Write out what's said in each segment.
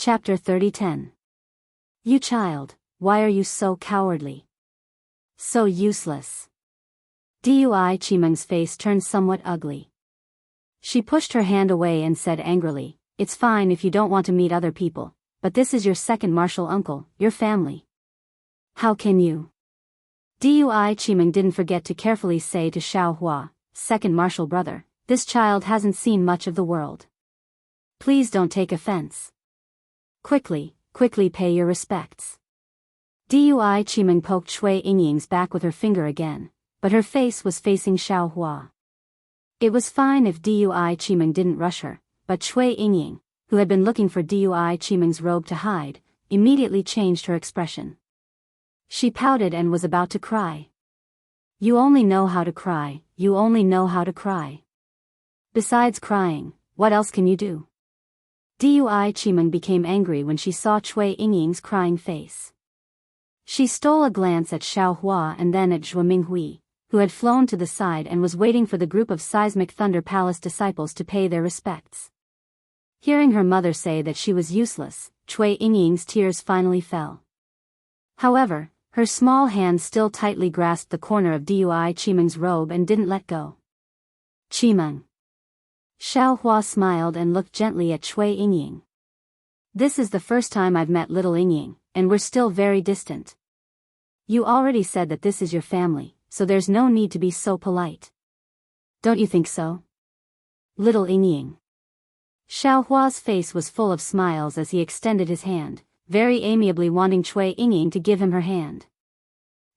Chapter 30:10. You child, why are you so cowardly? So useless. Dui Chimeng's face turned somewhat ugly. She pushed her hand away and said angrily, "It's fine if you don't want to meet other people, but this is your second martial uncle, your family. How can you?" Dui Chimeng didn't forget to carefully say to Xiao Hua, second martial brother, "This child hasn't seen much of the world. Please don't take offense. Quickly pay your respects." Dui Chimeng poked Cui Yingying's back with her finger again, but her face was facing Xiao Hua. It was fine if Dui Chimeng didn't rush her, but Cui Yingying, who had been looking for Dui Chimeng's robe to hide, immediately changed her expression. She pouted and was about to cry. You only know how to cry, you only know how to cry. Besides crying, what else can you do? Dui Chimeng became angry when she saw Cui Yingying's crying face. She stole a glance at Xiao Hua and then at Zhuo Minghui, who had flown to the side and was waiting for the group of Seismic Thunder Palace disciples to pay their respects. Hearing her mother say that she was useless, Cui Yingying's tears finally fell. However, her small hand still tightly grasped the corner of Dui Chimeng's robe and didn't let go. Chimeng. Xiao Hua smiled and looked gently at Cui Yingying. This is the first time I've met little Yingying, and we're still very distant. You already said that this is your family, so there's no need to be so polite. Don't you think so? Little Yingying. Xiao Hua's face was full of smiles as he extended his hand, very amiably wanting Cui Yingying to give him her hand.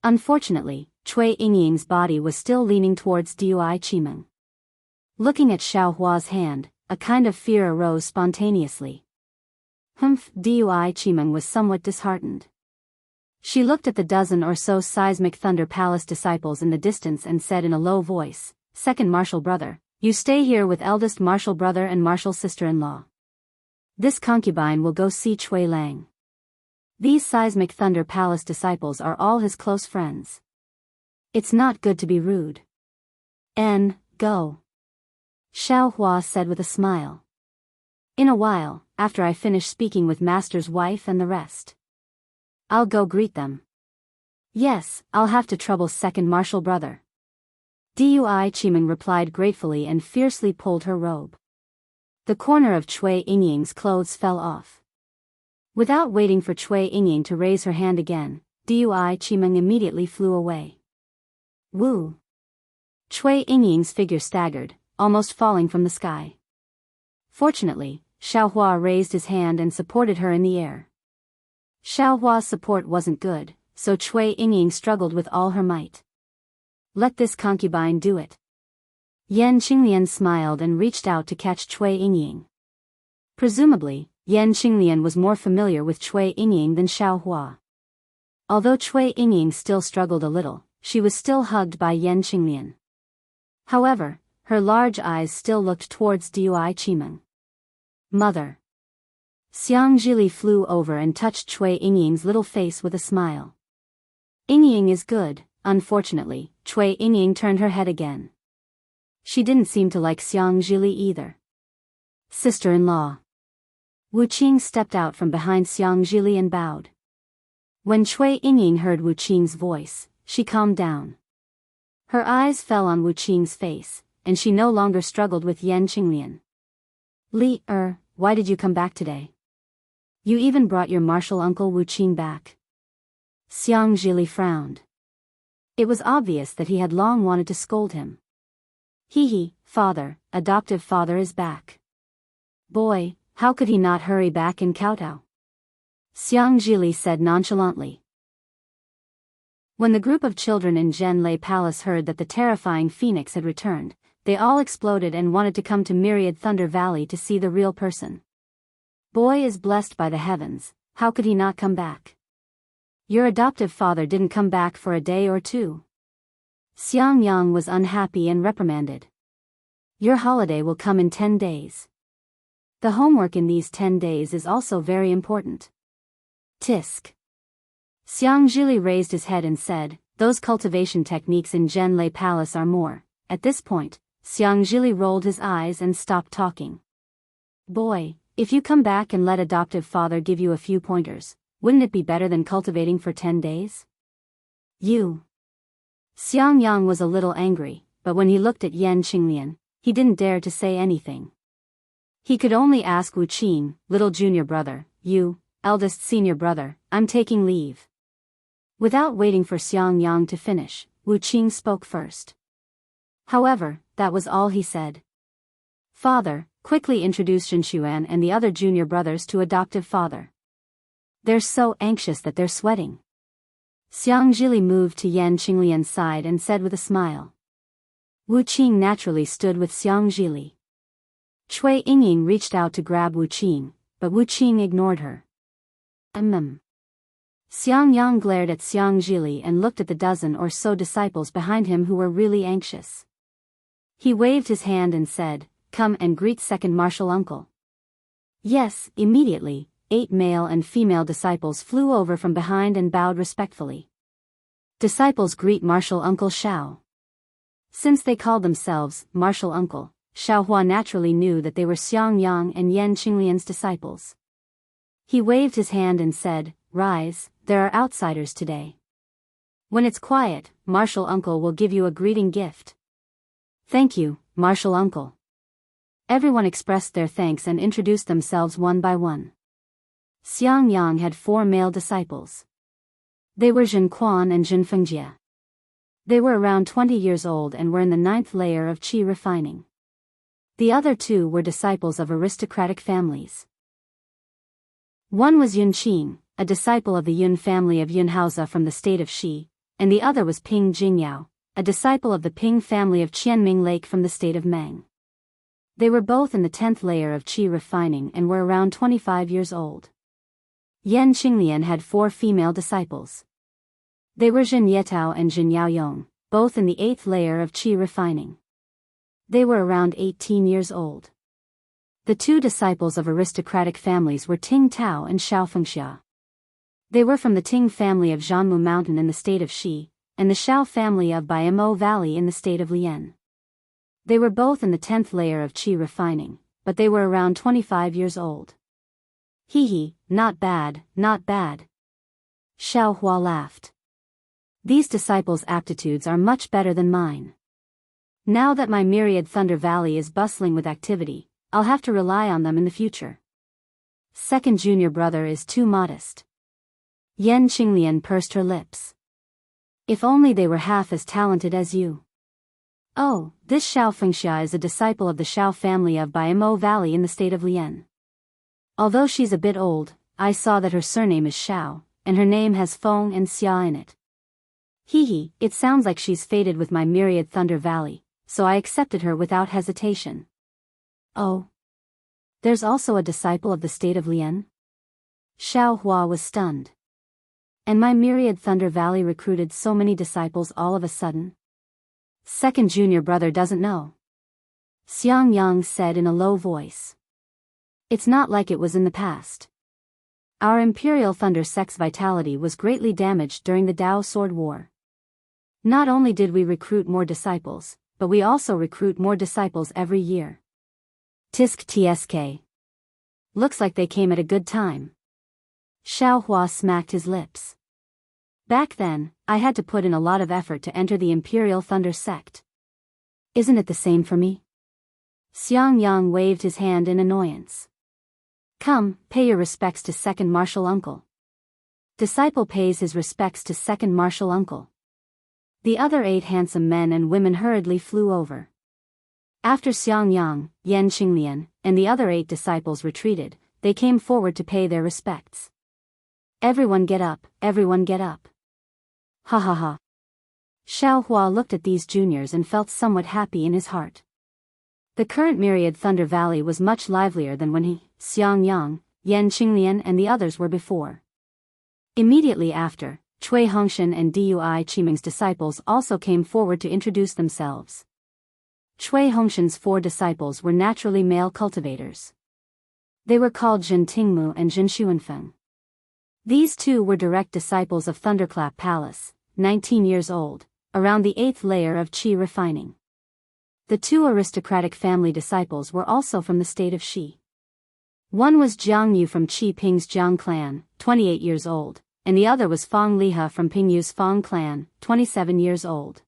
Unfortunately, Cui Yingying's body was still leaning towards Dui Chimeng. Looking at Xiao Hua's hand, a kind of fear arose spontaneously. Dui Chimeng was somewhat disheartened. She looked at the dozen or so Seismic Thunder Palace disciples in the distance and said in a low voice, "Second martial brother, you stay here with eldest martial brother and martial sister-in-law. This concubine will go see Cui Lang. These Seismic Thunder Palace disciples are all his close friends. It's not good to be rude. Go." Xiao Hua said with a smile. "In a while, after I finish speaking with Master's wife and the rest. I'll go greet them." "Yes, I'll have to trouble second martial brother." Dui Chimeng replied gratefully and fiercely pulled her robe. The corner of Cui Yingying's clothes fell off. Without waiting for Cui Yingying to raise her hand again, Dui Chimeng immediately flew away. Woo! Cui Yingying's figure staggered, almost falling from the sky. Fortunately, Xiao Hua raised his hand and supported her in the air. Xiao Hua's support wasn't good, so Cui Yingying struggled with all her might. "Let this concubine do it." Yan Qinglian smiled and reached out to catch Cui Yingying. Presumably, Yan Qinglian was more familiar with Cui Yingying than Xiao Hua. Although Cui Yingying still struggled a little, she was still hugged by Yan Qinglian. However, her large eyes still looked towards Dui Chimeng. "Mother." Xiangjili flew over and touched Cui Yingying's little face with a smile. "Yingying is good." Unfortunately, Cui Yingying turned her head again. She didn't seem to like Xiangjili either. "Sister-in-law." Wu Qing stepped out from behind Xiangjili and bowed. When Cui Yingying heard Wu Qing's voice, she calmed down. Her eyes fell on Wu Qing's face, and she no longer struggled with Yan Qinglian. Why did you come back today? You even brought your martial uncle Wu Qing back." Xiangjili frowned. It was obvious that he had long wanted to scold him. Father, adoptive father is back. Boy, how could he not hurry back and kowtow?" Xiangjili said nonchalantly. When the group of children in Zhenlei Palace heard that the terrifying phoenix had returned, they all exploded and wanted to come to Myriad Thunder Valley to see the real person. Boy is blessed by the heavens, how could he not come back? Your adoptive father didn't come back for a day or two. Xiang Yang was unhappy and reprimanded. Your holiday will come in 10 days. The homework in these 10 days is also very important. Tisk. Xiangjili raised his head and said, "Those cultivation techniques in Zhenlei Palace are more." At this point, Xiangjili rolled his eyes and stopped talking. Boy, If you come back and let adoptive father give you a few pointers, wouldn't it be better than cultivating for 10 days? You. Xiangyang was a little angry, but when he looked at Yan Qinglian, he didn't dare to say anything. He could only ask Wu Qing, little junior brother, you, eldest senior brother, I'm taking leave. Without waiting for Xiangyang to finish, Wu Qing spoke first. However, that was all he said. Father, quickly introduce Jinshuan and the other junior brothers to adoptive father. They're so anxious that they're sweating. Xiang Zhili moved to Yan Qinglian's side and said with a smile. Wu Qing naturally stood with Xiang Zhili. Cui Yingying reached out to grab Wu Qing, but Wu Qing ignored her. Xiang Yang glared at Xiang Zhili and looked at the dozen or so disciples behind him who were really anxious. He waved his hand and said, come and greet second martial uncle. Yes, immediately, 8 male and female disciples flew over from behind and bowed respectfully. Disciples greet martial uncle Xiao. Since they called themselves martial uncle, Xiaohua naturally knew that they were Xiangyang and Yan Qinglian's disciples. He waved his hand and said, rise, there are outsiders today. When it's quiet, martial uncle will give you a greeting gift. Thank you, martial uncle. Everyone expressed their thanks and introduced themselves one by one. Xiangyang had 4 male disciples. They were Zhen Quan and Zhen Fengjie. They were around 20 years old and were in the 9th layer of qi refining. The other 2 were disciples of aristocratic families. One was Yun Qing, a disciple of the Yun family of Yunhausa from the state of Shi, and the other was Ping Jingyao, a disciple of the Ping family of Qianming Lake from the state of Meng. They were both in the 10th layer of qi refining and were around 25 years old. Yan Qinglian had 4 female disciples. They were Zhen Yetao and Zhen Yaoyong, both in the 8th layer of qi refining. They were around 18 years old. The 2 disciples of aristocratic families were Ting Tao and Xiao Fengxia. They were from the Ting family of Jianghu Mountain in the state of Shi, and the Xiao family of Baimo Valley in the state of Lian. They were both in the 10th layer of qi refining, but they were around 25 years old. Hee, not bad, not bad. Xiao Hua laughed. These disciples' aptitudes are much better than mine. Now that my myriad Thunder Valley is bustling with activity, I'll have to rely on them in the future. Second junior brother is too modest. Yan Qinglian pursed her lips. If only they were half as talented as you. Oh, this Xiao Fengxia is a disciple of the Xiao family of Baimo Valley in the state of Lian. Although she's a bit old, I saw that her surname is Xiao, and her name has Feng and Xia in it. Hee, it sounds like she's fated with my myriad Thunder Valley, so I accepted her without hesitation. Oh. There's also a disciple of the state of Lian? Xiao Hua was stunned. And my myriad Thunder Valley recruited so many disciples all of a sudden? Second junior brother doesn't know. Xiangyang said in a low voice. It's not like it was in the past. Our Imperial Thunder Sect's vitality was greatly damaged during the Dao Sword War. Not only did we recruit more disciples, but we also recruit more disciples every year. Tisk tsk. Looks like they came at a good time. Xiao Hua smacked his lips. Back then, I had to put in a lot of effort to enter the Imperial Thunder Sect. Isn't it the same for me? Xiangyang waved his hand in annoyance. Come, pay your respects to second martial uncle. Disciple pays his respects to second martial uncle. The other 8 handsome men and women hurriedly flew over. After Xiangyang, Yan Qinglian, and the other 8 disciples retreated, they came forward to pay their respects. Everyone get up, everyone get up. Ha ha ha. Xiao Hua looked at these juniors and felt somewhat happy in his heart. The current myriad Thunder Valley was much livelier than when he, Xiangyang, Yan Qinglian and the others were before. Immediately after, Cui Hongshan and Dui Qiming's disciples also came forward to introduce themselves. Cui Hongshan's 4 disciples were naturally male cultivators. They were called Zhen Tingmu and Zhen Xuanfeng. These 2 were direct disciples of Thunderclap Palace, 19 years old, around the 8th layer of qi refining. The 2 aristocratic family disciples were also from the state of Shi. One was Jianghu from Qi Ping's Jiang clan, 28 years old, and the other was Fang Liha from Pingyu's Fang clan, 27 years old.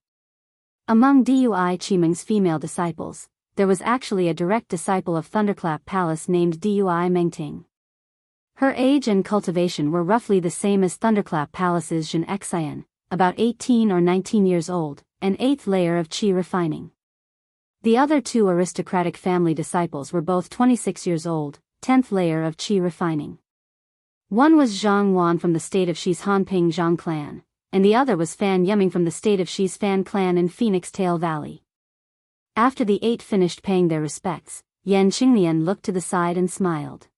Among Dui Qimeng's female disciples, there was actually a direct disciple of Thunderclap Palace named Dui Mengting. Her age and cultivation were roughly the same as Thunderclap Palace's Xianxia, about 18 or 19 years old, an 8th layer of Qi refining. The other two aristocratic family disciples were both 26 years old, 10th layer of Qi refining. One was Zhang Wan from the state of Xi's Hanping Zhang clan, and the other was Fan Yuming from the state of Xi's Fan clan in Phoenix Tail Valley. After the 8 finished paying their respects, Yan Qinglian looked to the side and smiled.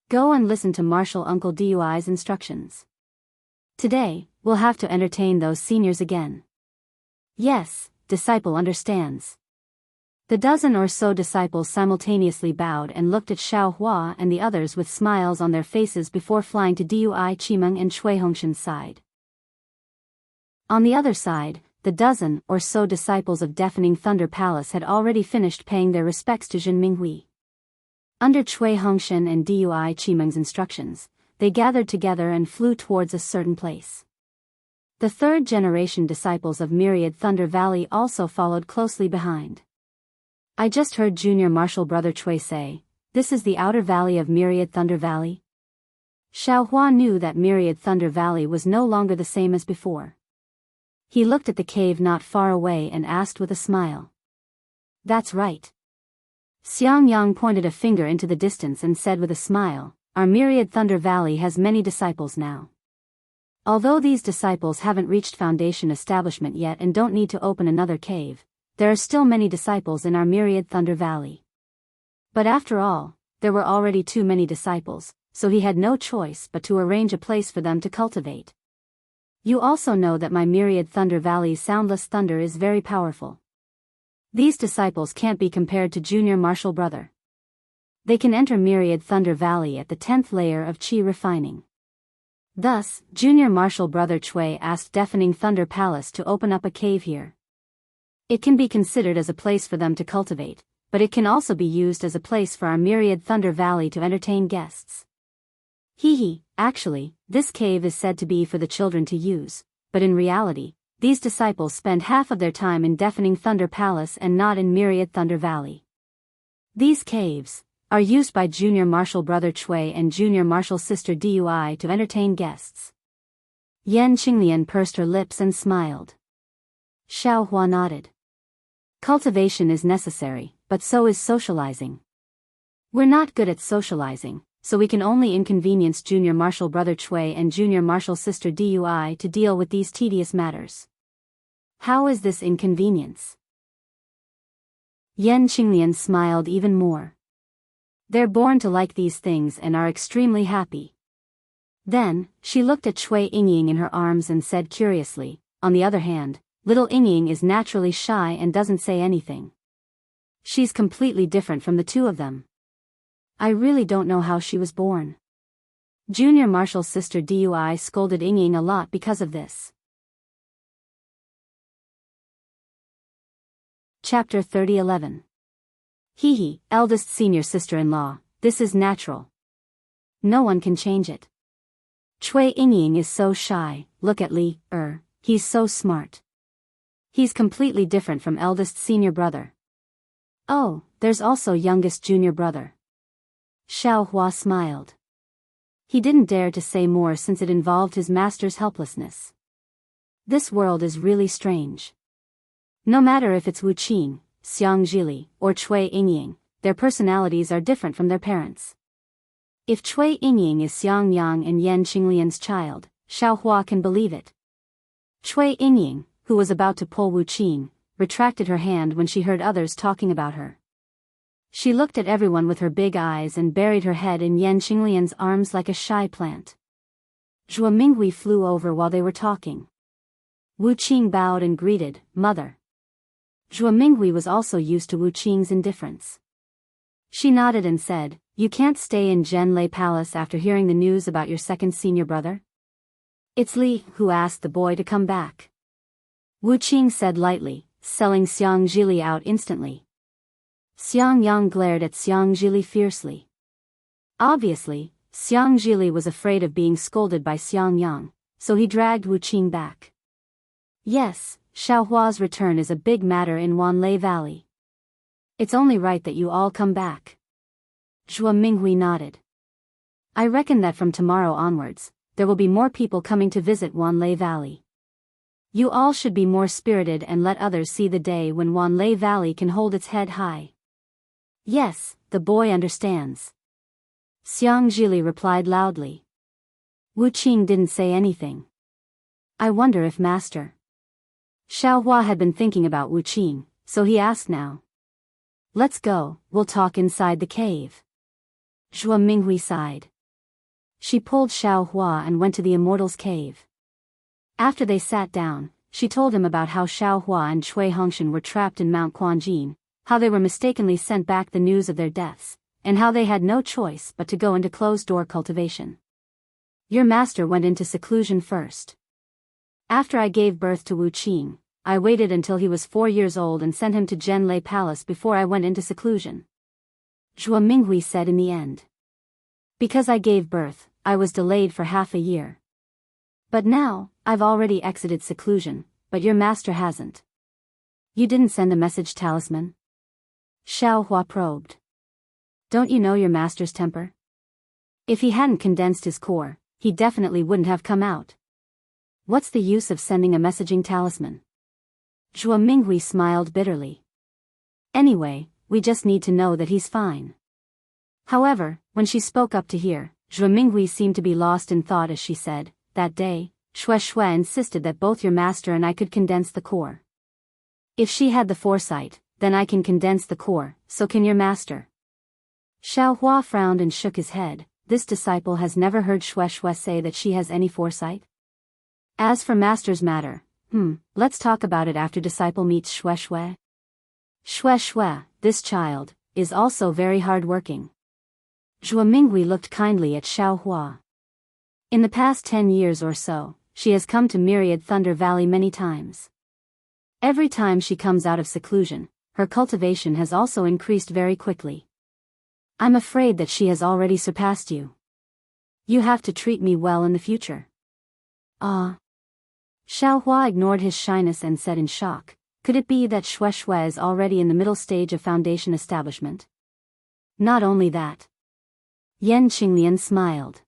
Go and listen to Marshal Uncle Dui's instructions. Today, we'll have to entertain those seniors again. Yes, disciple understands. The dozen or so disciples simultaneously bowed and looked at Xiao Hua and the others with smiles on their faces before flying to Dui Qimeng and Cui Hongshan's side. On the other side, the dozen or so disciples of Deafening Thunder Palace had already finished paying their respects to Jin Minghui. Under Cui Hongshan and Dui Qimeng's instructions, they gathered together and flew towards a certain place. The third-generation disciples of Myriad Thunder Valley also followed closely behind. I just heard Junior Marshal Brother Cui say, "This is the outer valley of Myriad Thunder Valley?" Xiao Hua knew that Myriad Thunder Valley was no longer the same as before. He looked at the cave not far away and asked with a smile. That's right. Xiang Yang pointed a finger into the distance and said with a smile, our Myriad Thunder Valley has many disciples now. Although these disciples haven't reached foundation establishment yet and don't need to open another cave, there are still many disciples in our Myriad Thunder Valley. But after all, there were already too many disciples, so he had no choice but to arrange a place for them to cultivate. You also know that my Myriad Thunder Valley's soundless thunder is very powerful. These disciples can't be compared to Junior Marshal Brother. They can enter Myriad Thunder Valley at the 10th layer of Qi refining. Thus, Junior Marshal Brother Cui asked Deafening Thunder Palace to open up a cave here. It can be considered as a place for them to cultivate, but it can also be used as a place for our Myriad Thunder Valley to entertain guests. Actually, this cave is said to be for the children to use, but in reality, these disciples spend half of their time in Deafening Thunder Palace and not in Myriad Thunder Valley. These caves are used by Junior Marshal Brother Cui and Junior Marshal Sister Dui to entertain guests. Yan Qinglian pursed her lips and smiled. Xiao Hua nodded. Cultivation is necessary, but so is socializing. We're not good at socializing, so we can only inconvenience Junior Marshal Brother Cui and Junior Marshal Sister Dui to deal with these tedious matters. How is this inconvenience? Yan Qinglian smiled even more. They're born to like these things and are extremely happy. Then, she looked at Cui Yingying in her arms and said curiously, on the other hand, little Yingying is naturally shy and doesn't say anything. She's completely different from the two of them. I really don't know how she was born. Junior Marshal's sister Dui scolded Yingying a lot because of this. Chapter 30:11. Eldest senior sister-in-law, this is natural. No one can change it. Cui Yingying is so shy, look at Li, he's so smart. He's completely different from eldest senior brother. Oh, there's also youngest junior brother. Xiao Hua smiled. He didn't dare to say more since it involved his master's helplessness. This world is really strange. No matter if it's Wu Qing, Xiang Zhili, or Cui Yingying, their personalities are different from their parents. If Cui Yingying is Xiang Yang and Yan Qinglian's child, Xiao Hua can believe it. Cui Yingying, who was about to pull Wu Qing, retracted her hand when she heard others talking about her. She looked at everyone with her big eyes and buried her head in Yan Qinglian's arms like a shy plant. Zhuo Minghui flew over while they were talking. Wu Qing bowed and greeted, Mother. Zhuo Minghui was also used to Wu Qing's indifference. She nodded and said, You can't stay in Zhenlei Palace after hearing the news about your second senior brother? It's Li who asked the boy to come back. Wu Qing said lightly, selling Xiang Zhili out instantly. Xiang Yang glared at Xiang Zhili fiercely. Obviously, Xiang Zhili was afraid of being scolded by Xiang Yang, so he dragged Wu Qing back. Yes, Xiaohua's return is a big matter in Wanlei Valley. It's only right that you all come back. Zhuo Minghui nodded. I reckon that from tomorrow onwards, there will be more people coming to visit Wanlei Valley. You all should be more spirited and let others see the day when Wanlei Valley can hold its head high. Yes, the boy understands. Xiang Zhili replied loudly. Wu Qing didn't say anything. I wonder if Master Xiaohua had been thinking about Wu Qing, so he asked now. Let's go, we'll talk inside the cave. Zhuo Minghui sighed. She pulled Xiaohua and went to the Immortal's cave. After they sat down, she told him about how Xiaohua and Cui Hongshan were trapped in Mount Quanjin, how they were mistakenly sent back the news of their deaths, and how they had no choice but to go into closed-door cultivation. Your master went into seclusion first. After I gave birth to Wu Qing, I waited until he was 4 years old and sent him to Zhenlei Palace before I went into seclusion. Zhuo Minghui said in the end. Because I gave birth, I was delayed for half a year. But now, I've already exited seclusion, but your master hasn't. You didn't send a message talisman? Xiaohua probed. Don't you know your master's temper? If he hadn't condensed his core, he definitely wouldn't have come out. What's the use of sending a messaging talisman? Zhuo Minghui smiled bitterly. Anyway, we just need to know that he's fine. However, when she spoke up to hear, Zhuo Minghui seemed to be lost in thought as she said, that day, Shui insisted that both your master and I could condense the core. If she had the foresight, then I can condense the core, so can your master. Xiaohua frowned and shook his head. This disciple has never heard Shui say that she has any foresight. As for master's matter, let's talk about it after disciple meets Shui. Shui, this child, is also very hard-working. Zhuo Minghui looked kindly at Xiaohua. In the past 10 years or so, she has come to Myriad Thunder Valley many times. Every time she comes out of seclusion, her cultivation has also increased very quickly. I'm afraid that she has already surpassed you. You have to treat me well in the future. Xiaohua ignored his shyness and said in shock, could it be that Shui is already in the middle stage of foundation establishment? Not only that. Yan Qinglian smiled.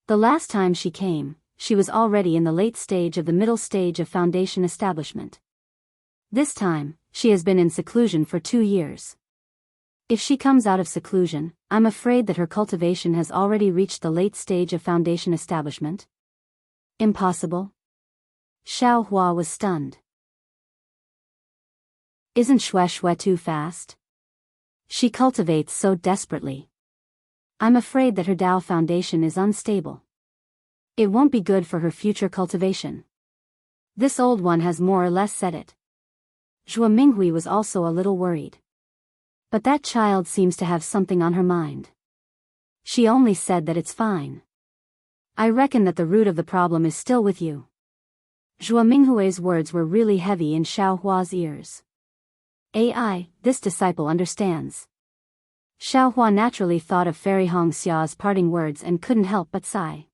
The last time she came, she was already in the late stage of the middle stage of foundation establishment. This time, she has been in seclusion for 2 years. If she comes out of seclusion, I'm afraid that her cultivation has already reached the late stage of foundation establishment. Impossible? Xiaohua was stunned. Isn't Shui too fast? She cultivates so desperately. I'm afraid that her Dao foundation is unstable. It won't be good for her future cultivation. This old one has more or less said it. Zhuo Minghui was also a little worried. But that child seems to have something on her mind. She only said that it's fine. I reckon that the root of the problem is still with you. Zhuo Minghui's words were really heavy in Xiaohua's ears. This disciple understands. Xiaohua naturally thought of Fairy Hongxia's parting words and couldn't help but sigh.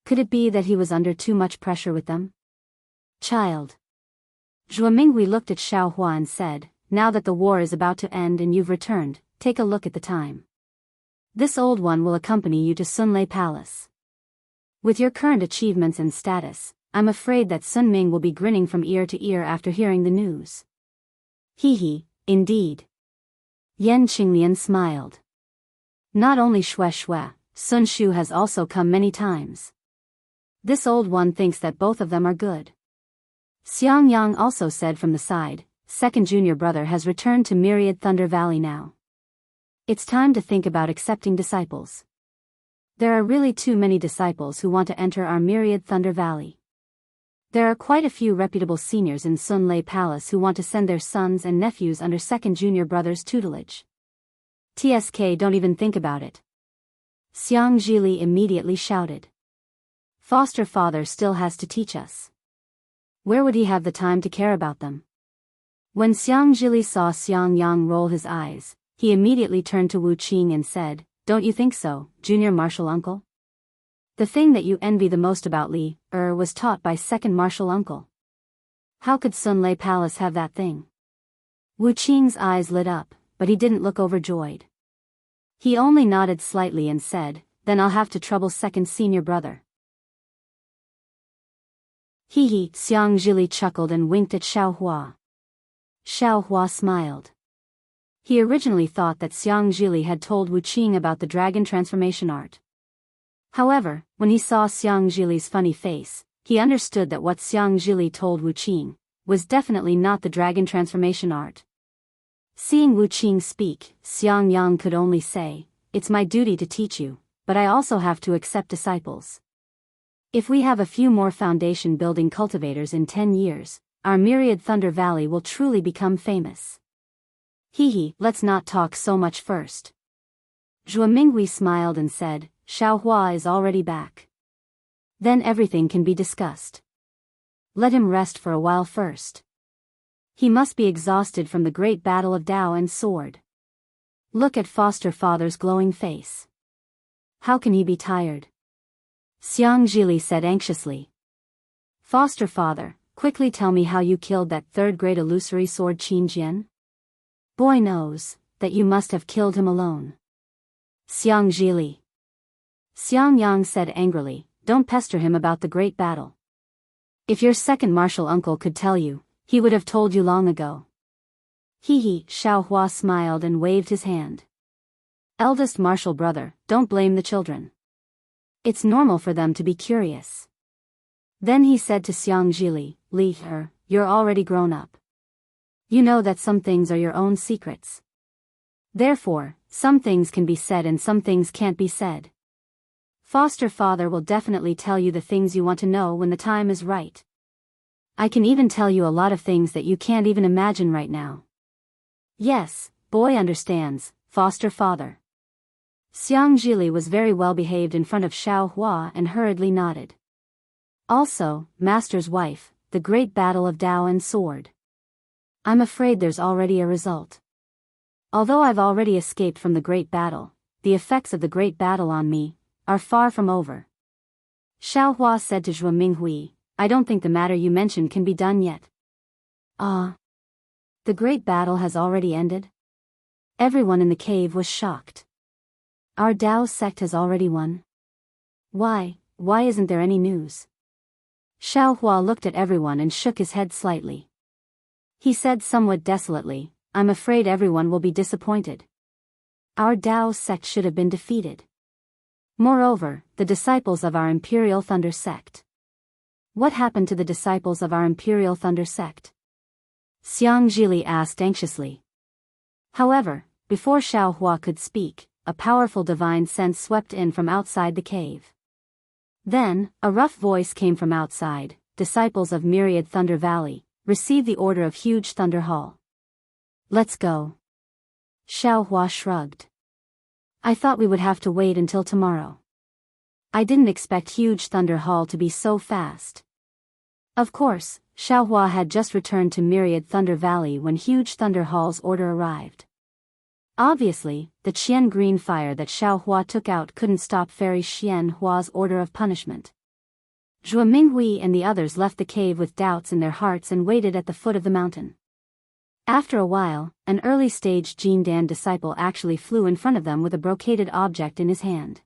Could it be that he was under too much pressure with them? Child. Zhuo Minghui looked at Xiaohua and said, now that the war is about to end and you've returned, take a look at the time. This old one will accompany you to Sunlei Palace. With your current achievements and status, I'm afraid that Sun Ming will be grinning from ear to ear after hearing the news. He, indeed. Yan Qinglian smiled. Not only Shui, Sun Shu has also come many times. This old one thinks that both of them are good. Xiang Yang also said from the side, second junior brother has returned to Myriad Thunder Valley now. It's time to think about accepting disciples. There are really too many disciples who want to enter our Myriad Thunder Valley. There are quite a few reputable seniors in Sunlei Palace who want to send their sons and nephews under second junior brother's tutelage. TSK, don't even think about it. Xiang Zhili immediately shouted. Foster father still has to teach us. Where would he have the time to care about them? When Xiang Zhili saw Xiang Yang roll his eyes, he immediately turned to Wu Qing and said, don't you think so, junior martial uncle? The thing that you envy the most about Li was taught by second martial uncle. How could Sun Lei Palace have that thing? Wu Qing's eyes lit up, but he didn't look overjoyed. He only nodded slightly and said, then I'll have to trouble second senior brother. Hee, Xiang Zhili chuckled and winked at Xiao Hua. Xiao Hua smiled. He originally thought that Xiang Zhili had told Wu Qing about the dragon transformation art. However, when he saw Xiang Zhili's funny face, he understood that what Xiang Zhili told Wu Qing was definitely not the dragon transformation art. Seeing Wu Qing speak, Xiang Yang could only say, it's my duty to teach you, but I also have to accept disciples. If we have a few more foundation building cultivators in 10 years, our myriad Thunder Valley will truly become famous. Let's not talk so much first. Zhuo Minghui smiled and said, Xiao Hua is already back. Then everything can be discussed. Let him rest for a while first. He must be exhausted from the great battle of Dao and sword. Look at foster father's glowing face. How can he be tired? Xiang Zhili said anxiously. Foster father, quickly tell me how you killed that third-grade illusory sword Qin Jian. Boy knows that you must have killed him alone. Xiang Zhili. Xiang Yang said angrily, don't pester him about the great battle. If your second martial uncle could tell you, he would have told you long ago. Xiao Hua smiled and waved his hand. Eldest martial brother, don't blame the children. It's normal for them to be curious. Then he said to Xiang Zhili, Li, you're already grown up. You know that some things are your own secrets. Therefore, some things can be said and some things can't be said. Foster father will definitely tell you the things you want to know when the time is right. I can even tell you a lot of things that you can't even imagine right now. Yes, boy understands, foster father. Xiang Zhili was very well behaved in front of Xiao Hua and hurriedly nodded. Also, master's wife, the great battle of Dao and sword. I'm afraid there's already a result. Although I've already escaped from the great battle, the effects of the great battle on me are far from over. Xiao Hua said to Zhuo Minghui, I don't think the matter you mentioned can be done yet. The great battle has already ended? Everyone in the cave was shocked. Our Dao sect has already won? Why isn't there any news? Xiao Hua looked at everyone and shook his head slightly. He said somewhat desolately, I'm afraid everyone will be disappointed. Our Dao sect should have been defeated. Moreover, the disciples of our Imperial Thunder sect. What happened to the disciples of our Imperial Thunder sect? Xiang Zhili asked anxiously. However, before Xiao Hua could speak, a powerful divine sense swept in from outside the cave. Then, a rough voice came from outside, disciples of myriad Thunder Valley, receive the order of huge Thunder Hall. Let's go. Xiao Hua shrugged. I thought we would have to wait until tomorrow. I didn't expect huge Thunder Hall to be so fast. Of course, Xiao Hua had just returned to myriad Thunder Valley when huge Thunder Hall's order arrived. Obviously, the Qian green fire that Xiao Hua took out couldn't stop Fairy Xian Hua's order of punishment. Zhuo Minghui and the others left the cave with doubts in their hearts and waited at the foot of the mountain. After a while, an early-stage Jin Dan disciple actually flew in front of them with a brocaded object in his hand.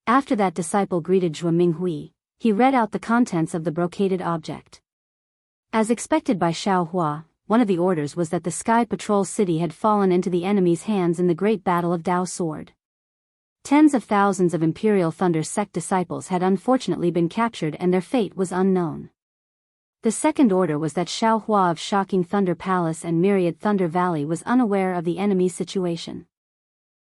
After that disciple greeted Zhuo Minghui, he read out the contents of the brocaded object. As expected by Xiao Hua, one of the orders was that the Sky Patrol City had fallen into the enemy's hands in the Great Battle of Dao Sword. Tens of thousands of Imperial Thunder Sect disciples had unfortunately been captured and their fate was unknown. The second order was that Xiao Hua of Shocking Thunder Palace and Myriad Thunder Valley was unaware of the enemy's situation.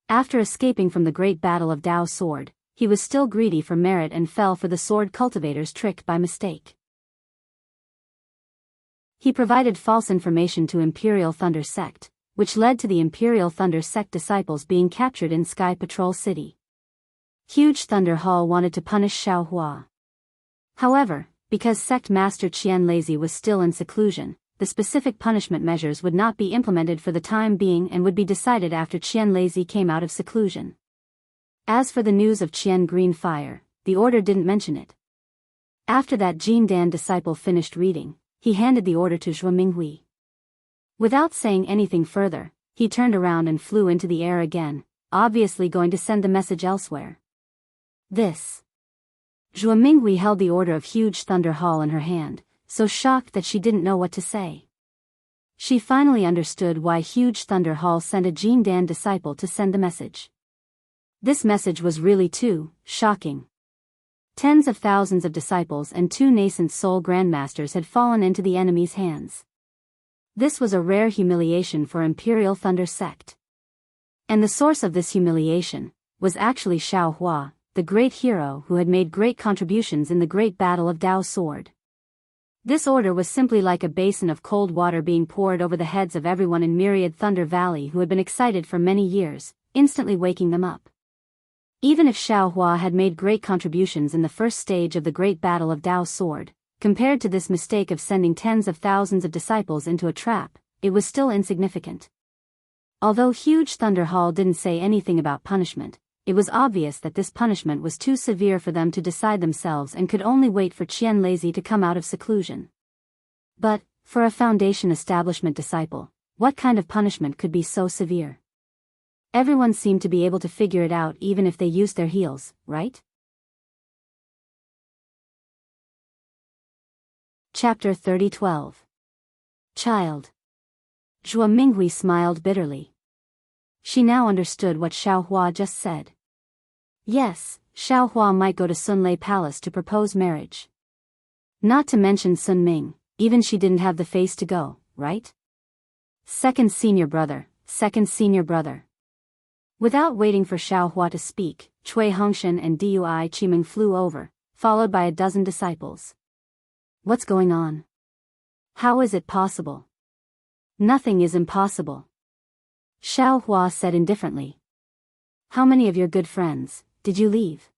After escaping from the Great Battle of Dao Sword, he was still greedy for merit and fell for the Sword Cultivator's trick by mistake. He provided false information to Imperial Thunder Sect, which led to the Imperial Thunder Sect disciples being captured in Sky Patrol City. Huge Thunder Hall wanted to punish Xiao Hua. However, because Sect Master Qian Lazy was still in seclusion, the specific punishment measures would not be implemented for the time being and would be decided after Qian Lazy came out of seclusion. As for the news of Qian Green Fire, the order didn't mention it. After that Jin Dan disciple finished reading, he handed the order to Zhuo Minghui. Without saying anything further, he turned around and flew into the air again, obviously going to send the message elsewhere. This. Zhuo Minghui held the order of Huge Thunder Hall in her hand, so shocked that she didn't know what to say. She finally understood why Huge Thunder Hall sent a Jin Dan disciple to send the message. This message was really too shocking. Tens of thousands of disciples and 2 nascent soul grandmasters had fallen into the enemy's hands. This was a rare humiliation for Imperial Thunder Sect. And the source of this humiliation was actually Xiao Hua, the great hero who had made great contributions in the great battle of Dao Sword. This order was simply like a basin of cold water being poured over the heads of everyone in Myriad Thunder Valley who had been excited for many years, instantly waking them up. Even if Xiao Hua had made great contributions in the first stage of the great battle of Dao Sword, compared to this mistake of sending tens of thousands of disciples into a trap, it was still insignificant. Although Huge Thunder Hall didn't say anything about punishment, it was obvious that this punishment was too severe for them to decide themselves and could only wait for Qian Lazy to come out of seclusion. But, for a Foundation Establishment disciple, what kind of punishment could be so severe? Everyone seemed to be able to figure it out even if they used their heels, right? Chapter 30:12. Child. Zhuo Minghui smiled bitterly. She now understood what Xiao Hua just said. Yes, Xiao Hua might go to Sunlei Palace to propose marriage. Not to mention Sun Ming, even she didn't have the face to go, right? Second senior brother. Without waiting for Xiao Hua to speak, Cui Hongshan and Dui Qimeng flew over, followed by a dozen disciples. What's going on? How is it possible? Nothing is impossible. Xiao Hua said indifferently. How many of your good friends did you leave?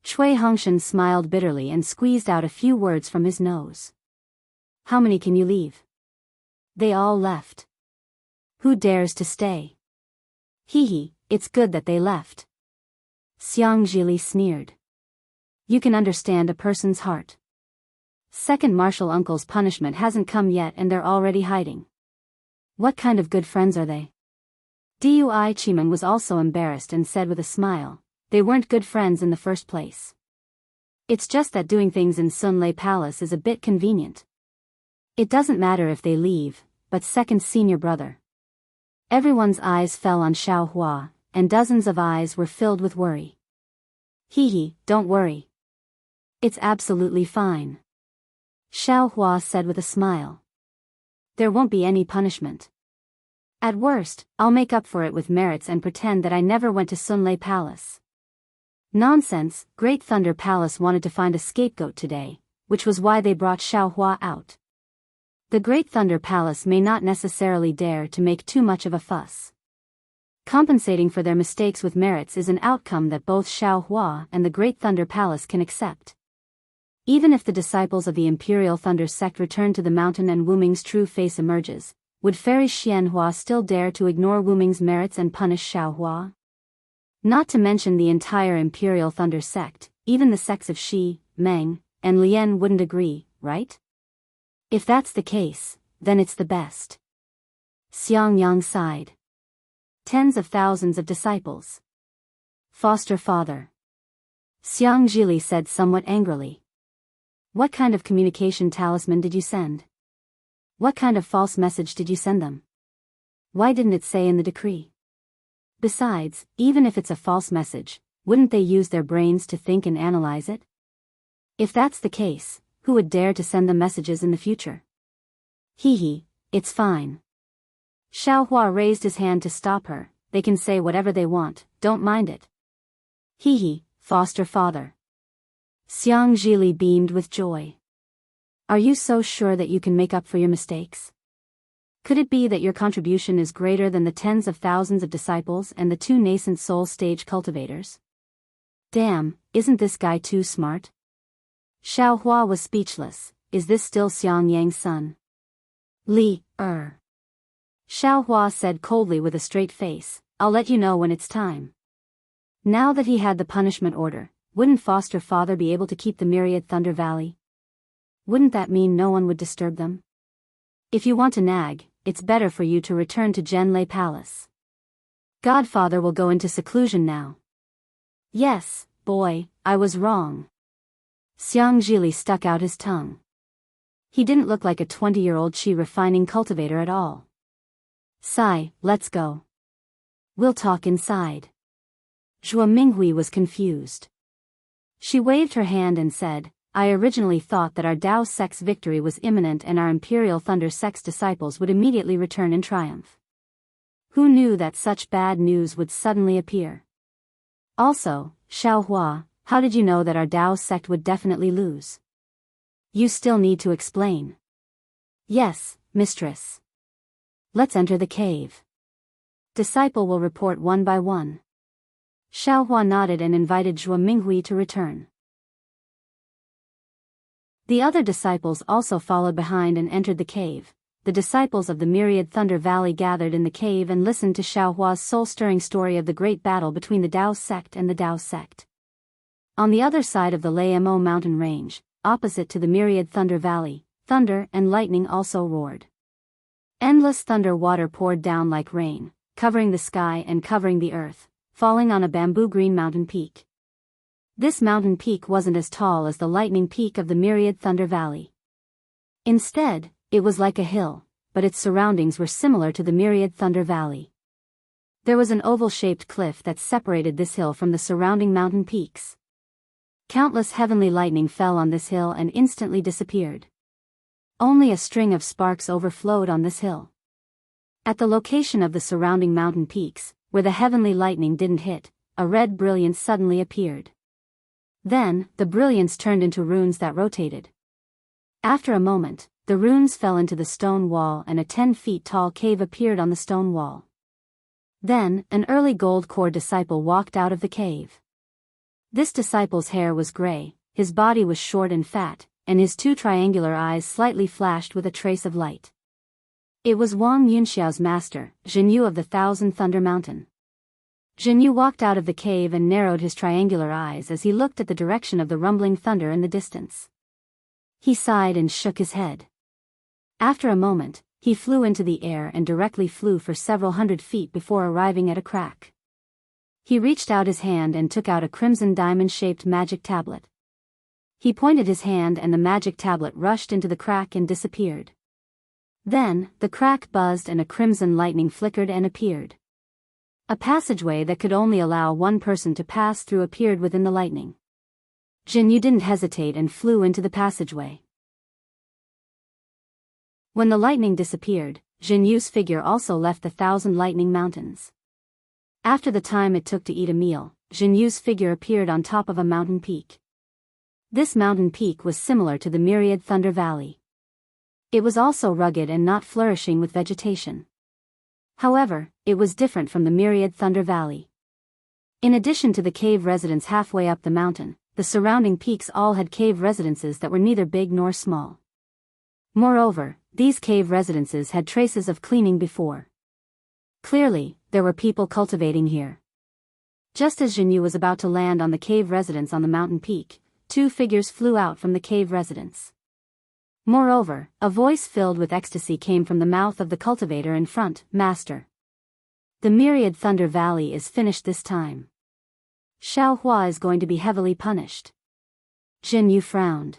Cui Hongshan smiled bitterly and squeezed out a few words from his nose. How many can you leave? They all left. Who dares to stay? Hee, it's good that they left. Xiang Zhili sneered. You can understand a person's heart. Second martial uncle's punishment hasn't come yet and they're already hiding. What kind of good friends are they? Dui Qimeng was also embarrassed and said with a smile, they weren't good friends in the first place. It's just that doing things in Sunlei Palace is a bit convenient. It doesn't matter if they leave, but second senior brother. Everyone's eyes fell on Xiao Hua, and dozens of eyes were filled with worry. Hee, don't worry. It's absolutely fine. Xiao Hua said with a smile. There won't be any punishment. At worst, I'll make up for it with merits and pretend that I never went to Sunlei Palace. Nonsense, Great Thunder Palace wanted to find a scapegoat today, which was why they brought Xiao Hua out. The Great Thunder Palace may not necessarily dare to make too much of a fuss. Compensating for their mistakes with merits is an outcome that both Xiao Hua and the Great Thunder Palace can accept. Even if the disciples of the Imperial Thunder Sect return to the mountain and Wu Ming's true face emerges, would Fairy Xianhua still dare to ignore Wu Ming's merits and punish Xiao Hua? Not to mention the entire Imperial Thunder Sect, even the sects of Shi, Meng, and Lian wouldn't agree, right? If that's the case, then it's the best. Xiang Yang sighed. Tens of thousands of disciples. Foster father. Xiang Zhili said somewhat angrily. What kind of communication talisman did you send? What kind of false message did you send them? Why didn't it say in the decree? Besides, even if it's a false message, wouldn't they use their brains to think and analyze it? If that's the case, who would dare to send them messages in the future? Hee, it's fine. Xiao Hua raised his hand to stop her. They can say whatever they want, don't mind it. Hee, foster father. Xiang Zhili beamed with joy. Are you so sure that you can make up for your mistakes? Could it be that your contribution is greater than the tens of thousands of disciples and the 2 nascent soul stage cultivators? Damn, isn't this guy too smart? Xiao Hua was speechless. Is this still Xiang Yang's son? Xiao Hua said coldly with a straight face, I'll let you know when it's time. Now that he had the punishment order, wouldn't foster father be able to keep the myriad Thunder Valley? Wouldn't that mean no one would disturb them? If you want to nag, it's better for you to return to Zhenlei Palace. Godfather will go into seclusion now. Yes, boy, I was wrong. Xianxia stuck out his tongue. He didn't look like a 20-year-old chi refining cultivator at all. Sai, let's go. We'll talk inside. Zhuo Minghui was confused. She waved her hand and said, I originally thought that our Dao sect's victory was imminent and our Imperial Thunder sect's disciples would immediately return in triumph. Who knew that such bad news would suddenly appear? Also, Xiaohua, how did you know that our Dao sect would definitely lose? You still need to explain. Yes, mistress. Let's enter the cave. Disciple will report one by one. Xiaohua nodded and invited Zhuo Minghui to return. The other disciples also followed behind and entered the cave. The disciples of the Myriad Thunder Valley gathered in the cave and listened to Xiaohua's soul-stirring story of the great battle between the Dao sect and the Dao sect. On the other side of the Lamo mountain range, opposite to the Myriad Thunder Valley, thunder and lightning also roared. Endless thunder water poured down like rain, covering the sky and covering the earth, falling on a bamboo-green mountain peak. This mountain peak wasn't as tall as the lightning peak of the Myriad Thunder Valley. Instead, it was like a hill, but its surroundings were similar to the Myriad Thunder Valley. There was an oval-shaped cliff that separated this hill from the surrounding mountain peaks. Countless heavenly lightning fell on this hill and instantly disappeared. Only a string of sparks overflowed on this hill. At the location of the surrounding mountain peaks, where the heavenly lightning didn't hit, a red brilliance suddenly appeared. Then, the brilliance turned into runes that rotated. After a moment, the runes fell into the stone wall and a 10 feet tall cave appeared on the stone wall. Then, an early gold core disciple walked out of the cave. This disciple's hair was gray, his body was short and fat, and his two triangular eyes slightly flashed with a trace of light. It was Wang Yunxiao's master, Jianghu of the Thousand Thunder Mountain. Jianghu walked out of the cave and narrowed his triangular eyes as he looked at the direction of the rumbling thunder in the distance. He sighed and shook his head. After a moment, he flew into the air and directly flew for several hundred feet before arriving at a crack. He reached out his hand and took out a crimson diamond-shaped magic tablet. He pointed his hand and the magic tablet rushed into the crack and disappeared. Then, the crack buzzed and a crimson lightning flickered and appeared. A passageway that could only allow one person to pass through appeared within the lightning. Jianghu didn't hesitate and flew into the passageway. When the lightning disappeared, Jianghu's figure also left the Thousand Lightning Mountains. After the time it took to eat a meal, Jianghu's figure appeared on top of a mountain peak. This mountain peak was similar to the Myriad Thunder Valley. It was also rugged and not flourishing with vegetation. However, it was different from the Myriad Thunder Valley. In addition to the cave residence halfway up the mountain, the surrounding peaks all had cave residences that were neither big nor small. Moreover, these cave residences had traces of cleaning before. Clearly, there were people cultivating here. Just as Jianghu was about to land on the cave residence on the mountain peak, two figures flew out from the cave residence. Moreover, a voice filled with ecstasy came from the mouth of the cultivator in front, Master. The Myriad Thunder Valley is finished this time. Xiaohua is going to be heavily punished. Jianghu frowned.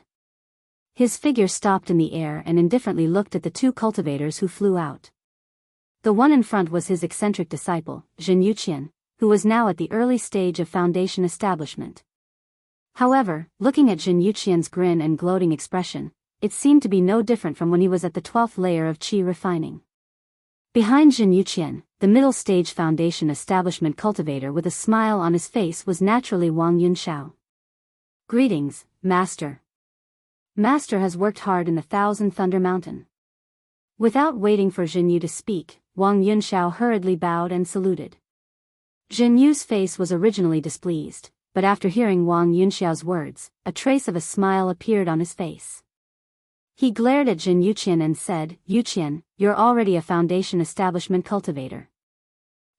His figure stopped in the air and indifferently looked at the two cultivators who flew out. The one in front was his eccentric disciple, Zhen Yuqian, who was now at the early stage of foundation establishment. However, looking at Zhen Yuqian's grin and gloating expression, it seemed to be no different from when he was at the 12th layer of qi refining. Behind Zhen Yuqian, the middle stage foundation establishment cultivator with a smile on his face was naturally Wang Yunxiao. Greetings, Master. Master has worked hard in the Thousand Thunder Mountain. Without waiting for Jianghu to speak, Wang Yunxiao hurriedly bowed and saluted. Jianghu's face was originally displeased, but after hearing Wang Yunxiao's words, a trace of a smile appeared on his face. He glared at Zhen Yuqian and said, Yuqian, you're already a foundation establishment cultivator.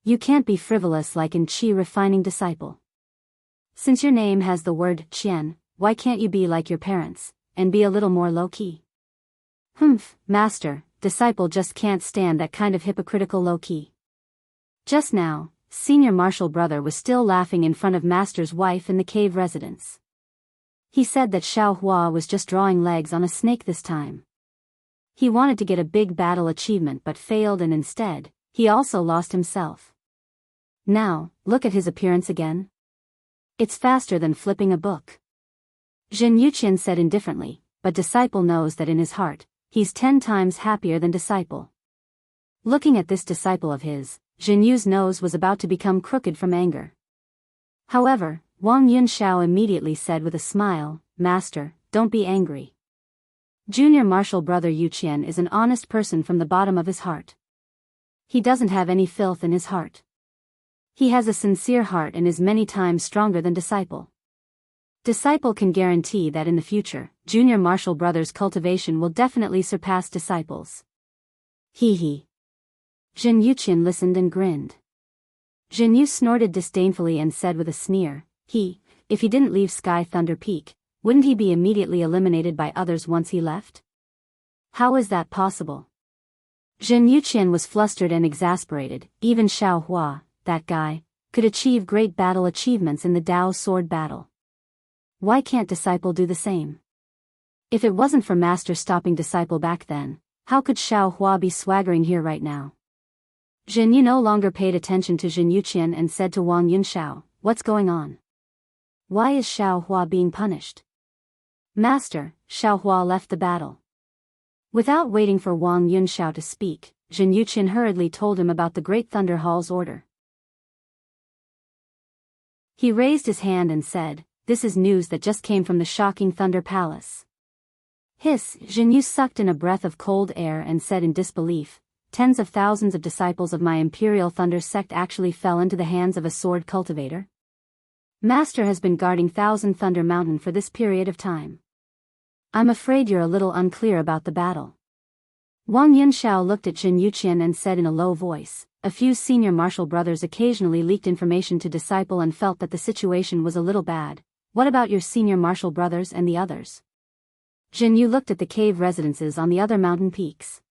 You can't be frivolous like in qi refining disciple. Since your name has the word Qian, why can't you be like your parents, and be a little more low-key? Humph, master, disciple just can't stand that kind of hypocritical low-key. Just now, senior martial brother was still laughing in front of master's wife in the cave residence. He said that Xiao Hua was just drawing legs on a snake this time. He wanted to get a big battle achievement but failed, and instead, he also lost himself. Now, look at his appearance again. It's faster than flipping a book. Zhen Yuqian said indifferently, but disciple knows that in his heart, he's 10 times happier than disciple. Looking at this disciple of his, Zhen Yu's nose was about to become crooked from anger. However, Wang Yunxiao immediately said with a smile, Master, don't be angry. Junior martial brother Yuqian is an honest person from the bottom of his heart. He doesn't have any filth in his heart. He has a sincere heart and is many times stronger than disciple. Disciple can guarantee that in the future, junior martial brother's cultivation will definitely surpass disciples. Hee hee. Zhen Yuqian listened and grinned. Zhen Yu snorted disdainfully and said with a sneer, if he didn't leave Sky Thunder Peak, wouldn't he be immediately eliminated by others once he left? How is that possible? Zhen Yuqian was flustered and exasperated. Even Xiao Hua, that guy, could achieve great battle achievements in the Dao sword battle. Why can't disciple do the same? If it wasn't for master stopping disciple back then, how could Xiao Hua be swaggering here right now? Zhen Yu no longer paid attention to Zhen Yuqian and said to Wang Yunxiao, what's going on? Why is Xiao Hua being punished? Master, Xiao Hua left the battle. Without waiting for Wang Yunxiao to speak, Zhen Yuqian hurriedly told him about the Great Thunder Hall's order. He raised his hand and said, this is news that just came from the shocking Thunder Palace. Hiss, Zhen Yu sucked in a breath of cold air and said in disbelief, tens of thousands of disciples of my Imperial Thunder sect actually fell into the hands of a sword cultivator? Master has been guarding Thousand Thunder Mountain for this period of time. I'm afraid you're a little unclear about the battle. Wang Yunxiao looked at Zhen Yuqian and said in a low voice, a few senior martial brothers occasionally leaked information to disciple and felt that the situation was a little bad. What about your senior martial brothers and the others? Zhen Yu looked at the cave residences on the other mountain peaks.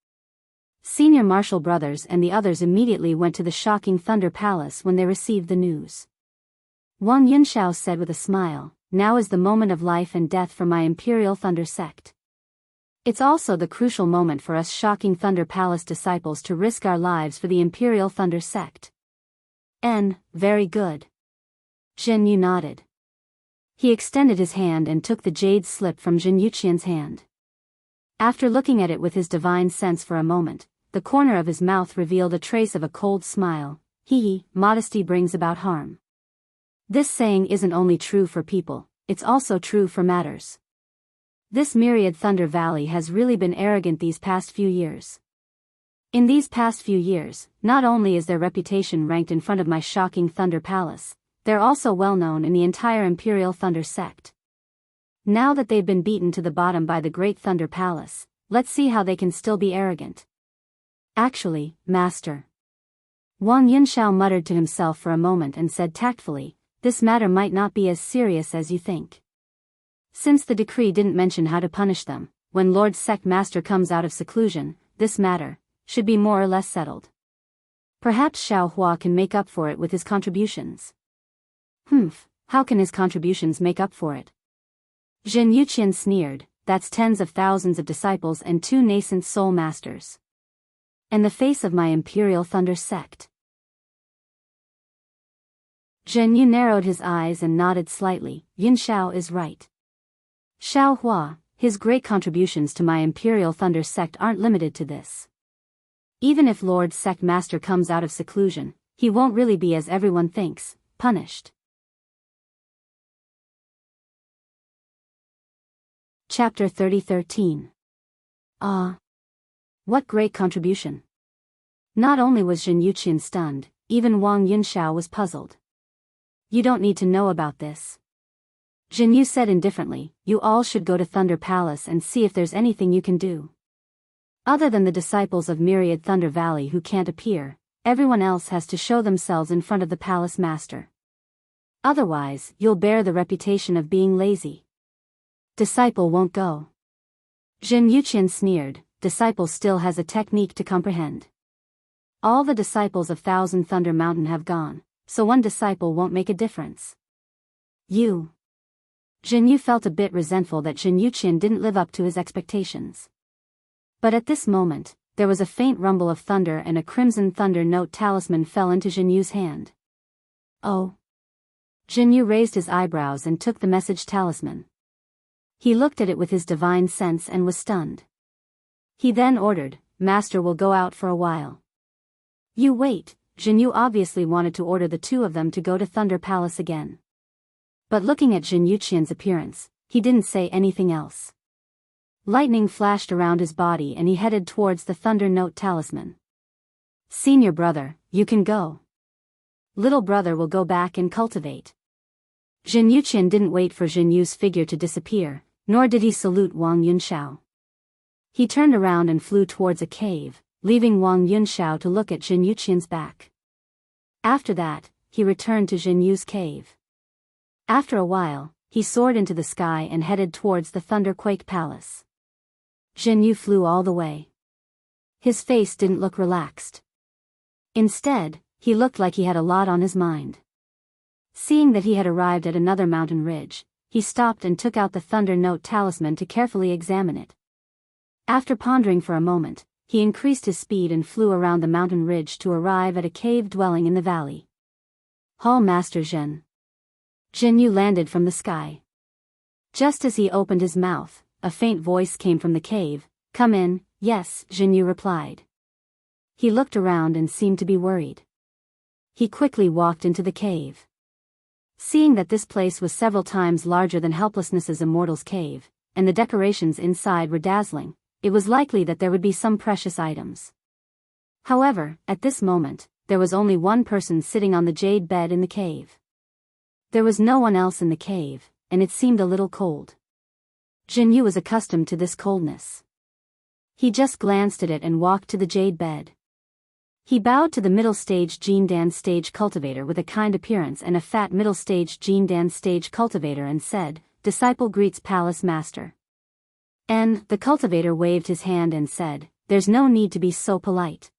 Senior martial brothers and the others immediately went to the shocking Thunder Palace when they received the news. Wang Yunxiao said with a smile, now is the moment of life and death for my Imperial Thunder sect. It's also the crucial moment for us shocking Thunder Palace disciples to risk our lives for the Imperial Thunder sect. Very good. Zhen Yu nodded. He extended his hand and took the jade slip from Zhen Yuqian's hand. After looking at it with his divine sense for a moment, the corner of his mouth revealed a trace of a cold smile. Modesty brings about harm. This saying isn't only true for people, it's also true for matters. This myriad Thunder Valley has really been arrogant these past few years. In these past few years, not only is their reputation ranked in front of my shocking Thunder Palace, they're also well known in the entire Imperial Thunder sect. Now that they've been beaten to the bottom by the Great Thunder Palace, let's see how they can still be arrogant. Actually, Master. Wang Yunxiao muttered to himself for a moment and said tactfully, this matter might not be as serious as you think. Since the decree didn't mention how to punish them, when Lord Sect Master comes out of seclusion, this matter should be more or less settled. Perhaps Xiao Hua can make up for it with his contributions. How can his contributions make up for it? Zhen Yuqian sneered, that's tens of thousands of disciples and 2 nascent soul masters. And the face of my Imperial Thunder sect. Zhen Yu narrowed his eyes and nodded slightly, Yunxiao is right. Xiao Hua, his great contributions to my Imperial Thunder sect aren't limited to this. Even if Lord Sect Master comes out of seclusion, he won't really be as everyone thinks, punished. Chapter 30:13. What great contribution. Not only was Zhen Yuqian stunned, even Wang Yunxiao was puzzled. You don't need to know about this. Zhen Yu said indifferently, you all should go to Thunder Palace and see if there's anything you can do. Other than the disciples of Myriad Thunder Valley who can't appear, everyone else has to show themselves in front of the Palace Master. Otherwise, you'll bear the reputation of being lazy. Disciple won't go. Jin Yuqian sneered, disciple still has a technique to comprehend. All the disciples of Thousand Thunder Mountain have gone, so one disciple won't make a difference. You. Jin Yu felt a bit resentful that Jin Yuqian didn't live up to his expectations. But at this moment, there was a faint rumble of thunder and a crimson thunder note talisman fell into Jin Yu's hand. Oh. Jin Yu raised his eyebrows and took the message talisman. He looked at it with his divine sense and was stunned. He then ordered, Master will go out for a while. You wait. Jin Yu obviously wanted to order the two of them to go to Thunder Palace again. But looking at Jin Yuqian's appearance, he didn't say anything else. Lightning flashed around his body and he headed towards the Thunder Note Talisman. Senior brother, you can go. Little brother will go back and cultivate. Jin Yuqian didn't wait for Jin Yu's figure to disappear, nor did he salute Wang Yunxiao. He turned around and flew towards a cave, leaving Wang Yunxiao to look at Jin Yuqian's back. After that, he returned to Jin Yu's cave. After a while, he soared into the sky and headed towards the Thunderquake Palace. Jin Yu flew all the way. His face didn't look relaxed. Instead, he looked like he had a lot on his mind. Seeing that he had arrived at another mountain ridge, he stopped and took out the Thunder Note Talisman to carefully examine it. After pondering for a moment, he increased his speed and flew around the mountain ridge to arrive at a cave dwelling in the valley. Hall Master Zhen. Jin Yu landed from the sky. Just as he opened his mouth, a faint voice came from the cave. Come in. Yes, Jin Yu replied. He looked around and seemed to be worried. He quickly walked into the cave. Seeing that this place was several times larger than Helplessness's Immortal's cave, and the decorations inside were dazzling, it was likely that there would be some precious items. However, at this moment, there was only one person sitting on the jade bed in the cave. There was no one else in the cave, and it seemed a little cold. Jin Yu was accustomed to this coldness. He just glanced at it and walked to the jade bed. He bowed to the middle-stage Jindan stage cultivator with a kind appearance and a fat middle-stage Jindan stage cultivator and said, Disciple greets Palace Master. And the cultivator waved his hand and said, There's no need to be so polite.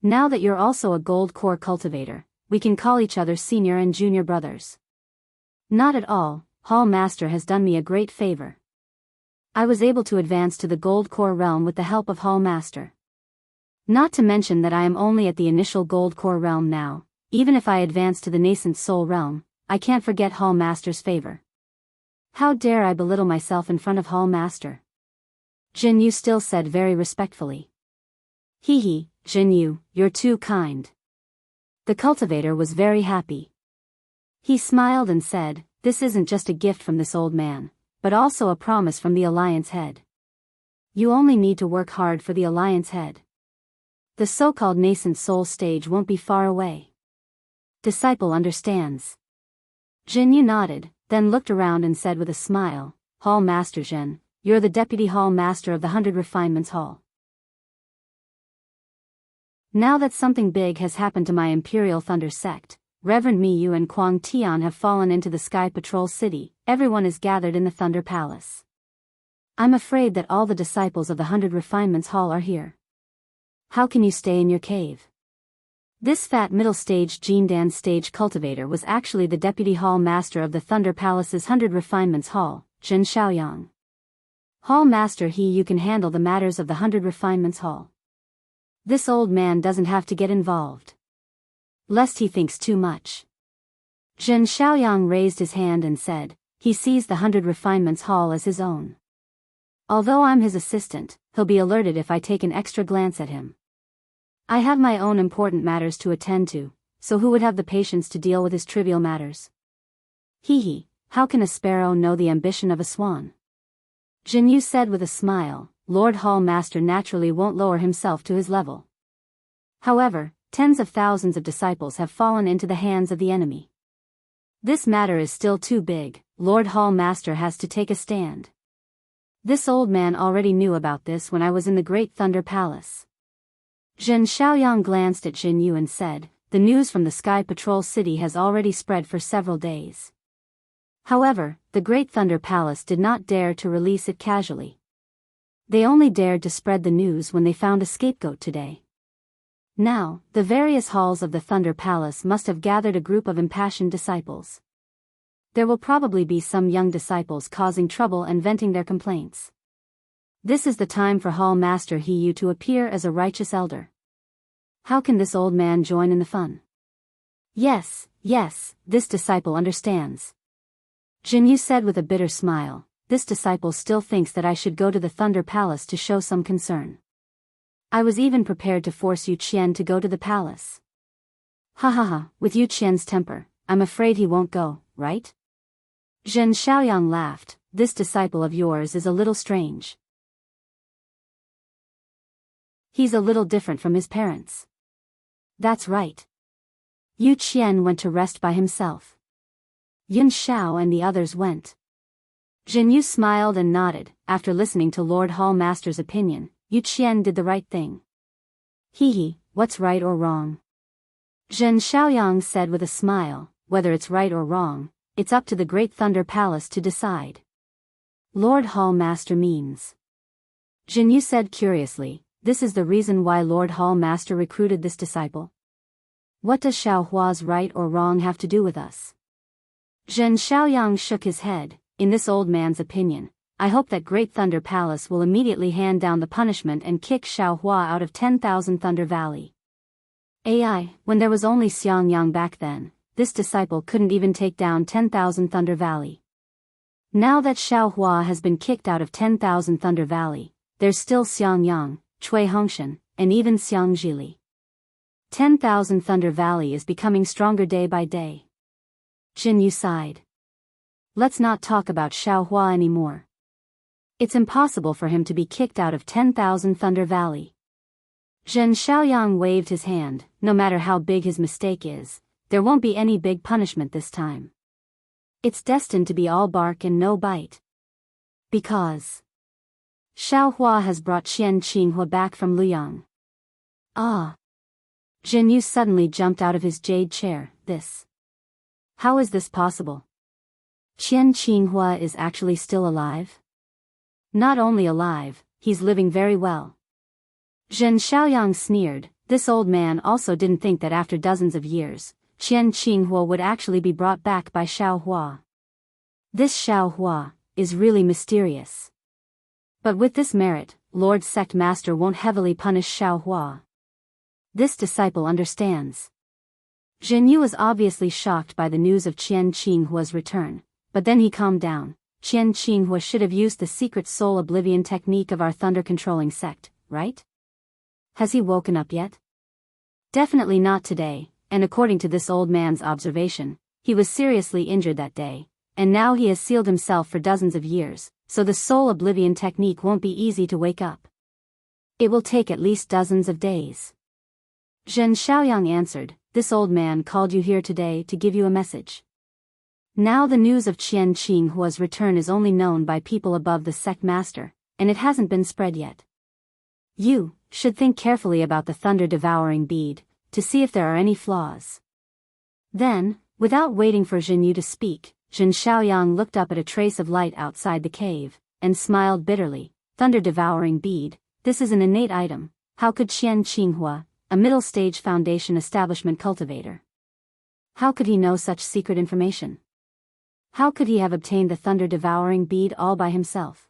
Now that you're also a gold core cultivator, we can call each other senior and junior brothers. Not at all, Hall Master has done me a great favor. I was able to advance to the Gold Core realm with the help of Hall Master. Not to mention that I am only at the initial Gold Core realm now. Even if I advance to the nascent Soul realm, I can't forget Hall Master's favor. How dare I belittle myself in front of Hall Master? Jin Yu still said very respectfully. Hee, Jin Yu, you're too kind. The cultivator was very happy. He smiled and said, This isn't just a gift from this old man, but also a promise from the Alliance Head. You only need to work hard for the Alliance Head. The so-called nascent soul stage won't be far away. Disciple understands. Jin Yu nodded, then looked around and said with a smile, Hall Master Zhen, you're the Deputy Hall Master of the 100 Refinements Hall. Now that something big has happened to my Imperial Thunder Sect, Reverend Mi Yu and Kuang Tian have fallen into the Sky Patrol City, everyone is gathered in the Thunder Palace. I'm afraid that all the disciples of the 100 Refinements Hall are here. How can you stay in your cave? This fat middle-stage Jindan stage cultivator was actually the Deputy Hall Master of the Thunder Palace's 100 Refinements Hall, Zhen Xiaoyang. Hall Master you can handle the matters of the 100 Refinements Hall. This old man doesn't have to get involved. Lest he thinks too much. Zhen Xiaoyang raised his hand and said, he sees the 100 Refinements Hall as his own. Although I'm his assistant, he'll be alerted if I take an extra glance at him. I have my own important matters to attend to, so who would have the patience to deal with his trivial matters? How can a sparrow know the ambition of a swan? Jin Yu said with a smile, Lord Hall Master naturally won't lower himself to his level. However, tens of thousands of disciples have fallen into the hands of the enemy. This matter is still too big, Lord Hall Master has to take a stand. This old man already knew about this when I was in the Great Thunder Palace. Zhen Xiaoyang glanced at Jin Yu and said, the news from the Sky Patrol City has already spread for several days. However, the Great Thunder Palace did not dare to release it casually. They only dared to spread the news when they found a scapegoat today. Now, the various halls of the Thunder Palace must have gathered a group of impassioned disciples. There will probably be some young disciples causing trouble and venting their complaints. This is the time for Hall Master He to appear as a righteous elder. How can this old man join in the fun? Yes, this disciple understands. Jianghu said with a bitter smile, this disciple still thinks that I should go to the Thunder Palace to show some concern. I was even prepared to force Yu Qian to go to the palace. Ha, with Yu Qian's temper, I'm afraid he won't go, right? Zhen Xiaoyang laughed, this disciple of yours is a little strange. He's a little different from his parents. That's right. Yu Qian went to rest by himself. Yin Xiao and the others went. Jianghu smiled and nodded. After listening to Lord Hall Master's opinion, Yu Qian did the right thing. What's right or wrong? Zhen Xiaoyang said with a smile, whether it's right or wrong, it's up to the Great Thunder Palace to decide. Lord Hall Master means. Jianghu said curiously, this is the reason why Lord Hall Master recruited this disciple. What does Xiaohua's right or wrong have to do with us? Zhen Xiaoyang shook his head. In this old man's opinion, I hope that Great Thunder Palace will immediately hand down the punishment and kick Xiaohua out of 10,000 Thunder Valley. When there was only Xiangyang back then, this disciple couldn't even take down 10,000 Thunder Valley. Now that Xiaohua has been kicked out of 10,000 Thunder Valley, there's still Xiangyang, Cui Hongshan, and even Xiangjili. 10,000 Thunder Valley is becoming stronger day by day. Jianghu sighed. Let's not talk about Xiaohua anymore. It's impossible for him to be kicked out of 10,000 Thunder Valley. Zhen Xiaoyang waved his hand, no matter how big his mistake is, there won't be any big punishment this time. It's destined to be all bark and no bite. Because Xiaohua has brought Qian Qinghua back from Luyang. Jianghu suddenly jumped out of his jade chair. How is this possible? Qian Qinghua is actually still alive? Not only alive, he's living very well. Zhen Xiaoyang sneered. This old man also didn't think that after dozens of years, Qian Qinghua would actually be brought back by Xiaohua. This Xiaohua is really mysterious. But with this merit, Lord Sect Master won't heavily punish Xiaohua. This disciple understands. Jianghu was obviously shocked by the news of Qian Qinghua's return, but then he calmed down. Qian Qinghua should have used the secret soul oblivion technique of our thunder-controlling sect, right? Has he woken up yet? Definitely not today, and according to this old man's observation, he was seriously injured that day, and now he has sealed himself for dozens of years, so the soul oblivion technique won't be easy to wake up. It will take at least dozens of days. Zhen Xiaoyang answered, this old man called you here today to give you a message. Now the news of Qian Qinghua's return is only known by people above the sect master, and it hasn't been spread yet. You should think carefully about the thunder-devouring bead, to see if there are any flaws. Then, without waiting for Jianghu to speak, Zhen Xiaoyang looked up at a trace of light outside the cave, and smiled bitterly. Thunder-devouring bead, this is an innate item. How could Qian Qinghua, a middle-stage foundation establishment cultivator, how could he know such secret information? How could he have obtained the thunder-devouring bead all by himself?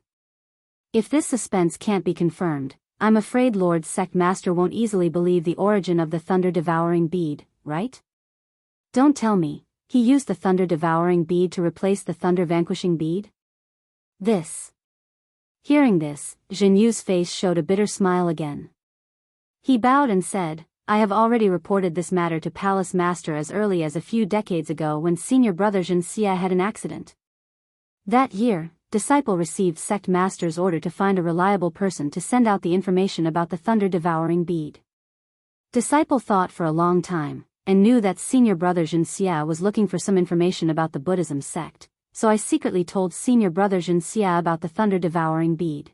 If this suspense can't be confirmed, I'm afraid Lord Sect Master won't easily believe the origin of the thunder-devouring bead, right? Don't tell me, he used the thunder-devouring bead to replace the thunder-vanquishing bead? Hearing this, Jianghu's face showed a bitter smile again. He bowed and said, I have already reported this matter to Palace Master as early as a few decades ago when senior brother Xianxia had an accident. That year, disciple received sect master's order to find a reliable person to send out the information about the thunder-devouring bead. Disciple thought for a long time, and knew that senior brother Xianxia was looking for some information about the Buddhism sect, so I secretly told senior brother Xianxia about the thunder-devouring bead.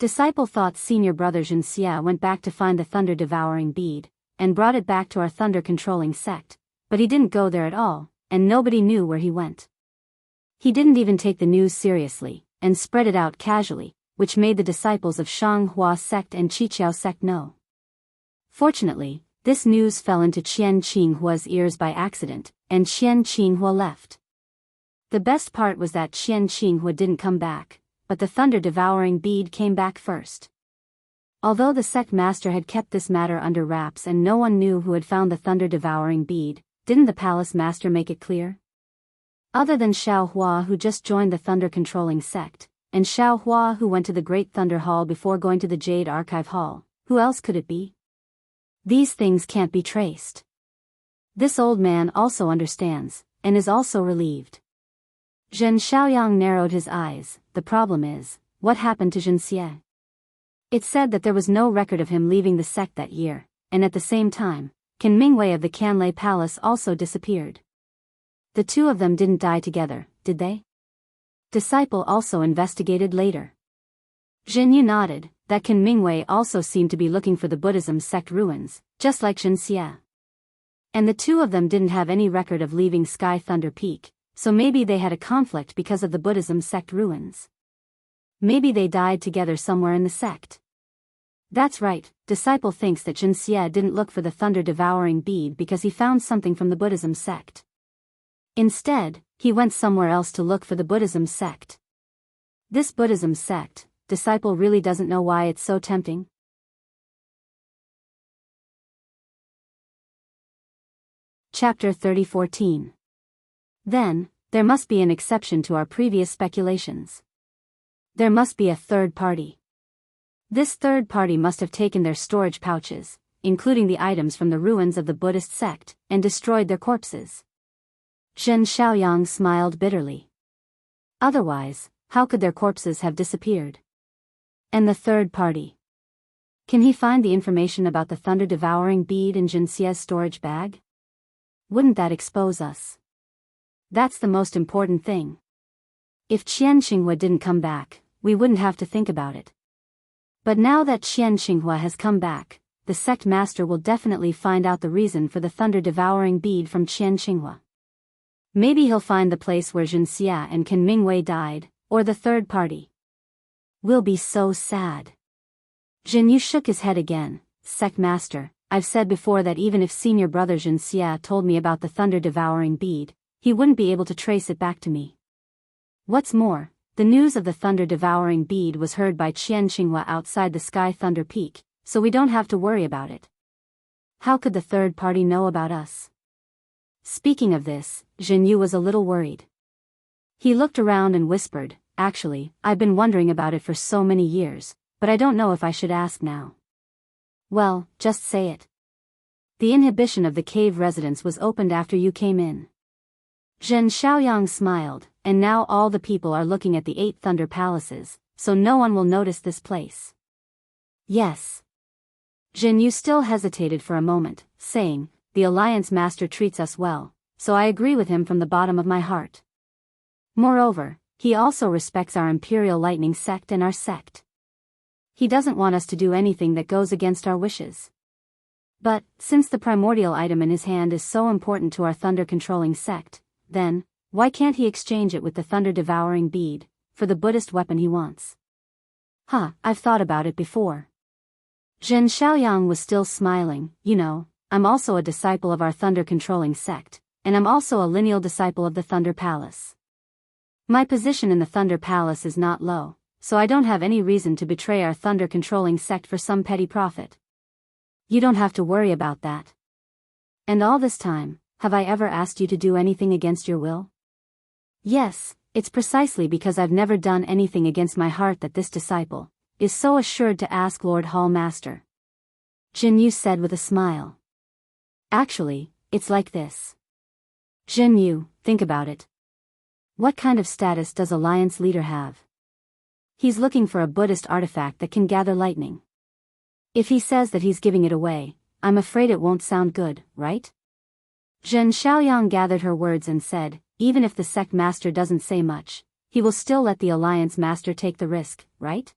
Disciple thought senior brother Xianxia went back to find the thunder-devouring bead, and brought it back to our thunder-controlling sect, but he didn't go there at all, and nobody knew where he went. He didn't even take the news seriously, and spread it out casually, which made the disciples of Shanghua sect and Qiqiao sect know. Fortunately, this news fell into Qian Qinghua's ears by accident, and Qian Qinghua left. The best part was that Qian Qinghua didn't come back, but the thunder-devouring bead came back first. Although the sect master had kept this matter under wraps and no one knew who had found the thunder-devouring bead, didn't the palace master make it clear? Other than Xiao Hua, who just joined the thunder-controlling sect, and Xiao Hua, who went to the Great Thunder Hall before going to the Jade Archive Hall, who else could it be? These things can't be traced. This old man also understands, and is also relieved. Zhen Xiaoyang narrowed his eyes. The problem is, what happened to Xianxia? It said that there was no record of him leaving the sect that year, and at the same time, Qin Mingwei of the Canlei Palace also disappeared. The two of them didn't die together, did they? Disciple also investigated later. Zhenyu nodded, that Qin Mingwei also seemed to be looking for the Buddhism sect ruins, just like Xianxia. And the two of them didn't have any record of leaving Sky Thunder Peak, so maybe they had a conflict because of the Buddhism sect ruins. Maybe they died together somewhere in the sect. That's right, Disciple thinks that Xianxia didn't look for the thunder-devouring bead because he found something from the Buddhism sect. Instead, he went somewhere else to look for the Buddhism sect. This Buddhism sect, Disciple really doesn't know why it's so tempting. Chapter 30:14. Then, there must be an exception to our previous speculations. There must be a third party. This third party must have taken their storage pouches, including the items from the ruins of the Buddhist sect, and destroyed their corpses. Zhen Xiaoyang smiled bitterly. Otherwise, how could their corpses have disappeared? And the third party? Can he find the information about the thunder-devouring bead in Jinxia's storage bag? Wouldn't that expose us? That's the most important thing. If Qian Qinghua didn't come back, we wouldn't have to think about it. But now that Qian Qinghua has come back, the sect master will definitely find out the reason for the thunder-devouring bead from Qian Qinghua. Maybe he'll find the place where Xianxia and Qin Mingwei died, or the third party. We'll be so sad. Zhenyu shook his head again. Sect master, I've said before that even if senior brother Xianxia told me about the thunder-devouring bead, he wouldn't be able to trace it back to me. What's more, the news of the thunder-devouring bead was heard by Qian Qinghua outside the Sky Thunder Peak, so we don't have to worry about it. How could the third party know about us? Speaking of this, Zhenyu was a little worried. He looked around and whispered, actually, I've been wondering about it for so many years, but I don't know if I should ask now. Well, just say it. The inhibition of the cave residence was opened after you came in. Zhen Xiaoyang smiled, and now all the people are looking at the 8 Thunder Palaces, so no one will notice this place. Yes. Zhenyu still hesitated for a moment, saying, the Alliance Master treats us well, so I agree with him from the bottom of my heart. Moreover, he also respects our Imperial Lightning sect and our sect. He doesn't want us to do anything that goes against our wishes. But, since the primordial item in his hand is so important to our thunder-controlling sect, then, why can't he exchange it with the thunder-devouring bead, for the Buddhist weapon he wants? I've thought about it before. Zhen Xiaoyang was still smiling. You know, I'm also a disciple of our thunder-controlling sect, and I'm also a lineal disciple of the Thunder Palace. My position in the Thunder Palace is not low, so I don't have any reason to betray our thunder-controlling sect for some petty profit. You don't have to worry about that. And all this time, have I ever asked you to do anything against your will? Yes, it's precisely because I've never done anything against my heart that this disciple is so assured to ask Lord Hall Master. Zhenyu said with a smile. Actually, it's like this. Zhenyu, think about it. What kind of status does Alliance leader have? He's looking for a Buddhist artifact that can gather lightning. If he says that he's giving it away, I'm afraid it won't sound good, right? Zhen Xiaoyang gathered her words and said, even if the sect master doesn't say much, he will still let the Alliance master take the risk, right?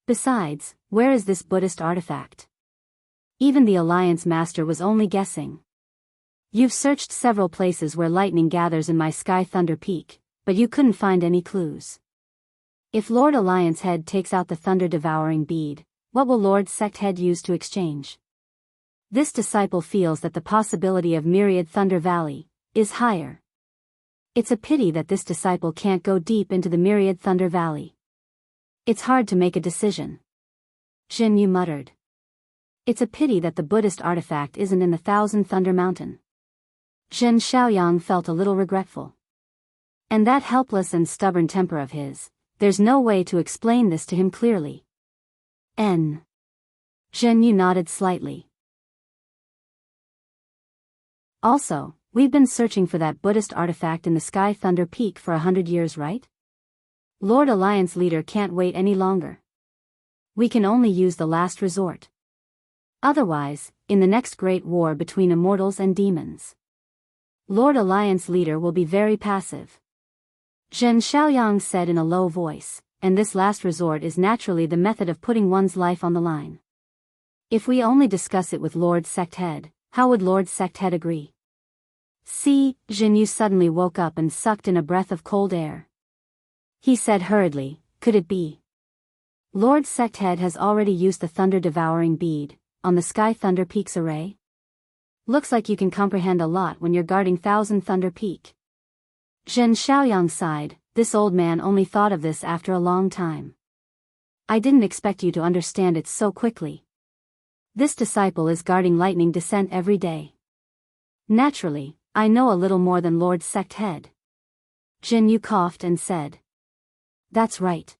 Besides, where is this Buddhist artifact? Even the Alliance Master was only guessing. You've searched several places where lightning gathers in my Sky Thunder Peak, but you couldn't find any clues. If Lord Alliance Head takes out the thunder-devouring bead, what will Lord Sect Head use to exchange? This disciple feels that the possibility of Myriad Thunder Valley is higher. It's a pity that this disciple can't go deep into the Myriad Thunder Valley. It's hard to make a decision. Jianghu muttered. It's a pity that the Buddhist artifact isn't in the Thousand Thunder Mountain. Zhen Xiaoyang felt a little regretful. And that helpless and stubborn temper of his, there's no way to explain this to him clearly. Jianghu nodded slightly. Also, we've been searching for that Buddhist artifact in the Sky Thunder Peak for 100 years, right? Lord Alliance Leader can't wait any longer. We can only use the last resort. Otherwise, in the next great war between immortals and demons, Lord Alliance Leader will be very passive. Zhen Xiaoyang said in a low voice, and this last resort is naturally the method of putting one's life on the line. If we only discuss it with Lord Sect Head, how would Lord Sect Head agree? See, Jianghu suddenly woke up and sucked in a breath of cold air. He said hurriedly, could it be? Lord Sect Head has already used the thunder-devouring bead on the Sky Thunder Peak's array? Looks like you can comprehend a lot when you're guarding Thousand Thunder Peak. Zhen Xiaoyang sighed, this old man only thought of this after a long time. I didn't expect you to understand it so quickly. This disciple is guarding lightning descent every day. Naturally, I know a little more than Lord Sect Head. Jianghu coughed and said. That's right.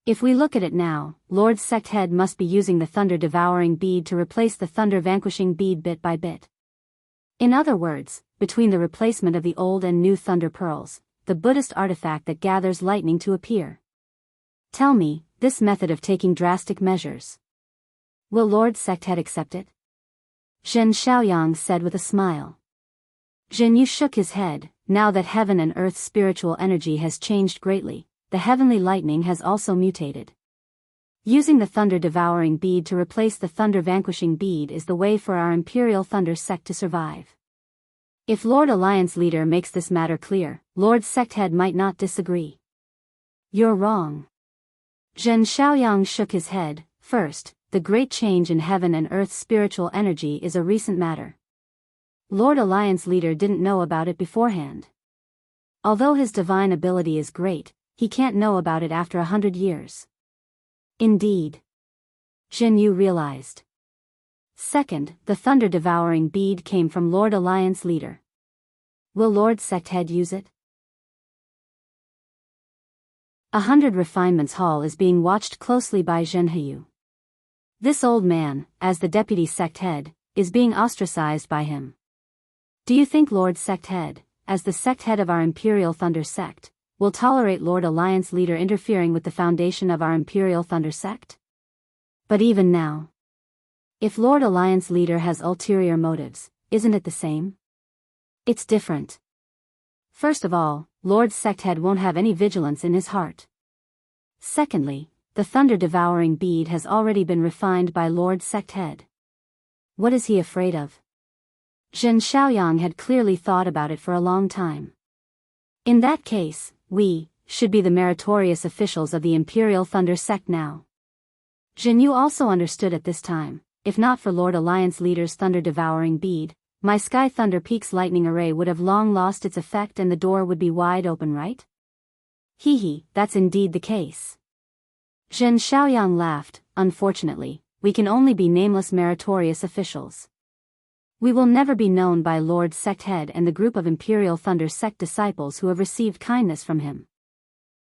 If we look at it now, Lord Sect Head must be using the thunder-devouring bead to replace the thunder-vanquishing bead bit by bit. In other words, between the replacement of the old and new thunder pearls, the Buddhist artifact that gathers lightning to appear. Tell me, this method of taking drastic measures. Will Lord Sect Head accept it? Zhen Xiaoyang said with a smile. Jianghu shook his head, now that heaven and earth's spiritual energy has changed greatly, the heavenly lightning has also mutated. Using the thunder-devouring bead to replace the thunder-vanquishing bead is the way for our Imperial Thunder sect to survive. If Lord Alliance Leader makes this matter clear, Lord Sect Head might not disagree. You're wrong. Zhen Xiaoyang shook his head. First, the great change in heaven and earth's spiritual energy is a recent matter. Lord Alliance Leader didn't know about it beforehand. Although his divine ability is great, he can't know about it after 100 years. Indeed. Jianghu realized. Second, the thunder-devouring bead came from Lord Alliance Leader. Will Lord Sect Head use it? 100 Refinements Hall is being watched closely by Jianghu. This old man, as the deputy sect head, is being ostracized by him. Do you think Lord Sect Head, as the sect head of our Imperial Thunder sect, will tolerate Lord Alliance Leader interfering with the foundation of our Imperial Thunder sect? But even now, if Lord Alliance Leader has ulterior motives, isn't it the same? It's different. First of all, Lord Sect Head won't have any vigilance in his heart. Secondly, the thunder-devouring bead has already been refined by Lord Sect Head. What is he afraid of? Zhen Xiaoyang had clearly thought about it for a long time. In that case, we should be the meritorious officials of the Imperial Thunder sect now. Jianghu also understood at this time, if not for Lord Alliance Leader's thunder-devouring bead, my Sky Thunder Peak's lightning array would have long lost its effect and the door would be wide open, right? Hee, that's indeed the case. Zhen Xiaoyang laughed. Unfortunately, we can only be nameless meritorious officials. We will never be known by Lord Sect Head and the group of Imperial Thunder sect disciples who have received kindness from him.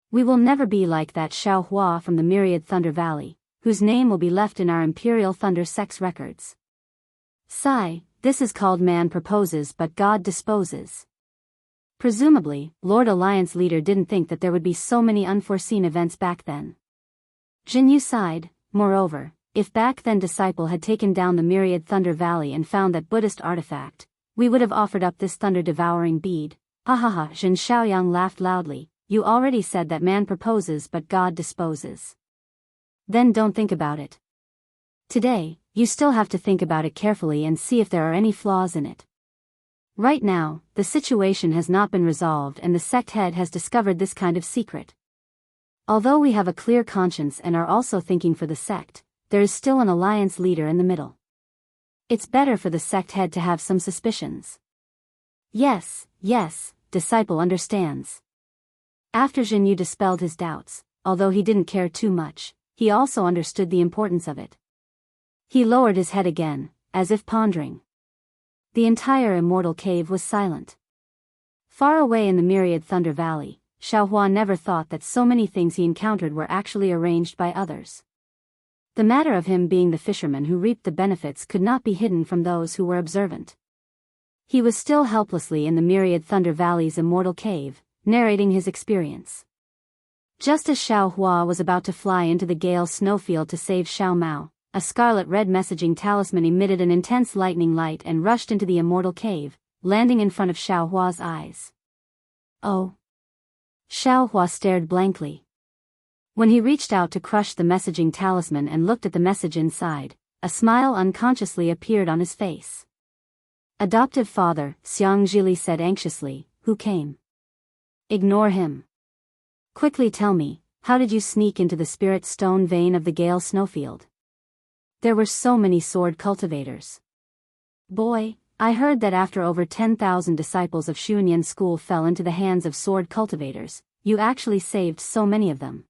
We will never be like that Xiao Hua from the Myriad Thunder Valley, whose name will be left in our Imperial Thunder sect's records. Sigh, this is called man proposes but God disposes. Presumably, Lord Alliance Leader didn't think that there would be so many unforeseen events back then. Jianghu sighed. Moreover, if back then disciple had taken down the Myriad Thunder Valley and found that Buddhist artifact, we would have offered up this thunder-devouring bead. Ha ha ha, Zhen Xiaoyang laughed loudly. You already said that man proposes but God disposes. Then don't think about it. Today, you still have to think about it carefully and see if there are any flaws in it. Right now, the situation has not been resolved and the sect head has discovered this kind of secret. Although we have a clear conscience and are also thinking for the sect, there is still an alliance leader in the middle. It's better for the sect head to have some suspicions. Yes, disciple understands. After Jianghu dispelled his doubts, although he didn't care too much, he also understood the importance of it. He lowered his head again, as if pondering. The entire immortal cave was silent. Far away in the myriad Thunder Valley, Xiaohua never thought that so many things he encountered were actually arranged by others. The matter of him being the fisherman who reaped the benefits could not be hidden from those who were observant. He was still helplessly in the myriad Thunder Valley's immortal cave, narrating his experience. Just as Xiaohua was about to fly into the gale snowfield to save Xiao Mao, a scarlet-red messaging talisman emitted an intense lightning light and rushed into the immortal cave, landing in front of Xiaohua's eyes. Oh! Xiaohua stared blankly. When he reached out to crush the messaging talisman and looked at the message inside, a smile unconsciously appeared on his face. Adoptive father, Xianxia said anxiously, who came? Ignore him. Quickly tell me, how did you sneak into the spirit stone vein of the gale snowfield? There were so many sword cultivators. Boy, I heard that after over 10,000 disciples of Xuanyan school fell into the hands of sword cultivators, you actually saved so many of them.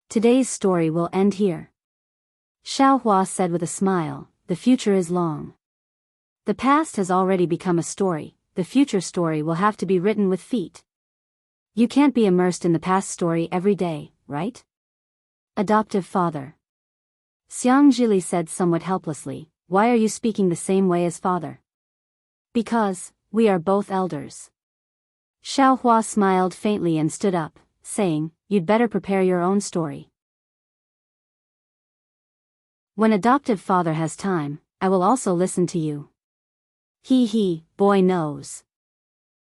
Today's story will end here. Xiaohua said with a smile, the future is long. The past has already become a story, the future story will have to be written with feet. You can't be immersed in the past story every day, right? Adoptive father. Xianxia said somewhat helplessly, why are you speaking the same way as father? Because, we are both elders. Xiaohua smiled faintly and stood up, saying, you'd better prepare your own story. When adoptive father has time, I will also listen to you. Boy knows.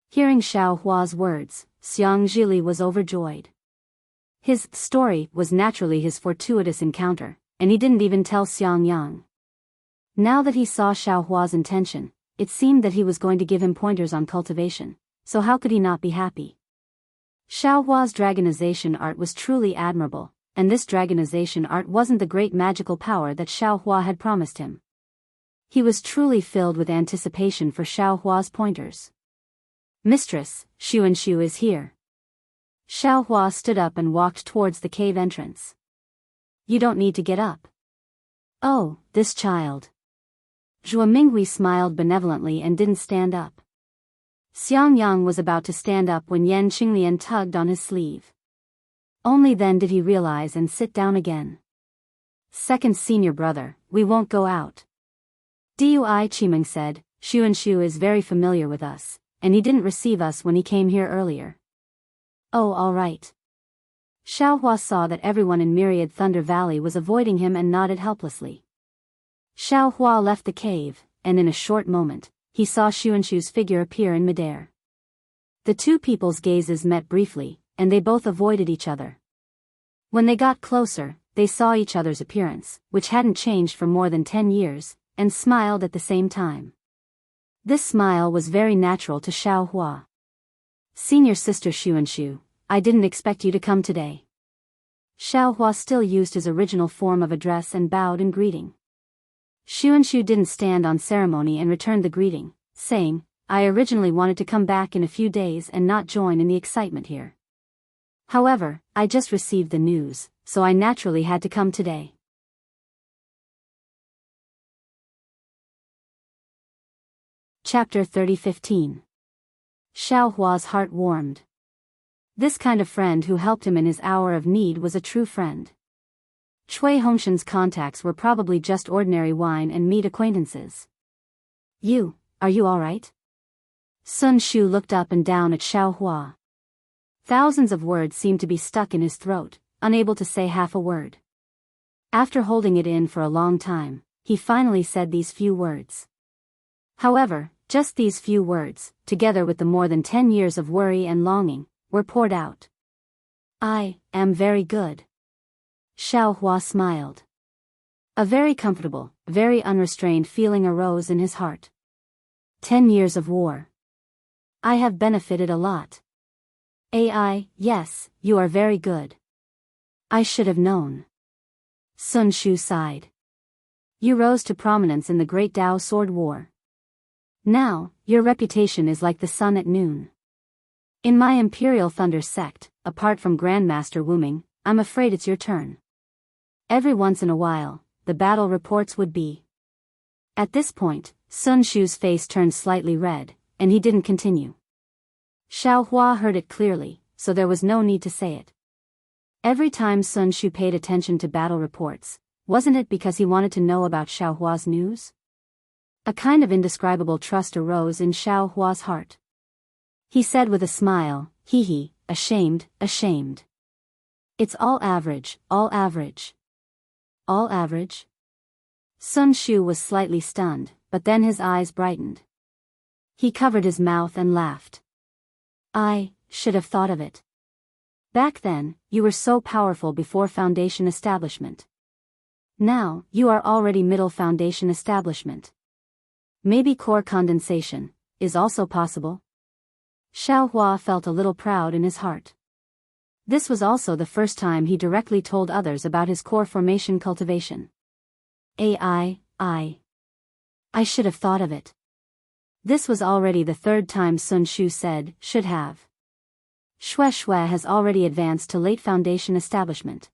Hearing Xiaohua's words, Xianxia was overjoyed. His story was naturally his fortuitous encounter, and he didn't even tell Xiangyang. Now that he saw Xiaohua's intention, it seemed that he was going to give him pointers on cultivation, so how could he not be happy? Xiaohua's dragonization art was truly admirable, and this dragonization art wasn't the great magical power that Xiaohua had promised him. He was truly filled with anticipation for Xiaohua's pointers. Mistress, Xuanxu is here. Xiaohua stood up and walked towards the cave entrance. You don't need to get up. Oh, this child. Zhuo Minghui smiled benevolently and didn't stand up. Xiangyang was about to stand up when Yan Qinglian tugged on his sleeve. Only then did he realize and sit down again. Second senior brother, we won't go out. Dui Qimeng said, Xuanxu is very familiar with us, and he didn't receive us when he came here earlier. Oh, all right. Xiaohua saw that everyone in Myriad Thunder Valley was avoiding him and nodded helplessly. Xiaohua left the cave, and in a short moment, he saw Xuanxu's figure appear in midair. The two people's gazes met briefly, and they both avoided each other. When they got closer, they saw each other's appearance, which hadn't changed for more than 10 years, and smiled at the same time. This smile was very natural to Xiaohua. Senior sister Xuanxu, I didn't expect you to come today. Xiaohua still used his original form of address and bowed in greeting. Xuanxu didn't stand on ceremony and returned the greeting, saying, I originally wanted to come back in a few days and not join in the excitement here. However, I just received the news, so I naturally had to come today. Chapter 30:15. Xiaohua's heart warmed. This kind of friend who helped him in his hour of need was a true friend. Cui Hongshan's contacts were probably just ordinary wine and meat acquaintances. Are you alright? Sun Shu looked up and down at Xiaohua. Thousands of words seemed to be stuck in his throat, unable to say half a word. After holding it in for a long time, he finally said these few words. However, just these few words, together with the more than 10 years of worry and longing, were poured out. I am very good. Xiao Hua smiled. A very comfortable, very unrestrained feeling arose in his heart. 10 years of war. I have benefited a lot. AI, yes, you are very good. I should have known. Sun Shu sighed. You rose to prominence in the Great Dao Sword War. Now, your reputation is like the sun at noon. In my Imperial Thunder sect, apart from Grandmaster Wuming, I'm afraid it's your turn. Every once in a while, the battle reports would be. At this point, Sun Shu's face turned slightly red, and he didn't continue. Xiao Hua heard it clearly, so there was no need to say it. Every time Sun Shu paid attention to battle reports, wasn't it because he wanted to know about Xiao Hua's news? A kind of indescribable trust arose in Xiao Hua's heart. He said with a smile, hee hee, ashamed. It's all average. All average? Sun Shu was slightly stunned, but then his eyes brightened. He covered his mouth and laughed. I should have thought of it. Back then, you were so powerful before Foundation establishment. Now, you are already middle Foundation establishment. Maybe core condensation is also possible? Xiao Hua felt a little proud in his heart. This was also the first time he directly told others about his core formation cultivation. I should have thought of it. This was already the third time Sun Shu said, should have. Shui has already advanced to late Foundation establishment.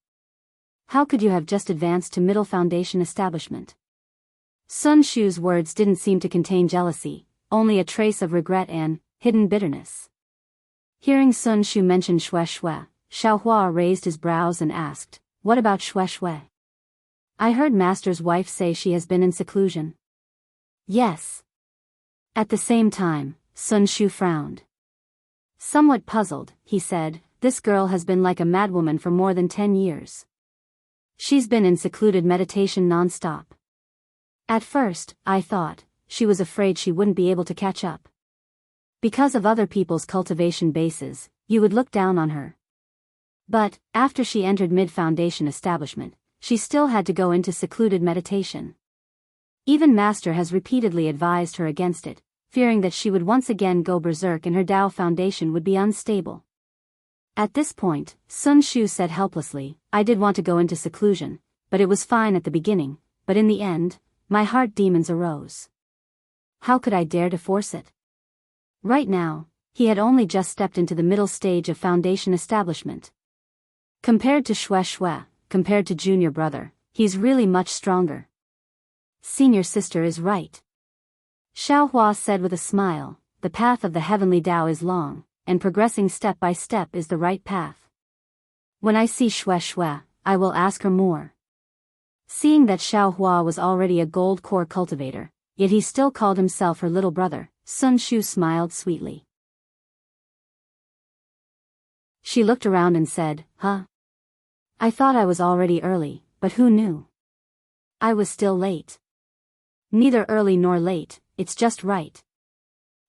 How could you have just advanced to middle Foundation establishment? Sun Shu's words didn't seem to contain jealousy, only a trace of regret and hidden bitterness. Hearing Sun Shu mention Shui, Xiao Hua raised his brows and asked, what about Shui? I heard Master's wife say she has been in seclusion. Yes. At the same time, Sun Shu frowned. Somewhat puzzled, he said, this girl has been like a madwoman for more than 10 years. She's been in secluded meditation non-stop. At first, I thought, she was afraid she wouldn't be able to catch up. Because of other people's cultivation bases, you would look down on her. But, after she entered mid-foundation establishment, she still had to go into secluded meditation. Even Master has repeatedly advised her against it, fearing that she would once again go berserk and her Dao foundation would be unstable. At this point, Sun Shu said helplessly, I did want to go into seclusion, but it was fine at the beginning, but in the end, my heart demons arose. How could I dare to force it? Right now, he had only just stepped into the middle stage of foundation establishment. Compared to Shui, compared to junior brother, he's really much stronger. Senior sister is right. Xiao Hua said with a smile, the path of the heavenly Dao is long, and progressing step by step is the right path. When I see Shui, I will ask her more. Seeing that Xiao Hua was already a gold core cultivator, yet he still called himself her little brother, Sun Shu smiled sweetly. She looked around and said, huh? I thought I was already early, but who knew? I was still late. Neither early nor late, it's just right.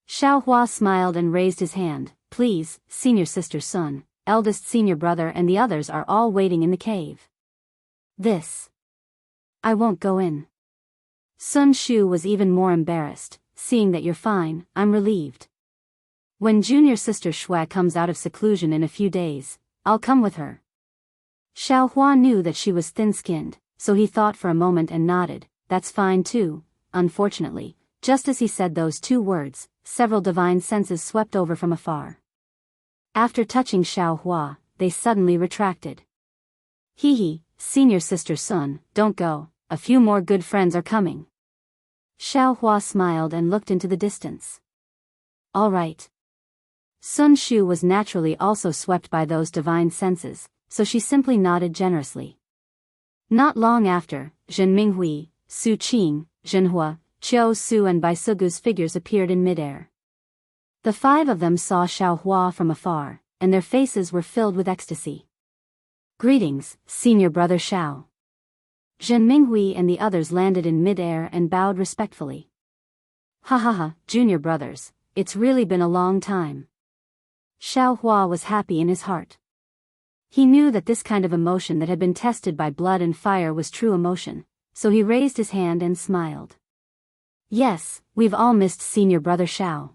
Xiao Hua smiled and raised his hand, please, senior sister Sun, eldest senior brother and the others are all waiting in the cave. I won't go in. Sun Shu was even more embarrassed, seeing that you're fine, I'm relieved. When junior sister Shui comes out of seclusion in a few days, I'll come with her. Xiao Hua knew that she was thin-skinned, so he thought for a moment and nodded, that's fine too. Unfortunately, just as he said those two words, several divine senses swept over from afar. After touching Xiao Hua, they suddenly retracted. Hee, senior sister Sun, don't go, a few more good friends are coming. Xiao Hua smiled and looked into the distance. All right. Sun Shu was naturally also swept by those divine senses, so she simply nodded generously. Not long after, Zhen Minghui, Su Qing, Zhenhua, Qiu Su and Bai Sugu's figures appeared in midair. The five of them saw Xiao Hua from afar, and their faces were filled with ecstasy. Greetings, senior brother Xiao. Zhen Minghui and the others landed in midair and bowed respectfully. Ha, junior brothers, it's really been a long time. Xiao Hua was happy in his heart. He knew that this kind of emotion that had been tested by blood and fire was true emotion, so he raised his hand and smiled. Yes, we've all missed senior brother Xiao.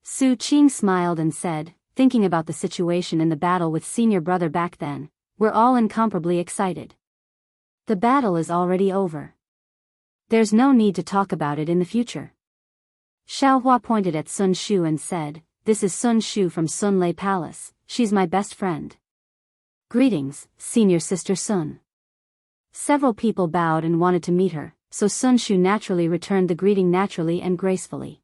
Su Qing smiled and said, thinking about the situation in the battle with senior brother back then, we're all incomparably excited. The battle is already over. There's no need to talk about it in the future. Xiao Hua pointed at Sun Shu and said, this is Sun Shu from Sun Lei Palace, she's my best friend. Greetings, senior sister Sun. Several people bowed and wanted to meet her, so Sun Shu naturally returned the greeting naturally and gracefully.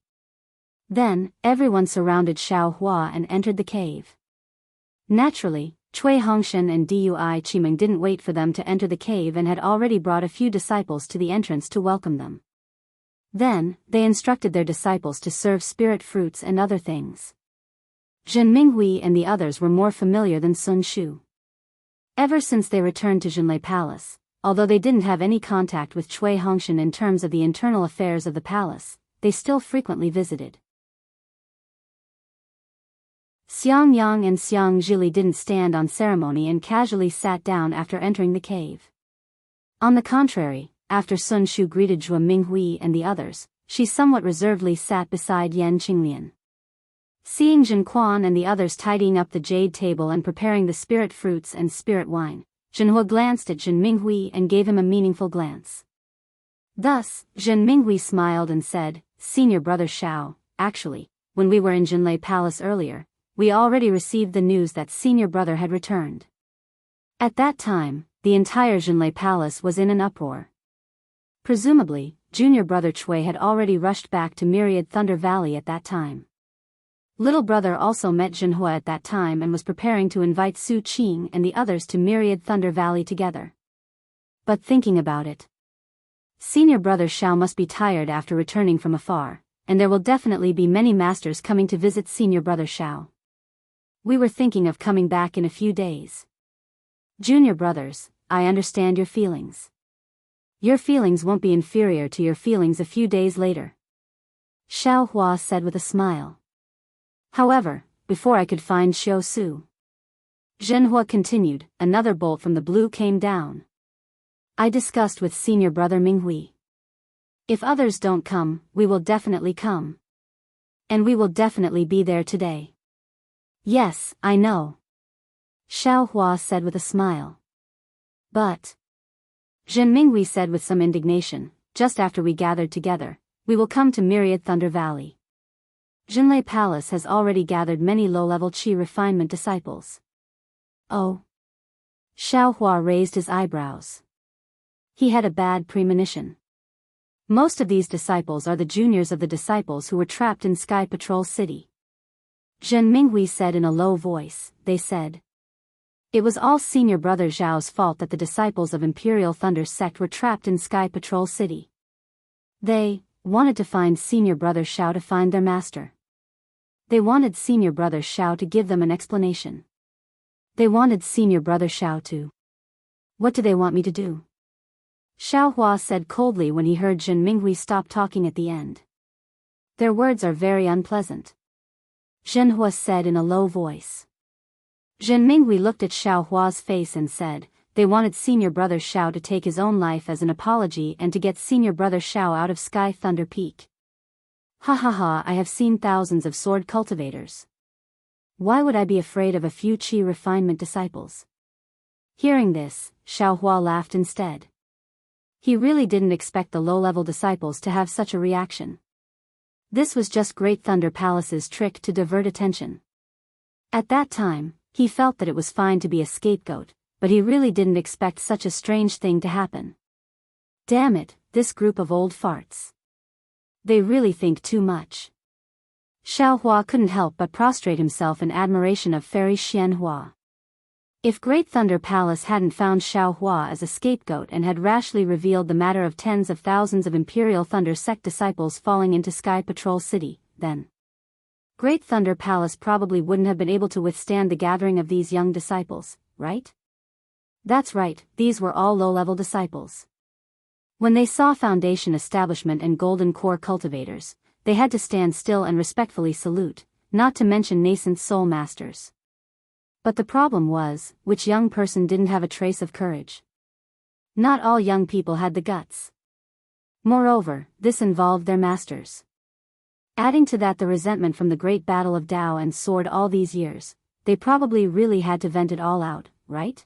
Then, everyone surrounded Xiao Hua and entered the cave. Naturally, Cui Hongshan and Dui Qimeng didn't wait for them to enter the cave and had already brought a few disciples to the entrance to welcome them. Then, they instructed their disciples to serve spirit fruits and other things. Zhen Minghui and the others were more familiar than Sun Shu. Ever since they returned to Jinlei Palace, although they didn't have any contact with Cui Hongshan in terms of the internal affairs of the palace, they still frequently visited. Xiang Yang and Xiang Zhili didn't stand on ceremony and casually sat down after entering the cave. On the contrary, after Sun Shu greeted Zhuo Minghui and the others, she somewhat reservedly sat beside Yan Qinglian. Seeing Zhen Quan and the others tidying up the jade table and preparing the spirit fruits and spirit wine, Zhenhua glanced at Zhen Minghui and gave him a meaningful glance. Thus, Zhen Minghui smiled and said, Senior brother Xiao, actually, when we were in Jinlei Palace earlier, we already received the news that senior brother had returned. At that time, the entire Jinlei Palace was in an uproar. Presumably, junior brother Cui had already rushed back to Myriad Thunder Valley at that time. Little brother also met Zhenhua at that time and was preparing to invite Su Qing and the others to Myriad Thunder Valley together. But thinking about it, senior brother Xiao must be tired after returning from afar, and there will definitely be many masters coming to visit senior brother Xiao. We were thinking of coming back in a few days. Junior brothers, I understand your feelings. Your feelings won't be inferior to your feelings a few days later. Xiao Hua said with a smile. However, before I could find Xiao Su, Zhenhua continued, another bolt from the blue came down. I discussed with senior brother Minghui. If others don't come, we will definitely come. And we will definitely be there today. Yes, I know. Xiao Hua said with a smile. But, Zhen Minghui said with some indignation, just after we gathered together, we will come to Myriad Thunder Valley. Jinlei Palace has already gathered many low-level qi refinement disciples. Oh. Xiao Hua raised his eyebrows. He had a bad premonition. Most of these disciples are the juniors of the disciples who were trapped in Sky Patrol City. Zhen Minghui said in a low voice, they said. It was all senior brother Zhao's fault that the disciples of Imperial Thunder Sect were trapped in Sky Patrol City. They wanted to find senior brother Xiao to find their master. They wanted senior brother Xiao to give them an explanation. They wanted senior brother Xiao to. What do they want me to do? Xiao Hua said coldly when he heard Zhen Minghui stop talking at the end. Their words are very unpleasant. Zhenhua said in a low voice. Zhen Minghui looked at Xiao Hua's face and said, they wanted senior brother Xiao to take his own life as an apology and to get senior brother Xiao out of Sky Thunder Peak. Ha ha ha, I have seen thousands of sword cultivators. Why would I be afraid of a few qi refinement disciples? Hearing this, Xiao Hua laughed instead. He really didn't expect the low-level disciples to have such a reaction. This was just Great Thunder Palace's trick to divert attention. At that time, he felt that it was fine to be a scapegoat, but he really didn't expect such a strange thing to happen. Damn it, this group of old farts. They really think too much. Xiao Hua couldn't help but prostrate himself in admiration of Fairy Xianhua. If Great Thunder Palace hadn't found Xiao Hua as a scapegoat and had rashly revealed the matter of tens of thousands of Imperial Thunder Sect disciples falling into Sky Patrol City, then Great Thunder Palace probably wouldn't have been able to withstand the gathering of these young disciples, right? That's right, these were all low-level disciples. When they saw Foundation Establishment and Golden Core cultivators, they had to stand still and respectfully salute, not to mention nascent soul masters. But the problem was, which young person didn't have a trace of courage? Not all young people had the guts. Moreover, this involved their masters. Adding to that the resentment from the great battle of Dao and sword all these years, they probably really had to vent it all out, right?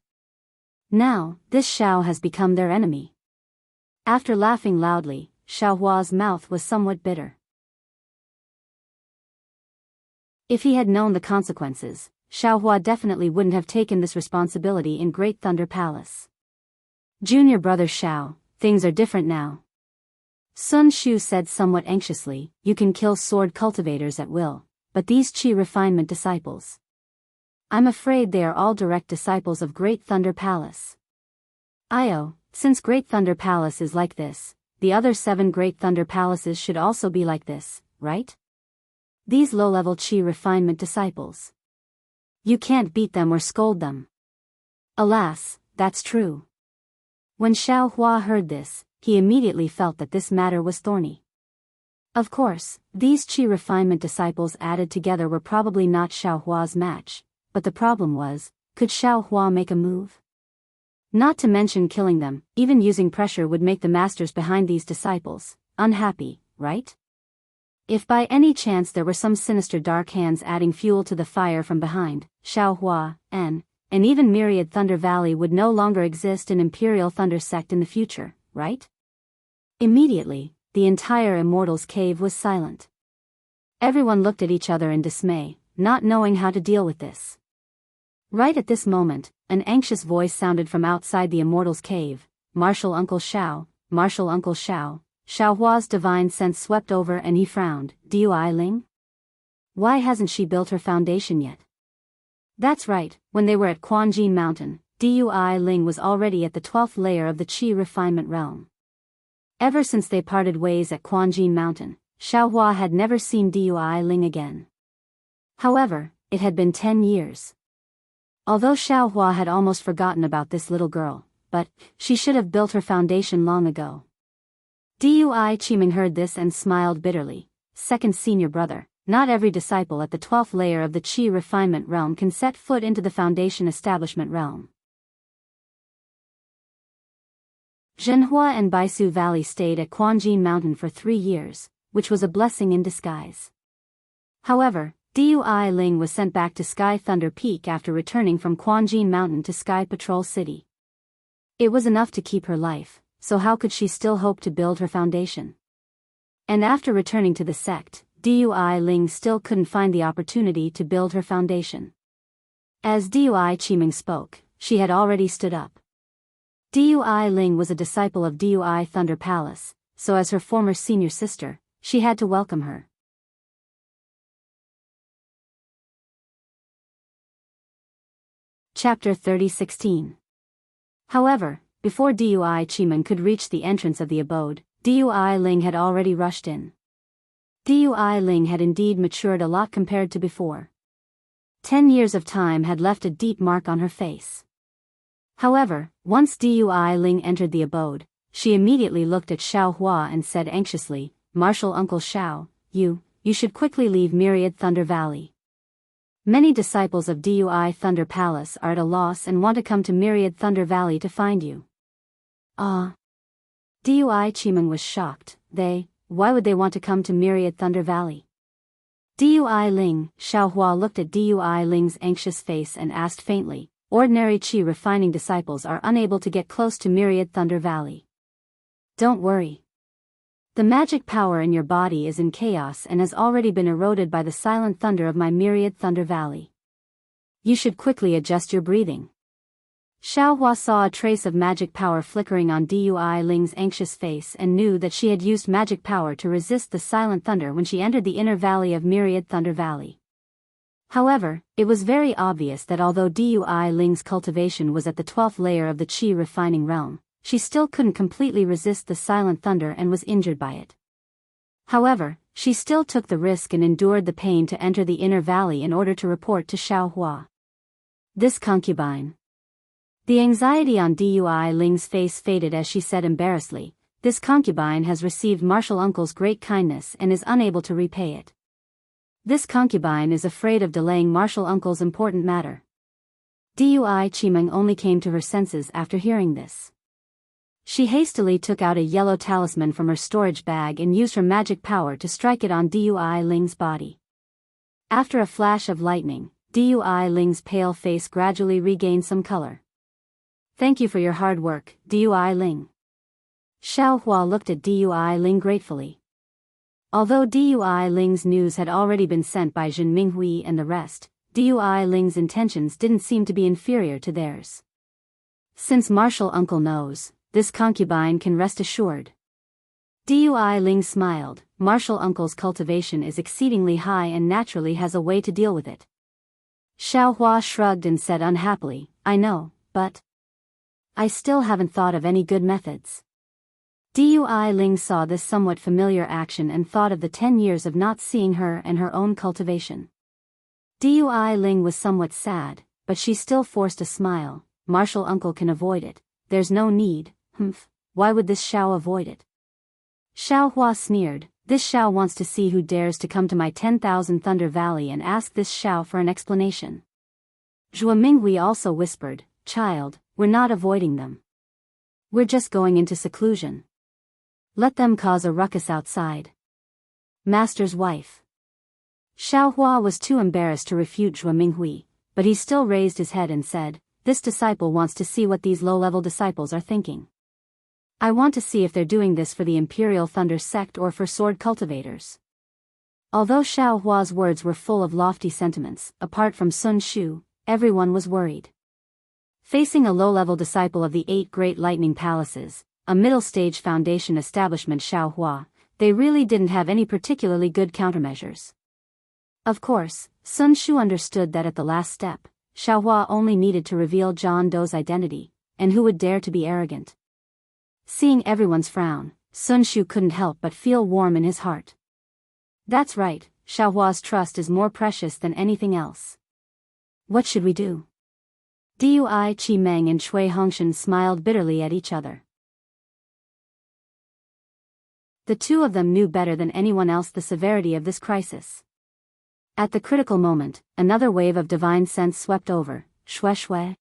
Now, this Xiao has become their enemy. After laughing loudly, Xiao Hua's mouth was somewhat bitter. If he had known the consequences, Xiao Hua definitely wouldn't have taken this responsibility in Great Thunder Palace. Junior brother Xiao, things are different now. Sun Shu said somewhat anxiously, you can kill sword cultivators at will, but these Qi refinement disciples. I'm afraid they are all direct disciples of Great Thunder Palace. Io, since Great Thunder Palace is like this, the other 7 Great Thunder Palaces should also be like this, right? These low-level Qi refinement disciples. You can't beat them or scold them. Alas, that's true. When Xiao Hua heard this, he immediately felt that this matter was thorny. Of course, these Qi refinement disciples added together were probably not Xiao Hua's match, but the problem was, could Xiao Hua make a move? Not to mention killing them, even using pressure would make the masters behind these disciples unhappy, right? If by any chance there were some sinister dark hands adding fuel to the fire from behind, Xiao Hua, and even Myriad Thunder Valley would no longer exist in Imperial Thunder Sect in the future, right? Immediately, the entire Immortals Cave was silent. Everyone looked at each other in dismay, not knowing how to deal with this. Right at this moment, an anxious voice sounded from outside the Immortals Cave, Martial Uncle Xiao, Martial Uncle Xiao. Xiao Hua's divine sense swept over and he frowned, Dui Ling? Why hasn't she built her foundation yet? That's right, when they were at Quanjin Mountain, Dui Ling was already at the 12th layer of the Qi refinement realm. Ever since they parted ways at Quanjin Mountain, Xiao Hua had never seen Dui Ling again. However, it had been 10 years. Although Xiao Hua had almost forgotten about this little girl, but she should have built her foundation long ago. Dui Qiming heard this and smiled bitterly. Second senior brother, not every disciple at the 12th layer of the Qi refinement realm can set foot into the foundation establishment realm. Zhenhua and Baisu Valley stayed at Quanjin Mountain for 3 years, which was a blessing in disguise. However, Dui Ling was sent back to Sky Thunder Peak after returning from Quanjin Mountain to Sky Patrol City. It was enough to keep her life, so how could she still hope to build her foundation? And after returning to the sect, Dui Ling still couldn't find the opportunity to build her foundation. As Dui Qiming spoke, she had already stood up. Dui Ling was a disciple of Dui Thunder Palace, so as her former senior sister, she had to welcome her. Chapter 30:16. However, before Dui Qiming could reach the entrance of the abode, Dui Ling had already rushed in. Dui Ling had indeed matured a lot compared to before. 10 years of time had left a deep mark on her face. However, once Dui Ling entered the abode, she immediately looked at Xiao Hua and said anxiously, Martial Uncle Xiao, you should quickly leave Myriad Thunder Valley. Many disciples of Dui Thunder Palace are at a loss and want to come to Myriad Thunder Valley to find you. Ah. Dui Qiming was shocked. Why would they want to come to Myriad Thunder Valley? Dui Ling, Xiao Hua looked at Dui Ling's anxious face and asked faintly, ordinary Qi refining disciples are unable to get close to Myriad Thunder Valley. Don't worry. The magic power in your body is in chaos and has already been eroded by the silent thunder of my Myriad Thunder Valley. You should quickly adjust your breathing. Xiao Hua saw a trace of magic power flickering on Dui Ling's anxious face and knew that she had used magic power to resist the silent thunder when she entered the inner valley of Myriad Thunder Valley. However, it was very obvious that although Dui Ling's cultivation was at the 12th layer of the Qi refining realm, she still couldn't completely resist the silent thunder and was injured by it. However, she still took the risk and endured the pain to enter the inner valley in order to report to Xiao Hua. This concubine. The anxiety on Dui Ling's face faded as she said embarrassedly, this concubine has received Martial Uncle's great kindness and is unable to repay it. This concubine is afraid of delaying Martial Uncle's important matter. Dui Chimeng only came to her senses after hearing this. She hastily took out a yellow talisman from her storage bag and used her magic power to strike it on Dui Ling's body. After a flash of lightning, Dui Ling's pale face gradually regained some color. "Thank you for your hard work, Dui Ling." Xiao Hua looked at Dui Ling gratefully. Although Dui Ling's news had already been sent by Jin Minghui and the rest, Dui Ling's intentions didn't seem to be inferior to theirs. Since Martial Uncle knows, this concubine can rest assured. Dui Ling smiled. Martial Uncle's cultivation is exceedingly high and naturally has a way to deal with it. Xiao Hua shrugged and said unhappily, "I know, but I still haven't thought of any good methods." Dui Ling saw this somewhat familiar action and thought of the 10 years of not seeing her and her own cultivation. Dui Ling was somewhat sad, but she still forced a smile. "Martial Uncle can avoid it. There's no need. Why would this Xiao avoid it?" Xiao Hua sneered. "This Xiao wants to see who dares to come to my 10,000 Thunder Valley and ask this Xiao for an explanation." Zhua Minghui also whispered, "Child, we're not avoiding them. We're just going into seclusion. Let them cause a ruckus outside." Master's wife. Xiao Hua was too embarrassed to refute Zhua Minghui, but he still raised his head and said, "This disciple wants to see what these low-level disciples are thinking. I want to see if they're doing this for the Imperial Thunder sect or for sword cultivators." Although Xiao Hua's words were full of lofty sentiments, apart from Sun Shu, everyone was worried. Facing a low-level disciple of the 8 Great Lightning Palaces, a middle-stage foundation establishment Xiao Hua, they really didn't have any particularly good countermeasures. Of course, Sun Shu understood that at the last step, Xiao Hua only needed to reveal John Doe's identity, and who would dare to be arrogant? Seeing everyone's frown, Sun Shu couldn't help but feel warm in his heart. That's right, Xiao Hua's trust is more precious than anything else. What should we do? Dui Chimeng and Cui Hongshan smiled bitterly at each other. The two of them knew better than anyone else the severity of this crisis. At the critical moment, another wave of divine sense swept over, Shui.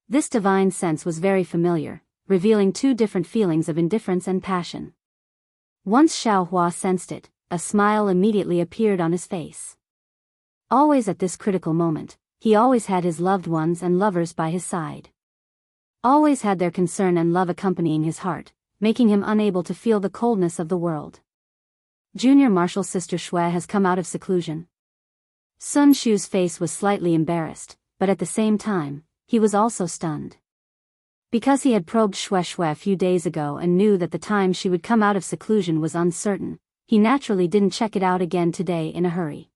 This divine sense was very familiar, revealing 2 different feelings of indifference and passion. Once Xiao Hua sensed it, a smile immediately appeared on his face. Always at this critical moment, he always had his loved ones and lovers by his side. Always had their concern and love accompanying his heart, making him unable to feel the coldness of the world. Junior Martial Sister Shui has come out of seclusion. Sun Shu's face was slightly embarrassed, but at the same time, he was also stunned. Because he had probed Shui a few days ago and knew that the time she would come out of seclusion was uncertain, he naturally didn't check it out again today in a hurry.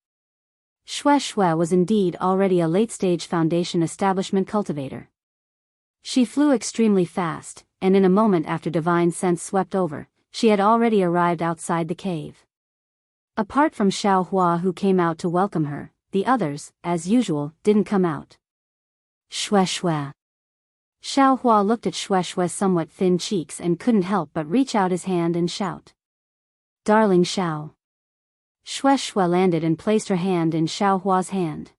Shui was indeed already a late-stage foundation establishment cultivator. She flew extremely fast, and in a moment after divine sense swept over, she had already arrived outside the cave. Apart from Xiao Hua who came out to welcome her, the others, as usual, didn't come out. Shui. Xiao Hua looked at Shui's somewhat thin cheeks and couldn't help but reach out his hand and shout, "Darling Xiao." Shui landed and placed her hand in Xiao Hua's hand.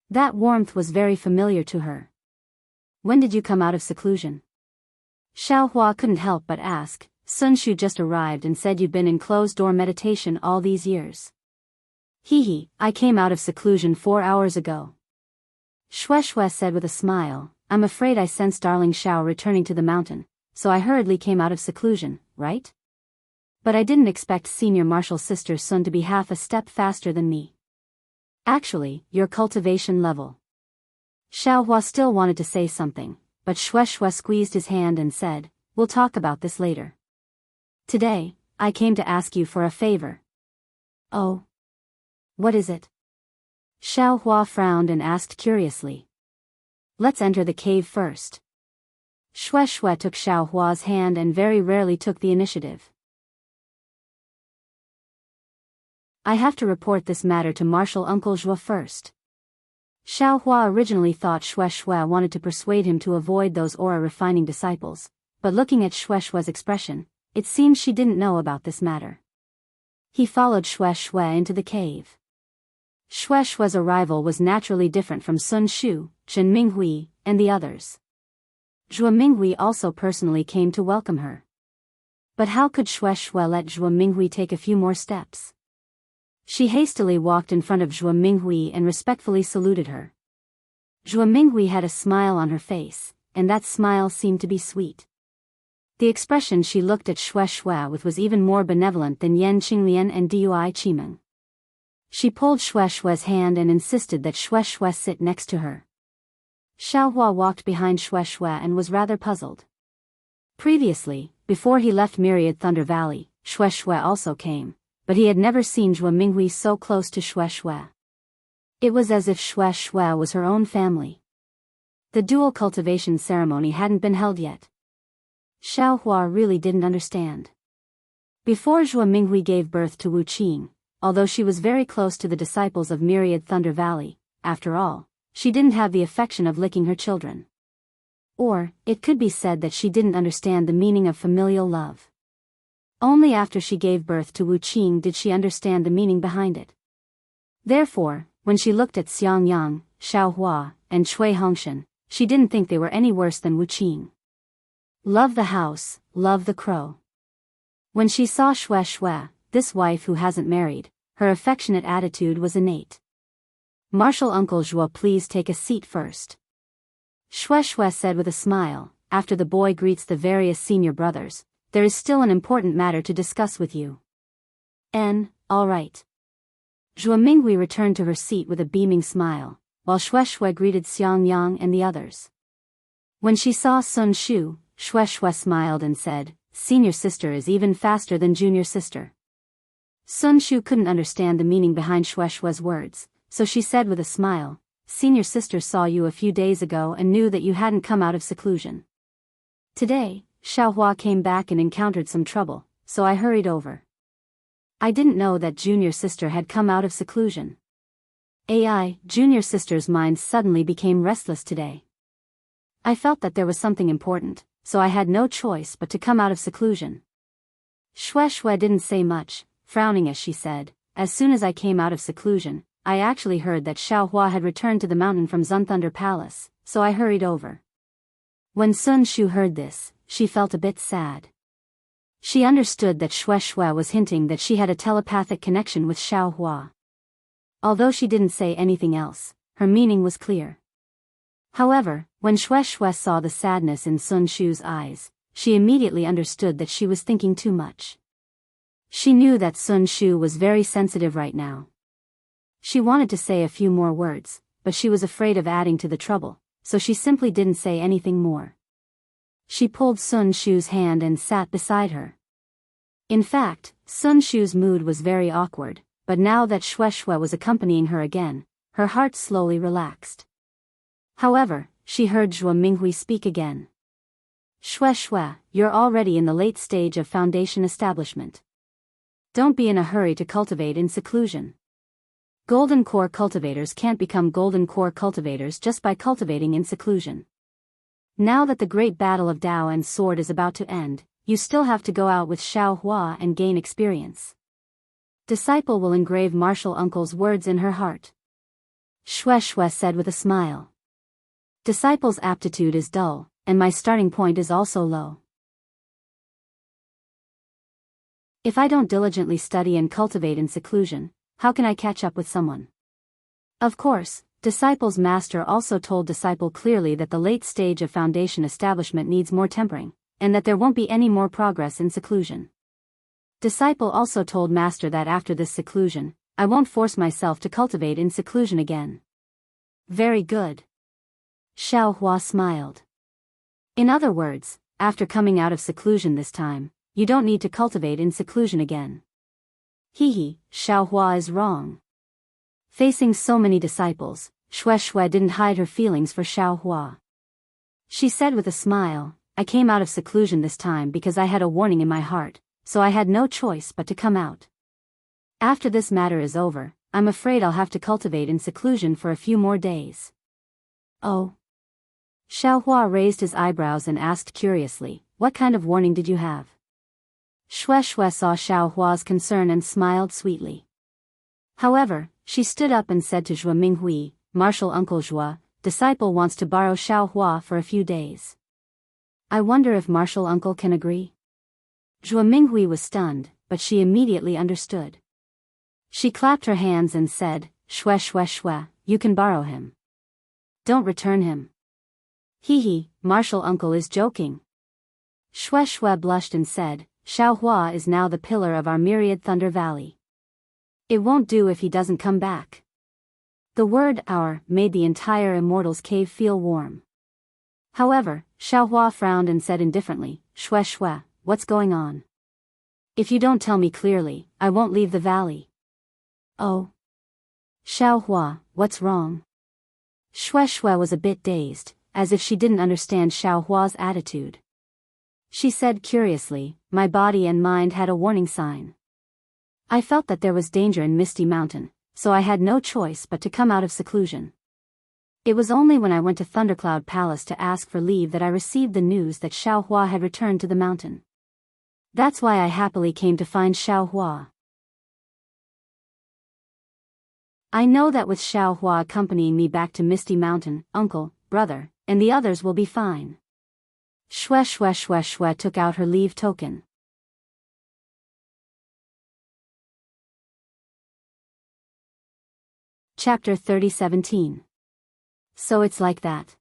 That warmth was very familiar to her. "When did you come out of seclusion?" Xiao Hua couldn't help but ask. "Sun Shu just arrived and said you'd been in closed-door meditation all these years." I came out of seclusion 4 hours ago." Shui said with a smile. "I'm afraid I sensed darling Xiao returning to the mountain, so I hurriedly came out of seclusion, right? But I didn't expect senior martial sister Sun to be half a step faster than me. Actually, your cultivation level." Xiao Hua still wanted to say something, but Shui squeezed his hand and said, "We'll talk about this later. Today, I came to ask you for a favor." "Oh? What is it?" Xiao Hua frowned and asked curiously. "Let's enter the cave first." Shui took Xiao Hua's hand and very rarely took the initiative. "I have to report this matter to Martial Uncle Zhua first." Xiao Hua originally thought Shui wanted to persuade him to avoid those aura-refining disciples, but looking at Shui's expression, it seemed she didn't know about this matter. He followed Shui into the cave. Xue Xue's arrival was naturally different from Sun Shu, Zhen Minghui, and the others. Zhuo Minghui also personally came to welcome her. But how could Xue Xue let Zhuo Minghui take a few more steps? She hastily walked in front of Zhuo Minghui and respectfully saluted her. Zhuo Minghui had a smile on her face, and that smile seemed to be sweet. The expression she looked at Xue Xue with was even more benevolent than Yan Qinglian and Dui Qimeng. She pulled Xue Xue's hand and insisted that Xue Xue sit next to her. Xiao Hua walked behind Xue Xue and was rather puzzled. Previously, before he left Myriad Thunder Valley, Xue Xue also came, but he had never seen Zhuo Minghui so close to Xue Xue. It was as if Xue Xue was her own family. The dual cultivation ceremony hadn't been held yet. Xiao Hua really didn't understand. Before Zhuo Minghui gave birth to Wu Qing, although she was very close to the disciples of Myriad Thunder Valley, after all, she didn't have the affection of licking her children. Or, it could be said that she didn't understand the meaning of familial love. Only after she gave birth to Wu Qing did she understand the meaning behind it. Therefore, when she looked at Xiang Yang, Xiao Hua, and Cui Hongshan, she didn't think they were any worse than Wu Qing. Love the house, love the crow. When she saw Xue Xue, this wife who hasn't married, her affectionate attitude was innate. Martial Uncle Zhuo, please take a seat first. Xue Xue said with a smile, after the boy greets the various senior brothers, there is still an important matter to discuss with you. All right. Zhuo Minghui returned to her seat with a beaming smile, while Xue Xue greeted Xiang Yang and the others. When she saw Sun Shu, Xue Xue smiled and said, senior sister is even faster than junior sister. Sun Shu couldn't understand the meaning behind Xue Xue's words, so she said with a smile, senior sister saw you a few days ago and knew that you hadn't come out of seclusion. Today, Xiao Hua came back and encountered some trouble, so I hurried over. I didn't know that junior sister had come out of seclusion. Junior sister's mind suddenly became restless today. I felt that there was something important, so I had no choice but to come out of seclusion. Xue Xue didn't say much, frowning as she said, as soon as I came out of seclusion, I actually heard that Xiao Hua had returned to the mountain from Zunthunder Palace, so I hurried over. When Sun Shu heard this, she felt a bit sad. She understood that Xue Xue was hinting that she had a telepathic connection with Xiao Hua. Although she didn't say anything else, her meaning was clear. However, when Xue Xue saw the sadness in Sun Shu's eyes, she immediately understood that she was thinking too much. She knew that Sun Shu was very sensitive right now. She wanted to say a few more words, but she was afraid of adding to the trouble, so she simply didn't say anything more. She pulled Sun Shu's hand and sat beside her. In fact, Sun Shu's mood was very awkward, but now that Xue Xue was accompanying her again, her heart slowly relaxed. However, she heard Zhuo Minghui speak again. Xue Xue, you're already in the late stage of foundation establishment. Don't be in a hurry to cultivate in seclusion. Golden Core cultivators can't become Golden Core cultivators just by cultivating in seclusion. Now that the great battle of Dao and Sword is about to end, you still have to go out with Xiao Hua and gain experience. Disciple will engrave Martial Uncle's words in her heart. Xue Xue said with a smile. Disciple's aptitude is dull, and my starting point is also low. If I don't diligently study and cultivate in seclusion, how can I catch up with someone? Of course, Disciple's master also told Disciple clearly that the late stage of foundation establishment needs more tempering, and that there won't be any more progress in seclusion. Disciple also told Master that after this seclusion, I won't force myself to cultivate in seclusion again. Very good. Xiao Hua smiled. In other words, after coming out of seclusion this time, you don't need to cultivate in seclusion again. Xiao Hua is wrong. Facing so many disciples, Xue Xue didn't hide her feelings for Xiao Hua. She said with a smile, I came out of seclusion this time because I had a warning in my heart, so I had no choice but to come out. After this matter is over, I'm afraid I'll have to cultivate in seclusion for a few more days. Oh. Xiao Hua raised his eyebrows and asked curiously, what kind of warning did you have? Xue Xue saw Xiao Hua's concern and smiled sweetly. However, she stood up and said to Zhuo Minghui, Martial Uncle Zhuo, disciple wants to borrow Xiao Hua for a few days. I wonder if Martial Uncle can agree? Zhuo Minghui was stunned, but she immediately understood. She clapped her hands and said, Shue shue shue, you can borrow him. Don't return him. Hee, Martial Uncle is joking. Shue shue blushed and said, Xiao Hua is now the pillar of our myriad Thunder Valley. It won't do if he doesn't come back. The word our made the entire Immortal's cave feel warm. However, Xiao Hua frowned and said indifferently, Shue shue, what's going on? If you don't tell me clearly, I won't leave the valley. Oh. Xiao Hua, what's wrong? Shue shue was a bit dazed, as if she didn't understand Xiao Hua's attitude. She said curiously, my body and mind had a warning sign. I felt that there was danger in Misty Mountain, so I had no choice but to come out of seclusion. It was only when I went to Thundercloud Palace to ask for leave that I received the news that Xiao Hua had returned to the mountain. That's why I happily came to find Xiao Hua. I know that with Xiao Hua accompanying me back to Misty Mountain, uncle, brother, and the others will be fine. Shue shue shue shue took out her leave token. Chapter 30:17. So it's like that.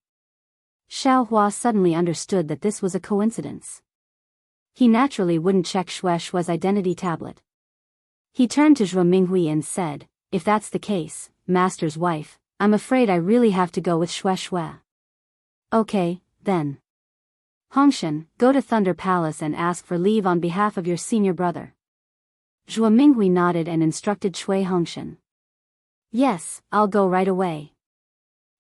Xiao Hua suddenly understood that this was a coincidence. He naturally wouldn't check Shue Shue's identity tablet. He turned to Zhuo Minghui and said, if that's the case, Master's wife, I'm afraid I really have to go with Shue Shue. Okay, then. Hongshan, go to Thunder Palace and ask for leave on behalf of your senior brother. Zhuo Minghui nodded and instructed Cui Hongshan. Yes, I'll go right away.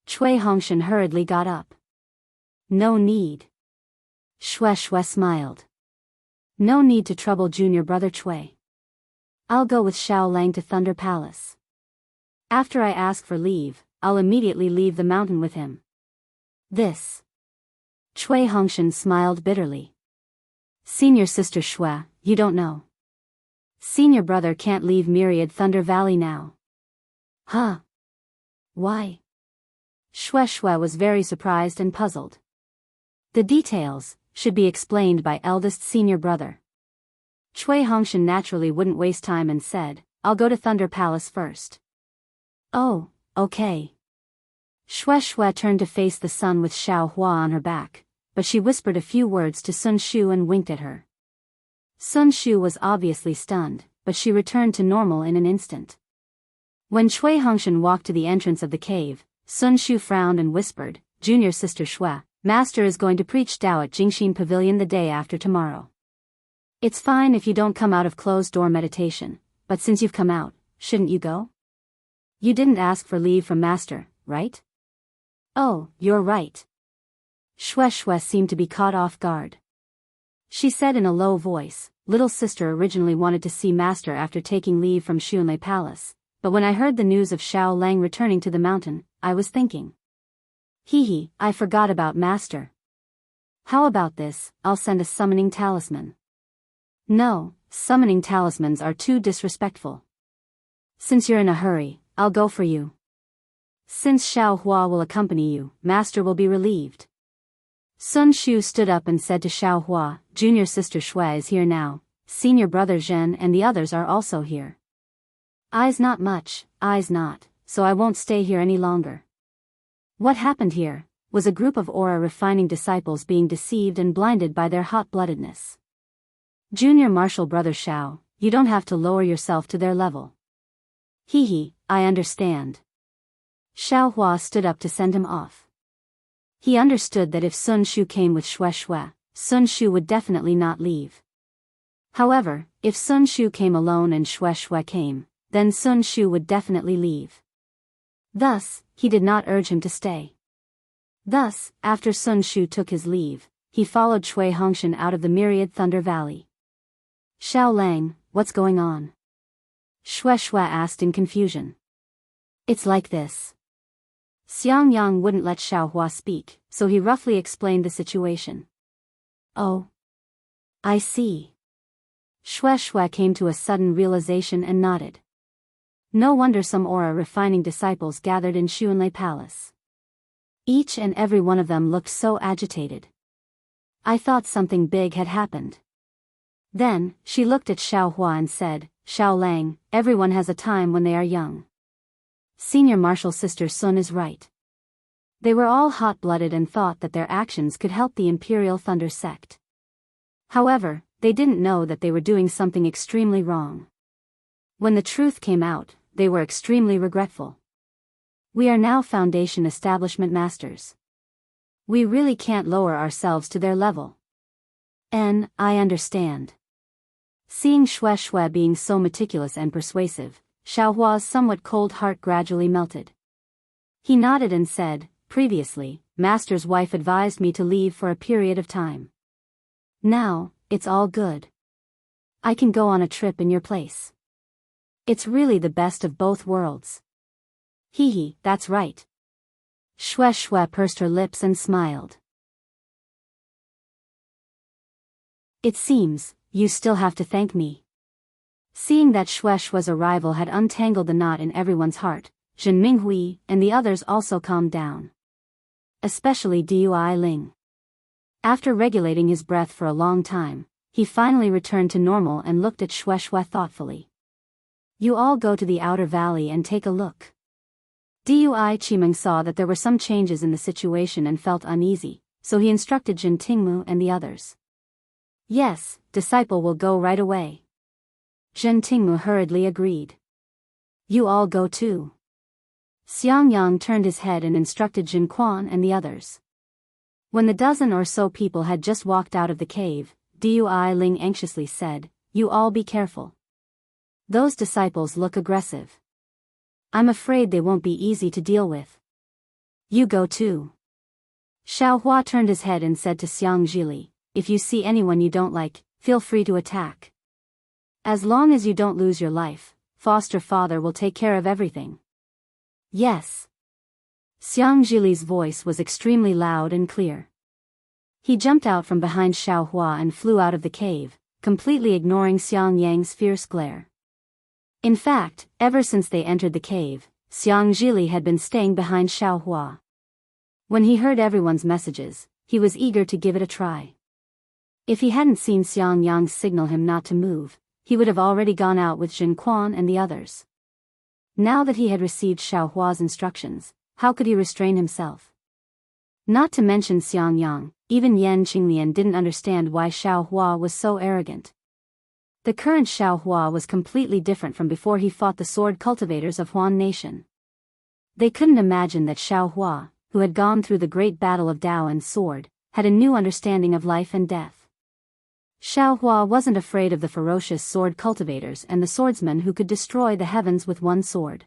Cui Hongshan hurriedly got up. No need. Shue Shue smiled. No need to trouble junior brother Cui. I'll go with Xiao Lang to Thunder Palace. After I ask for leave, I'll immediately leave the mountain with him. This. Cui Hongshan smiled bitterly. Senior sister Shue, you don't know. Senior brother can't leave Myriad Thunder Valley now. Huh? Why? Shue Shue was very surprised and puzzled. The details should be explained by eldest senior brother. Cui Hongshan naturally wouldn't waste time and said, I'll go to Thunder Palace first. Oh, okay. Shue Shue turned to face the sun with Xiao Hua on her back, but she whispered a few words to Sun Shu and winked at her. Sun Shu was obviously stunned, but she returned to normal in an instant. When Cui Hongshan walked to the entrance of the cave, Sun Shu frowned and whispered, Junior sister Shue, Master is going to preach Dao at Jingxin Pavilion the day after tomorrow. It's fine if you don't come out of closed-door meditation, but since you've come out, shouldn't you go? You didn't ask for leave from Master, right? Oh, you're right. Shue Shue seemed to be caught off guard. She said in a low voice, Little sister originally wanted to see Master after taking leave from Xunlei Palace, but when I heard the news of Xiao Lang returning to the mountain, I was thinking. Hee, I forgot about Master. How about this, I'll send a summoning talisman. No, summoning talismans are too disrespectful. Since you're in a hurry, I'll go for you. Since Xiao Hua will accompany you, Master will be relieved. Sun Shu stood up and said to Xiao Hua, Junior sister Shue is here now, senior brother Zhen and the others are also here. Eyes not much, eyes not, so I won't stay here any longer. What happened here was a group of aura refining disciples being deceived and blinded by their hot-bloodedness. Junior martial brother Xiao, you don't have to lower yourself to their level. Hee, I understand. Xiao Hua stood up to send him off. He understood that if Sun Shu came with Shue Shue, Sun Shu would definitely not leave. However, if Sun Shu came alone and Shue Shue came, then Sun Shu would definitely leave. Thus, he did not urge him to stay. Thus, after Sun Shu took his leave, he followed Cui Hongshan out of the Myriad Thunder Valley. Xiao Lang, what's going on? Shue Shue asked in confusion. It's like this. Xiang Yang wouldn't let Xiao Hua speak, so he roughly explained the situation. Oh. I see. Shue Shue came to a sudden realization and nodded. No wonder some aura-refining disciples gathered in Xuanlei Palace. Each and every one of them looked so agitated. I thought something big had happened. Then, she looked at Xiaohua and said, Xiao Lang, everyone has a time when they are young. Senior Marshal Sister Sun is right. They were all hot-blooded and thought that their actions could help the Imperial Thunder sect. However, they didn't know that they were doing something extremely wrong. When the truth came out, they were extremely regretful. We are now Foundation Establishment Masters. We really can't lower ourselves to their level. I understand. Seeing Xue Xue being so meticulous and persuasive, Xiaohua's somewhat cold heart gradually melted. He nodded and said, previously, Master's wife advised me to leave for a period of time. Now, it's all good. I can go on a trip in your place. It's really the best of both worlds. Hee, that's right. Xue Xue pursed her lips and smiled. It seems, you still have to thank me. Seeing that Xue Xue's arrival had untangled the knot in everyone's heart, Zhen Minghui and the others also calmed down. Especially Dui Ling. After regulating his breath for a long time, he finally returned to normal and looked at Xue Xue thoughtfully. You all go to the outer valley and take a look. Dui Qimeng saw that there were some changes in the situation and felt uneasy, so he instructed Jin Tingmu and the others. Yes, disciple will go right away. Zhen Tingmu hurriedly agreed. You all go too. Xiang Yang turned his head and instructed Jin Quan and the others. When the dozen or so people had just walked out of the cave, Dui Ling anxiously said, You all be careful. Those disciples look aggressive. I'm afraid they won't be easy to deal with. You go too. Xiaohua turned his head and said to Xiang Zhili, If you see anyone you don't like, feel free to attack. As long as you don't lose your life, foster father will take care of everything. Yes. Xiang Zhili's voice was extremely loud and clear. He jumped out from behind Xiaohua and flew out of the cave, completely ignoring Xiang Yang's fierce glare. In fact, ever since they entered the cave, Xiang Zhili had been staying behind Xiaohua. When he heard everyone's messages, he was eager to give it a try. If he hadn't seen Xiang Yang signal him not to move, he would have already gone out with Jin Quan and the others. Now that he had received Xiaohua's instructions, how could he restrain himself? Not to mention Xiang Yang, even Yan Qinglian didn't understand why Xiaohua was so arrogant. The current Xiaohua was completely different from before he fought the sword cultivators of Huan Nation. They couldn't imagine that Xiaohua, who had gone through the great battle of Dao and sword, had a new understanding of life and death. Xiaohua wasn't afraid of the ferocious sword cultivators and the swordsmen who could destroy the heavens with one sword.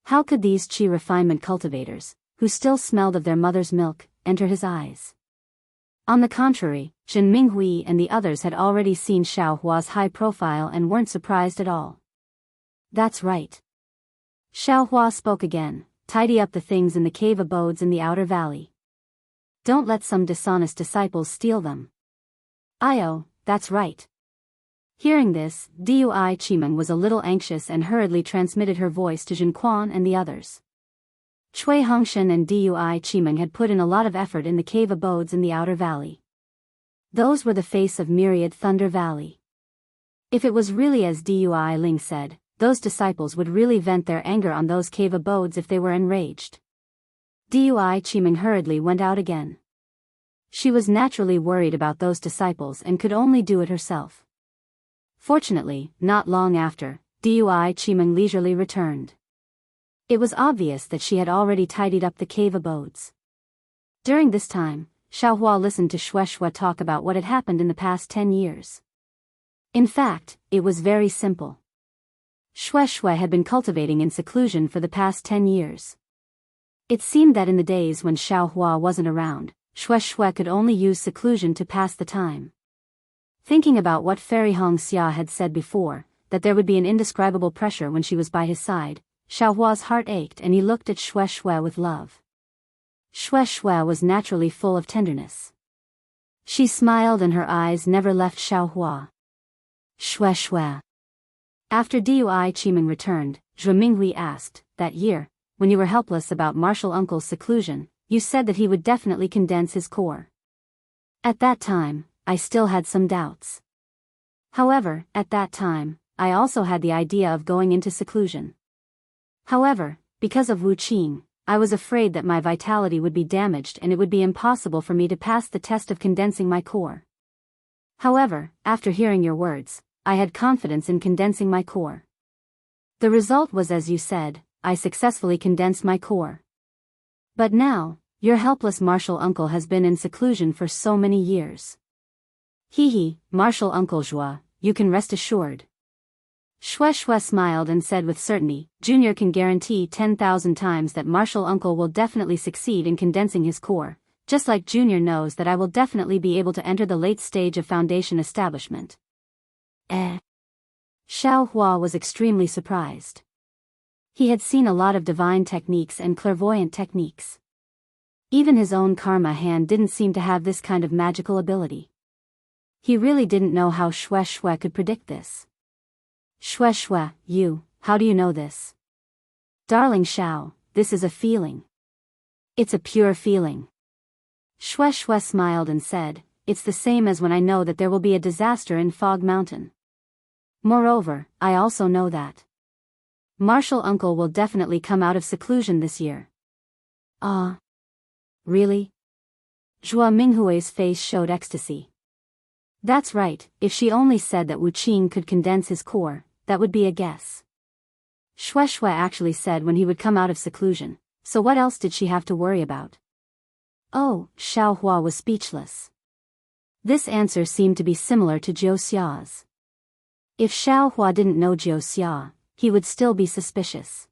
How could these qi refinement cultivators, who still smelled of their mother's milk, enter his eyes? On the contrary, Zhen Minghui and the others had already seen Xiaohua's high profile and weren't surprised at all. That's right. Xiaohua spoke again, tidy up the things in the cave abodes in the outer valley. Don't let some dishonest disciples steal them. Io, that's right. Hearing this, Dui Qimeng was a little anxious and hurriedly transmitted her voice to Jin Quan and the others. Cui Hongshan and Dui Qimeng had put in a lot of effort in the cave abodes in the outer valley. Those were the face of myriad Thunder Valley. If it was really as Dui Ling said, those disciples would really vent their anger on those cave abodes if they were enraged. Dui Qimeng hurriedly went out again. She was naturally worried about those disciples and could only do it herself. Fortunately, not long after, Dui Qimeng leisurely returned. It was obvious that she had already tidied up the cave abodes. During this time, Xiaohua listened to Xue Xue talk about what had happened in the past 10 years. In fact, it was very simple. Xue Xue had been cultivating in seclusion for the past 10 years. It seemed that in the days when Xiaohua wasn't around, Xue Xue could only use seclusion to pass the time. Thinking about what Fairy Hongxia had said before, that there would be an indescribable pressure when she was by his side, Xiaohua's heart ached and he looked at Xue Xue with love. Xue Xue was naturally full of tenderness. She smiled and her eyes never left Xiaohua. Xue Xue. After Dui Qimeng returned, Zhuo Minghui asked, that year, when you were helpless about Martial Uncle's seclusion, you said that he would definitely condense his core. At that time, I still had some doubts. However, at that time, I also had the idea of going into seclusion. However, because of Wu Qing, I was afraid that my vitality would be damaged and it would be impossible for me to pass the test of condensing my core. However, after hearing your words, I had confidence in condensing my core. The result was as you said, I successfully condensed my core. But now, your helpless martial uncle has been in seclusion for so many years. Hee, martial uncle Zhuo, you can rest assured. Shui smiled and said with certainty, Junior can guarantee 10,000 times that martial uncle will definitely succeed in condensing his core, just like Junior knows that I will definitely be able to enter the late stage of foundation establishment. Xiao Hua was extremely surprised. He had seen a lot of divine techniques and clairvoyant techniques. Even his own karma hand didn't seem to have this kind of magical ability. He really didn't know how Shui could predict this. Shui, you, how do you know this? Darling Xiao, this is a feeling. It's a pure feeling. Shui smiled and said, it's the same as when I know that there will be a disaster in Fog Mountain. Moreover, I also know that Martial Uncle will definitely come out of seclusion this year. Really? Zhuo Minghui's face showed ecstasy. That's right, if she only said that Wu Qing could condense his core, that would be a guess. Shui actually said when he would come out of seclusion, so what else did she have to worry about? Oh, Xiao Hua was speechless. This answer seemed to be similar to Jiu Xia's. If Xiao Hua didn't know Jiu Xia, he would still be suspicious.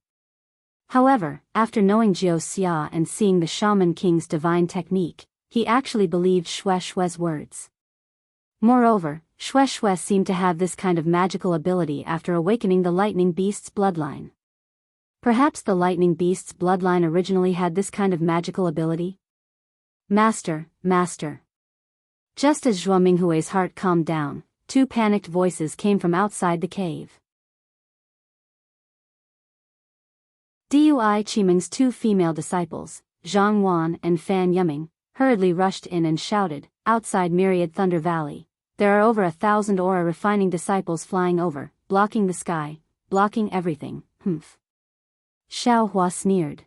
However, after knowing Jiu Xia and seeing the Shaman King's divine technique, he actually believed Shui's words. Moreover, Shui seemed to have this kind of magical ability after awakening the Lightning Beast's bloodline. Perhaps the Lightning Beast's bloodline originally had this kind of magical ability? Master. Just as Zhuo Minghui's heart calmed down, two panicked voices came from outside the cave. Dui Qimeng's two female disciples, Zhang Wan and Fan Yuming, hurriedly rushed in and shouted, outside Myriad Thunder Valley. There are over 1,000 aura refining disciples flying over, blocking the sky, blocking everything, Xiao Hua sneered.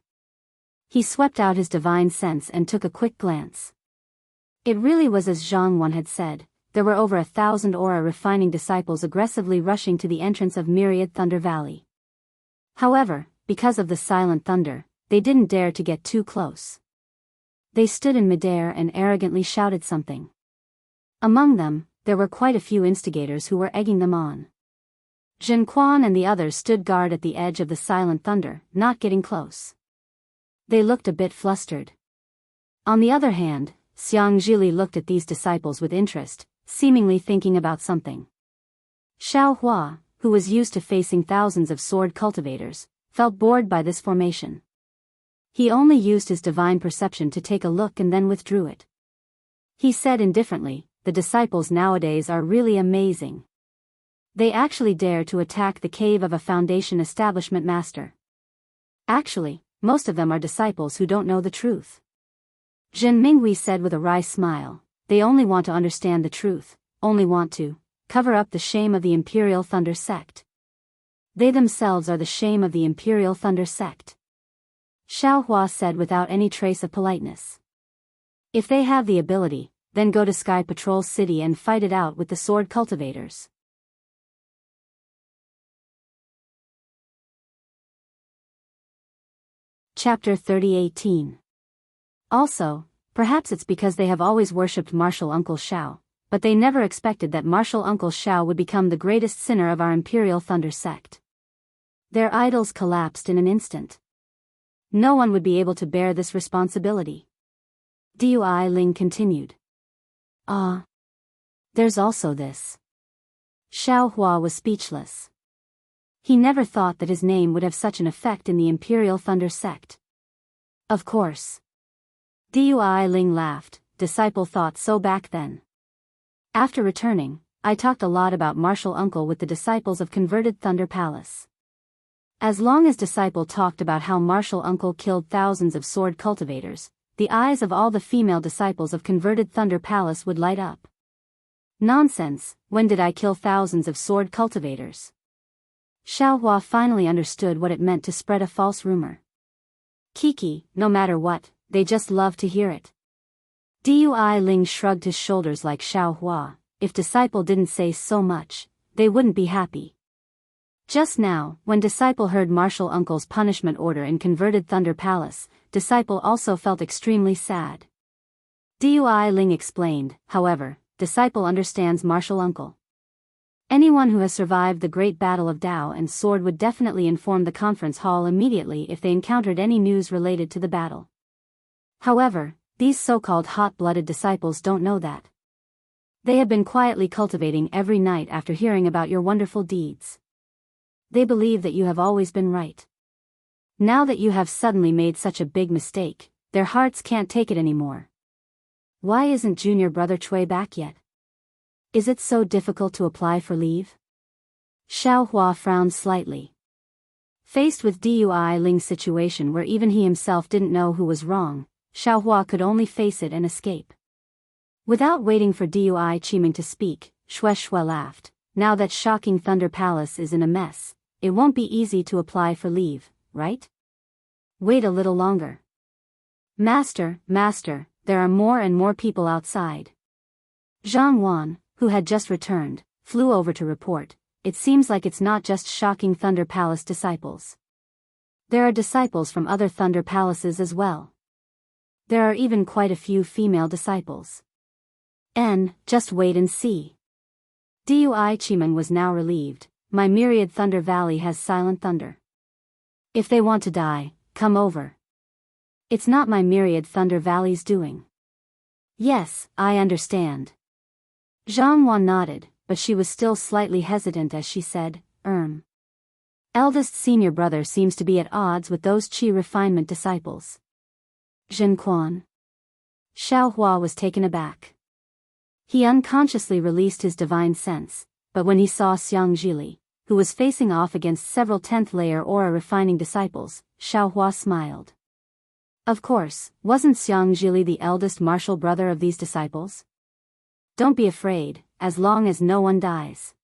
He swept out his divine sense and took a quick glance. It really was as Zhang Wan had said, there were over 1,000 aura refining disciples aggressively rushing to the entrance of Myriad Thunder Valley. However, because of the silent thunder, they didn't dare to get too close. They stood in midair and arrogantly shouted something. Among them, there were quite a few instigators who were egging them on. Zhen Quan and the others stood guard at the edge of the silent thunder, not getting close. They looked a bit flustered. On the other hand, Xiang Zhili looked at these disciples with interest, seemingly thinking about something. Xiao Hua, who was used to facing thousands of sword cultivators, felt bored by this formation. He only used his divine perception to take a look and then withdrew it. He said indifferently, the disciples nowadays are really amazing. They actually dare to attack the cave of a foundation establishment master. Actually, most of them are disciples who don't know the truth. Zhen Minghui said with a wry smile, they only want to understand the truth, only want to cover up the shame of the Imperial Thunder Sect. They themselves are the shame of the Imperial Thunder Sect. Xiao Hua said without any trace of politeness. If they have the ability, then go to Sky Patrol City and fight it out with the sword cultivators. Chapter 30:18. Also, perhaps it's because they have always worshipped Martial Uncle Xiao, but they never expected that Martial Uncle Xiao would become the greatest sinner of our Imperial Thunder Sect. Their idols collapsed in an instant. No one would be able to bear this responsibility. Dui Ling continued. There's also this. Xiao Hua was speechless. He never thought that his name would have such an effect in the Imperial Thunder Sect. Of course. Dui Ling laughed, disciple thought so back then. After returning, I talked a lot about martial uncle with the disciples of converted Thunder Palace. As long as disciple talked about how martial uncle killed thousands of sword cultivators, the eyes of all the female disciples of converted Thunder Palace would light up. Nonsense, when did I kill thousands of sword cultivators? Xiaohua finally understood what it meant to spread a false rumor. Kiki, no matter what, they just love to hear it. Dui Ling shrugged his shoulders like Xiaohua, if disciple didn't say so much, they wouldn't be happy. Just now, when disciple heard martial uncle's punishment order in converted Thunder Palace, disciple also felt extremely sad. Dui Ling explained, however, disciple understands martial uncle. Anyone who has survived the great battle of Dao and Sword would definitely inform the conference hall immediately if they encountered any news related to the battle. However, these so-called hot-blooded disciples don't know that. They have been quietly cultivating every night after hearing about your wonderful deeds. They believe that you have always been right. Now that you have suddenly made such a big mistake, their hearts can't take it anymore. Why isn't junior brother Cui back yet? Is it so difficult to apply for leave? Xiaohua frowned slightly. Faced with Dui Ling's situation where even he himself didn't know who was wrong, Xiaohua could only face it and escape. Without waiting for Dui Qiming to speak, Shui laughed. Now that shocking Thunder Palace is in a mess, it won't be easy to apply for leave, right? Wait a little longer. Master, there are more and more people outside. Zhang Wan, who had just returned, flew over to report. It seems like it's not just shocking Thunder Palace disciples. There are disciples from other Thunder Palaces as well. There are even quite a few female disciples. Just wait and see. Dui Qimeng was now relieved. My myriad Thunder Valley has silent thunder. If they want to die, come over. It's not my myriad Thunder Valley's doing. Yes, I understand. Zhang Wan nodded, but she was still slightly hesitant as she said, Eldest senior brother seems to be at odds with those Qi refinement disciples. Zhen Quan. Xiaohua was taken aback. He unconsciously released his divine sense, but when he saw Xiang Zhili, who was facing off against several 10th layer aura refining disciples, Xiaohua smiled. Of course, wasn't Xiang Zhili the eldest martial brother of these disciples? Don't be afraid, as long as no one dies.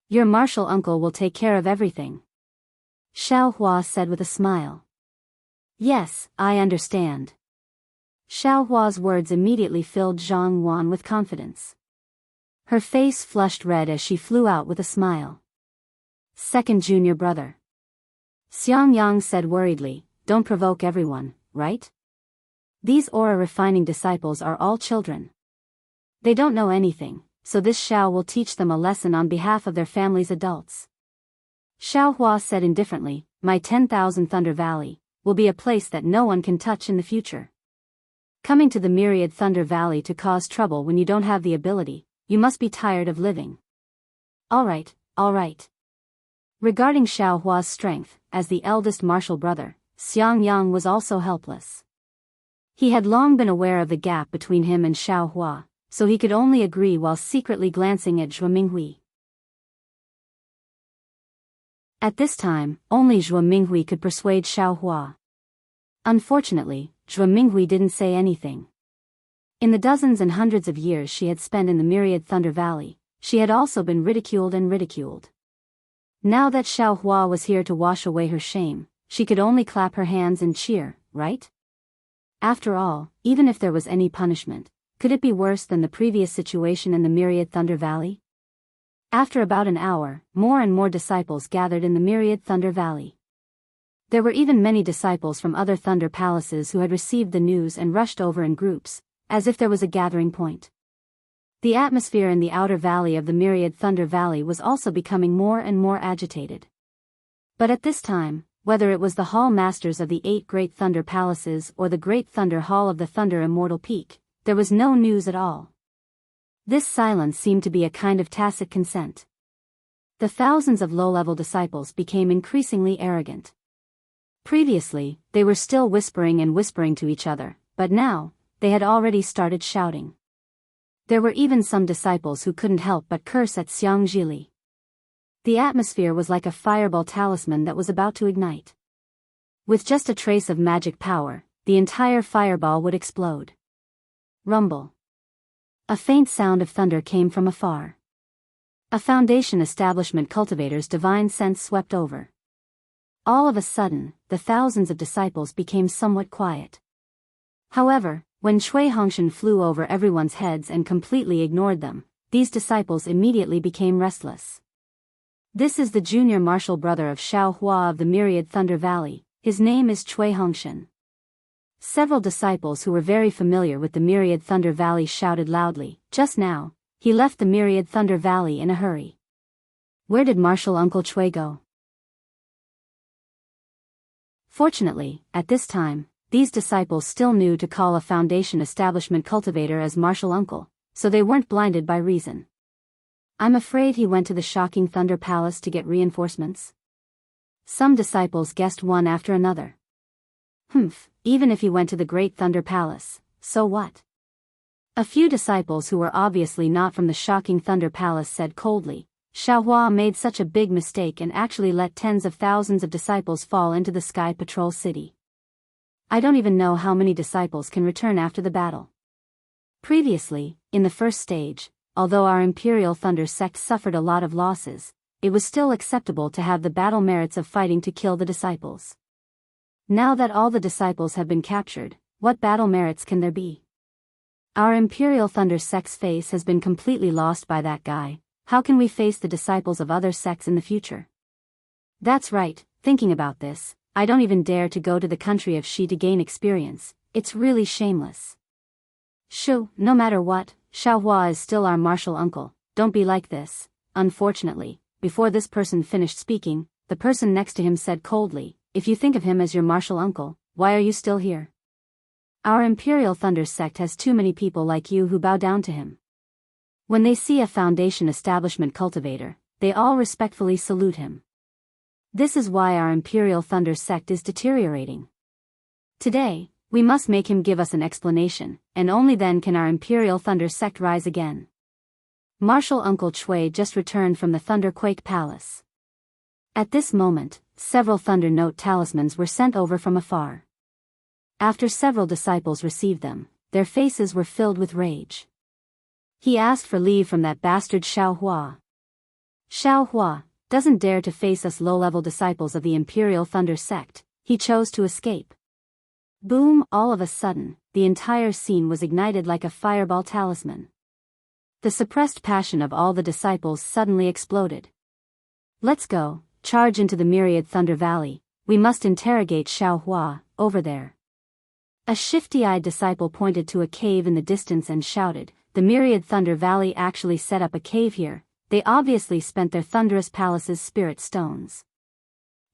Your martial uncle will take care of everything. Xiaohua said with a smile. Yes, I understand. Xiaohua's words immediately filled Zhang Wan with confidence. Her face flushed red as she flew out with a smile. Second junior brother. Xiang Yang said worriedly, don't provoke everyone, right? These aura refining disciples are all children. They don't know anything, so this Xiao will teach them a lesson on behalf of their family's adults. Xiaohua said indifferently, my 10,000 Thunder Valley will be a place that no one can touch in the future. Coming to the myriad Thunder Valley to cause trouble when you don't have the ability, you must be tired of living. All right. Regarding Xiaohua's strength, as the eldest martial brother, Xiang Yang was also helpless. He had long been aware of the gap between him and Xiaohua, so he could only agree while secretly glancing at Zhuo Minghui. At this time, only Zhuo Minghui could persuade Xiaohua. Unfortunately, Zhuo Minghui didn't say anything. In the dozens and hundreds of years she had spent in the myriad Thunder Valley, she had also been ridiculed. Now that Xiaohua was here to wash away her shame, she could only clap her hands and cheer, right? After all, even if there was any punishment, could it be worse than the previous situation in the myriad Thunder Valley? After about an hour, more and more disciples gathered in the myriad Thunder Valley. There were even many disciples from other Thunder Palaces who had received the news and rushed over in groups, as if there was a gathering point. The atmosphere in the outer valley of the myriad Thunder Valley was also becoming more and more agitated. But at this time, whether it was the Hall Masters of the 8 Great Thunder Palaces or the Great Thunder Hall of the Thunder Immortal Peak, there was no news at all. This silence seemed to be a kind of tacit consent. The thousands of low-level disciples became increasingly arrogant. Previously, they were still whispering to each other, but now, they had already started shouting. There were even some disciples who couldn't help but curse at Xianxia. The atmosphere was like a fireball talisman that was about to ignite. With just a trace of magic power, the entire fireball would explode. Rumble. A faint sound of thunder came from afar. A Foundation establishment cultivator's divine sense swept over. All of a sudden, the thousands of disciples became somewhat quiet. However, when Cui Hongshan flew over everyone's heads and completely ignored them, these disciples immediately became restless. This is the junior martial brother of Xiao Hua of the Myriad Thunder Valley. His name is Cui Hongshan. Several disciples who were very familiar with the Myriad Thunder Valley shouted loudly, "Just now, he left the Myriad Thunder Valley in a hurry." Where did martial Uncle Cui go? Fortunately, at this time, these disciples still knew to call a Foundation establishment cultivator as martial uncle, so they weren't blinded by reason. "I'm afraid he went to the shocking Thunder Palace to get reinforcements." Some disciples guessed one after another. Even if he went to the Great Thunder Palace, so what? A few disciples who were obviously not from the shocking Thunder Palace said coldly, "Xiao Hua made such a big mistake and actually let tens of thousands of disciples fall into the Sky Patrol City. I don't even know how many disciples can return after the battle." Previously, in the first stage, although our Imperial Thunder sect suffered a lot of losses, it was still acceptable to have the battle merits of fighting to kill the disciples. Now that all the disciples have been captured, what battle merits can there be? Our Imperial Thunder sect's face has been completely lost by that guy. How can we face the disciples of other sects in the future? That's right, thinking about this, I don't even dare to go to the country of Shi to gain experience. It's really shameless. Shoo, no matter what, Xiao Hua is still our martial uncle, don't be like this. Unfortunately, before this person finished speaking, the person next to him said coldly, "If you think of him as your martial uncle, why are you still here? Our Imperial Thunder sect has too many people like you who bow down to him." When they see a Foundation establishment cultivator, they all respectfully salute him. This is why our Imperial Thunder sect is deteriorating. Today, we must make him give us an explanation, and only then can our Imperial Thunder sect rise again. Martial Uncle Cui just returned from the Thunderquake Palace. At this moment, several Thunder Note talismans were sent over from afar. After several disciples received them, their faces were filled with rage. He asked for leave from that bastard Xiao Hua. Xiao Hua doesn't dare to face us low-level disciples of the Imperial Thunder sect. He chose to escape. Boom! All of a sudden, the entire scene was ignited like a fireball talisman. The suppressed passion of all the disciples suddenly exploded. "Let's go, charge into the Myriad Thunder Valley, we must interrogate Xiao Hua, over there." A shifty-eyed disciple pointed to a cave in the distance and shouted, "The Myriad Thunder Valley actually set up a cave here. They obviously spent their Thunderous Palace's spirit stones."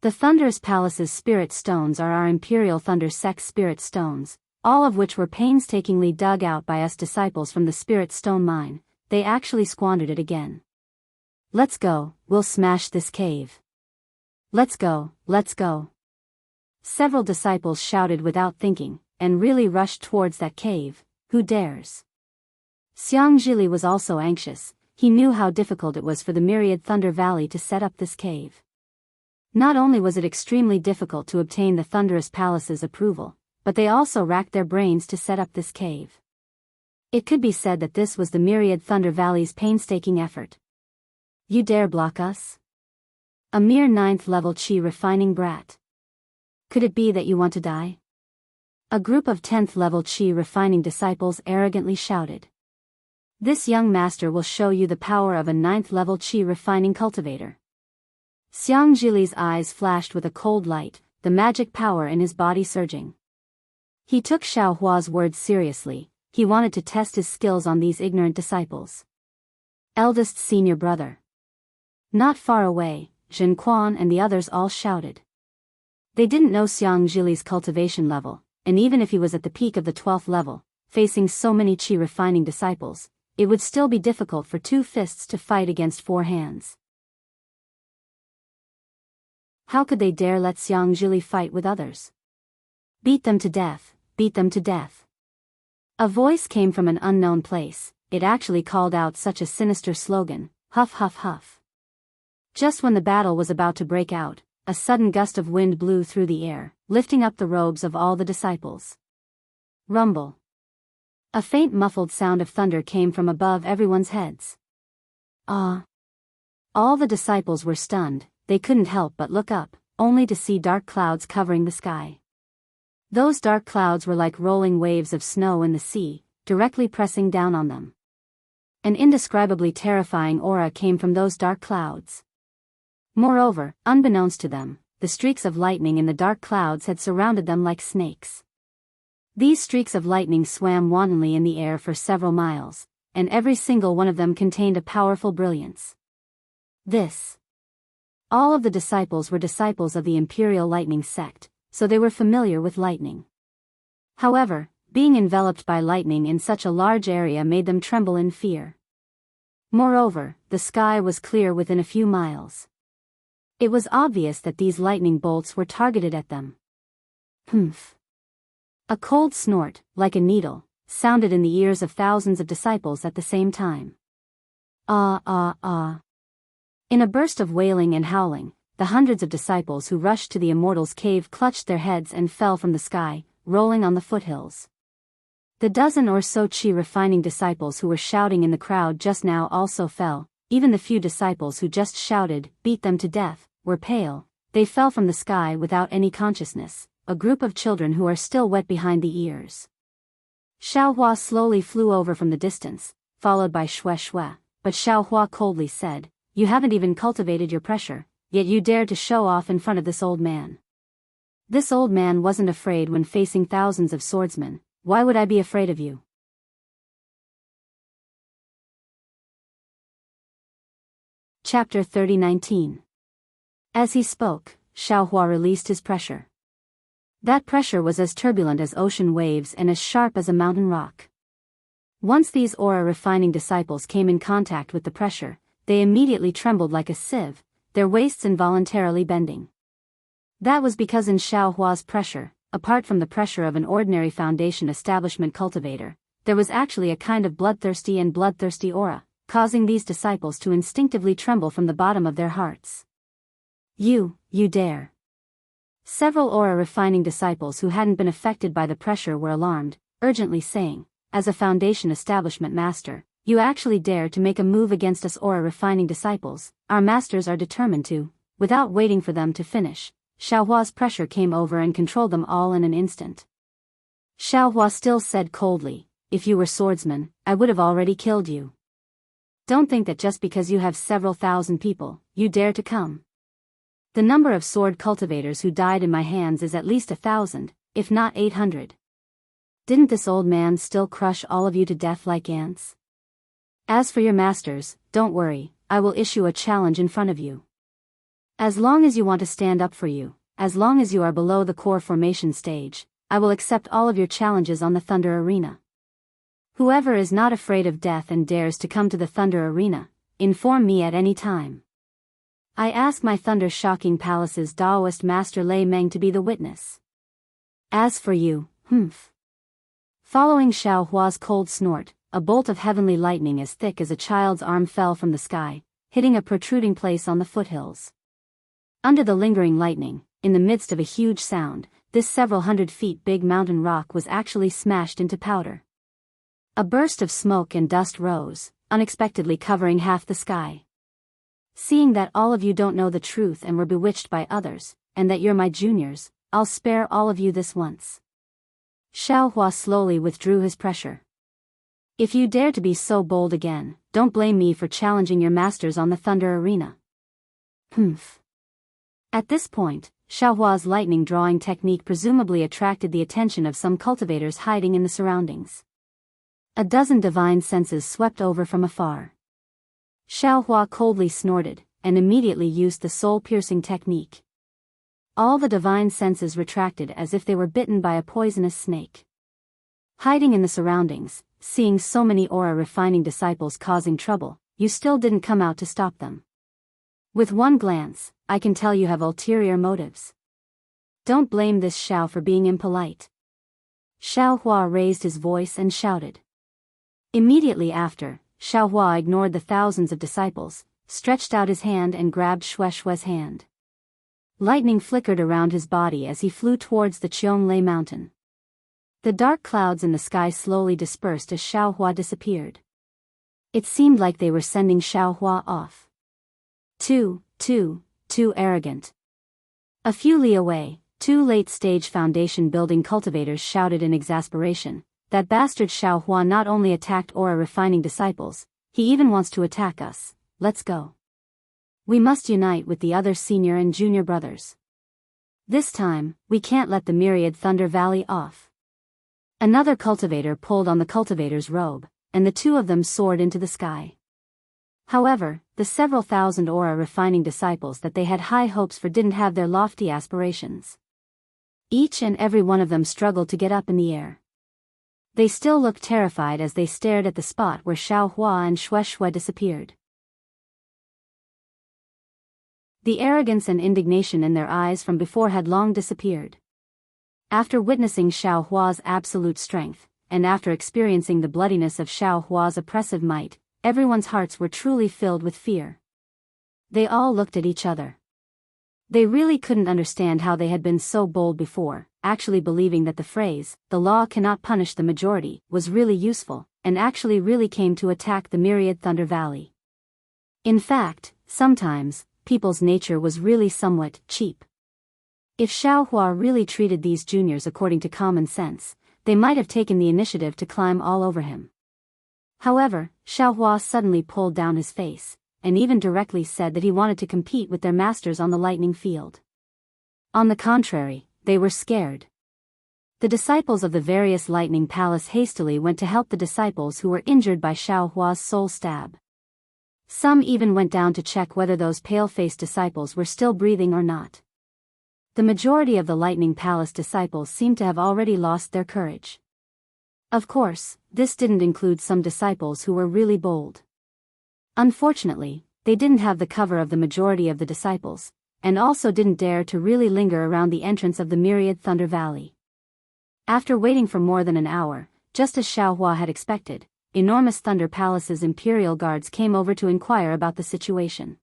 The Thunderous Palace's spirit stones are our Imperial Thunder sect's spirit stones, all of which were painstakingly dug out by us disciples from the spirit stone mine. They actually squandered it again. "Let's go, we'll smash this cave. Let's go, let's go." Several disciples shouted without thinking, and really rushed towards that cave. Who dares? Xianxia was also anxious. He knew how difficult it was for the Myriad Thunder Valley to set up this cave. Not only was it extremely difficult to obtain the Thunderous Palace's approval, but they also racked their brains to set up this cave. It could be said that this was the Myriad Thunder Valley's painstaking effort. "You dare block us? A mere 9th level chi refining brat. Could it be that you want to die?" A group of 10th level chi refining disciples arrogantly shouted. "This young master will show you the power of a 9th level chi refining cultivator." Xianxia's eyes flashed with a cold light, the magic power in his body surging. He took Xiao Hua's words seriously. He wanted to test his skills on these ignorant disciples. Eldest senior brother. Not far away, Zhen Quan and the others all shouted. They didn't know Xianxia's cultivation level, and even if he was at the peak of the 12th level, facing so many chi refining disciples, it would still be difficult for 2 fists to fight against 4 hands. How could they dare let Xianxia fight with others? "Beat them to death, beat them to death." A voice came from an unknown place. it actually called out such a sinister slogan, huff huff huff. Just when the battle was about to break out, a sudden gust of wind blew through the air, lifting up the robes of all the disciples. Rumble. A faint muffled sound of thunder came from above everyone's heads. Ah! All the disciples were stunned, they couldn't help but look up, only to see dark clouds covering the sky. Those dark clouds were like rolling waves of snow in the sea, directly pressing down on them. An indescribably terrifying aura came from those dark clouds. Moreover, unbeknownst to them, the streaks of lightning in the dark clouds had surrounded them like snakes. These streaks of lightning swam wantonly in the air for several miles, and every single one of them contained a powerful brilliance. All of the disciples were disciples of the Imperial Lightning sect, so they were familiar with lightning. However, being enveloped by lightning in such a large area made them tremble in fear. Moreover, the sky was clear within a few miles. It was obvious that these lightning bolts were targeted at them. Humph. A cold snort, like a needle, sounded in the ears of thousands of disciples at the same time. Ah ah ah. In a burst of wailing and howling, the hundreds of disciples who rushed to the Immortal's cave clutched their heads and fell from the sky, rolling on the foothills. The dozen or so Qi refining disciples who were shouting in the crowd just now also fell. Even the few disciples who just shouted, "Beat them to death," were pale. They fell from the sky without any consciousness, a group of children who are still wet behind the ears. Xiaohua slowly flew over from the distance, followed by Shui, but Xiaohua coldly said, "You haven't even cultivated your pressure, yet you dared to show off in front of this old man." This old man wasn't afraid when facing thousands of swordsmen. Why would I be afraid of you? Chapter 30:19. As he spoke, Xiaohua released his pressure. That pressure was as turbulent as ocean waves and as sharp as a mountain rock. Once these aura refining disciples came in contact with the pressure, they immediately trembled like a sieve, their waists involuntarily bending. That was because in Xiaohua's pressure, apart from the pressure of an ordinary Foundation establishment cultivator, there was actually a kind of bloodthirsty aura, causing these disciples to instinctively tremble from the bottom of their hearts. You dare. Several aura refining disciples who hadn't been affected by the pressure were alarmed, urgently saying, "As a Foundation establishment master, you actually dare to make a move against us aura refining disciples. Our masters are determined to." Without waiting for them to finish, Xiaohua's pressure came over and controlled them all in an instant. Xiaohua still said coldly, "If you were swordsmen, I would have already killed you. Don't think that just because you have several thousand people, you dare to come. The number of sword cultivators who died in my hands is at least 1,000, if not 800. Didn't this old man still crush all of you to death like ants? As for your masters, don't worry, I will issue a challenge in front of you. As long as you want to stand up for you, as long as you are below the core formation stage, I will accept all of your challenges on the Thunder Arena. Whoever is not afraid of death and dares to come to the Thunder Arena, inform me at any time. I ask my Thunder Shocking Palace's Daoist Master Lei Meng to be the witness. As for you, humph." Following Xiaohua's cold snort, a bolt of heavenly lightning as thick as a child's arm fell from the sky, hitting a protruding place on the foothills. Under the lingering lightning, in the midst of a huge sound, this several hundred feet big mountain rock was actually smashed into powder. A burst of smoke and dust rose, unexpectedly covering half the sky. Seeing that all of you don't know the truth and were bewitched by others, and that you're my juniors, I'll spare all of you this once. Xiaohua slowly withdrew his pressure. If you dare to be so bold again, don't blame me for challenging your masters on the Thunder Arena. Humph. At this point, Xiaohua's lightning drawing technique presumably attracted the attention of some cultivators hiding in the surroundings. A dozen divine senses swept over from afar. Xiaohua coldly snorted, and immediately used the soul-piercing technique. All the divine senses retracted as if they were bitten by a poisonous snake. Hiding in the surroundings, seeing so many aura refining disciples causing trouble, you still didn't come out to stop them. With one glance, I can tell you have ulterior motives. Don't blame this Xiao for being impolite. Xiaohua raised his voice and shouted. Immediately after, Xiaohua ignored the thousands of disciples, stretched out his hand and grabbed Shue's hand. Lightning flickered around his body as he flew towards the Qianglei mountain. The dark clouds in the sky slowly dispersed as Xiaohua disappeared. It seemed like they were sending Xiaohua off. Too arrogant. A few li away, two late-stage foundation-building cultivators shouted in exasperation, "That bastard Xiaohua not only attacked aura-refining disciples, he even wants to attack us. Let's go. We must unite with the other senior and junior brothers. This time, we can't let the myriad Thunder Valley off." Another cultivator pulled on the cultivator's robe, and the two of them soared into the sky. However, the several thousand aura-refining disciples that they had high hopes for didn't have their lofty aspirations. Each and every one of them struggled to get up in the air. They still looked terrified as they stared at the spot where Xiaohua and Shue disappeared. The arrogance and indignation in their eyes from before had long disappeared. After witnessing Xiaohua's absolute strength, and after experiencing the bloodiness of Xiaohua's oppressive might, everyone's hearts were truly filled with fear. They all looked at each other. They really couldn't understand how they had been so bold before, actually believing that the phrase, "the law cannot punish the majority," was really useful, and actually really came to attack the myriad Thunder Valley. In fact, sometimes, people's nature was really somewhat cheap. If Xiaohua really treated these juniors according to common sense, they might have taken the initiative to climb all over him. However, Xiaohua suddenly pulled down his face, and even directly said that he wanted to compete with their masters on the lightning field. On the contrary, they were scared. The disciples of the various lightning palace hastily went to help the disciples who were injured by Xiaohua's soul stab. Some even went down to check whether those pale-faced disciples were still breathing or not. The majority of the lightning palace disciples seemed to have already lost their courage. Of course, this didn't include some disciples who were really bold. Unfortunately, they didn't have the cover of the majority of the disciples, and also didn't dare to really linger around the entrance of the myriad Thunder Valley. After waiting for more than an hour, just as Xiaohua had expected, enormous Thunder Palace's imperial guards came over to inquire about the situation.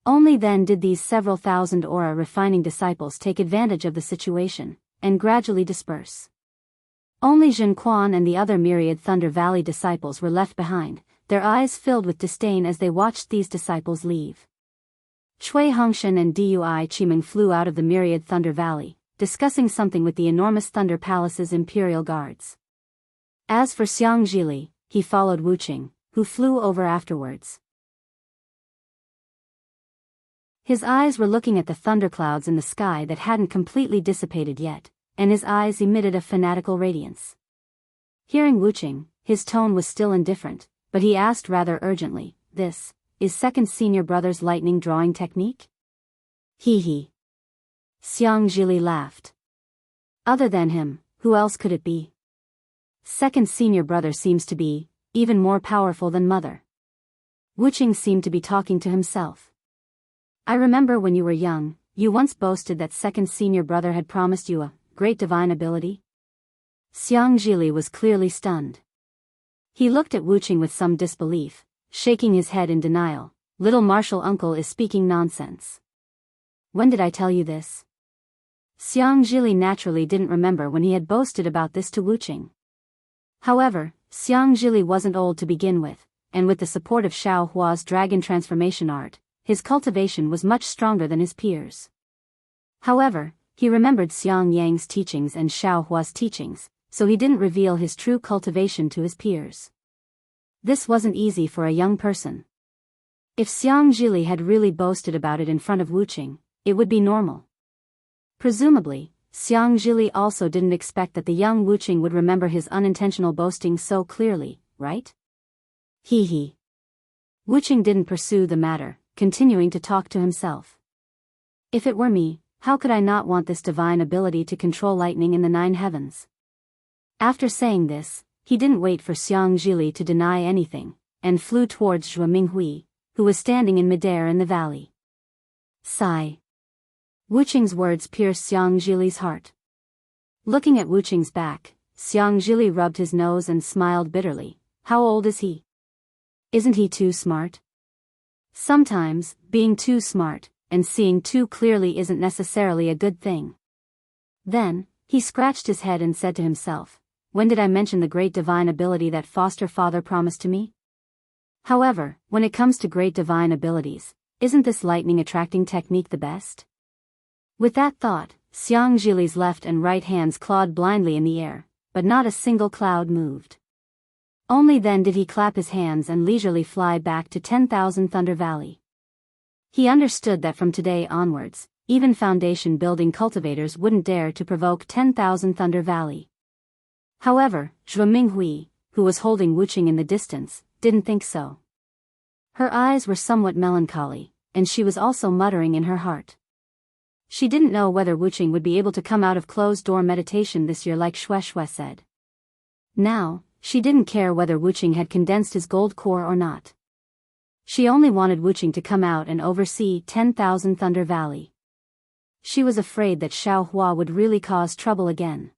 Only then did these several thousand aura-refining disciples take advantage of the situation, and gradually disperse. Only Zhen Quan and the other myriad Thunder Valley disciples were left behind, their eyes filled with disdain as they watched these disciples leave. Cui Hongshan and Dui Qimeng flew out of the myriad Thunder Valley, discussing something with the enormous Thunder Palace's imperial guards. As for Xiang Zhili, he followed Wuqing, who flew over afterwards. His eyes were looking at the thunderclouds in the sky that hadn't completely dissipated yet, and his eyes emitted a fanatical radiance. Hearing Wuqing, his tone was still indifferent, but he asked rather urgently, "This is second senior brother's lightning drawing technique?" He. Xiang Zhili laughed. "Other than him, who else could it be? Second senior brother seems to be even more powerful than mother." Wuqing seemed to be talking to himself. "I remember when you were young, you once boasted that second senior brother had promised you a great divine ability?" Xiang Zhili was clearly stunned. He looked at Wuqing with some disbelief, shaking his head in denial. "Little martial uncle is speaking nonsense. When did I tell you this?" Xiang Zhili naturally didn't remember when he had boasted about this to Wuqing. However, Xiang Zhili wasn't old to begin with, and with the support of Xiaohua's dragon transformation art, his cultivation was much stronger than his peers. However, he remembered Xiang Yang's teachings and Xiaohua's teachings, so he didn't reveal his true cultivation to his peers. This wasn't easy for a young person. If Xiang Zhili had really boasted about it in front of Wuqing, it would be normal. Presumably, Xiang Zhili also didn't expect that the young Wuqing would remember his unintentional boasting so clearly, right? He. Wuqing didn't pursue the matter, continuing to talk to himself. "If it were me, how could I not want this divine ability to control lightning in the 9 heavens?" After saying this, he didn't wait for Xiang Zhili to deny anything, and flew towards Zhuo Minghui, who was standing in midair in the valley. Sigh. Wuqing's words pierced Xiang Zhili's heart. Looking at Wuqing's back, Xiang Zhili rubbed his nose and smiled bitterly. How old is he? Isn't he too smart? Sometimes, being too smart, and seeing too clearly isn't necessarily a good thing. Then, he scratched his head and said to himself, when did I mention the great divine ability that foster father promised to me? However, when it comes to great divine abilities, isn't this lightning attracting technique the best? With that thought, Xianxili's left and right hands clawed blindly in the air, but not a single cloud moved. Only then did he clap his hands and leisurely fly back to 10,000 Thunder Valley. He understood that from today onwards, even foundation building cultivators wouldn't dare to provoke 10,000 Thunder Valley. However, Zhuo Minghui, who was holding Wuqing in the distance, didn't think so. Her eyes were somewhat melancholy, and she was also muttering in her heart. She didn't know whether Wuqing would be able to come out of closed-door meditation this year like Shui said. Now, she didn't care whether Wuqing had condensed his gold core or not. She only wanted Wuqing to come out and oversee 10,000 Thunder Valley. She was afraid that Xiaohua would really cause trouble again.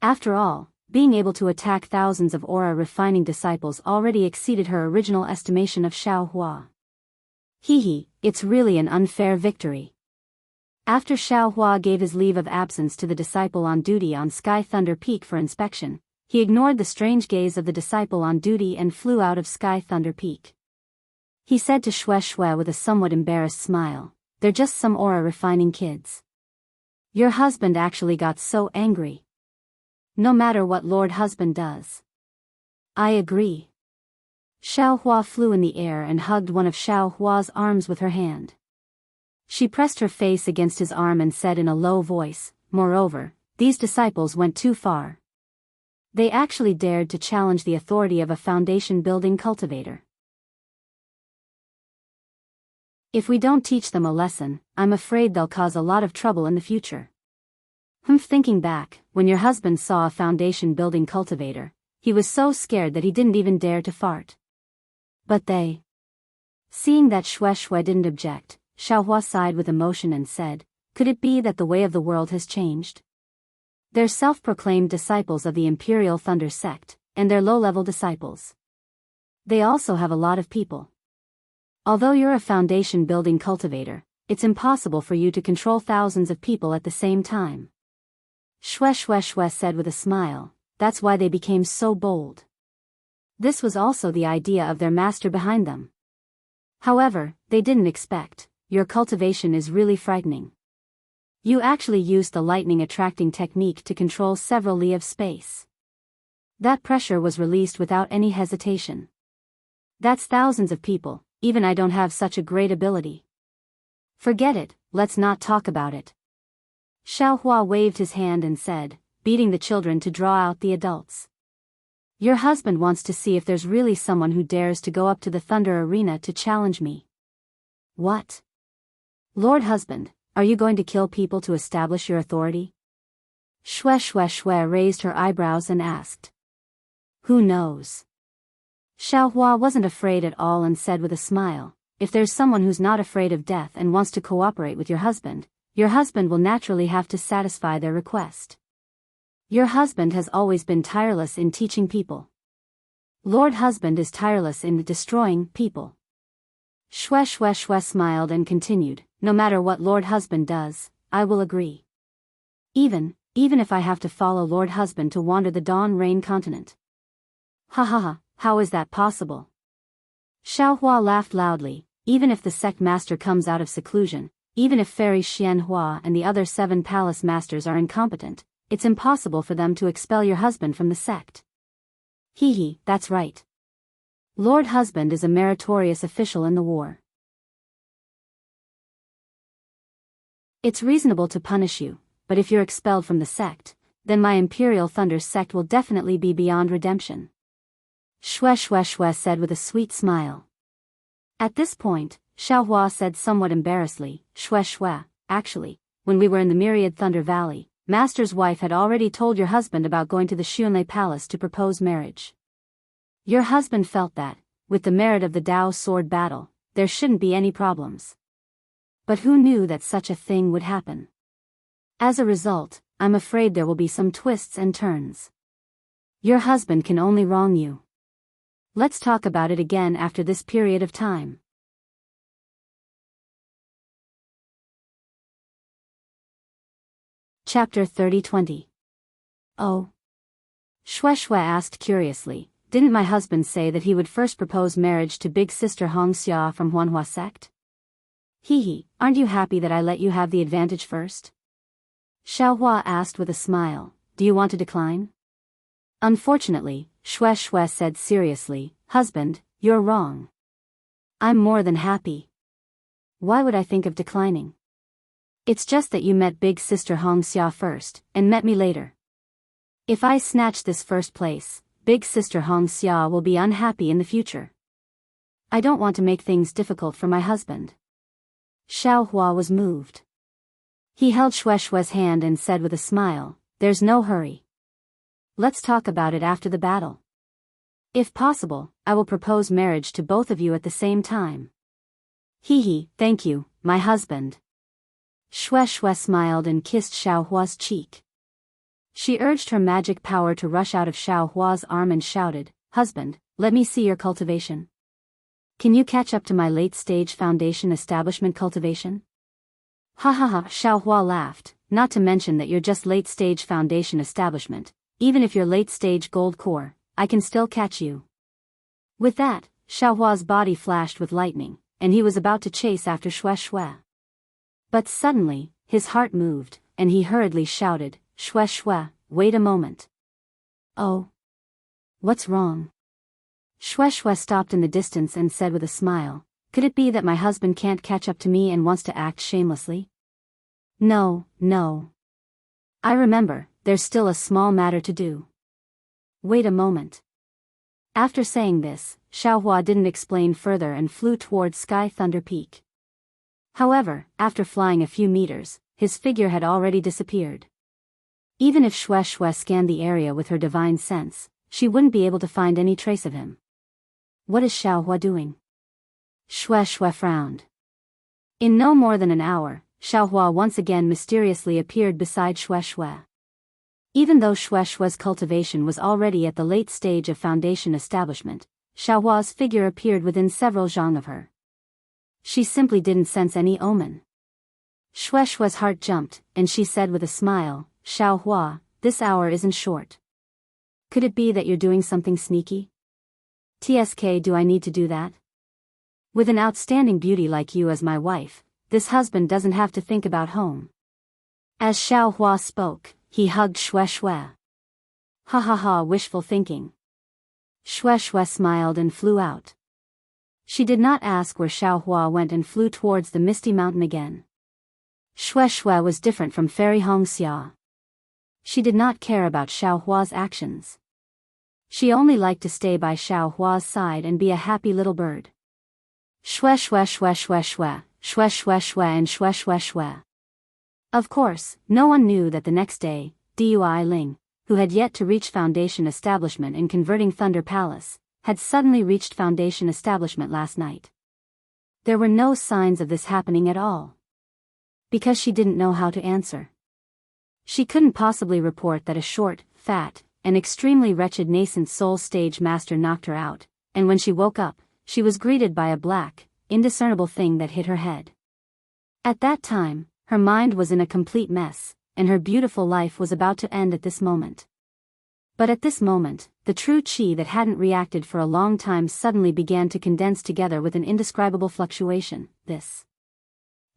After all, being able to attack thousands of aura-refining disciples already exceeded her original estimation of Xiaohua. It's really an unfair victory. After Xiaohua gave his leave of absence to the disciple on duty on Sky Thunder Peak for inspection, he ignored the strange gaze of the disciple on duty and flew out of Sky Thunder Peak. He said to Shui with a somewhat embarrassed smile, "They're just some aura-refining kids. Your husband actually got so angry. No matter what Lord Husband does." "I agree." Xiaohua flew in the air and hugged one of Xiaohua's arms with her hand. She pressed her face against his arm and said in a low voice, "Moreover, these disciples went too far. They actually dared to challenge the authority of a foundation-building cultivator. If we don't teach them a lesson, I'm afraid they'll cause a lot of trouble in the future." Thinking back, when your husband saw a foundation-building cultivator, he was so scared that he didn't even dare to fart. But they... Seeing that Shui didn't object, Xiaohua sighed with emotion and said, "Could it be that the way of the world has changed? They're self-proclaimed disciples of the Imperial Thunder Sect, and they're low-level disciples. They also have a lot of people. Although you're a foundation-building cultivator, it's impossible for you to control thousands of people at the same time." Shui said with a smile, "That's why they became so bold." This was also the idea of their master behind them. However, they didn't expect, "Your cultivation is really frightening. You actually used the lightning attracting technique to control several li of space. That pressure was released without any hesitation. That's thousands of people, even I don't have such a great ability. Forget it, let's not talk about it." Xiaohua waved his hand and said, beating the children to draw out the adults. "Your husband wants to see if there's really someone who dares to go up to the Thunder Arena to challenge me." "What? Lord Husband, are you going to kill people to establish your authority?" Shui raised her eyebrows and asked. "Who knows?" Xiaohua wasn't afraid at all and said with a smile, "If there's someone who's not afraid of death and wants to cooperate with your husband will naturally have to satisfy their request. Your husband has always been tireless in teaching people. Lord Husband is tireless in destroying people." Shui smiled and continued, "No matter what Lord Husband does, I will agree. Even if I have to follow Lord Husband to wander the Dawn Rain continent." Ha, how is that possible?" Xiaohua laughed loudly. "Even if the sect master comes out of seclusion, even if Fairy Xianhua and the other 7 palace masters are incompetent, it's impossible for them to expel your husband from the sect." That's right. Lord Husband is a meritorious official in the war. It's reasonable to punish you, but if you're expelled from the sect, then my Imperial Thunder sect will definitely be beyond redemption." Shui said with a sweet smile. At this point, Xiaohua said somewhat embarrassedly, "Shui, actually, when we were in the Myriad Thunder Valley, Master's wife had already told your husband about going to the Xunlei Palace to propose marriage. Your husband felt that, with the merit of the Dao sword battle, there shouldn't be any problems. But who knew that such a thing would happen? As a result, I'm afraid there will be some twists and turns. Your husband can only wrong you. Let's talk about it again after this period of time. Chapter 30-20. Oh. Shui asked curiously, didn't my husband say that he would first propose marriage to big sister Xianxia from Huanhua sect? Hee, aren't you happy that I let you have the advantage first? Xiaohua asked with a smile, do you want to decline? Unfortunately, Shui said seriously, husband, you're wrong. I'm more than happy. Why would I think of declining? It's just that you met big sister Xianxia first, and met me later. If I snatch this first place, big sister Xianxia will be unhappy in the future. I don't want to make things difficult for my husband. Xiaohua was moved. He held Shui's hand and said with a smile, there's no hurry. Let's talk about it after the battle. If possible, I will propose marriage to both of you at the same time. Hee, thank you, my husband. Shui smiled and kissed Xiaohua's cheek. She urged her magic power to rush out of Xiaohua's arm and shouted, husband, let me see your cultivation. Can you catch up to my late-stage foundation establishment cultivation? Ha, Xiaohua laughed, not to mention that you're just late-stage foundation establishment, even if you're late-stage gold core, I can still catch you. With that, Xiaohua's body flashed with lightning, and he was about to chase after Shui. But suddenly, his heart moved, and he hurriedly shouted, Shui, wait a moment. Oh. What's wrong? Shui stopped in the distance and said with a smile, could it be that my husband can't catch up to me and wants to act shamelessly? No. I remember, there's still a small matter to do. Wait a moment. After saying this, Xiaohua didn't explain further and flew toward Sky Thunder Peak. However, after flying a few meters, his figure had already disappeared. Even if Shui scanned the area with her divine sense, she wouldn't be able to find any trace of him. What is Xiaohua doing? Shui frowned. In no more than an hour, Xiaohua once again mysteriously appeared beside Shui. Even though Shui's cultivation was already at the late stage of foundation establishment, Xiaohua's figure appeared within several zhang of her. She simply didn't sense any omen. Shui's heart jumped, and she said with a smile, Xiaohua, this hour isn't short. Could it be that you're doing something sneaky? TSK, do I need to do that? With an outstanding beauty like you as my wife, this husband doesn't have to think about home. As Xiaohua spoke, he hugged Shui. Ha, wishful thinking. Shui smiled and flew out. She did not ask where Xiaohua went and flew towards the misty mountain again. Shui was different from Fairy Xianxia. She did not care about Xiaohua's actions. She only liked to stay by Xiaohua's side and be a happy little bird. Shui, and Shui. Of course, no one knew that the next day, Dui Ling, who had yet to reach foundation establishment in converting Thunder Palace, had suddenly reached foundation establishment last night. There were no signs of this happening at all. Because she didn't know how to answer. She couldn't possibly report that a short, fat, and extremely wretched nascent soul stage master knocked her out, and when she woke up, she was greeted by a black, indiscernible thing that hit her head. At that time, her mind was in a complete mess, and her beautiful life was about to end at this moment. But at this moment, the true chi that hadn't reacted for a long time suddenly began to condense together with an indescribable fluctuation.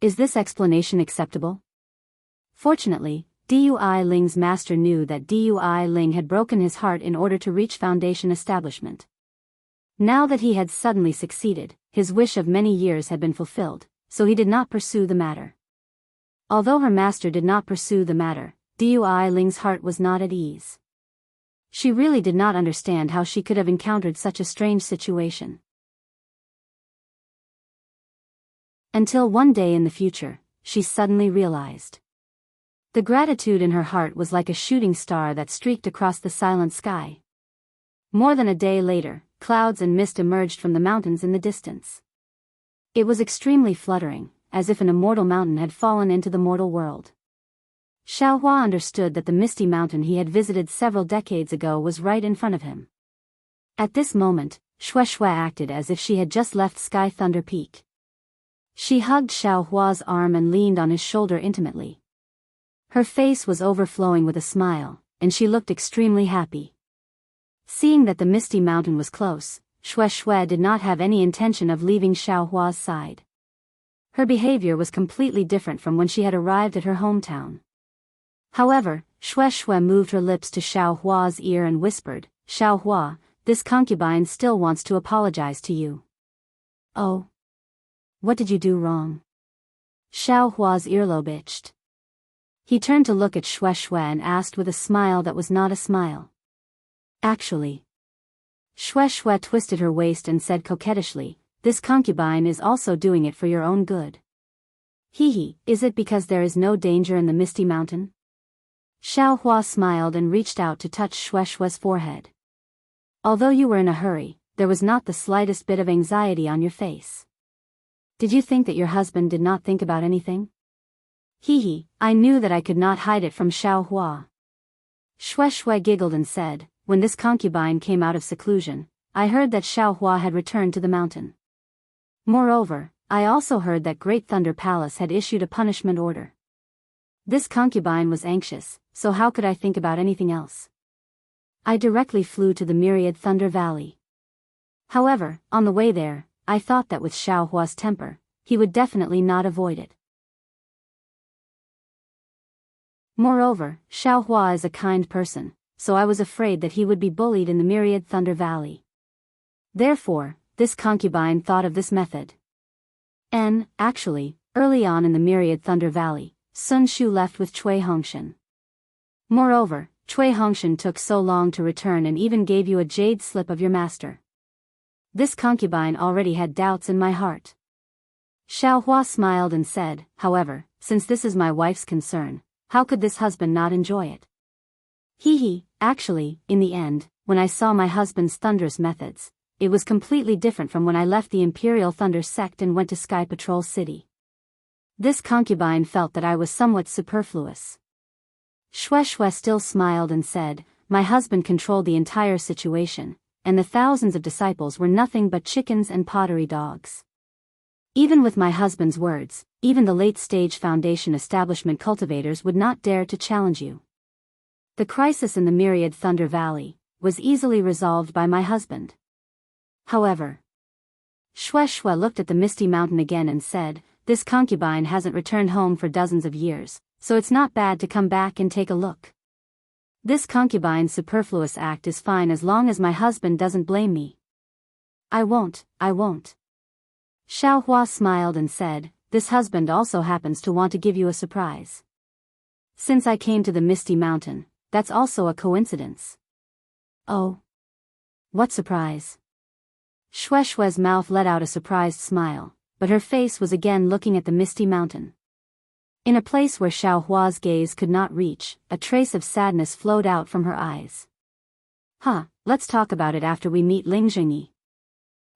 Is this explanation acceptable? Fortunately, Dui Ling's master knew that Dui Ling had broken his heart in order to reach foundation establishment. Now that he had suddenly succeeded, his wish of many years had been fulfilled, so he did not pursue the matter. Although her master did not pursue the matter, Dui Ling's heart was not at ease. She really did not understand how she could have encountered such a strange situation. Until one day in the future, she suddenly realized. The gratitude in her heart was like a shooting star that streaked across the silent sky. More than a day later, clouds and mist emerged from the mountains in the distance. It was extremely fluttering, as if an immortal mountain had fallen into the mortal world. Xiaohua understood that the misty mountain he had visited several decades ago was right in front of him. At this moment, Shui acted as if she had just left Sky Thunder Peak. She hugged Xiaohua's arm and leaned on his shoulder intimately. Her face was overflowing with a smile, and she looked extremely happy. Seeing that the Misty Mountain was close, Shui did not have any intention of leaving Xiaohua's side. Her behavior was completely different from when she had arrived at her hometown. However, Shui moved her lips to Xiaohua's ear and whispered, "Xiaohua, this concubine still wants to apologize to you." "Oh? What did you do wrong?" Xiaohua's earlobe itched. He turned to look at Shui and asked with a smile that was not a smile. "Actually." Shui twisted her waist and said coquettishly, "This concubine is also doing it for your own good." "Hee, is it because there is no danger in the Misty Mountain?" Xiaohua smiled and reached out to touch Shui's forehead. "Although you were in a hurry, there was not the slightest bit of anxiety on your face. Did you think that your husband did not think about anything?" "Hee, I knew that I could not hide it from Xiaohua." Shui giggled and said, "When this concubine came out of seclusion, I heard that Xiaohua had returned to the mountain. Moreover, I also heard that Great Thunder Palace had issued a punishment order. This concubine was anxious, so how could I think about anything else? I directly flew to the Myriad Thunder Valley. However, on the way there, I thought that with Xiaohua's temper, he would definitely not avoid it. Moreover, Xiaohua is a kind person, so I was afraid that he would be bullied in the Myriad Thunder Valley. Therefore, this concubine thought of this method. Actually, early on in the Myriad Thunder Valley, Sun Shu left with Cui Hongshan. Moreover, Cui Hongshan took so long to return and even gave you a jade slip of your master. This concubine already had doubts in my heart." Xiaohua smiled and said, "However, since this is my wife's concern, how could this husband not enjoy it?" "Hee, actually, in the end, when I saw my husband's thunderous methods, it was completely different from when I left the Imperial Thunder Sect and went to Sky Patrol City. This concubine felt that I was somewhat superfluous." Shui still smiled and said, "My husband controlled the entire situation, and the thousands of disciples were nothing but chickens and pottery dogs. Even with my husband's words, even the late-stage Foundation establishment cultivators would not dare to challenge you. The crisis in the Myriad Thunder Valley was easily resolved by my husband. However..." Shui looked at the Misty Mountain again and said, "This concubine hasn't returned home for dozens of years, so it's not bad to come back and take a look. This concubine's superfluous act is fine as long as my husband doesn't blame me." I won't. Xiaohua smiled and said, "This husband also happens to want to give you a surprise. Since I came to the Misty Mountain, that's also a coincidence." "Oh? What surprise?" Shui's mouth let out a surprised smile, but her face was again looking at the Misty Mountain. In a place where Xiaohua's gaze could not reach, a trace of sadness flowed out from her eyes. Let's talk about it after we meet Ling Jingyi."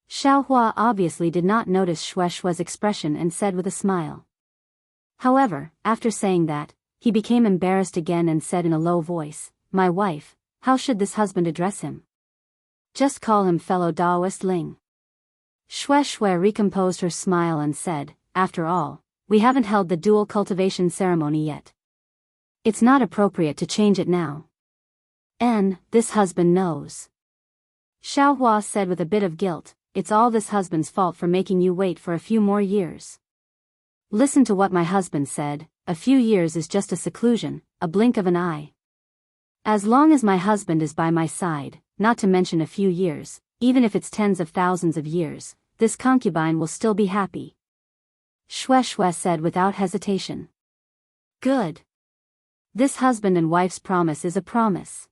Xiaohua obviously did not notice Shui's expression and said with a smile. However, after saying that, he became embarrassed again and said in a low voice, "My wife, how should this husband address him?" "Just call him fellow Daoist Ling." Shui recomposed her smile and said, "After all, we haven't held the dual cultivation ceremony yet. It's not appropriate to change it now. This husband knows." Xiaohua said with a bit of guilt, "It's all this husband's fault for making you wait for a few more years. Listen to what my husband said, a few years is just a seclusion, a blink of an eye. As long as my husband is by my side, not to mention a few years, even if it's tens of thousands of years, this concubine will still be happy." Shui said without hesitation. "Good. This husband and wife's promise is a promise."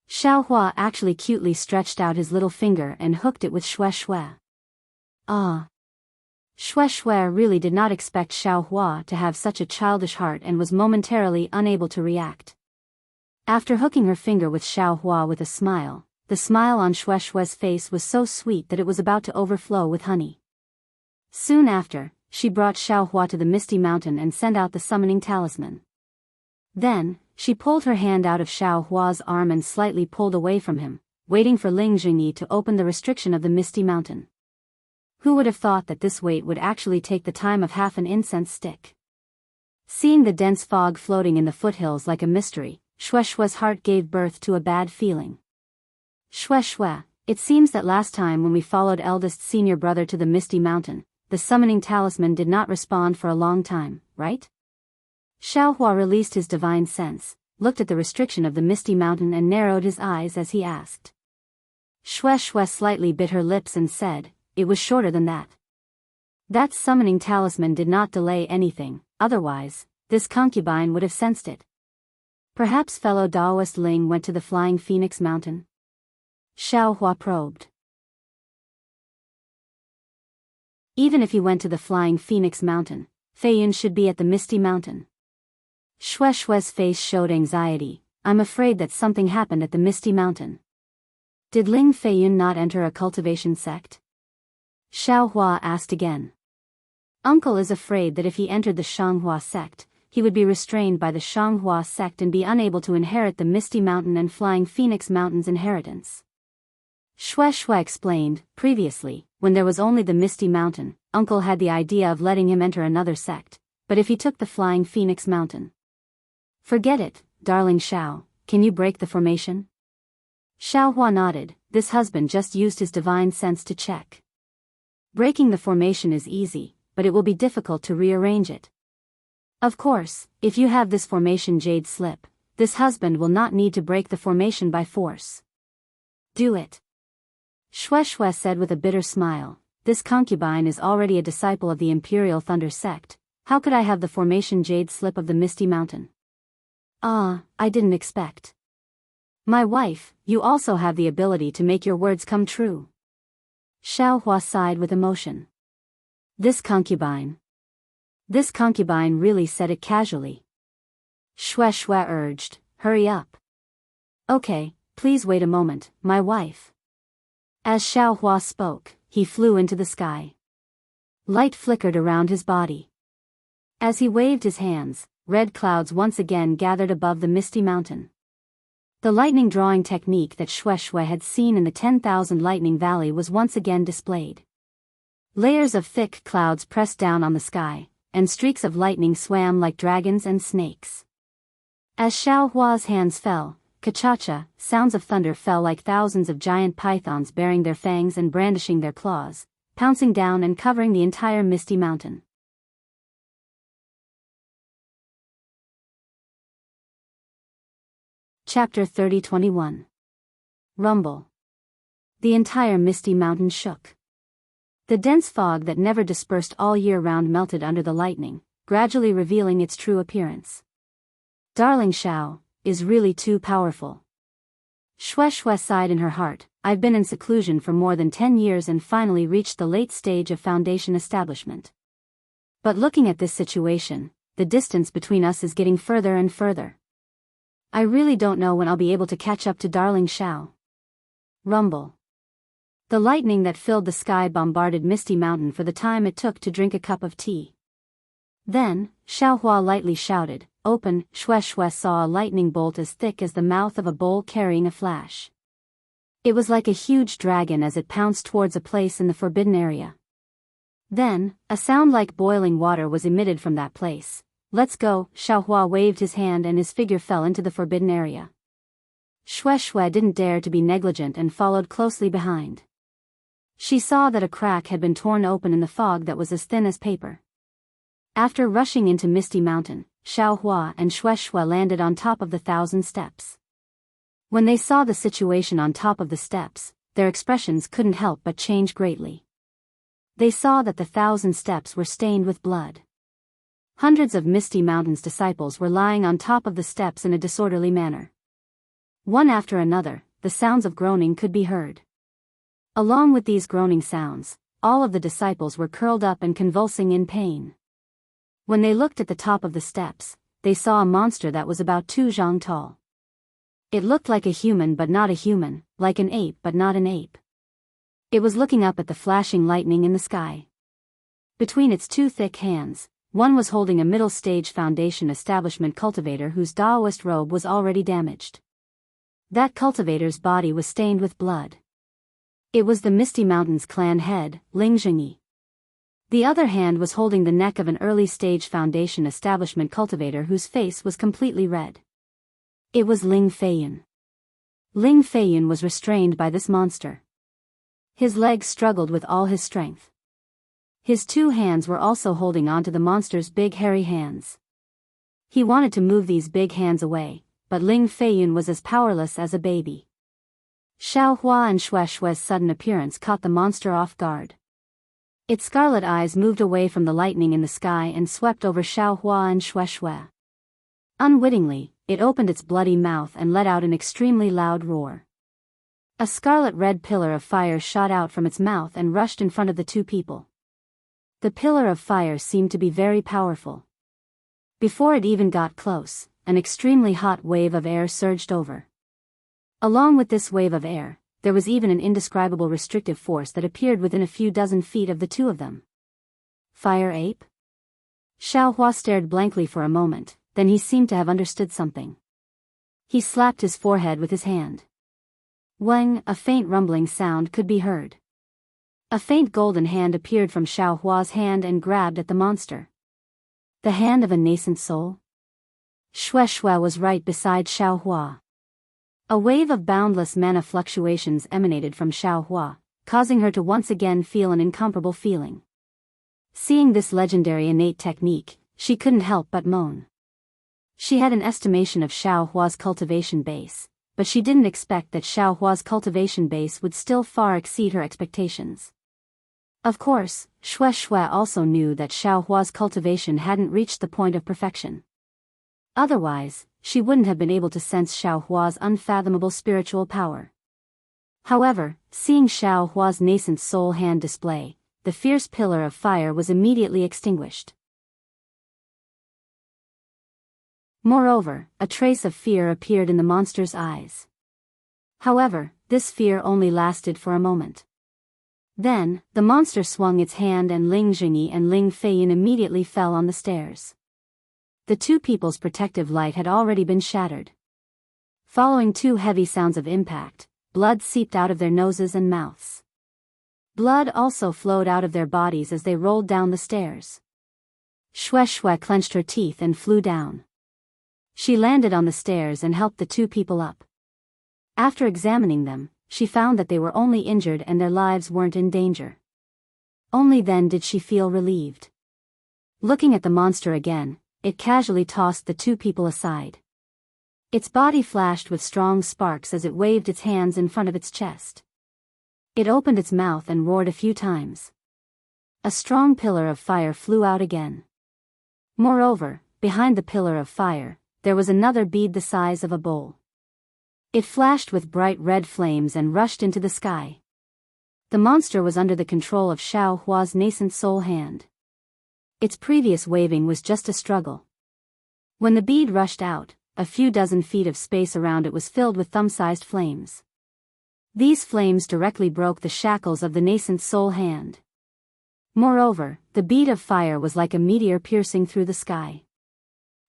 Xiaohua actually cutely stretched out his little finger and hooked it with Shui. Shui really did not expect Xiaohua to have such a childish heart and was momentarily unable to react. After hooking her finger with Xiaohua with a smile, the smile on Shui's face was so sweet that it was about to overflow with honey. Soon after, she brought Xiaohua to the Misty Mountain and sent out the summoning talisman. Then, she pulled her hand out of Xiaohua's arm and slightly pulled away from him, waiting for Ling Jingyi to open the restriction of the Misty Mountain. Who would have thought that this wait would actually take the time of half an incense stick? Seeing the dense fog floating in the foothills like a mystery, Shueishue's heart gave birth to a bad feeling. Shueishue, it seems that last time when we followed eldest senior brother to the Misty Mountain, the summoning talisman did not respond for a long time, right? Xiaohua released his divine sense, looked at the restriction of the Misty Mountain and narrowed his eyes as he asked. Shueishue slightly bit her lips and said, "It was shorter than that." That summoning talisman did not delay anything, otherwise, this concubine would have sensed it. Perhaps fellow Daoist Ling went to the Flying Phoenix Mountain? Xiaohua probed. Even if he went to the Flying Phoenix Mountain, Feiyun should be at the Misty Mountain. Shueishue's face showed anxiety. "I'm afraid that something happened at the Misty Mountain." Did Ling Feiyun not enter a cultivation sect? Xiaohua asked again. Uncle is afraid that if he entered the Xianghua sect, he would be restrained by the Xianghua sect and be unable to inherit the Misty Mountain and Flying Phoenix Mountain's inheritance. Shueishue explained, previously, when there was only the Misty Mountain, Uncle had the idea of letting him enter another sect, but if he took the Flying Phoenix Mountain. Forget it, darling Xiao, can you break the formation? Xiaohua nodded. This husband just used his divine sense to check. Breaking the formation is easy, but it will be difficult to rearrange it. Of course, if you have this formation jade slip, this husband will not need to break the formation by force. Do it. Shueishue said with a bitter smile, "This concubine is already a disciple of the Imperial Thunder sect. How could I have the formation jade slip of the Misty Mountain?" "Ah, I didn't expect." "My wife, you also have the ability to make your words come true." Xiaohua sighed with emotion. This concubine really said it casually. Shueishue urged, "Hurry up." "Okay, please wait a moment, my wife." As Xiaohua spoke, he flew into the sky. Light flickered around his body. As he waved his hands, red clouds once again gathered above the Misty Mountain. The lightning drawing technique that Shueishue had seen in the 10,000 Lightning Valley was once again displayed. Layers of thick clouds pressed down on the sky, and streaks of lightning swam like dragons and snakes. As Xiaohua's hands fell, ka-cha-cha, sounds of thunder fell like thousands of giant pythons baring their fangs and brandishing their claws, pouncing down and covering the entire Misty Mountain. Chapter 30-21. Rumble. The entire Misty Mountain shook. The dense fog that never dispersed all year round melted under the lightning, gradually revealing its true appearance. Darling Xiao is really too powerful. Shueishue sighed in her heart. I've been in seclusion for more than 10 years and finally reached the late stage of foundation establishment. But looking at this situation, the distance between us is getting further and further. I really don't know when I'll be able to catch up to darling Xiao. Rumble. The lightning that filled the sky bombarded Misty Mountain for the time it took to drink a cup of tea. Then, Xiaohua lightly shouted, "Open!" Shueishue saw a lightning bolt as thick as the mouth of a bowl carrying a flash. It was like a huge dragon as it pounced towards a place in the forbidden area. Then, a sound like boiling water was emitted from that place. "Let's go!" Xiaohua waved his hand and his figure fell into the forbidden area. Shueishue didn't dare to be negligent and followed closely behind. She saw that a crack had been torn open in the fog that was as thin as paper. After rushing into Misty Mountain, Xiaohua and Shueishue landed on top of the 1,000 steps. When they saw the situation on top of the steps, their expressions couldn't help but change greatly. They saw that the 1,000 steps were stained with blood. Hundreds of Misty Mountain's disciples were lying on top of the steps in a disorderly manner. One after another, the sounds of groaning could be heard. Along with these groaning sounds, all of the disciples were curled up and convulsing in pain. When they looked at the top of the steps, they saw a monster that was about 2 zhang tall. It looked like a human but not a human, like an ape but not an ape. It was looking up at the flashing lightning in the sky. Between its 2 thick hands, one was holding a middle-stage foundation establishment cultivator whose Daoist robe was already damaged. That cultivator's body was stained with blood. It was the Misty Mountains clan head, Ling Zhengyi. The other hand was holding the neck of an early-stage Foundation establishment cultivator whose face was completely red. It was Ling Feiyun. Ling Feiyun was restrained by this monster. His legs struggled with all his strength. His two hands were also holding onto the monster's big hairy hands. He wanted to move these big hands away, but Ling Feiyun was as powerless as a baby. Xiao Hua and Xue Xue's sudden appearance caught the monster off guard. Its scarlet eyes moved away from the lightning in the sky and swept over Xiao Hua and Xue Xue. Unwittingly, it opened its bloody mouth and let out an extremely loud roar. A scarlet-red pillar of fire shot out from its mouth and rushed in front of the two people. The pillar of fire seemed to be very powerful. Before it even got close, an extremely hot wave of air surged over. Along with this wave of air, there was even an indescribable restrictive force that appeared within a few dozen feet of the two of them. Fire ape? Xiao Hua stared blankly for a moment, then he seemed to have understood something. He slapped his forehead with his hand. Weng, a faint rumbling sound could be heard. A faint golden hand appeared from Xiao Hua's hand and grabbed at the monster. The hand of a nascent soul? Xue Xue was right beside Xiao Hua. A wave of boundless mana fluctuations emanated from Xiao Hua, causing her to once again feel an incomparable feeling. Seeing this legendary innate technique, she couldn't help but moan. She had an estimation of Xiao Hua's cultivation base, but she didn't expect that Xiao Hua's cultivation base would still far exceed her expectations. Of course, Xue Xue also knew that Xiao Hua's cultivation hadn't reached the point of perfection. Otherwise, she wouldn't have been able to sense Xiao Hua's unfathomable spiritual power. However, seeing Xiao Hua's nascent soul hand display, the fierce pillar of fire was immediately extinguished. Moreover, a trace of fear appeared in the monster's eyes. However, this fear only lasted for a moment. Then, the monster swung its hand and Ling Zhengyi and Ling Feiyun immediately fell on the stairs. The two people's protective light had already been shattered. Following two heavy sounds of impact, blood seeped out of their noses and mouths. Blood also flowed out of their bodies as they rolled down the stairs. Xue Xue clenched her teeth and flew down. She landed on the stairs and helped the two people up. After examining them, she found that they were only injured and their lives weren't in danger. Only then did she feel relieved. Looking at the monster again, it casually tossed the two people aside. Its body flashed with strong sparks as it waved its hands in front of its chest. It opened its mouth and roared a few times. A strong pillar of fire flew out again. Moreover, behind the pillar of fire, there was another bead the size of a bowl. It flashed with bright red flames and rushed into the sky. The monster was under the control of Xiao Hua's nascent soul hand. Its previous waving was just a struggle. When the bead rushed out, a few dozen feet of space around it was filled with thumb-sized flames. These flames directly broke the shackles of the nascent soul hand. Moreover, the bead of fire was like a meteor piercing through the sky.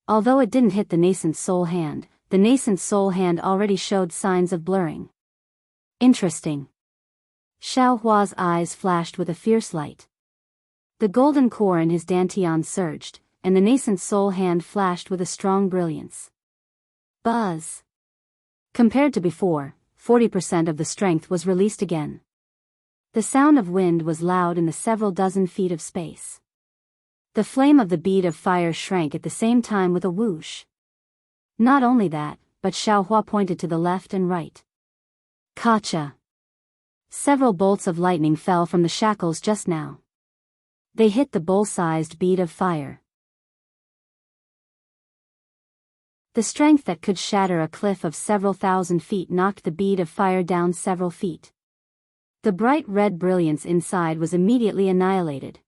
Although it didn't hit the nascent soul hand already showed signs of blurring. Interesting. Xiao Hua's eyes flashed with a fierce light. The golden core in his dantian surged, and the nascent soul hand flashed with a strong brilliance. Buzz. Compared to before, 40% of the strength was released again. The sound of wind was loud in the several dozen feet of space. The flame of the bead of fire shrank at the same time with a whoosh. Not only that, but Xiao Hua pointed to the left and right. Kacha. Several bolts of lightning fell from the shackles just now. They hit the bowl-sized bead of fire. The strength that could shatter a cliff of several thousand feet knocked the bead of fire down several feet. The bright red brilliance inside was immediately annihilated.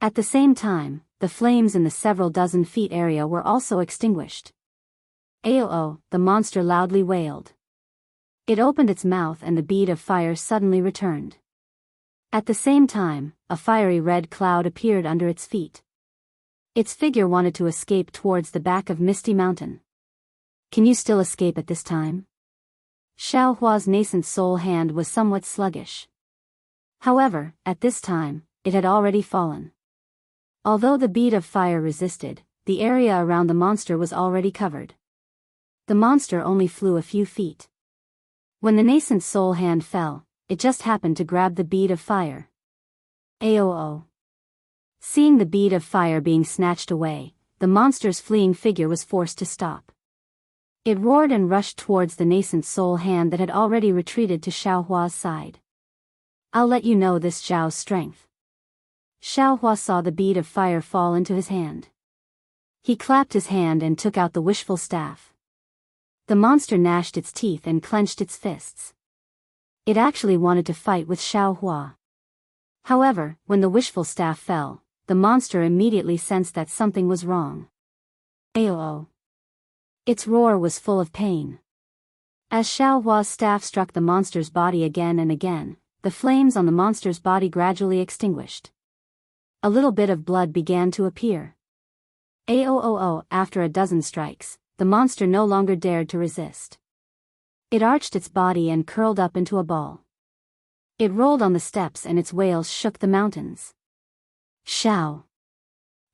At the same time, the flames in the several dozen feet area were also extinguished. "Aoo!" the monster loudly wailed. It opened its mouth and the bead of fire suddenly returned. At the same time, a fiery red cloud appeared under its feet. Its figure wanted to escape towards the back of Misty Mountain. "Can you still escape at this time?" Xiao Hua's nascent soul hand was somewhat sluggish. However, at this time, it had already fallen. Although the bead of fire resisted, the area around the monster was already covered. The monster only flew a few feet. When the nascent soul hand fell, it just happened to grab the bead of fire. Aoo. Seeing the bead of fire being snatched away, the monster's fleeing figure was forced to stop. It roared and rushed towards the nascent soul hand that had already retreated to Xiao Hua's side. I'll let you know this Zhao's strength. Xiao Hua saw the bead of fire fall into his hand. He clapped his hand and took out the wishful staff. The monster gnashed its teeth and clenched its fists. It actually wanted to fight with Xiao Hua. However, when the wishful staff fell, the monster immediately sensed that something was wrong. Aoo. Its roar was full of pain. As Xiao Hua's staff struck the monster's body again and again, the flames on the monster's body gradually extinguished. A little bit of blood began to appear. Aoo. After a dozen strikes, the monster no longer dared to resist. It arched its body and curled up into a ball. It rolled on the steps and its wails shook the mountains. Xiao.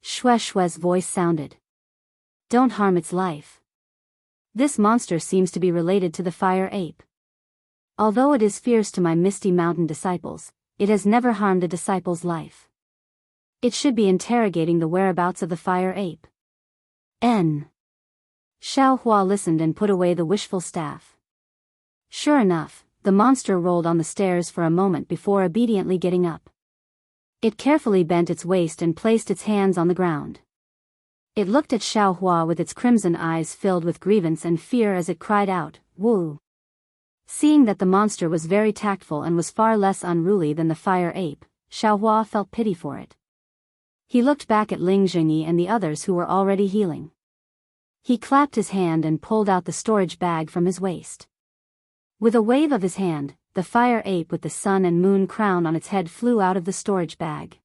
Shue's voice sounded. Don't harm its life. This monster seems to be related to the fire ape. Although it is fierce to my Misty Mountain disciples, it has never harmed a disciple's life. It should be interrogating the whereabouts of the fire ape. N. Xiao Hua listened and put away the wishful staff. Sure enough, the monster rolled on the stairs for a moment before obediently getting up. It carefully bent its waist and placed its hands on the ground. It looked at Xiao Hua with its crimson eyes filled with grievance and fear as it cried out, "Wu!" Seeing that the monster was very tactful and was far less unruly than the fire ape, Xiao Hua felt pity for it. He looked back at Ling Zhengyi and the others who were already healing. He clapped his hand and pulled out the storage bag from his waist. With a wave of his hand, the fire ape with the sun and moon crown on its head flew out of the storage bag.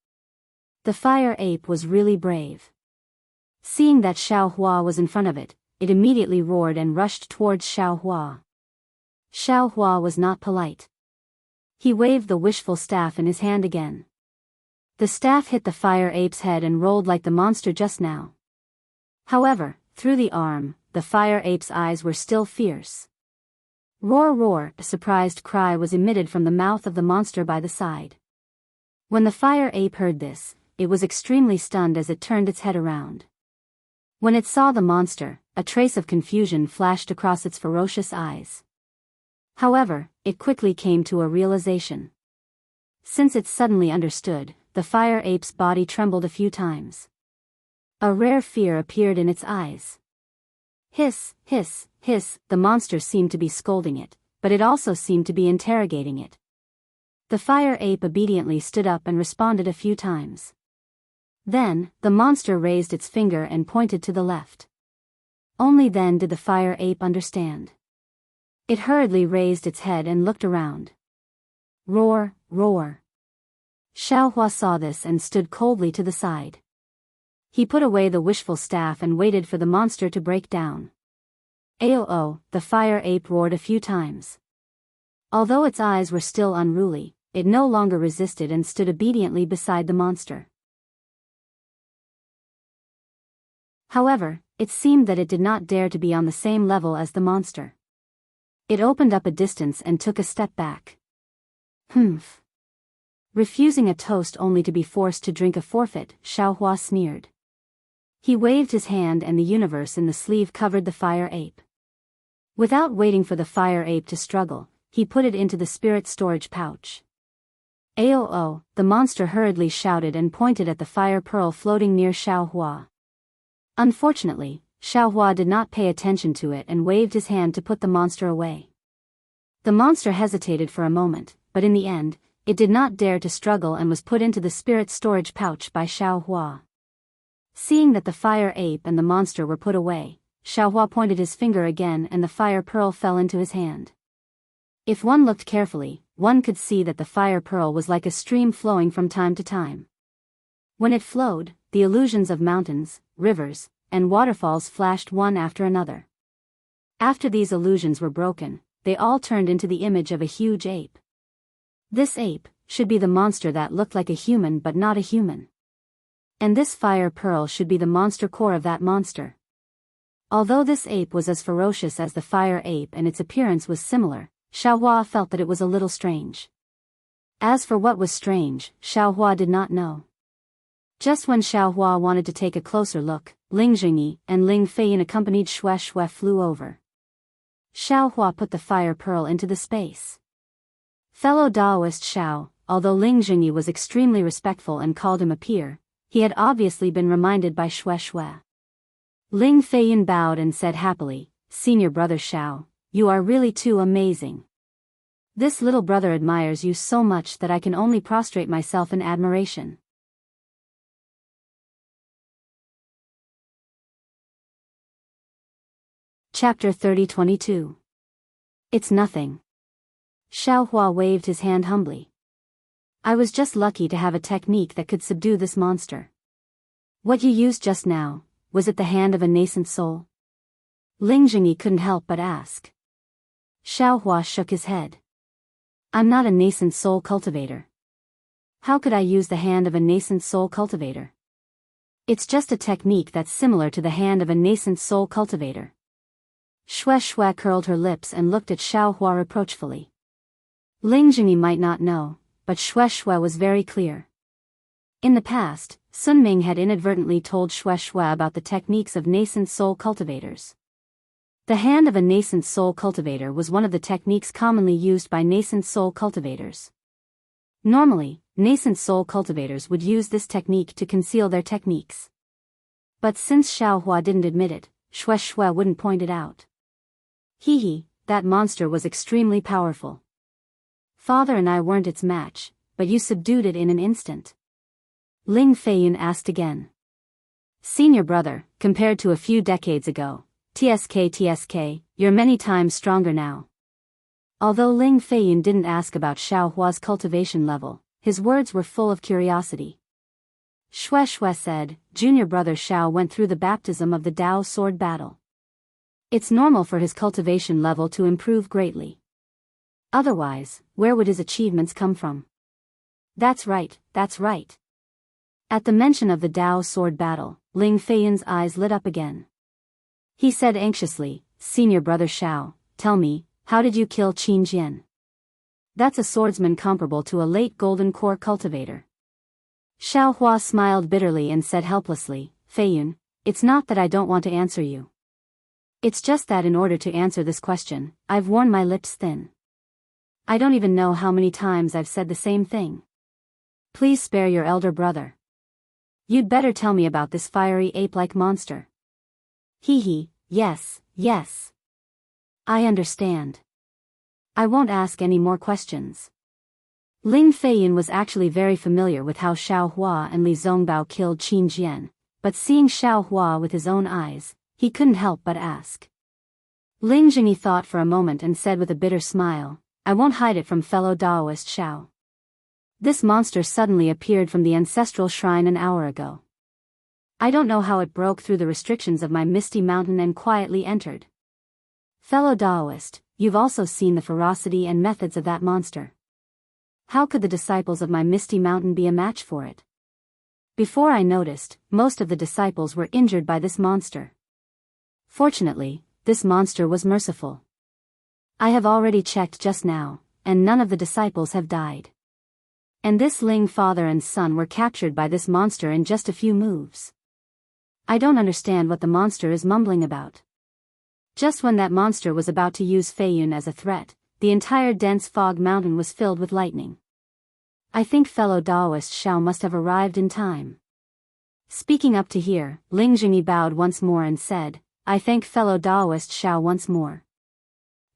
The fire ape was really brave. Seeing that Xiao Hua was in front of it, it immediately roared and rushed towards Xiao Hua. Xiao Hua was not polite. He waved the wishful staff in his hand again. The staff hit the fire ape's head and rolled like the monster just now. However, through the arm, the fire ape's eyes were still fierce. Roar roar, a surprised cry was emitted from the mouth of the monster by the side. When the fire ape heard this, it was extremely stunned as it turned its head around. When it saw the monster, a trace of confusion flashed across its ferocious eyes. However, it quickly came to a realization. Since it suddenly understood, the fire ape's body trembled a few times. A rare fear appeared in its eyes. Hiss, hiss, hiss, the monster seemed to be scolding it, but it also seemed to be interrogating it. The fire ape obediently stood up and responded a few times. Then, the monster raised its finger and pointed to the left. Only then did the fire ape understand. It hurriedly raised its head and looked around. Roar, roar. Xiao Hua saw this and stood coldly to the side. He put away the wishful staff and waited for the monster to break down. Aoo, the fire ape roared a few times. Although its eyes were still unruly, it no longer resisted and stood obediently beside the monster. However, it seemed that it did not dare to be on the same level as the monster. It opened up a distance and took a step back. Humph. Refusing a toast only to be forced to drink a forfeit, Xiao Hua sneered. He waved his hand and the universe in the sleeve covered the fire ape. Without waiting for the fire ape to struggle, he put it into the spirit storage pouch. Aoo, the monster hurriedly shouted and pointed at the fire pearl floating near Xiao Hua. Unfortunately, Xiao Hua did not pay attention to it and waved his hand to put the monster away. The monster hesitated for a moment, but in the end, it did not dare to struggle and was put into the spirit storage pouch by Xiao Hua. Seeing that the fire ape and the monster were put away, Xiao Hua pointed his finger again and the fire pearl fell into his hand. If one looked carefully, one could see that the fire pearl was like a stream flowing from time to time. When it flowed, the illusions of mountains, rivers, and waterfalls flashed one after another. After these illusions were broken, they all turned into the image of a huge ape. This ape should be the monster that looked like a human but not a human. And this fire pearl should be the monster core of that monster. Although this ape was as ferocious as the fire ape and its appearance was similar, Xiaohua felt that it was a little strange. As for what was strange, Xiaohua did not know. Just when Xiaohua wanted to take a closer look, Ling Jingyi and Ling Feiyin accompanied Xue flew over. Xiaohua put the fire pearl into the space. Fellow Daoist Xiao, although Ling Jingyi was extremely respectful and called him a peer, he had obviously been reminded by Xue. Ling Feiyin bowed and said happily, "Senior brother Xiao, you are really too amazing. This little brother admires you so much that I can only prostrate myself in admiration." Chapter 30-22. It's nothing. Xiaohua waved his hand humbly. I was just lucky to have a technique that could subdue this monster. What you used just now, was it the hand of a nascent soul? Ling Jingyi couldn't help but ask. Xiaohua shook his head. I'm not a nascent soul cultivator. How could I use the hand of a nascent soul cultivator? It's just a technique that's similar to the hand of a nascent soul cultivator. Xue curled her lips and looked at Xiaohua reproachfully. Ling Jingyi might not know, but Xue was very clear. In the past, Sun Ming had inadvertently told Xue about the techniques of nascent soul cultivators. The hand of a nascent soul cultivator was one of the techniques commonly used by nascent soul cultivators. Normally, nascent soul cultivators would use this technique to conceal their techniques. But since Xiaohua didn't admit it, Xue wouldn't point it out. That monster was extremely powerful. Father and I weren't its match, but you subdued it in an instant. Ling Feiyin asked again. Senior brother, compared to a few decades ago, TSK, you're many times stronger now. Although Ling Feiyin didn't ask about Xiaohua's cultivation level, his words were full of curiosity. Xue said, Junior brother Xiao went through the baptism of the Dao sword battle. It's normal for his cultivation level to improve greatly. Otherwise, where would his achievements come from? That's right. At the mention of the Dao sword battle, Ling Feiyin's eyes lit up again. He said anxiously, Senior brother Xiao, tell me, how did you kill Qin Jian? That's a swordsman comparable to a late golden core cultivator. Xiaohua smiled bitterly and said helplessly, Feiyin, it's not that I don't want to answer you. It's just that in order to answer this question, I've worn my lips thin. I don't even know how many times I've said the same thing. Please spare your elder brother. You'd better tell me about this fiery ape-like monster. Yes. I understand. I won't ask any more questions. Ling Feiyin was actually very familiar with how Xiaohua and Li Zongbao killed Qin Jian, but seeing Xiaohua with his own eyes, he couldn't help but ask. Ling Jingyi thought for a moment and said with a bitter smile, I won't hide it from fellow Daoist Xiao. This monster suddenly appeared from the ancestral shrine an hour ago. I don't know how it broke through the restrictions of my misty mountain and quietly entered. Fellow Daoist, you've also seen the ferocity and methods of that monster. How could the disciples of my misty mountain be a match for it? Before I noticed, most of the disciples were injured by this monster. Fortunately, this monster was merciful. I have already checked just now, and none of the disciples have died. And this Ling father and son were captured by this monster in just a few moves. I don't understand what the monster is mumbling about. Just when that monster was about to use Feiyin as a threat, the entire dense fog mountain was filled with lightning. I think fellow Daoist Xiao must have arrived in time. Speaking up to here, Ling Jingyi bowed once more and said, I thank fellow Daoist Xiao once more.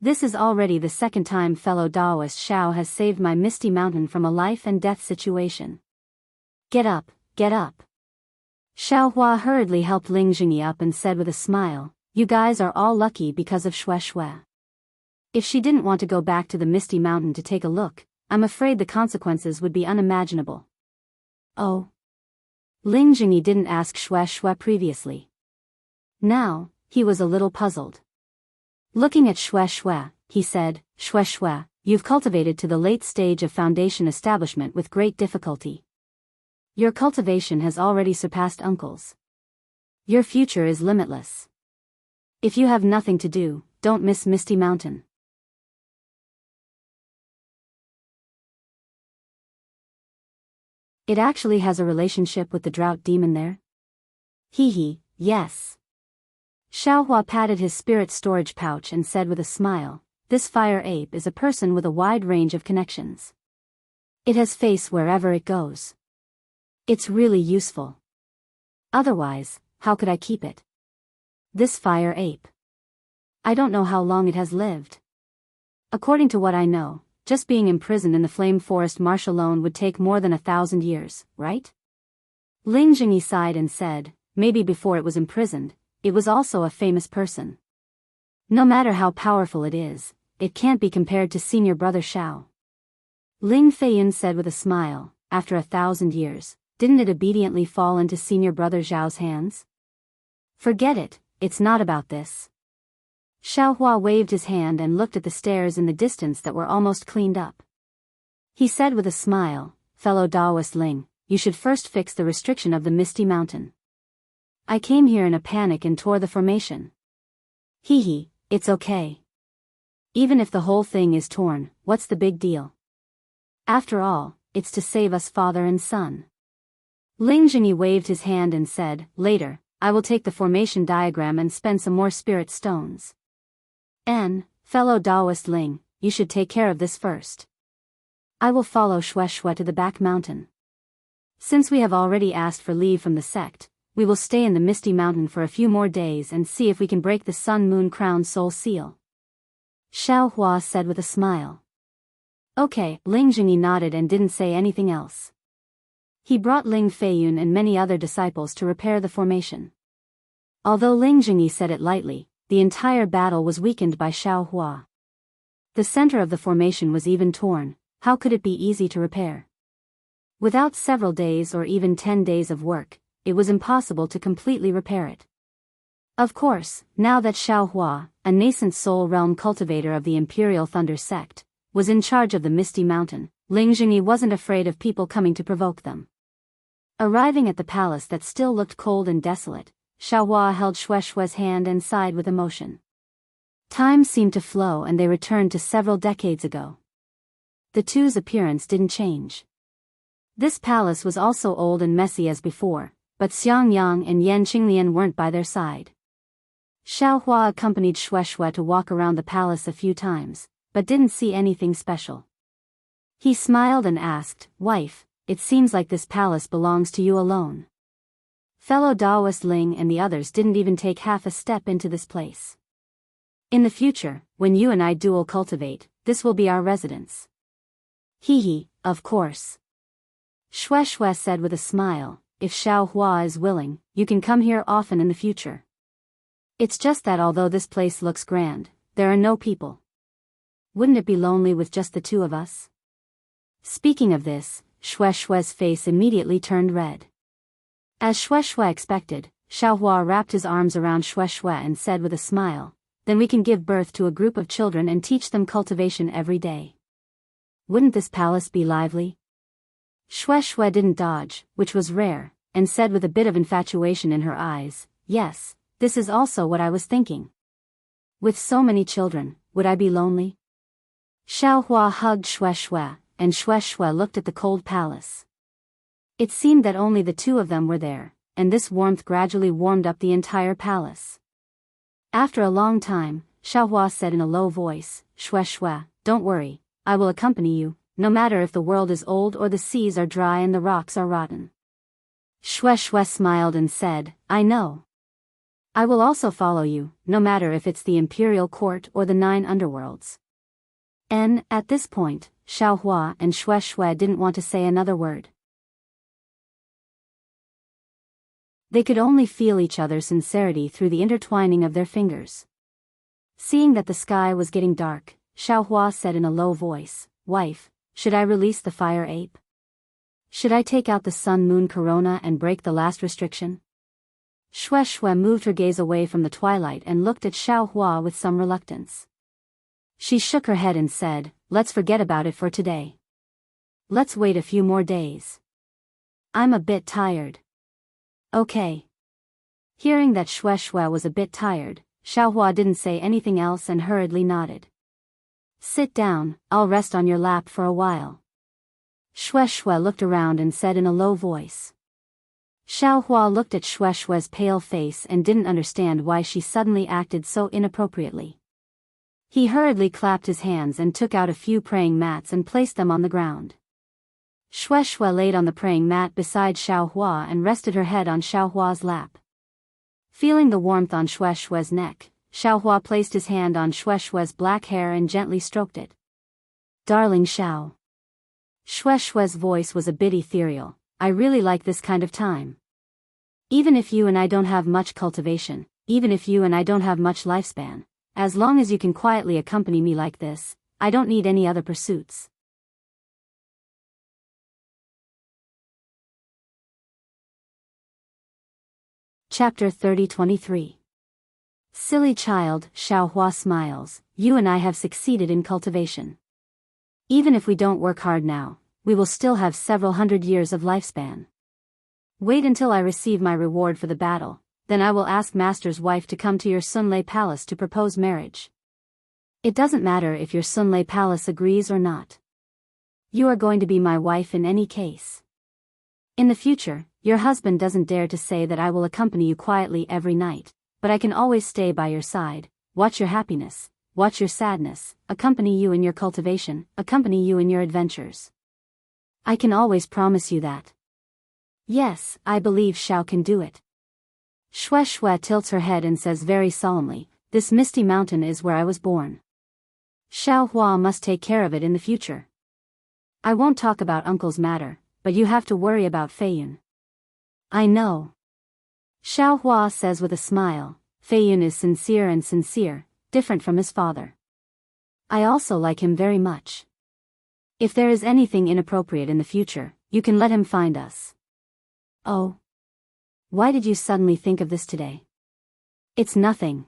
This is already the second time fellow Daoist Xiao has saved my misty mountain from a life and death situation. Get up. Xiaohua hurriedly helped Ling Jingyi up and said with a smile, you guys are all lucky because of Xue. If she didn't want to go back to the misty mountain to take a look, I'm afraid the consequences would be unimaginable. Oh. Ling Jingyi didn't ask Xue previously. Now, he was a little puzzled. Looking at Xue, he said, Xue Xue, you've cultivated to the late stage of foundation establishment with great difficulty. Your cultivation has already surpassed uncle's. Your future is limitless. If you have nothing to do, don't miss Misty Mountain. It actually has a relationship with the drought demon there? Hee, yes. Xiaohua patted his spirit storage pouch and said with a smile, this fire ape is a person with a wide range of connections. It has face wherever it goes. It's really useful. Otherwise, how could I keep it? This fire ape. I don't know how long it has lived. According to what I know, just being imprisoned in the Flame Forest Marsh alone would take more than 1,000 years, right? Ling Jingyi sighed and said, maybe before it was imprisoned, it was also a famous person. No matter how powerful it is, it can't be compared to senior brother Xiao. Ling Feiyun said with a smile, after 1,000 years, didn't it obediently fall into senior brother Zhao's hands? Forget it, it's not about this. Xiaohua waved his hand and looked at the stairs in the distance that were almost cleaned up. He said with a smile, fellow Daoist Ling, you should first fix the restriction of the Misty Mountain. I came here in a panic and tore the formation. It's okay. Even if the whole thing is torn, what's the big deal? After all, it's to save us father and son. Ling Jingyi waved his hand and said, later, I will take the formation diagram and spend some more spirit stones. Fellow Daoist Ling, you should take care of this first. I will follow Xue Xue to the back mountain. Since we have already asked for leave from the sect, we will stay in the Misty Mountain for a few more days and see if we can break the Sun Moon Crown Soul Seal. Xiaohua said with a smile. Okay, Ling Jingyi nodded and didn't say anything else. He brought Ling Feiyun and many other disciples to repair the formation. Although Ling Jingyi said it lightly, the entire battle was weakened by Xiaohua. The center of the formation was even torn, how could it be easy to repair? Without several days or even 10 days of work, it was impossible to completely repair it. Of course, now that Xiaohua, a nascent soul realm cultivator of the Imperial Thunder sect, was in charge of the Misty Mountain, Ling Jingyi wasn't afraid of people coming to provoke them. Arriving at the palace that still looked cold and desolate, Xiaohua held Xue Xue's hand and sighed with emotion. Time seemed to flow and they returned to several decades ago. The two's appearance didn't change. This palace was also old and messy as before, but Xiang Yang and Yan Qinglian weren't by their side. Xiaohua accompanied Xue Xue to walk around the palace a few times, but didn't see anything special. He smiled and asked, wife, it seems like this palace belongs to you alone. Fellow Daoist Ling and the others didn't even take half a step into this place. In the future, when you and I dual cultivate, this will be our residence. Of course. Xue Xue said with a smile, if Xiaohua is willing, you can come here often in the future. It's just that although this place looks grand, there are no people. Wouldn't it be lonely with just the two of us? Speaking of this, Xue Xue's face immediately turned red. As Xue Xue expected, Xiaohua wrapped his arms around Xue Xue and said with a smile, then we can give birth to a group of children and teach them cultivation every day. Wouldn't this palace be lively? Xue Xue didn't dodge, which was rare, and said with a bit of infatuation in her eyes, yes, this is also what I was thinking. With so many children, would I be lonely? Xiaohua hugged Xue Xue, and Xue Xue looked at the cold palace. It seemed that only the two of them were there, and this warmth gradually warmed up the entire palace. After a long time, Xiaohua said in a low voice, Xue Xue, don't worry, I will accompany you, no matter if the world is old or the seas are dry and the rocks are rotten. Xue Xue smiled and said, I know. I will also follow you, no matter if it's the imperial court or the 9 underworlds. At this point, Xiaohua and Xue Xue didn't want to say another word. They could only feel each other's sincerity through the intertwining of their fingers. Seeing that the sky was getting dark, Xiaohua said in a low voice, wife, should I release the fire ape? Should I take out the sun-moon corona and break the last restriction? Xue Xue moved her gaze away from the twilight and looked at Xiaohua with some reluctance. She shook her head and said, let's forget about it for today. Let's wait a few more days. I'm a bit tired. Okay. Hearing that Shui was a bit tired, Xiaohua didn't say anything else and hurriedly nodded. Sit down, I'll rest on your lap for a while. Shui looked around and said in a low voice. Xiaohua looked at Shui's pale face and didn't understand why she suddenly acted so inappropriately. He hurriedly clapped his hands and took out a few praying mats and placed them on the ground. Shui laid on the praying mat beside Xiaohua and rested her head on Xiaohua's lap. Feeling the warmth on Shui's neck, Xiaohua placed his hand on Shui's black hair and gently stroked it. Darling Xiao. Shui's voice was a bit ethereal. I really like this kind of time. Even if you and I don't have much cultivation, even if you and I don't have much lifespan, as long as you can quietly accompany me like this, I don't need any other pursuits. Chapter 30-23. Silly child, Xiaohua smiles, you and I have succeeded in cultivation. Even if we don't work hard now, we will still have several hundred years of lifespan. Wait until I receive my reward for the battle, then I will ask Master's wife to come to your Sunlei Palace to propose marriage. It doesn't matter if your Sunlei Palace agrees or not. You are going to be my wife in any case. In the future, your husband doesn't dare to say that I will accompany you quietly every night, but I can always stay by your side, watch your happiness, watch your sadness, accompany you in your cultivation, accompany you in your adventures. I can always promise you that. Yes, I believe Xiao can do it. Shui tilts her head and says very solemnly, this misty mountain is where I was born. Xiaohua must take care of it in the future. I won't talk about uncle's matter, but you have to worry about Feiyun. I know. Xiaohua says with a smile, Feiyun is sincere and sincere, different from his father. I also like him very much. If there is anything inappropriate in the future, you can let him find us. Oh. Why did you suddenly think of this today? It's nothing.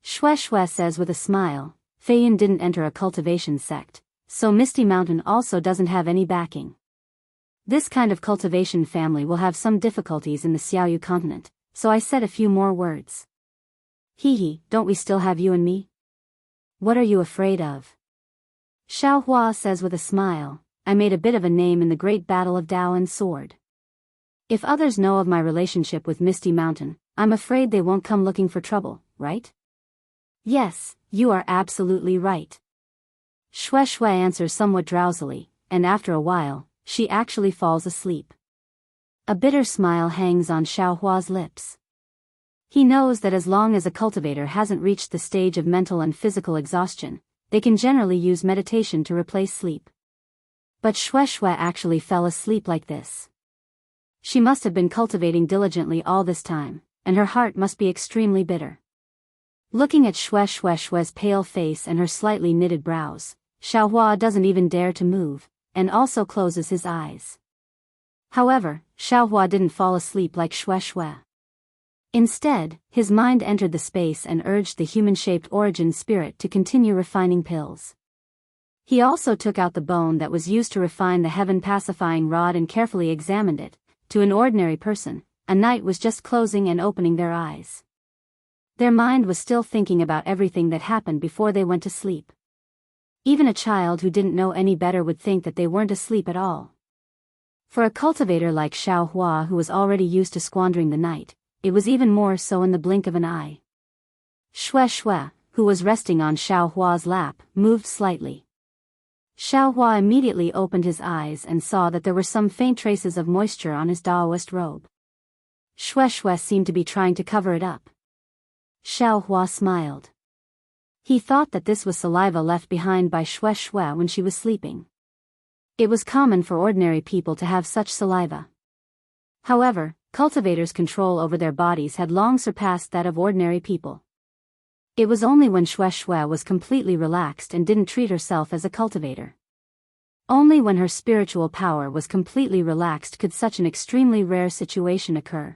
Shui says with a smile, Feiyun didn't enter a cultivation sect, so Misty Mountain also doesn't have any backing. This kind of cultivation family will have some difficulties in the Xiaoyu continent, so I said a few more words. Hee, don't we still have you and me? What are you afraid of? Xiaohua says with a smile, I made a bit of a name in the great battle of Dao and Sword. If others know of my relationship with Misty Mountain, I'm afraid they won't come looking for trouble, right? Yes, you are absolutely right. Shui answers somewhat drowsily, and after a while, she actually falls asleep. A bitter smile hangs on Xiaohua's lips. He knows that as long as a cultivator hasn't reached the stage of mental and physical exhaustion, they can generally use meditation to replace sleep. But Shui actually fell asleep like this. She must have been cultivating diligently all this time, and her heart must be extremely bitter. Looking at Shui's pale face and her slightly knitted brows, Xiaohua doesn't even dare to move, and also closes his eyes. However, Xiaohua didn't fall asleep like Shui. Instead, his mind entered the space and urged the human-shaped origin spirit to continue refining pills. He also took out the bone that was used to refine the heaven-pacifying rod and carefully examined it. To an ordinary person, a night was just closing and opening their eyes. Their mind was still thinking about everything that happened before they went to sleep. Even a child who didn't know any better would think that they weren't asleep at all. For a cultivator like Xiaohua who was already used to squandering the night, it was even more so in the blink of an eye. Shui, who was resting on Xiaohua's lap, moved slightly. Xiaohua immediately opened his eyes and saw that there were some faint traces of moisture on his Daoist robe. Shui seemed to be trying to cover it up. Xiaohua smiled. He thought that this was saliva left behind by Shui when she was sleeping. It was common for ordinary people to have such saliva. However, cultivators' control over their bodies had long surpassed that of ordinary people. It was only when Shui was completely relaxed and didn't treat herself as a cultivator. Only when her spiritual power was completely relaxed could such an extremely rare situation occur.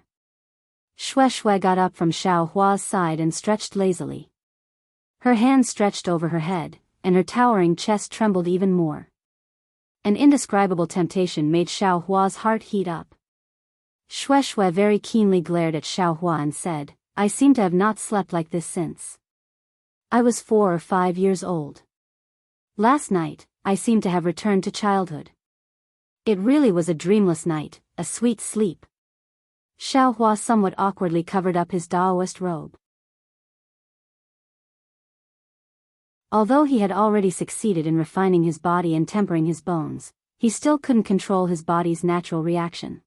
Shui got up from Xiaohua's side and stretched lazily. Her hand stretched over her head, and her towering chest trembled even more. An indescribable temptation made Xiao Hua's heart heat up. Shui very keenly glared at Xiao Hua and said, I seem to have not slept like this since I was 4 or 5 years old. Last night, I seem to have returned to childhood. It really was a dreamless night, a sweet sleep. Xiao Hua somewhat awkwardly covered up his Daoist robe. Although he had already succeeded in refining his body and tempering his bones, he still couldn't control his body's natural reaction.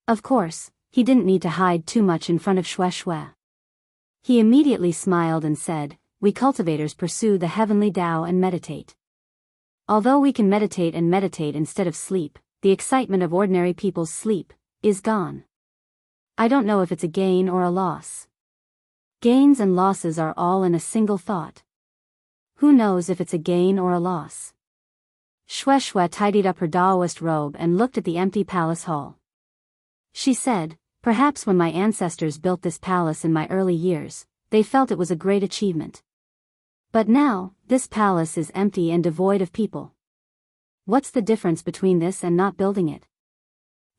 Of course, he didn't need to hide too much in front of Shui. He immediately smiled and said, we cultivators pursue the heavenly Tao and meditate. Although we can meditate instead of sleep, the excitement of ordinary people's sleep is gone. I don't know if it's a gain or a loss. Gains and losses are all in a single thought. Who knows if it's a gain or a loss? Shui tidied up her Daoist robe and looked at the empty palace hall. She said, perhaps when my ancestors built this palace in my early years, they felt it was a great achievement. But now, this palace is empty and devoid of people. What's the difference between this and not building it?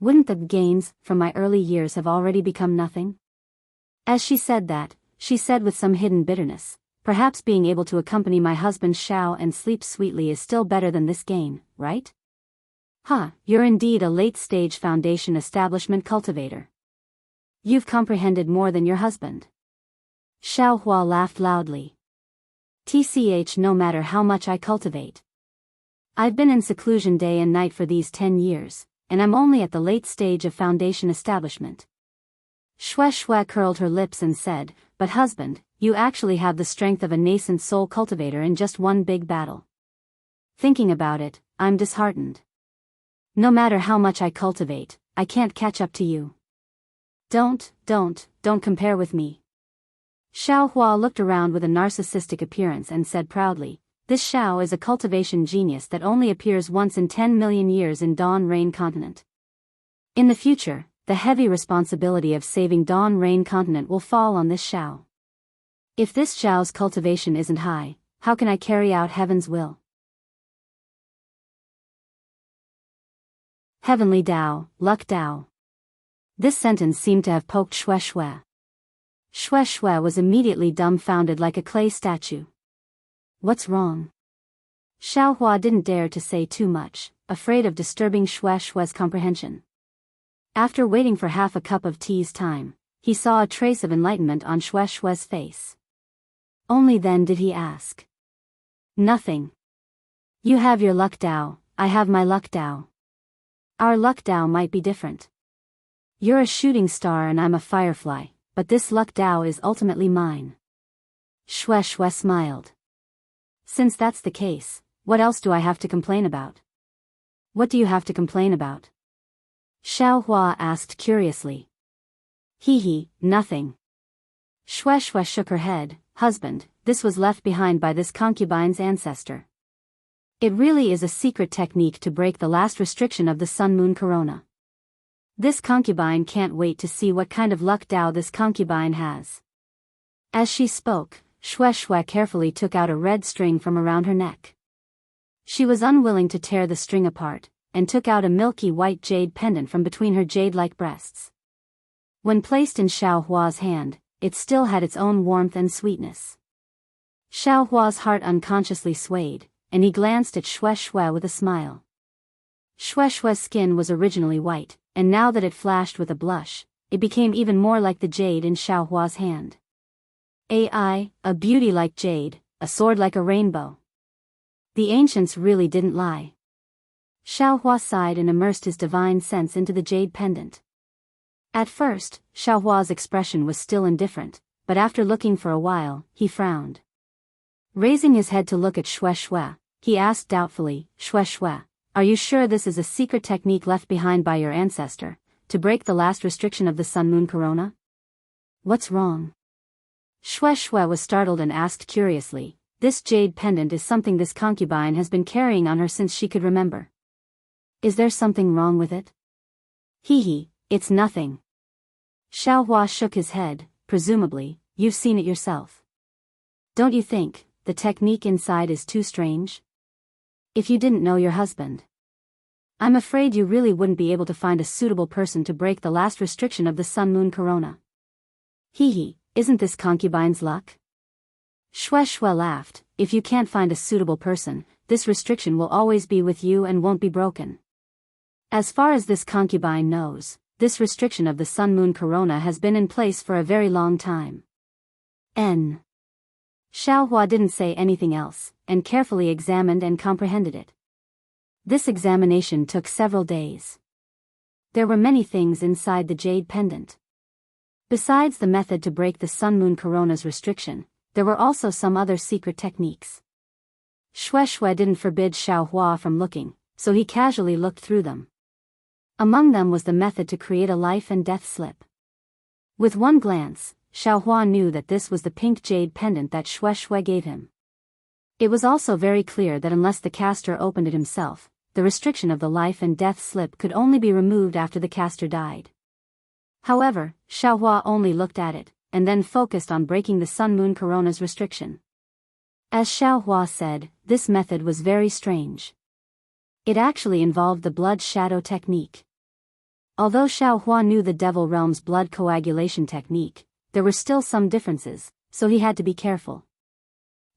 Wouldn't the gains from my early years have already become nothing? As she said that, she said with some hidden bitterness, perhaps being able to accompany my husband Xiao and sleep sweetly is still better than this gain, right? You're indeed a late-stage foundation establishment cultivator. You've comprehended more than your husband. Xiao Hua laughed loudly. No matter how much I cultivate. I've been in seclusion day and night for these 10 years, and I'm only at the late stage of foundation establishment. Shui curled her lips and said, but husband, you actually have the strength of a nascent soul cultivator in just one big battle. Thinking about it, I'm disheartened. No matter how much I cultivate, I can't catch up to you. Don't compare with me. Xiao Hua looked around with a narcissistic appearance and said proudly, this Xiao is a cultivation genius that only appears once in 10 million years in Dawn Rain Continent. In the future, the heavy responsibility of saving Dawn Rain Continent will fall on this Xiao. If this Xiao's cultivation isn't high, how can I carry out heaven's will? Heavenly Tao, Luck Tao. This sentence seemed to have poked Shui. Shui was immediately dumbfounded like a clay statue. What's wrong? Xiao Hua didn't dare to say too much, afraid of disturbing Shui's comprehension. After waiting for half a cup of tea's time, he saw a trace of enlightenment on Shui's face. Only then did he ask. Nothing. You have your luck Tao, I have my luck Tao. Our luck Tao might be different. You're a shooting star and I'm a firefly, but this luck Tao is ultimately mine. Shui smiled. Since that's the case, what else do I have to complain about? What do you have to complain about? Xiao Hua asked curiously. Nothing. Shui shook her head, husband, this was left behind by this concubine's ancestor. It really is a secret technique to break the last restriction of the sun-moon corona. This concubine can't wait to see what kind of luck Tao this concubine has. As she spoke, Shui carefully took out a red string from around her neck. She was unwilling to tear the string apart, and took out a milky white jade pendant from between her jade-like breasts. When placed in Xiao Hua's hand, it still had its own warmth and sweetness. Xiao Hua's heart unconsciously swayed, and he glanced at Shui with a smile. Shui's skin was originally white, and now that it flashed with a blush, it became even more like the jade in Xiao Hua's hand. A beauty like jade, a sword like a rainbow. The ancients really didn't lie. Xiao Hua sighed and immersed his divine sense into the jade pendant. At first, Xiao Hua's expression was still indifferent, but after looking for a while, he frowned. Raising his head to look at Shui, he asked doubtfully, Shui, are you sure this is a secret technique left behind by your ancestor, to break the last restriction of the sun-moon corona? What's wrong? Shui was startled and asked curiously, this jade pendant is something this concubine has been carrying on her since she could remember. Is there something wrong with it? It's nothing. Xiao Hua shook his head, presumably, you've seen it yourself. Don't you think the technique inside is too strange? If you didn't know your husband, I'm afraid you really wouldn't be able to find a suitable person to break the last restriction of the sun-moon corona. Hee, isn't this concubine's luck? Shui laughed. If you can't find a suitable person, this restriction will always be with you and won't be broken. As far as this concubine knows, this restriction of the sun-moon corona has been in place for a very long time. Xiaohua didn't say anything else, and carefully examined and comprehended it. This examination took several days. There were many things inside the jade pendant. Besides the method to break the sun-moon corona's restriction, there were also some other secret techniques. Shui didn't forbid Xiaohua from looking, so he casually looked through them. Among them was the method to create a life and death slip. With one glance, Xiaohua knew that this was the pink jade pendant that Shui gave him. It was also very clear that unless the caster opened it himself, the restriction of the life and death slip could only be removed after the caster died. However, Xiaohua only looked at it, and then focused on breaking the sun-moon corona's restriction. As Xiaohua said, this method was very strange. It actually involved the blood shadow technique. Although Xiaohua knew the devil realm's blood coagulation technique, there were still some differences, so he had to be careful.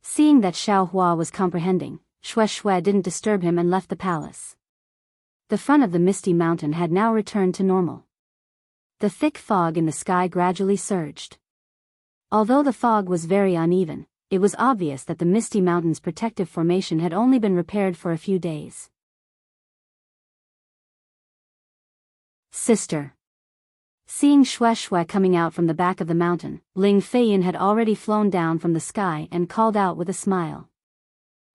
Seeing that Xiaohua was comprehending, Shui didn't disturb him and left the palace. The front of the misty mountain had now returned to normal. The thick fog in the sky gradually surged. Although the fog was very uneven, it was obvious that the misty mountain's protective formation had only been repaired for a few days. Sister. Seeing Shui coming out from the back of the mountain, Ling Feiyin had already flown down from the sky and called out with a smile.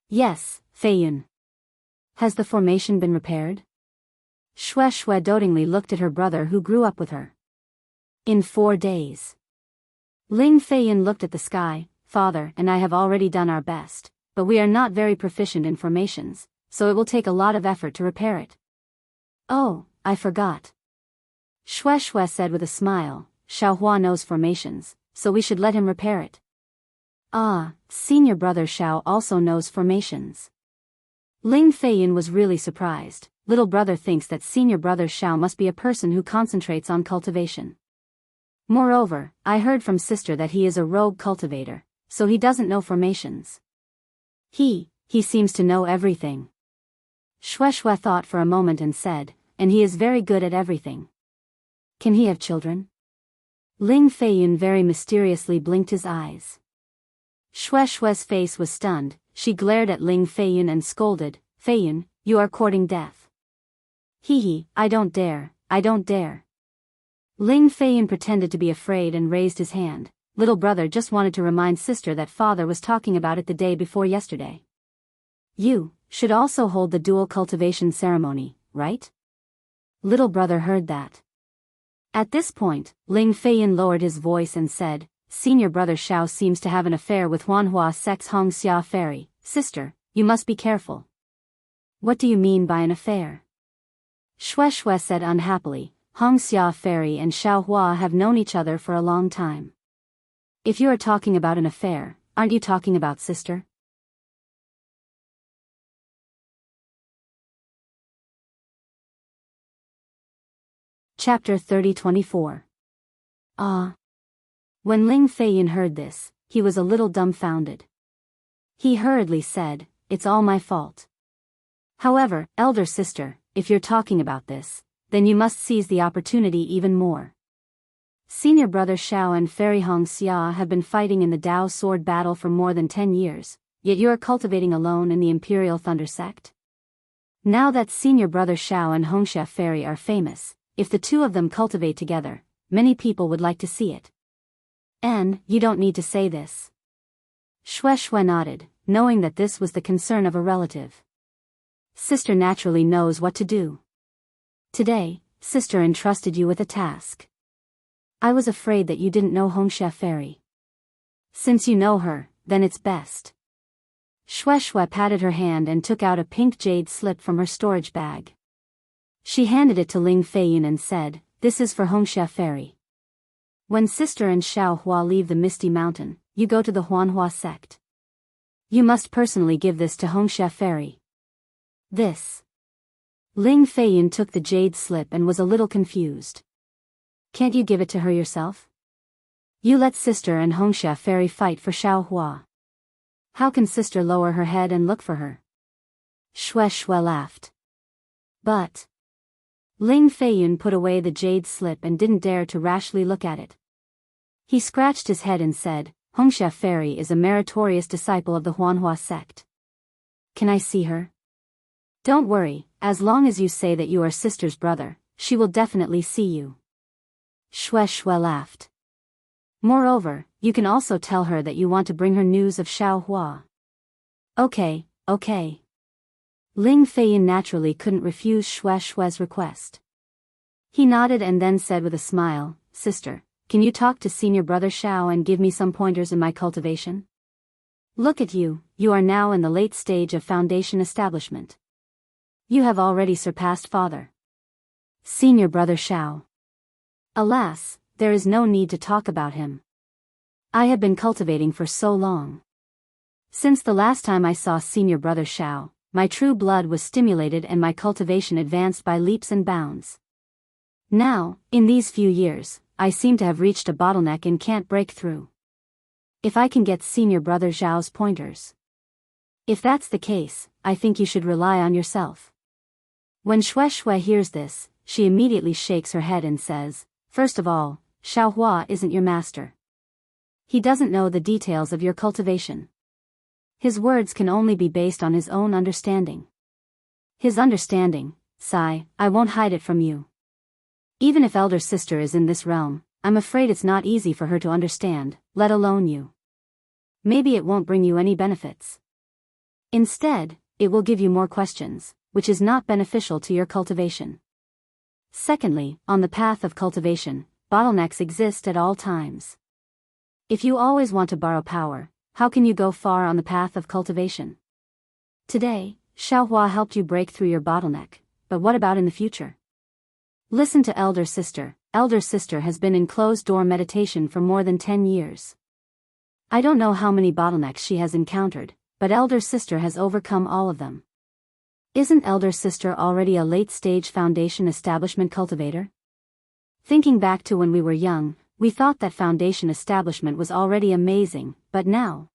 Yes, Feiyin. Has the formation been repaired? Shui dotingly looked at her brother who grew up with her. In 4 days. Ling Feiyin looked at the sky. Father and I have already done our best, but we are not very proficient in formations, so it will take a lot of effort to repair it. Oh, I forgot. Shui said with a smile, Xiaohua knows formations, so we should let him repair it. Ah, senior brother Xiao also knows formations. Ling Feiyin was really surprised. Little brother thinks that senior brother Xiao must be a person who concentrates on cultivation. Moreover, I heard from sister that he is a rogue cultivator, so he doesn't know formations. He seems to know everything. Shui thought for a moment and said, and he is very good at everything. Can he have children? Ling Feiyin very mysteriously blinked his eyes. Shui's face was stunned. She glared at Ling Feiyin and scolded, Feiyin, you are courting death. I don't dare. Ling Feiyin pretended to be afraid and raised his hand. Little brother just wanted to remind sister that father was talking about it the day before yesterday. You should also hold the dual cultivation ceremony, right? Little brother heard that. At this point, Ling Feiyin lowered his voice and said, Senior brother Xiao seems to have an affair with Huanhua Sex Hongxia Fairy. Sister, you must be careful. What do you mean by an affair? Shui said unhappily, Hongxia Fairy and Xiaohua have known each other for a long time. If you are talking about an affair, aren't you talking about sister? Chapter 30-24. When Ling Feiyin heard this, he was a little dumbfounded. He hurriedly said, It's all my fault. However, elder sister, if you're talking about this, then you must seize the opportunity even more. Senior brother Xiao and Fairy Hongxia have been fighting in the Dao sword battle for more than 10 years, yet you are cultivating alone in the Imperial Thunder sect? Now that senior brother Xiao and Hongxia Fairy are famous, if the two of them cultivate together, many people would like to see it. And, you don't need to say this. Shui nodded, knowing that this was the concern of a relative. Sister naturally knows what to do. Today, sister entrusted you with a task. I was afraid that you didn't know Hongxia Fairy. Since you know her, then it's best. Shui patted her hand and took out a pink jade slip from her storage bag. She handed it to Ling Feiyin and said, This is for Hongxia Fairy. When sister and Xiaohua leave the Misty Mountain, you go to the Huanhua sect. You must personally give this to Hongxia Fairy. This. Ling Feiyun took the jade slip and was a little confused. Can't you give it to her yourself? You let sister and Hongxia Fairy fight for Xiaohua. How can sister lower her head and look for her? Shui laughed. But. Ling Feiyun put away the jade slip and didn't dare to rashly look at it. He scratched his head and said, Hongxia Fairy is a meritorious disciple of the Huanhua sect. Can I see her? Don't worry, as long as you say that you are sister's brother, she will definitely see you. Shui laughed. Moreover, you can also tell her that you want to bring her news of Xiaohua. Okay. Ling Feiyun naturally couldn't refuse Shui's request. He nodded and then said with a smile, Sister, can you talk to senior brother Xiao and give me some pointers in my cultivation? Look at you, you are now in the late stage of foundation establishment. You have already surpassed father. Senior brother Xiao. Alas, there is no need to talk about him. I have been cultivating for so long. Since the last time I saw senior brother Xiao, my true blood was stimulated and my cultivation advanced by leaps and bounds. Now, in these few years, I seem to have reached a bottleneck and can't break through. If I can get senior brother Xiao's pointers. If that's the case, I think you should rely on yourself. When Shui hears this, she immediately shakes her head and says, First of all, Xiaohua isn't your master. He doesn't know the details of your cultivation. His words can only be based on his own understanding. His understanding, Sai, I won't hide it from you. Even if elder sister is in this realm, I'm afraid it's not easy for her to understand, let alone you. Maybe it won't bring you any benefits. Instead, it will give you more questions, which is not beneficial to your cultivation. Secondly, on the path of cultivation, bottlenecks exist at all times. If you always want to borrow power, how can you go far on the path of cultivation? Today, Xiaohua helped you break through your bottleneck, but what about in the future? Listen to elder sister. Elder sister has been in closed-door meditation for more than 10 years. I don't know how many bottlenecks she has encountered, but elder sister has overcome all of them. Isn't elder sister already a late-stage foundation establishment cultivator? Thinking back to when we were young, we thought that foundation establishment was already amazing, but now.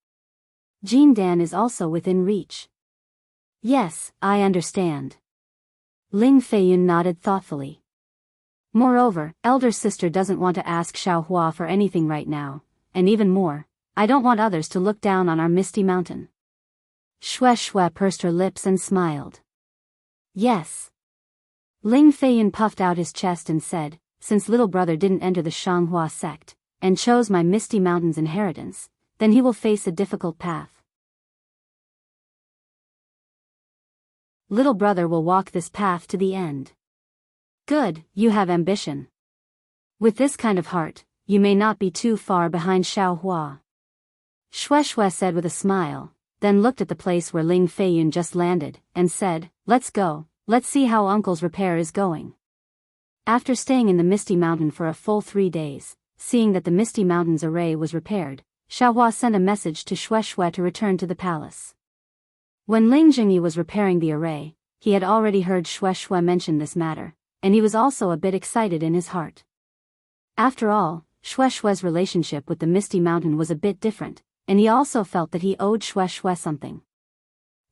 Jindan is also within reach. Yes, I understand. Ling Feiyun nodded thoughtfully. Moreover, elder sister doesn't want to ask Xiaohua for anything right now, and even more, I don't want others to look down on our misty mountain. Shui pursed her lips and smiled. Yes. Ling Feiyun puffed out his chest and said, Since little brother didn't enter the Xianghua sect, and chose my misty mountain's inheritance, then he will face a difficult path. Little brother will walk this path to the end. Good, you have ambition. With this kind of heart, you may not be too far behind Xiaohua. Shui said with a smile, then looked at the place where Ling Feiyun just landed, and said, Let's go, let's see how uncle's repair is going. After staying in the Misty Mountain for a full 3 days, seeing that the Misty Mountain's array was repaired, Xiaohua sent a message to Shui to return to the palace. When Ling Jingyi was repairing the array, he had already heard Shui mention this matter, and he was also a bit excited in his heart. After all, Shui's relationship with the Misty Mountain was a bit different, and he also felt that he owed Shui something.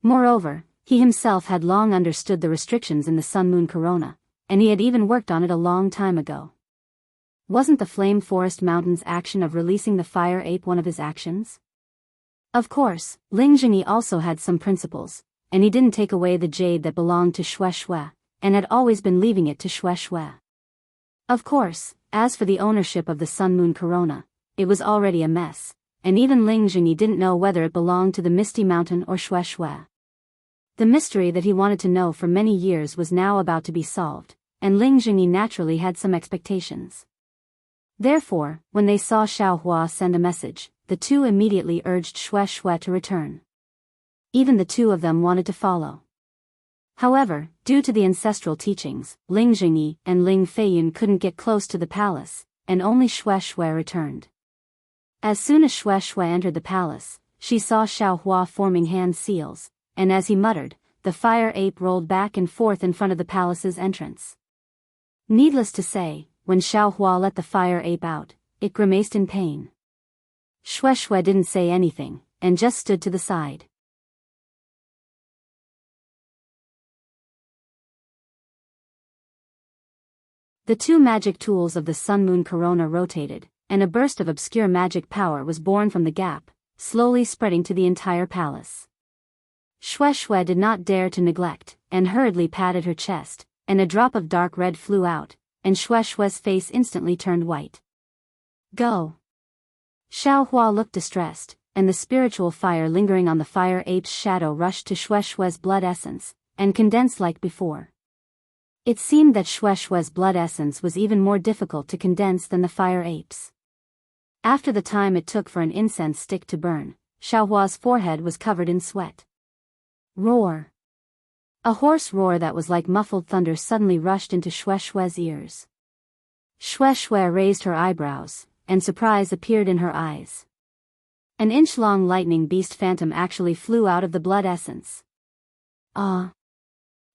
Moreover, he himself had long understood the restrictions in the Sun-Moon Corona, and he had even worked on it a long time ago. Wasn't the Flame Forest Mountain's action of releasing the fire ape one of his actions? Of course, Ling Jingyi also had some principles, and he didn't take away the jade that belonged to Shui, and had always been leaving it to Shui. Of course, as for the ownership of the Sun-Moon Corona, it was already a mess, and even Ling Jingyi didn't know whether it belonged to the Misty Mountain or Shui. The mystery that he wanted to know for many years was now about to be solved, and Ling Jingyi naturally had some expectations. Therefore, when they saw Xiaohua send a message, the two immediately urged Shui to return. Even the two of them wanted to follow. However, due to the ancestral teachings, Ling Jingyi and Ling Feiyun couldn't get close to the palace, and only Shui returned. As soon as Shui entered the palace, she saw Xiaohua forming hand seals, and as he muttered, the fire ape rolled back and forth in front of the palace's entrance. Needless to say, when Xiaohua let the fire ape out, it grimaced in pain. Shui didn't say anything, and just stood to the side. The two magic tools of the sun-moon corona rotated, and a burst of obscure magic power was born from the gap, slowly spreading to the entire palace. Shui did not dare to neglect, and hurriedly patted her chest, and a drop of dark red flew out, and Shui's face instantly turned white. Go! Xiaohua looked distressed, and the spiritual fire lingering on the fire ape's shadow rushed to Shui's blood essence, and condensed like before. It seemed that Shui's blood essence was even more difficult to condense than the fire ape's. After the time it took for an incense stick to burn, Xiaohua's forehead was covered in sweat. Roar! A hoarse roar that was like muffled thunder suddenly rushed into Shui's ears. Shui raised her eyebrows, and surprise appeared in her eyes. An inch-long lightning beast phantom actually flew out of the blood essence. Ah!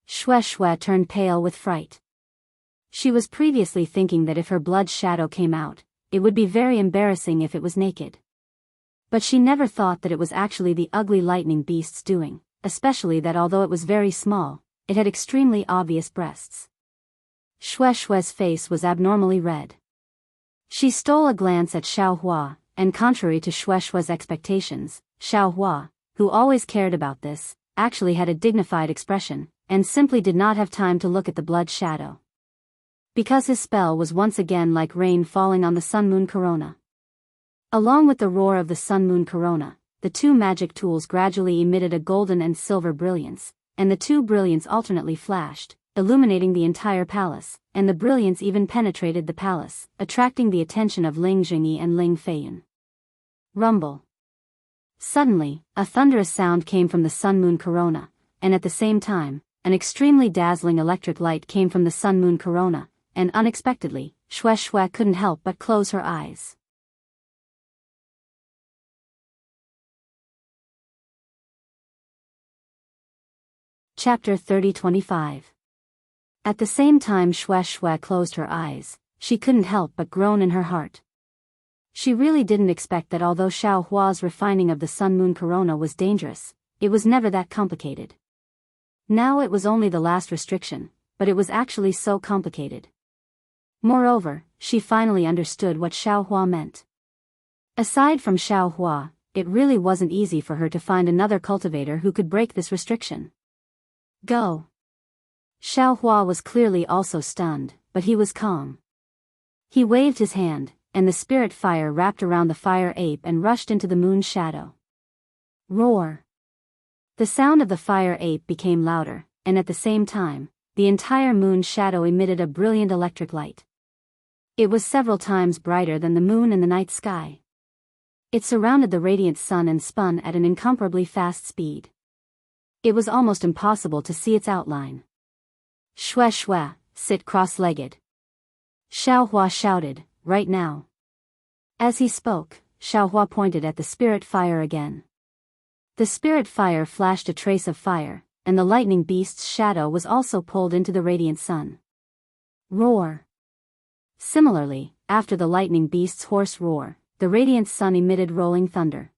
Shui turned pale with fright. She was previously thinking that if her blood shadow came out, it would be very embarrassing if it was naked. But she never thought that it was actually the ugly lightning beast's doing, especially that although it was very small, it had extremely obvious breasts. Shui's face was abnormally red. She stole a glance at Xiaohua, and contrary to Shui's expectations, Xiaohua, who always cared about this, actually had a dignified expression, and simply did not have time to look at the blood shadow. Because his spell was once again like rain falling on the sun-moon corona. Along with the roar of the sun-moon corona, the two magic tools gradually emitted a golden and silver brilliance, and the two brilliants alternately flashed, illuminating the entire palace, and the brilliance even penetrated the palace, attracting the attention of Ling Jingyi and Ling Feiyan. Rumble. Suddenly, a thunderous sound came from the sun-moon corona, and at the same time, an extremely dazzling electric light came from the sun-moon corona, and unexpectedly, Shui couldn't help but close her eyes. Chapter 30-25. At the same time Shui closed her eyes, she couldn't help but groan in her heart. She really didn't expect that although Xiaohua's refining of the sun-moon corona was dangerous, it was never that complicated. Now it was only the last restriction, but it was actually so complicated. Moreover, she finally understood what Xiaohua meant. Aside from Xiaohua, it really wasn't easy for her to find another cultivator who could break this restriction. Go! Xiaohua was clearly also stunned, but he was calm. He waved his hand, and the spirit fire wrapped around the fire ape and rushed into the moon's shadow. Roar! The sound of the fire ape became louder, and at the same time, the entire moon's shadow emitted a brilliant electric light. It was several times brighter than the moon in the night sky. It surrounded the radiant sun and spun at an incomparably fast speed. It was almost impossible to see its outline. Shui, sit cross-legged. Xiaohua shouted, right now. As he spoke, Xiaohua pointed at the spirit fire again. The spirit fire flashed a trace of fire, and the lightning beast's shadow was also pulled into the radiant sun. Roar! Similarly, after the lightning beast's hoarse roar, the radiant sun emitted rolling thunder.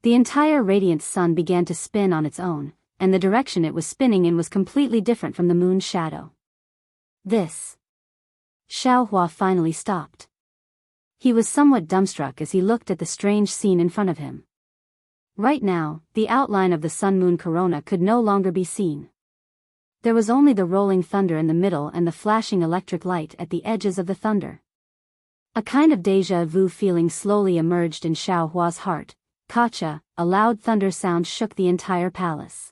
The entire radiant sun began to spin on its own, and the direction it was spinning in was completely different from the moon's shadow. This. Xiaohua finally stopped. He was somewhat dumbstruck as he looked at the strange scene in front of him. Right now, the outline of the sun-moon corona could no longer be seen. There was only the rolling thunder in the middle and the flashing electric light at the edges of the thunder. A kind of déjà vu feeling slowly emerged in Xiaohua's heart. Kacha, a loud thunder sound shook the entire palace.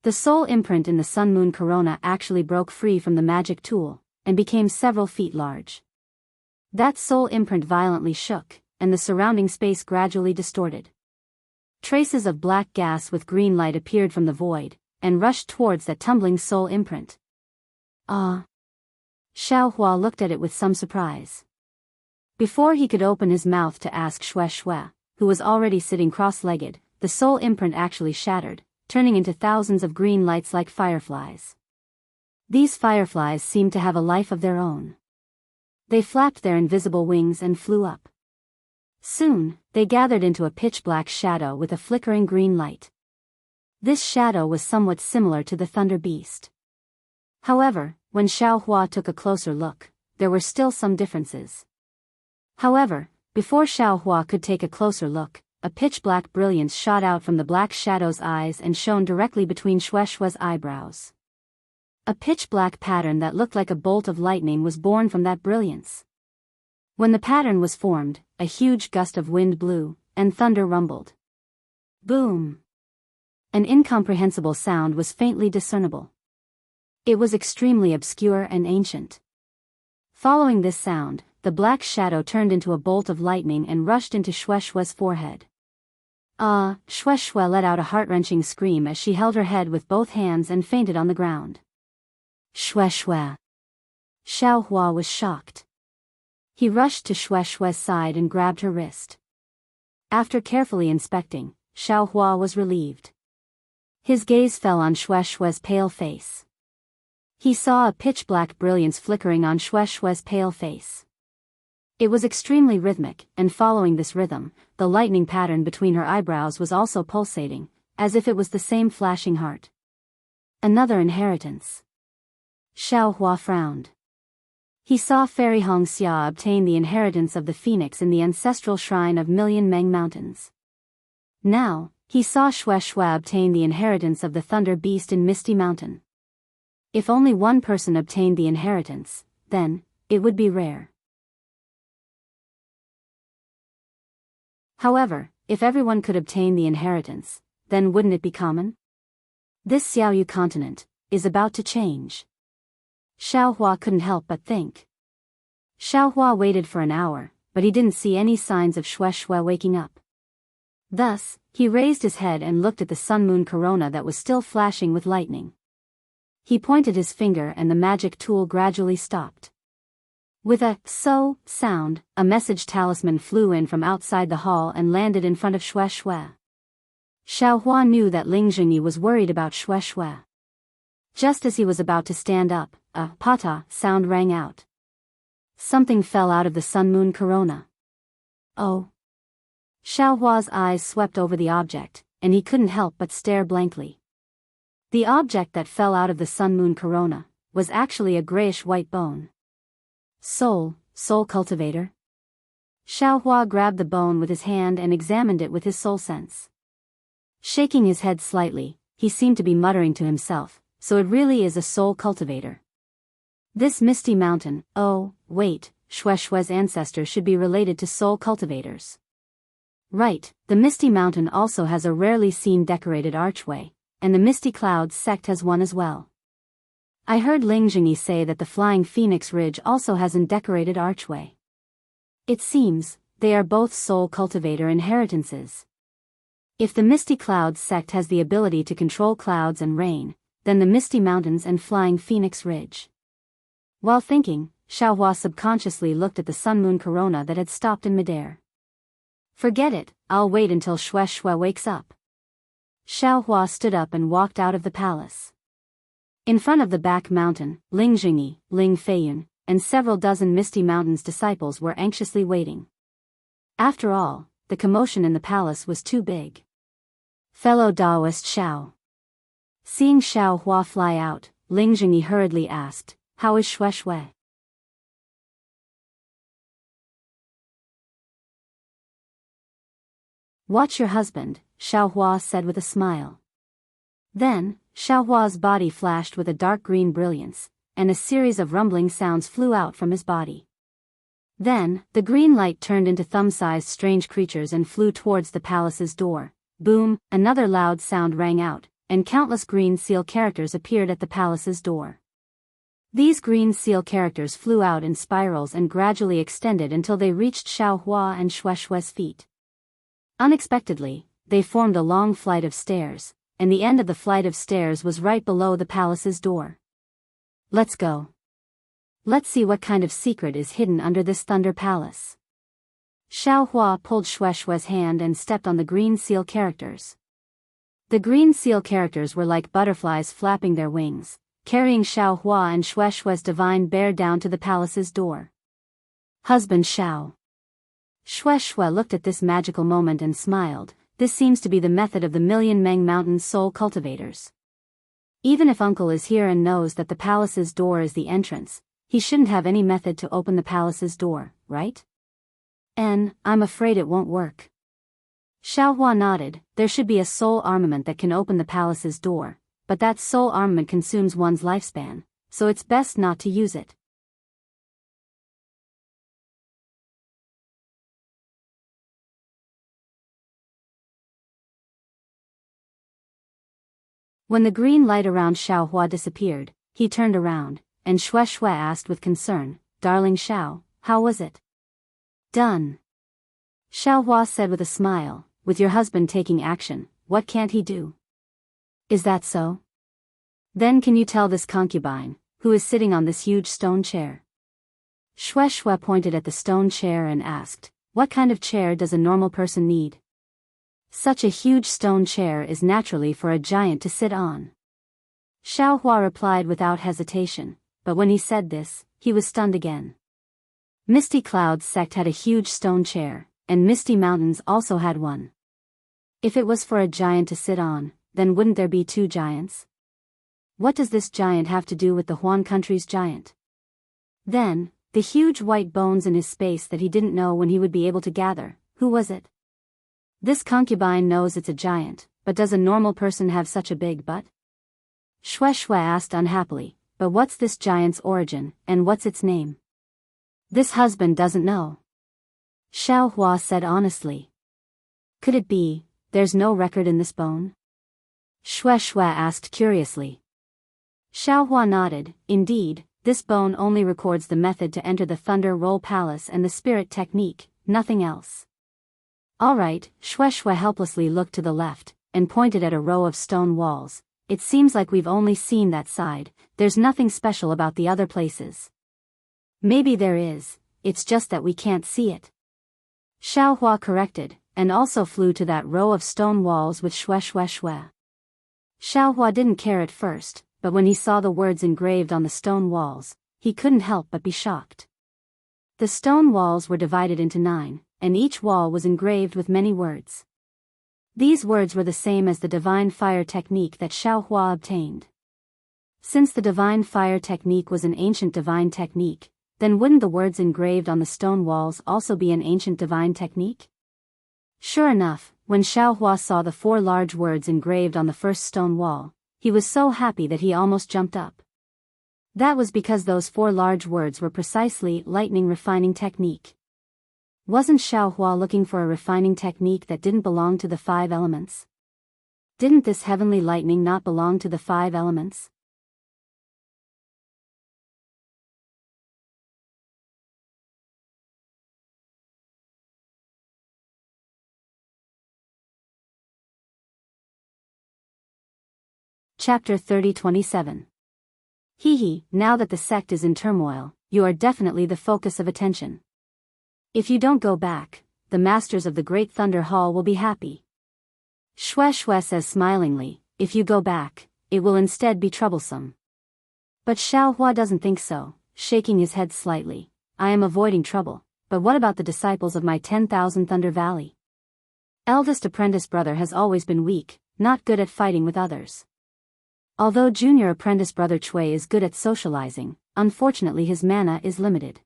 The soul imprint in the sun-moon corona actually broke free from the magic tool, and became several feet large. That soul imprint violently shook, and the surrounding space gradually distorted. Traces of black gas with green light appeared from the void, and rushed towards that tumbling soul imprint. Ah! Xiaohua looked at it with some surprise. Before he could open his mouth to ask Shui, who was already sitting cross-legged, the soul imprint actually shattered, turning into thousands of green lights like fireflies. These fireflies seemed to have a life of their own. They flapped their invisible wings and flew up. Soon, they gathered into a pitch-black shadow with a flickering green light. This shadow was somewhat similar to the thunder beast. However, when Xiaohua took a closer look, there were still some differences. However, before Xiaohua could take a closer look, a pitch-black brilliance shot out from the black shadow's eyes and shone directly between Shue's eyebrows. A pitch-black pattern that looked like a bolt of lightning was born from that brilliance. When the pattern was formed, a huge gust of wind blew, and thunder rumbled. Boom! An incomprehensible sound was faintly discernible. It was extremely obscure and ancient. Following this sound, the black shadow turned into a bolt of lightning and rushed into Shue's forehead. Shui let out a heart-wrenching scream as she held her head with both hands and fainted on the ground. Shui. Xiaohua was shocked. He rushed to Shue's side and grabbed her wrist. After carefully inspecting, Xiaohua was relieved. His gaze fell on Shue's pale face. He saw a pitch-black brilliance flickering on Shue's pale face. It was extremely rhythmic, and following this rhythm, the lightning pattern between her eyebrows was also pulsating, as if it was the same flashing heart. Another inheritance. Xiaohua frowned. He saw Fairy Hongxia obtain the inheritance of the phoenix in the ancestral shrine of Million Meng Mountains. Now, he saw Shui obtain the inheritance of the thunder beast in Misty Mountain. If only one person obtained the inheritance, then, it would be rare. However, if everyone could obtain the inheritance, then wouldn't it be common? This Xiaoyu continent is about to change. Xiaohua couldn't help but think. Xiaohua waited for an hour, but he didn't see any signs of Shui waking up. Thus, he raised his head and looked at the sun-moon corona that was still flashing with lightning. He pointed his finger and the magic tool gradually stopped. With a "so" sound, a message talisman flew in from outside the hall and landed in front of Shui. Xiaohua knew that Ling Jingyi was worried about Shui. Just as he was about to stand up, a "pata" sound rang out. Something fell out of the sun-moon corona. Oh! Xiaohua's eyes swept over the object, and he couldn't help but stare blankly. The object that fell out of the sun-moon corona was actually a grayish-white bone. Soul cultivator? Xiaohua grabbed the bone with his hand and examined it with his soul sense. Shaking his head slightly, he seemed to be muttering to himself, so it really is a soul cultivator. This misty mountain, oh, wait, Shui's ancestors should be related to soul cultivators. Right, the Misty Mountain also has a rarely seen decorated archway, and the Misty Clouds sect has one as well. I heard Ling Jingyi say that the Flying Phoenix Ridge also has a decorated archway. It seems, they are both soul cultivator inheritances. If the Misty Clouds sect has the ability to control clouds and rain, then the Misty Mountains and Flying Phoenix Ridge. While thinking, Xiaohua subconsciously looked at the sun-moon corona that had stopped in midair. Forget it, I'll wait until Shui wakes up. Xiaohua stood up and walked out of the palace. In front of the back mountain, Ling Jingyi, Ling Feiyun, and several dozen Misty Mountain's disciples were anxiously waiting. After all, the commotion in the palace was too big. Fellow Daoist Xiao. Seeing Xiaohua fly out, Ling Jingyi hurriedly asked, "How is Shui?" "Watch your husband," Xiaohua said with a smile. Then, Xiaohua's body flashed with a dark green brilliance, and a series of rumbling sounds flew out from his body. Then, the green light turned into thumb-sized strange creatures and flew towards the palace's door. Boom, another loud sound rang out, and countless green seal characters appeared at the palace's door. These green seal characters flew out in spirals and gradually extended until they reached Xiaohua and Shui's feet. Unexpectedly, they formed a long flight of stairs, and the end of the flight of stairs was right below the palace's door. Let's go. Let's see what kind of secret is hidden under this Thunder Palace. Xiaohua pulled Shueshue's hand and stepped on the green seal characters. The green seal characters were like butterflies flapping their wings, carrying Xiaohua and Shueshue's divine bear down to the palace's door. Husband Xiao. Shueshue looked at this magical moment and smiled. This seems to be the method of the Million Meng Mountain soul cultivators. Even if uncle is here and knows that the palace's door is the entrance, he shouldn't have any method to open the palace's door, right? I'm afraid it won't work. Xiaohua nodded. There should be a soul armament that can open the palace's door, but that soul armament consumes one's lifespan, so it's best not to use it. When the green light around Xiaohua disappeared, he turned around, and Shueshue asked with concern, "Darling Xiao, how was it?" "Done." Xiaohua said with a smile, "With your husband taking action, what can't he do?" "Is that so? Then can you tell this concubine, who is sitting on this huge stone chair?" Shueshue pointed at the stone chair and asked, "What kind of chair does a normal person need?" "Such a huge stone chair is naturally for a giant to sit on." Xiaohua replied without hesitation, but when he said this, he was stunned again. Misty Cloud's sect had a huge stone chair, and Misty Mountains also had one. If it was for a giant to sit on, then wouldn't there be two giants? What does this giant have to do with the Huan country's giant? Then, the huge white bones in his space that he didn't know when he would be able to gather, who was it? This concubine knows it's a giant, but does a normal person have such a big butt? Shueshue asked unhappily, "But what's this giant's origin, and what's its name?" "This husband doesn't know." Xiaohua said honestly. "Could it be, there's no record in this bone?" Shueshue asked curiously. Xiaohua nodded. "Indeed, this bone only records the method to enter the Thunder Roll Palace and the spirit technique, nothing else." "All right." Shueshue helplessly looked to the left, and pointed at a row of stone walls. "It seems like we've only seen that side, there's nothing special about the other places." "Maybe there is, it's just that we can't see it." Xiaohua corrected, and also flew to that row of stone walls with Shueshue. Xiaohua didn't care at first, but when he saw the words engraved on the stone walls, he couldn't help but be shocked. The stone walls were divided into 9, and each wall was engraved with many words. These words were the same as the divine fire technique that Xiaohua obtained. Since the divine fire technique was an ancient divine technique, then wouldn't the words engraved on the stone walls also be an ancient divine technique? Sure enough, when Xiaohua saw the 4 large words engraved on the first stone wall, he was so happy that he almost jumped up. That was because those 4 large words were precisely lightning refining technique. Wasn't Xiaohua looking for a refining technique that didn't belong to the 5 elements? Didn't this heavenly lightning not belong to the 5 elements? Chapter 30-27. Hee, now that the sect is in turmoil, you are definitely the focus of attention. If you don't go back, the masters of the Great Thunder Hall will be happy. Shueshue says smilingly, "If you go back, it will instead be troublesome." But Xiaohua doesn't think so, shaking his head slightly. "I am avoiding trouble, but what about the disciples of my 10,000 Thunder Valley? Eldest apprentice brother has always been weak, not good at fighting with others. Although junior apprentice brother Cui is good at socializing, unfortunately his mana is limited.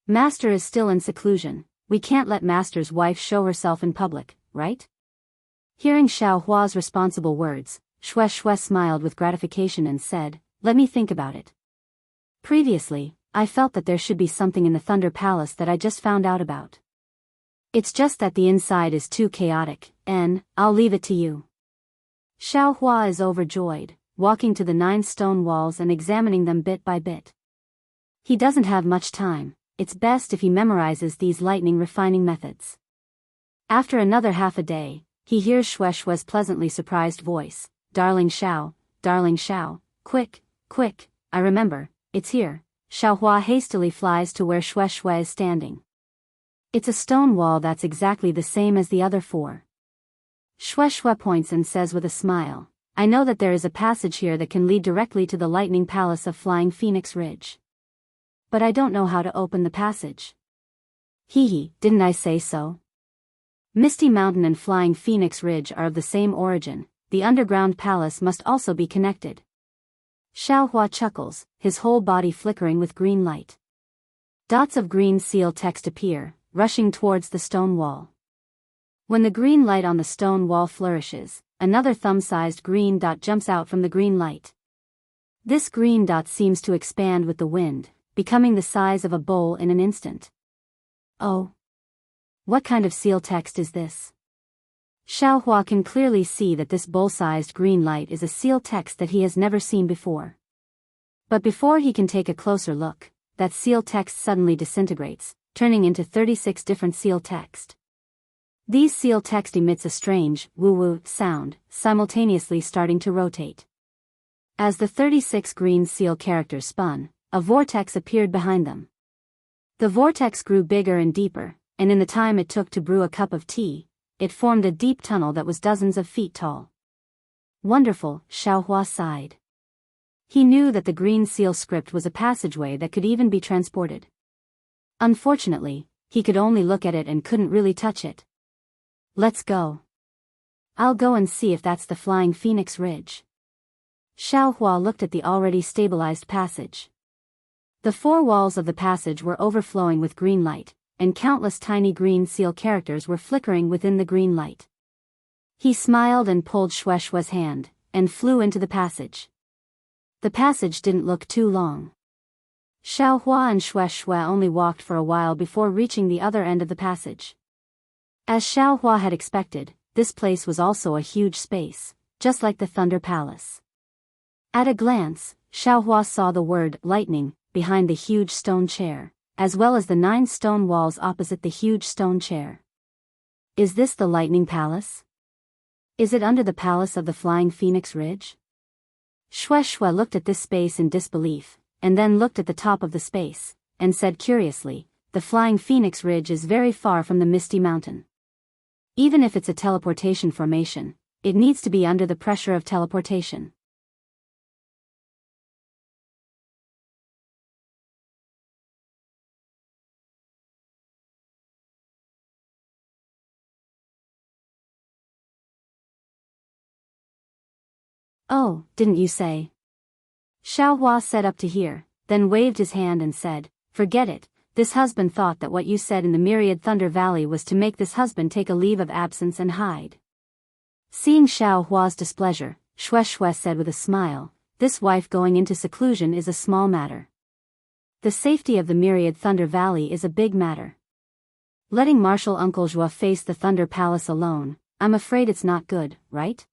Master is still in seclusion, we can't let Master's wife show herself in public, right?" Hearing Xiaohua's responsible words, Shueshue smiled with gratification and said, "Let me think about it. Previously, I felt that there should be something in the Thunder Palace that I just found out about. It's just that the inside is too chaotic, and I'll leave it to you." Xiaohua is overjoyed, walking to the 9 stone walls and examining them bit by bit. He doesn't have much time. It's best if he memorizes these lightning refining methods. After another half a day, he hears Shueshue's pleasantly surprised voice, darling Xiao, quick, quick, I remember, it's here." Xiaohua hastily flies to where Shueshue is standing. It's a stone wall that's exactly the same as the other 4. Shui points and says with a smile, I know that there is a passage here that can lead directly to the lightning palace of Flying Phoenix Ridge. But I don't know how to open the passage. Hee, didn't I say so? Misty Mountain and Flying Phoenix Ridge are of the same origin, the underground palace must also be connected. Xiaohua chuckles, his whole body flickering with green light. Dots of green seal text appear, rushing towards the stone wall. When the green light on the stone wall flourishes, another thumb-sized green dot jumps out from the green light. This green dot seems to expand with the wind, becoming the size of a bowl in an instant. Oh! What kind of seal text is this? Xiaohua can clearly see that this bowl-sized green light is a seal text that he has never seen before. But before he can take a closer look, that seal text suddenly disintegrates, turning into 36 different seal text. These seal text emits a strange, woo-woo sound, simultaneously starting to rotate. As the 36 green seal characters spun, a vortex appeared behind them. The vortex grew bigger and deeper, and in the time it took to brew a cup of tea, it formed a deep tunnel that was dozens of feet tall. Wonderful, Xiaohua sighed. He knew that the green seal script was a passageway that could even be transported. Unfortunately, he could only look at it and couldn't really touch it. Let's go. I'll go and see if that's the Flying Phoenix Ridge. Xiaohua looked at the already stabilized passage. The 4 walls of the passage were overflowing with green light, and countless tiny green seal characters were flickering within the green light. He smiled and pulled Shue's hand, and flew into the passage. The passage didn't look too long. Xiaohua and Shui only walked for a while before reaching the other end of the passage. As Xiaohua had expected, this place was also a huge space, just like the Thunder Palace. At a glance, Xiaohua saw the word lightning behind the huge stone chair, as well as the 9 stone walls opposite the huge stone chair. Is this the Lightning Palace? Is it under the palace of the Flying Phoenix Ridge? Shui looked at this space in disbelief, and then looked at the top of the space, and said curiously, the Flying Phoenix Ridge is very far from the Misty Mountain. Even if it's a teleportation formation, it needs to be under the pressure of teleportation. Oh, didn't you say? Xiaohua sat up to hear, then waved his hand and said, forget it, this husband thought that what you said in the Myriad Thunder Valley was to make this husband take a leave of absence and hide. Seeing Xiaohua's displeasure, Shui said with a smile, this wife going into seclusion is a small matter. The safety of the Myriad Thunder Valley is a big matter. Letting Marshal Uncle Zhua face the Thunder Palace alone, I'm afraid it's not good, right?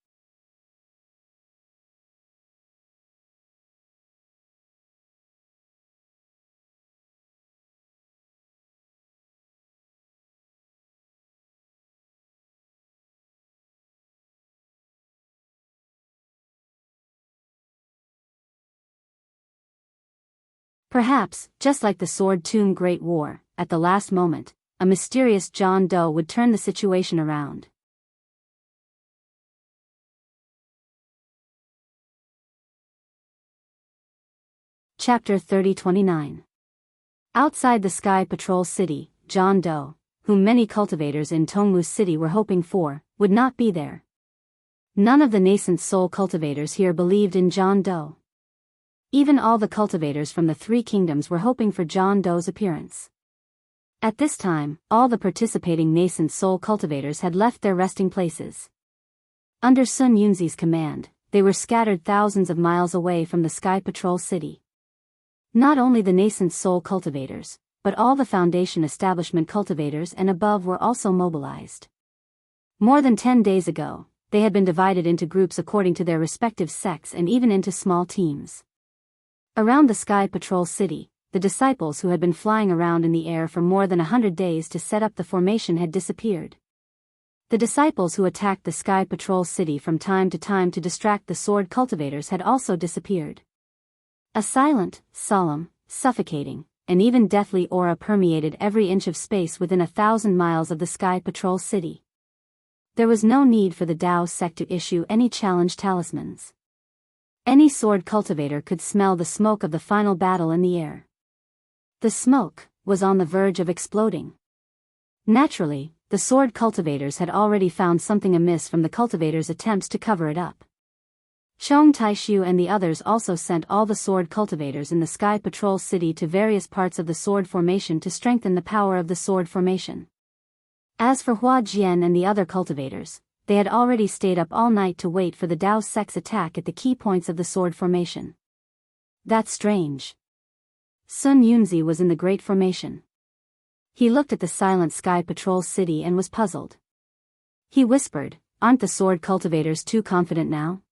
Perhaps, just like the Sword Tomb Great War, at the last moment, a mysterious John Doe would turn the situation around. Chapter 30-29. Outside the Sky Patrol City, John Doe, whom many cultivators in Tongmu City were hoping for, would not be there. None of the nascent soul cultivators here believed in John Doe. Even all the cultivators from the 3 kingdoms were hoping for John Doe's appearance. At this time, all the participating nascent soul cultivators had left their resting places. Under Sun Yunzi's command, they were scattered thousands of miles away from the Sky Patrol City. Not only the nascent soul cultivators, but all the Foundation establishment cultivators and above were also mobilized. More than 10 days ago, they had been divided into groups according to their respective sects and even into small teams. Around the Sky Patrol City, the disciples who had been flying around in the air for more than 100 days to set up the formation had disappeared. The disciples who attacked the Sky Patrol City from time to time to distract the sword cultivators had also disappeared. A silent, solemn, suffocating, and even deathly aura permeated every inch of space within 1,000 miles of the Sky Patrol City. There was no need for the Dao sect to issue any challenge talismans. Any sword cultivator could smell the smoke of the final battle in the air. The smoke was on the verge of exploding. Naturally, the sword cultivators had already found something amiss from the cultivators' attempts to cover it up. Chong Taishu and the others also sent all the sword cultivators in the Sky Patrol City to various parts of the sword formation to strengthen the power of the sword formation. As for Hua Jian and the other cultivators, they had already stayed up all night to wait for the Dao sect's attack at the key points of the sword formation. That's strange. Sun Yunzi was in the Great Formation. He looked at the silent Sky Patrol City and was puzzled. He whispered, "Aren't the sword cultivators too confident now?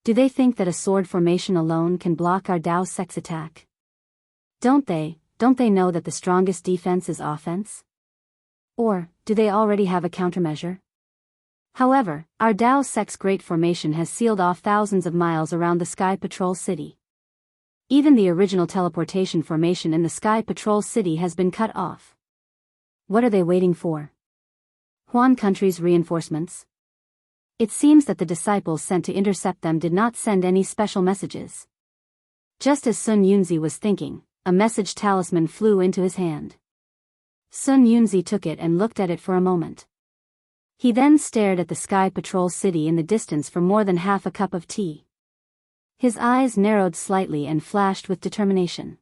Do they think that a sword formation alone can block our Dao sect's attack? Don't they know that the strongest defense is offense? Or, do they already have a countermeasure? However, our Dao sect's great formation has sealed off thousands of miles around the Sky Patrol City. Even the original teleportation formation in the Sky Patrol City has been cut off. What are they waiting for? Huan country's reinforcements? It seems that the disciples sent to intercept them did not send any special messages." Just as Sun Yunzi was thinking, a message talisman flew into his hand. Sun Yunzi took it and looked at it for a moment. He then stared at the Sky Patrol City in the distance for more than half a cup of tea. His eyes narrowed slightly and flashed with determination.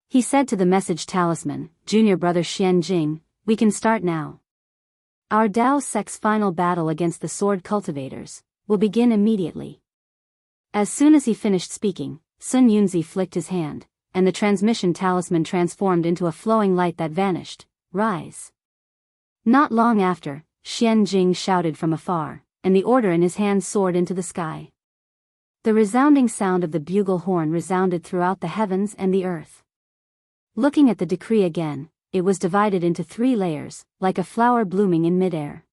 He said to the message talisman, "Junior brother Xian Jing, we can start now. Our Dao sect's final battle against the sword cultivators will begin immediately." As soon as he finished speaking, Sun Yunzi flicked his hand, and the transmission talisman transformed into a flowing light that vanished. "Rise." Not long after, Xian Jing shouted from afar, and the order in his hand soared into the sky. The resounding sound of the bugle horn resounded throughout the heavens and the earth. Looking at the decree again, it was divided into 3 layers, like a flower blooming in midair.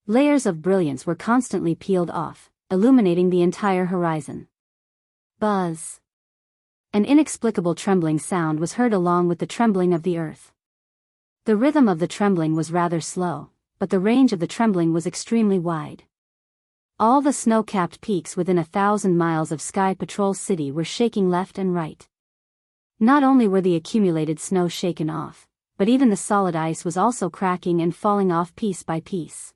Layers of brilliance were constantly peeled off, illuminating the entire horizon. Buzz. An inexplicable trembling sound was heard along with the trembling of the earth. The rhythm of the trembling was rather slow, but the range of the trembling was extremely wide. All the snow-capped peaks within 1,000 miles of Sky Patrol City were shaking left and right. Not only were the accumulated snow shaken off, but even the solid ice was also cracking and falling off piece by piece.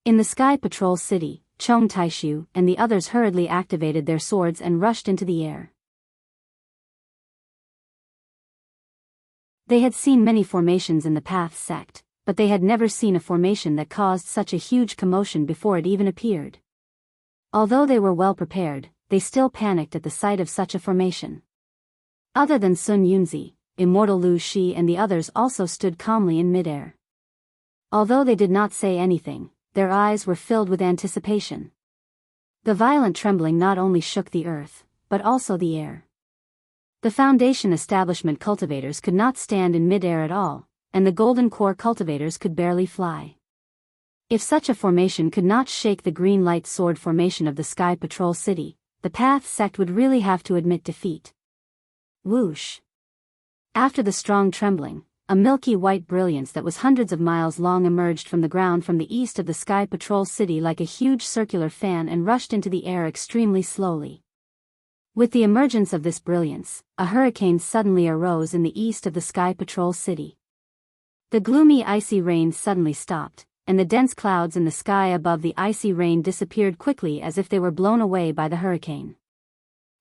In the Sky Patrol City, Chong Taishu and the others hurriedly activated their swords and rushed into the air. They had seen many formations in the Path sect, but they had never seen a formation that caused such a huge commotion before it even appeared. Although they were well prepared, they still panicked at the sight of such a formation. Other than Sun Yunzi, Immortal Lu Shi and the others also stood calmly in midair. Although they did not say anything, their eyes were filled with anticipation. The violent trembling not only shook the earth, but also the air. The Foundation establishment cultivators could not stand in midair at all, and the Golden Core cultivators could barely fly. If such a formation could not shake the green light sword formation of the Sky Patrol City, the Path sect would really have to admit defeat. Whoosh! After the strong trembling, a milky white brilliance that was hundreds of miles long emerged from the ground from the east of the Sky Patrol City like a huge circular fan and rushed into the air extremely slowly. With the emergence of this brilliance, a hurricane suddenly arose in the east of the Sky Patrol City. The gloomy icy rain suddenly stopped, and the dense clouds in the sky above the icy rain disappeared quickly as if they were blown away by the hurricane.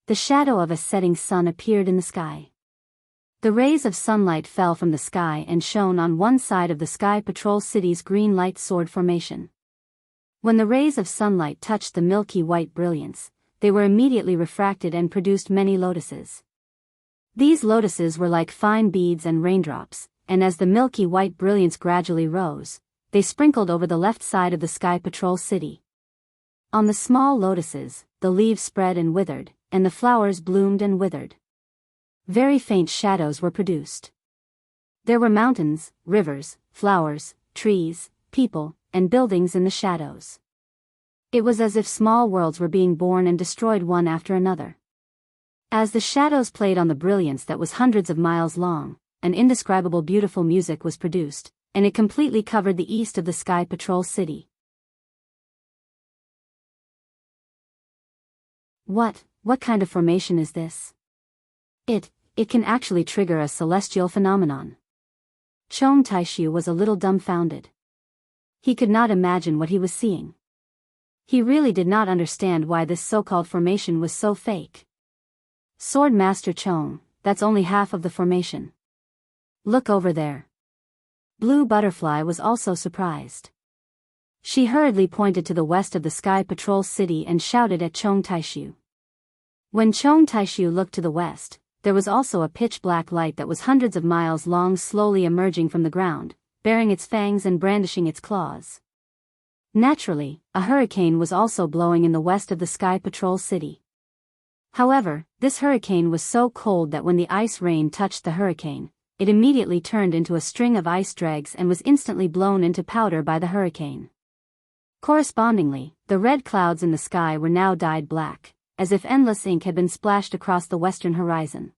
The shadow of a setting sun appeared in the sky. The rays of sunlight fell from the sky and shone on one side of the Sky Patrol City's green light sword formation. When the rays of sunlight touched the milky white brilliance, they were immediately refracted and produced many lotuses. These lotuses were like fine beads and raindrops, and as the milky white brilliance gradually rose, they sprinkled over the left side of the Sky Patrol City. On the small lotuses, the leaves spread and withered, and the flowers bloomed and withered. Very faint shadows were produced. There were mountains, rivers, flowers, trees, people, and buildings in the shadows. It was as if small worlds were being born and destroyed one after another. As the shadows played on the brilliance that was hundreds of miles long, an indescribable beautiful music was produced, and it completely covered the east of the Sky Patrol City. What kind of formation is this? It can actually trigger a celestial phenomenon. Chong Taishu was a little dumbfounded. He could not imagine what he was seeing. He really did not understand why this so-called formation was so fake. Sword Master Chong, that's only half of the formation. Look over there. Blue Butterfly was also surprised. She hurriedly pointed to the west of the Sky Patrol City and shouted at Chong Taishu. When Chong Taishu looked to the west, there was also a pitch-black light that was hundreds of miles long, slowly emerging from the ground, baring its fangs and brandishing its claws. Naturally, a hurricane was also blowing in the west of the Sky Patrol City. However, this hurricane was so cold that when the ice rain touched the hurricane, it immediately turned into a string of ice dregs and was instantly blown into powder by the hurricane. Correspondingly, the red clouds in the sky were now dyed black, as if endless ink had been splashed across the western horizon.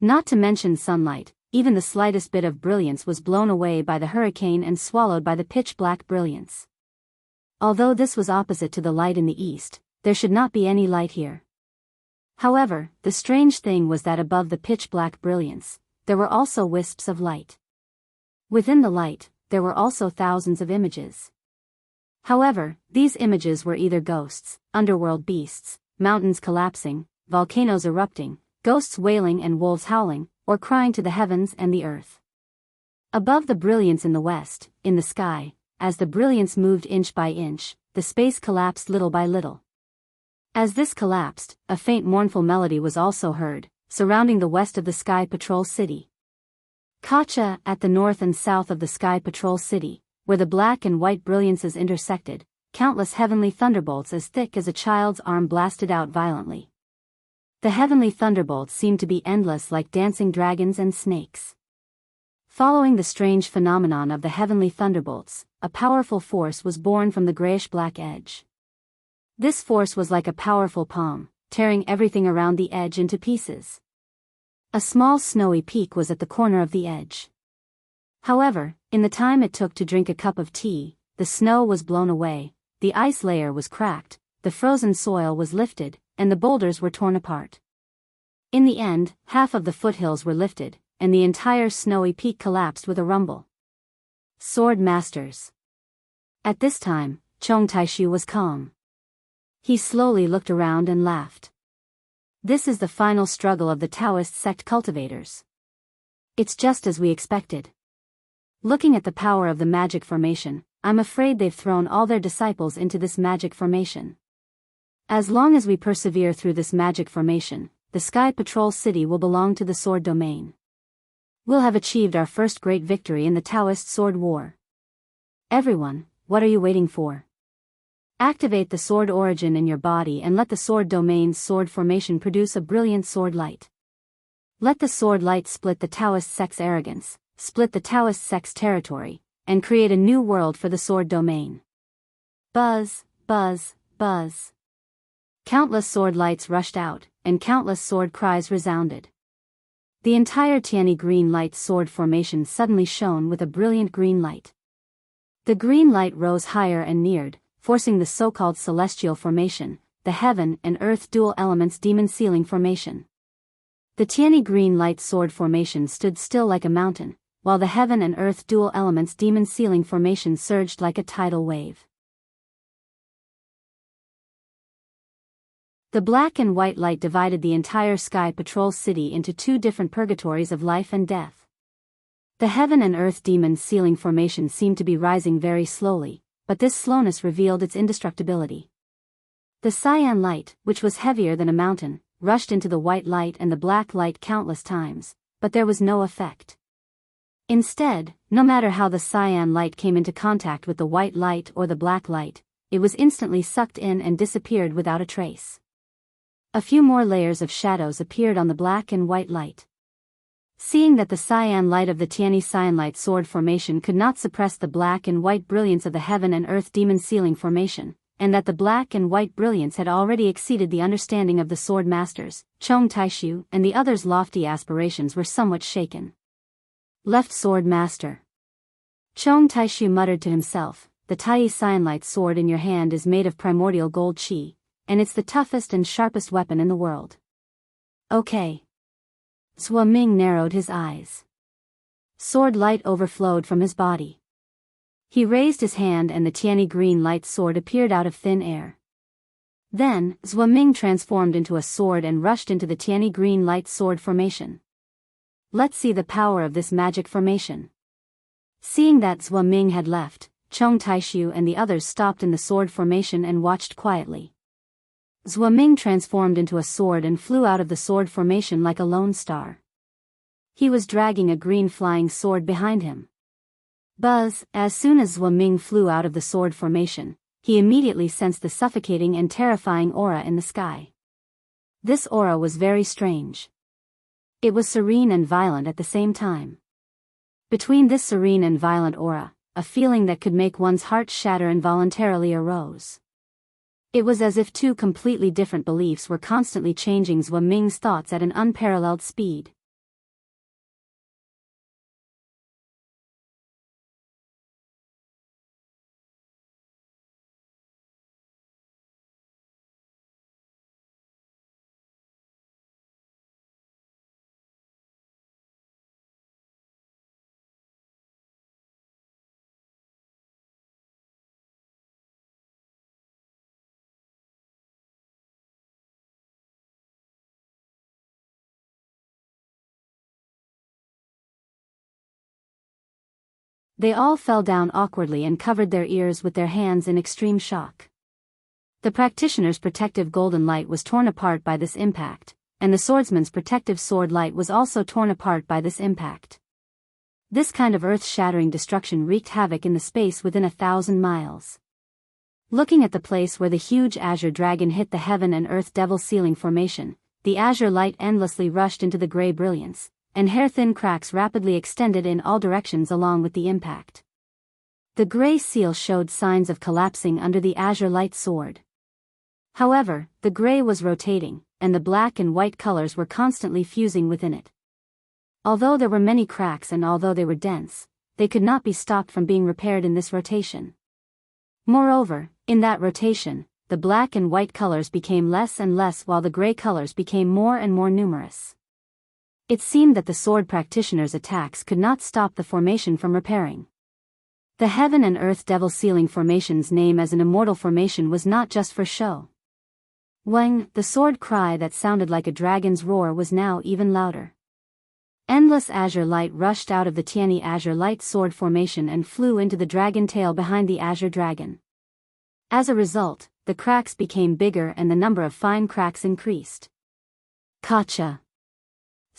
Not to mention sunlight, even the slightest bit of brilliance was blown away by the hurricane and swallowed by the pitch-black brilliance. Although this was opposite to the light in the east, there should not be any light here. However, the strange thing was that above the pitch-black brilliance, there were also wisps of light. Within the light, there were also thousands of images. However, these images were either ghosts, underworld beasts, mountains collapsing, volcanoes erupting, ghosts wailing and wolves howling, or crying to the heavens and the earth. Above the brilliance in the west, in the sky, as the brilliance moved inch by inch, the space collapsed little by little. As this collapsed, a faint mournful melody was also heard, surrounding the west of the Sky Patrol City. Kacha, at the north and south of the Sky Patrol City, where the black and white brilliances intersected, countless heavenly thunderbolts as thick as a child's arm blasted out violently. The heavenly thunderbolts seemed to be endless like dancing dragons and snakes. Following the strange phenomenon of the heavenly thunderbolts, a powerful force was born from the grayish-black edge. This force was like a powerful palm, tearing everything around the edge into pieces. A small snowy peak was at the corner of the edge. However, in the time it took to drink a cup of tea, the snow was blown away, the ice layer was cracked, the frozen soil was lifted, and the boulders were torn apart. In the end, half of the foothills were lifted, and the entire snowy peak collapsed with a rumble. Sword Masters. At this time, Chong Taishu was calm. He slowly looked around and laughed. This is the final struggle of the Taoist sect cultivators. It's just as we expected. Looking at the power of the magic formation, I'm afraid they've thrown all their disciples into this magic formation. As long as we persevere through this magic formation, the Sky Patrol City will belong to the Sword Domain. We'll have achieved our first great victory in the Taoist Sword War. Everyone, what are you waiting for? Activate the sword origin in your body and let the Sword Domain's sword formation produce a brilliant sword light. Let the sword light split the Taoist sect's arrogance, split the Taoist sect's territory, and create a new world for the Sword Domain. Buzz, buzz, buzz. Countless sword lights rushed out, and countless sword cries resounded. The entire Tianyi green light sword formation suddenly shone with a brilliant green light. The green light rose higher and neared, forcing the so-called celestial formation, the heaven and earth dual elements demon ceiling formation. The Tianyi green light sword formation stood still like a mountain, while the heaven and earth dual elements demon ceiling formation surged like a tidal wave. The black and white light divided the entire Sky Patrol City into two different purgatories of life and death. The heaven and earth demon ceiling formation seemed to be rising very slowly, but this slowness revealed its indestructibility. The cyan light, which was heavier than a mountain, rushed into the white light and the black light countless times, but there was no effect. Instead, no matter how the cyan light came into contact with the white light or the black light, it was instantly sucked in and disappeared without a trace. A few more layers of shadows appeared on the black and white light. Seeing that the cyan light of the Tianyi cyanlight sword formation could not suppress the black and white brilliance of the heaven and earth demon ceiling formation, and that the black and white brilliance had already exceeded the understanding of the sword masters. Chong Taishu and the others' lofty aspirations were somewhat shaken. Left sword master. Chong Taishu muttered to himself, the Tai Cyanlite sword in your hand is made of primordial gold qi, and it's the toughest and sharpest weapon in the world. Okay. Zhuo Ming narrowed his eyes. Sword light overflowed from his body. He raised his hand and the Tianyi green light sword appeared out of thin air. Then, Zhuo Ming transformed into a sword and rushed into the Tianyi green light sword formation. Let's see the power of this magic formation. Seeing that Zhuo Ming had left, Chong Taishu and the others stopped in the sword formation and watched quietly. Zhuo Ming transformed into a sword and flew out of the sword formation like a lone star. He was dragging a green flying sword behind him. Buzz, as soon as Zhuo Ming flew out of the sword formation, he immediately sensed the suffocating and terrifying aura in the sky. This aura was very strange. It was serene and violent at the same time. Between this serene and violent aura, a feeling that could make one's heart shatter involuntarily arose. It was as if two completely different beliefs were constantly changing Zhuo Ming's thoughts at an unparalleled speed. They all fell down awkwardly and covered their ears with their hands in extreme shock. The practitioner's protective golden light was torn apart by this impact, and the swordsman's protective sword light was also torn apart by this impact. This kind of earth-shattering destruction wreaked havoc in the space within 1,000 miles. Looking at the place where the huge azure dragon hit the heaven and earth devil ceiling formation, the azure light endlessly rushed into the gray brilliance, and hair-thin cracks rapidly extended in all directions along with the impact. The gray seal showed signs of collapsing under the azure light sword. However, the gray was rotating, and the black and white colors were constantly fusing within it. Although there were many cracks and although they were dense, they could not be stopped from being repaired in this rotation. Moreover, in that rotation, the black and white colors became less and less while the gray colors became more and more numerous. It seemed that the sword practitioner's attacks could not stop the formation from repairing. The heaven and earth devil ceiling formation's name as an immortal formation was not just for show. Wang, the sword cry that sounded like a dragon's roar was now even louder. Endless azure light rushed out of the Tianyi azure light sword formation and flew into the dragon tail behind the azure dragon. As a result, the cracks became bigger and the number of fine cracks increased. Gotcha.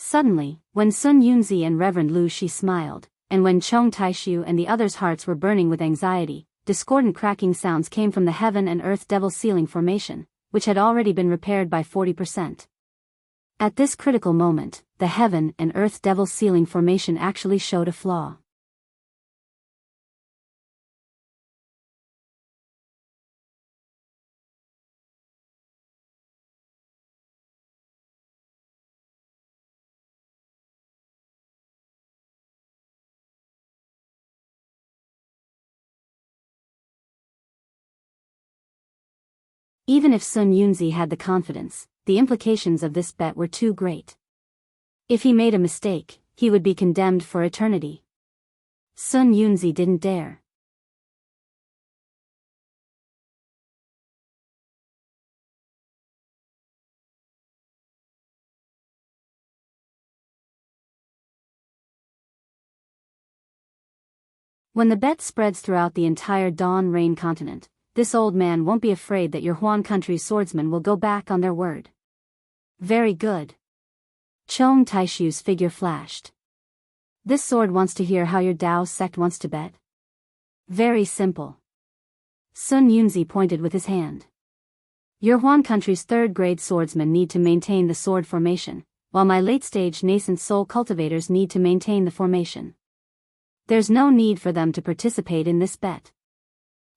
Suddenly, when Sun Yunzi and Reverend Lu Shi smiled, and when Chong Taishu and the others' hearts were burning with anxiety, discordant cracking sounds came from the heaven and earth devil ceiling formation, which had already been repaired by 40%. At this critical moment, the heaven and earth devil ceiling formation actually showed a flaw. Even if Sun Yunzi had the confidence, the implications of this bet were too great. If he made a mistake, he would be condemned for eternity. Sun Yunzi didn't dare. When the bet spreads throughout the entire Dawn Rain continent, this old man won't be afraid that your Huan country's swordsmen will go back on their word. Very good. Chong Taishu's figure flashed. This sword wants to hear how your Dao sect wants to bet. Very simple. Sun Yunzi pointed with his hand. Your Huan country's third-grade swordsmen need to maintain the sword formation, while my late-stage nascent soul cultivators need to maintain the formation. There's no need for them to participate in this bet.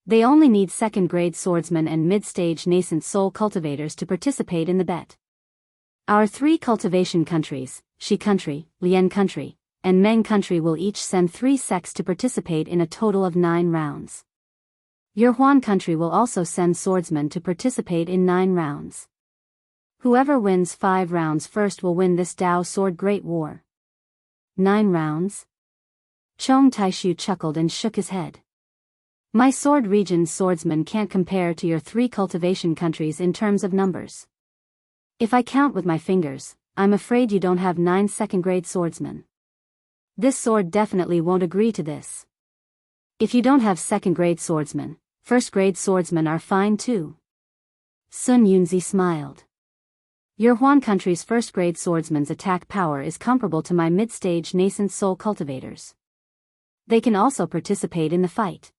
They only need second-grade swordsmen and mid-stage nascent soul cultivators to participate in the bet. Our 3 cultivation countries, Shi country, Lian country, and Meng country will each send 3 sects to participate in a total of 9 rounds. Your Huan country will also send swordsmen to participate in 9 rounds. Whoever wins 5 rounds first will win this Dao Sword Great War. 9 rounds? Chong Taishu chuckled and shook his head. My sword region's swordsmen can't compare to your 3 cultivation countries in terms of numbers. If I count with my fingers, I'm afraid you don't have 9 second-grade swordsmen. This sword definitely won't agree to this. If you don't have second-grade swordsmen, first-grade swordsmen are fine too. Sun Yunzi smiled. Your Huan country's first-grade swordsman's attack power is comparable to my mid-stage nascent soul cultivators. They can also participate in the fight.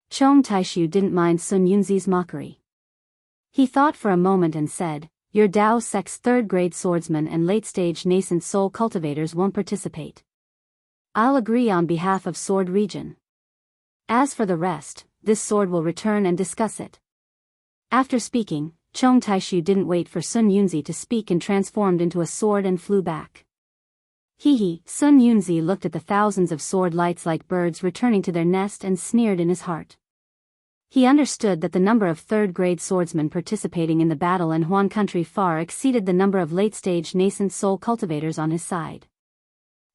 Chong Taishu didn't mind Sun Yunzi's mockery. He thought for a moment and said, your Dao sect's third-grade swordsmen and late-stage nascent soul cultivators won't participate. I'll agree on behalf of Sword Region. As for the rest, this sword will return and discuss it. After speaking, Chong Taishu didn't wait for Sun Yunzi to speak and transformed into a sword and flew back. Hee. Sun Yunzi looked at the thousands of sword lights like birds returning to their nest and sneered in his heart. He understood that the number of third-grade swordsmen participating in the battle in Huan country far exceeded the number of late-stage nascent soul cultivators on his side.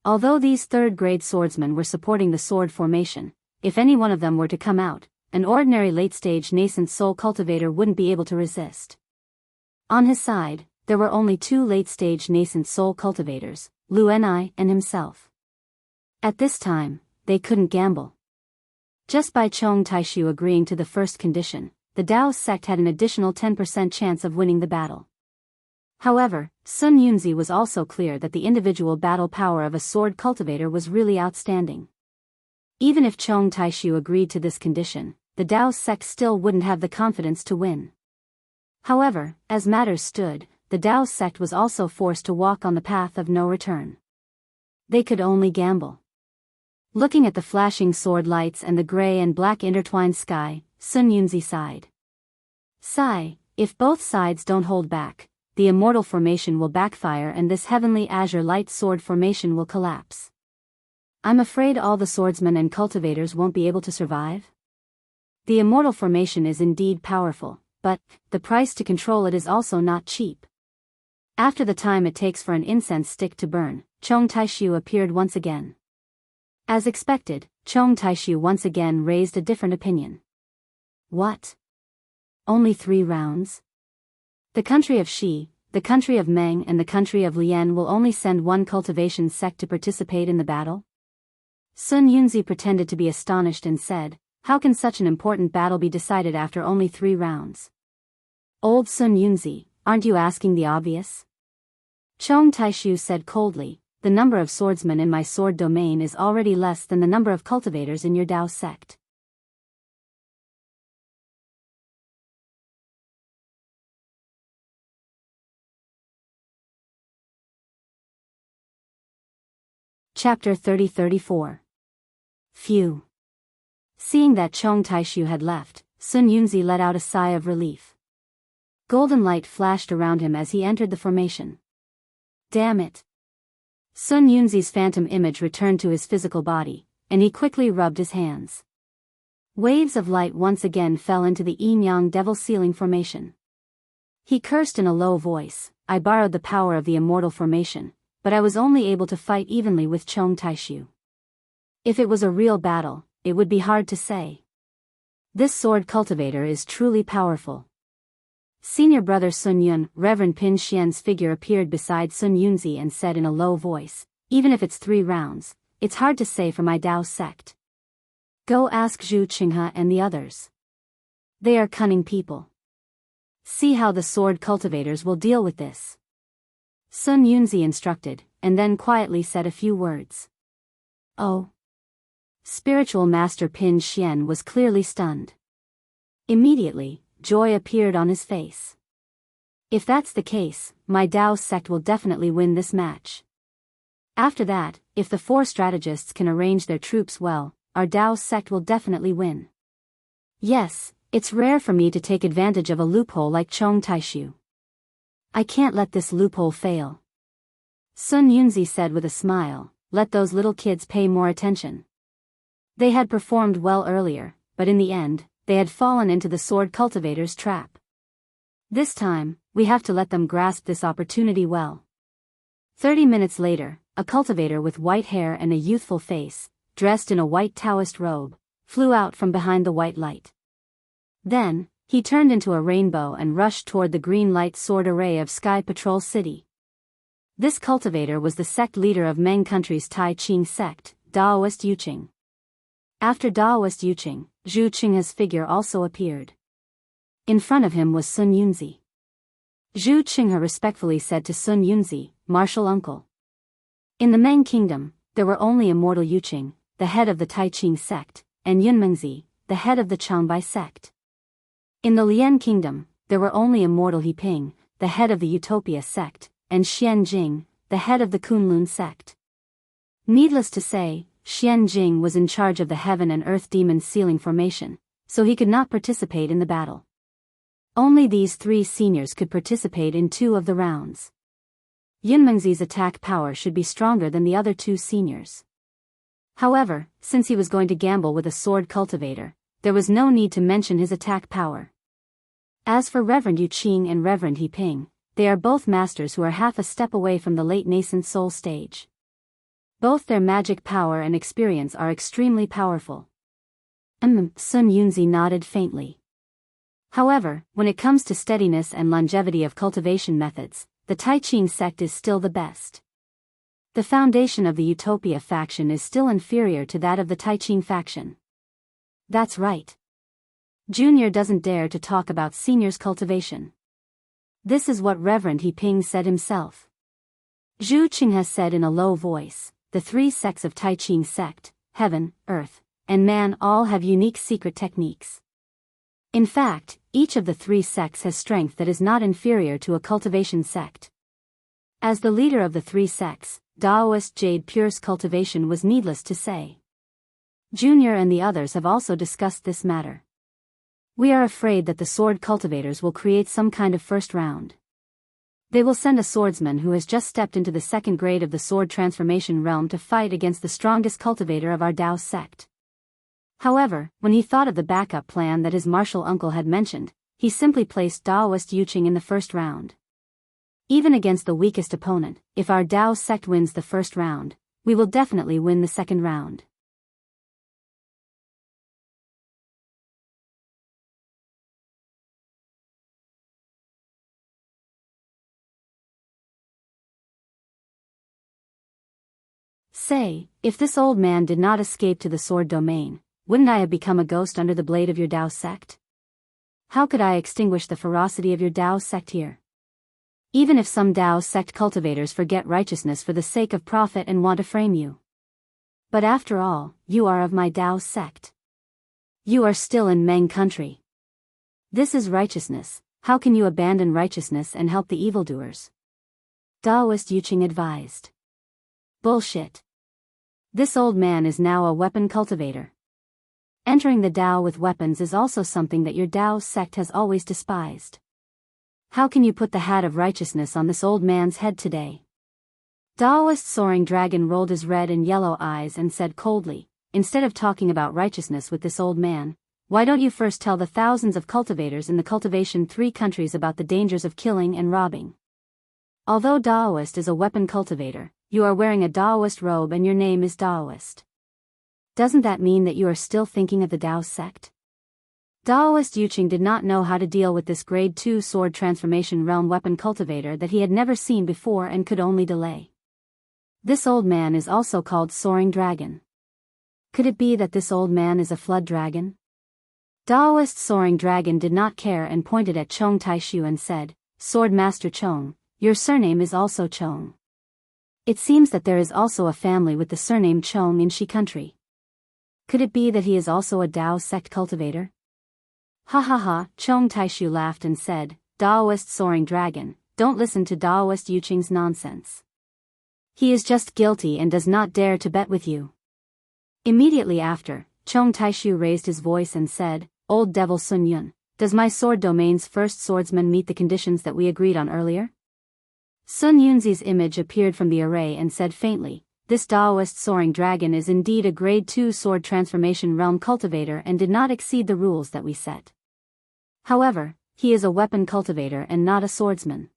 Although these third-grade swordsmen were supporting the sword formation, if any one of them were to come out, an ordinary late-stage nascent soul cultivator wouldn't be able to resist. On his side, there were only 2 late-stage nascent soul cultivators, Lu Enai and himself. At this time, they couldn't gamble. Just by Chong Taishu agreeing to the first condition, the Dao sect had an additional 10% chance of winning the battle. However, Sun Yunzi was also clear that the individual battle power of a sword cultivator was really outstanding. Even if Chong Taishu agreed to this condition, the Dao sect still wouldn't have the confidence to win. However, as matters stood, the Dao sect was also forced to walk on the path of no return. They could only gamble. Looking at the flashing sword lights and the gray and black intertwined sky, Sun Yunzi sighed. Sigh, if both sides don't hold back, the immortal formation will backfire and this heavenly azure light sword formation will collapse. I'm afraid all the swordsmen and cultivators won't be able to survive. The immortal formation is indeed powerful, but the price to control it is also not cheap. After the time it takes for an incense stick to burn, Chong Taishu appeared once again. As expected, Chong Taishu once again raised a different opinion. What? Only 3 rounds? The country of Shi, the country of Meng and the country of Lian will only send 1 cultivation sect to participate in the battle? Sun Yunzi pretended to be astonished and said, how can such an important battle be decided after only 3 rounds? Old Sun Yunzi, aren't you asking the obvious? Chong Taishu said coldly, the number of swordsmen in my sword domain is already less than the number of cultivators in your Dao sect. Chapter 30-34. Phew. Seeing that Chong Taishu had left, Sun Yunzi let out a sigh of relief. Golden light flashed around him as he entered the formation. Damn it. Sun Yunzi's phantom image returned to his physical body, and he quickly rubbed his hands. Waves of light once again fell into the yin-yang devil ceiling formation. He cursed in a low voice, I borrowed the power of the immortal formation, but I was only able to fight evenly with Chong Taishu. If it was a real battle, it would be hard to say. This sword cultivator is truly powerful. Senior brother Sun Yun, Reverend Pin Xian's figure appeared beside Sun Yunzi and said in a low voice, even if it's 3 rounds, it's hard to say for my Dao sect. Go ask Zhu Qinghe and the others. They are cunning people. See how the sword cultivators will deal with this. Sun Yunzi instructed, and then quietly said a few words. Oh. Spiritual Master Pin Xian was clearly stunned. Immediately, joy appeared on his face. If that's the case, my Dao sect will definitely win this match. After that, if the 4 strategists can arrange their troops well, our Dao sect will definitely win. Yes, it's rare for me to take advantage of a loophole like Chong Taishu. I can't let this loophole fail. Sun Yunzi said with a smile, let those little kids pay more attention. They had performed well earlier, but in the end, they had fallen into the sword cultivator's trap. This time, we have to let them grasp this opportunity well. 30 minutes later, a cultivator with white hair and a youthful face, dressed in a white Daoist robe, flew out from behind the white light. Then, he turned into a rainbow and rushed toward the green light sword array of Sky Patrol City. This cultivator was the sect leader of Meng country's Tai Ching sect, Daoist Yuqing. After Daoist Yuqing, Zhu Qinghe's figure also appeared. In front of him was Sun Yunzi. Zhu Qinghe respectfully said to Sun Yunzi, martial uncle. In the Meng kingdom, there were only immortal Yuqing, the head of the Tai Ching sect, and Yunmengzi, the head of the Changbai sect. In the Lian kingdom, there were only immortal Hiping, the head of the Utopia sect, and Xian Jing, the head of the Kunlun sect. Needless to say, Xian Jing was in charge of the heaven and earth demon sealing formation, so he could not participate in the battle. Only these three seniors could participate in 2 of the rounds. Yunmengzi's attack power should be stronger than the other 2 seniors. However, since he was going to gamble with a sword cultivator, there was no need to mention his attack power. As for Reverend Yu Qing and Reverend He Ping, they are both masters who are half a step away from the late nascent soul stage. Both their magic power and experience are extremely powerful. Sun Yunzi nodded faintly. However, when it comes to steadiness and longevity of cultivation methods, the Tai Ching sect is still the best. The foundation of the Utopia faction is still inferior to that of the Tai Ching faction. That's right. Junior doesn't dare to talk about senior's cultivation. This is what Reverend He Ping said himself. Zhu Qinghe said in a low voice, the 3 sects of Tai Ching sect, heaven, earth, and man all have unique secret techniques. In fact, each of the 3 sects has strength that is not inferior to a cultivation sect. As the leader of the 3 sects, Daoist Jade Pure's cultivation was needless to say. Junior and the others have also discussed this matter. We are afraid that the sword cultivators will create some kind of first round. They will send a swordsman who has just stepped into the 2nd grade of the sword transformation realm to fight against the strongest cultivator of our Dao sect. However, when he thought of the backup plan that his martial uncle had mentioned, he simply placed Daoist Yuqing in the 1st round. Even against the weakest opponent, if our Dao sect wins the 1st round, we will definitely win the 2nd round. Say, if this old man did not escape to the sword domain, wouldn't I have become a ghost under the blade of your Dao sect? How could I extinguish the ferocity of your Dao sect here? Even if some Dao sect cultivators forget righteousness for the sake of profit and want to frame you. But after all, you are of my Dao sect. You are still in Meng country. This is righteousness. How can you abandon righteousness and help the evildoers? Daoist Yuqing advised. Bullshit. This old man is now a weapon cultivator. Entering the Dao with weapons is also something that your Dao sect has always despised. How can you put the hat of righteousness on this old man's head today? Daoist Soaring Dragon rolled his red and yellow eyes and said coldly, instead of talking about righteousness with this old man, why don't you first tell the thousands of cultivators in the Cultivation 3 countries about the dangers of killing and robbing? Although Daoist is a weapon cultivator, you are wearing a Daoist robe and your name is Daoist. Doesn't that mean that you are still thinking of the Dao sect? Daoist Yuqing did not know how to deal with this grade 2 sword transformation realm weapon cultivator that he had never seen before and could only delay. This old man is also called Soaring Dragon. Could it be that this old man is a flood dragon? Daoist Soaring Dragon did not care and pointed at Chong Taishu and said, Sword Master Chong, your surname is also Chong. It seems that there is also a family with the surname Chong in Shi country. Could it be that he is also a Dao sect cultivator? Ha ha ha, Chong Taishu laughed and said, Daoist Soaring Dragon, don't listen to Daoist Yuqing's nonsense. He is just guilty and does not dare to bet with you. Immediately after, Chong Taishu raised his voice and said, Old devil Sun Yun, does my sword domain's first swordsman meet the conditions that we agreed on earlier? Sun Yunzi's image appeared from the array and said faintly, this Daoist soaring dragon is indeed a grade 2 sword transformation realm cultivator and did not exceed the rules that we set. However, he is a weapon cultivator and not a swordsman.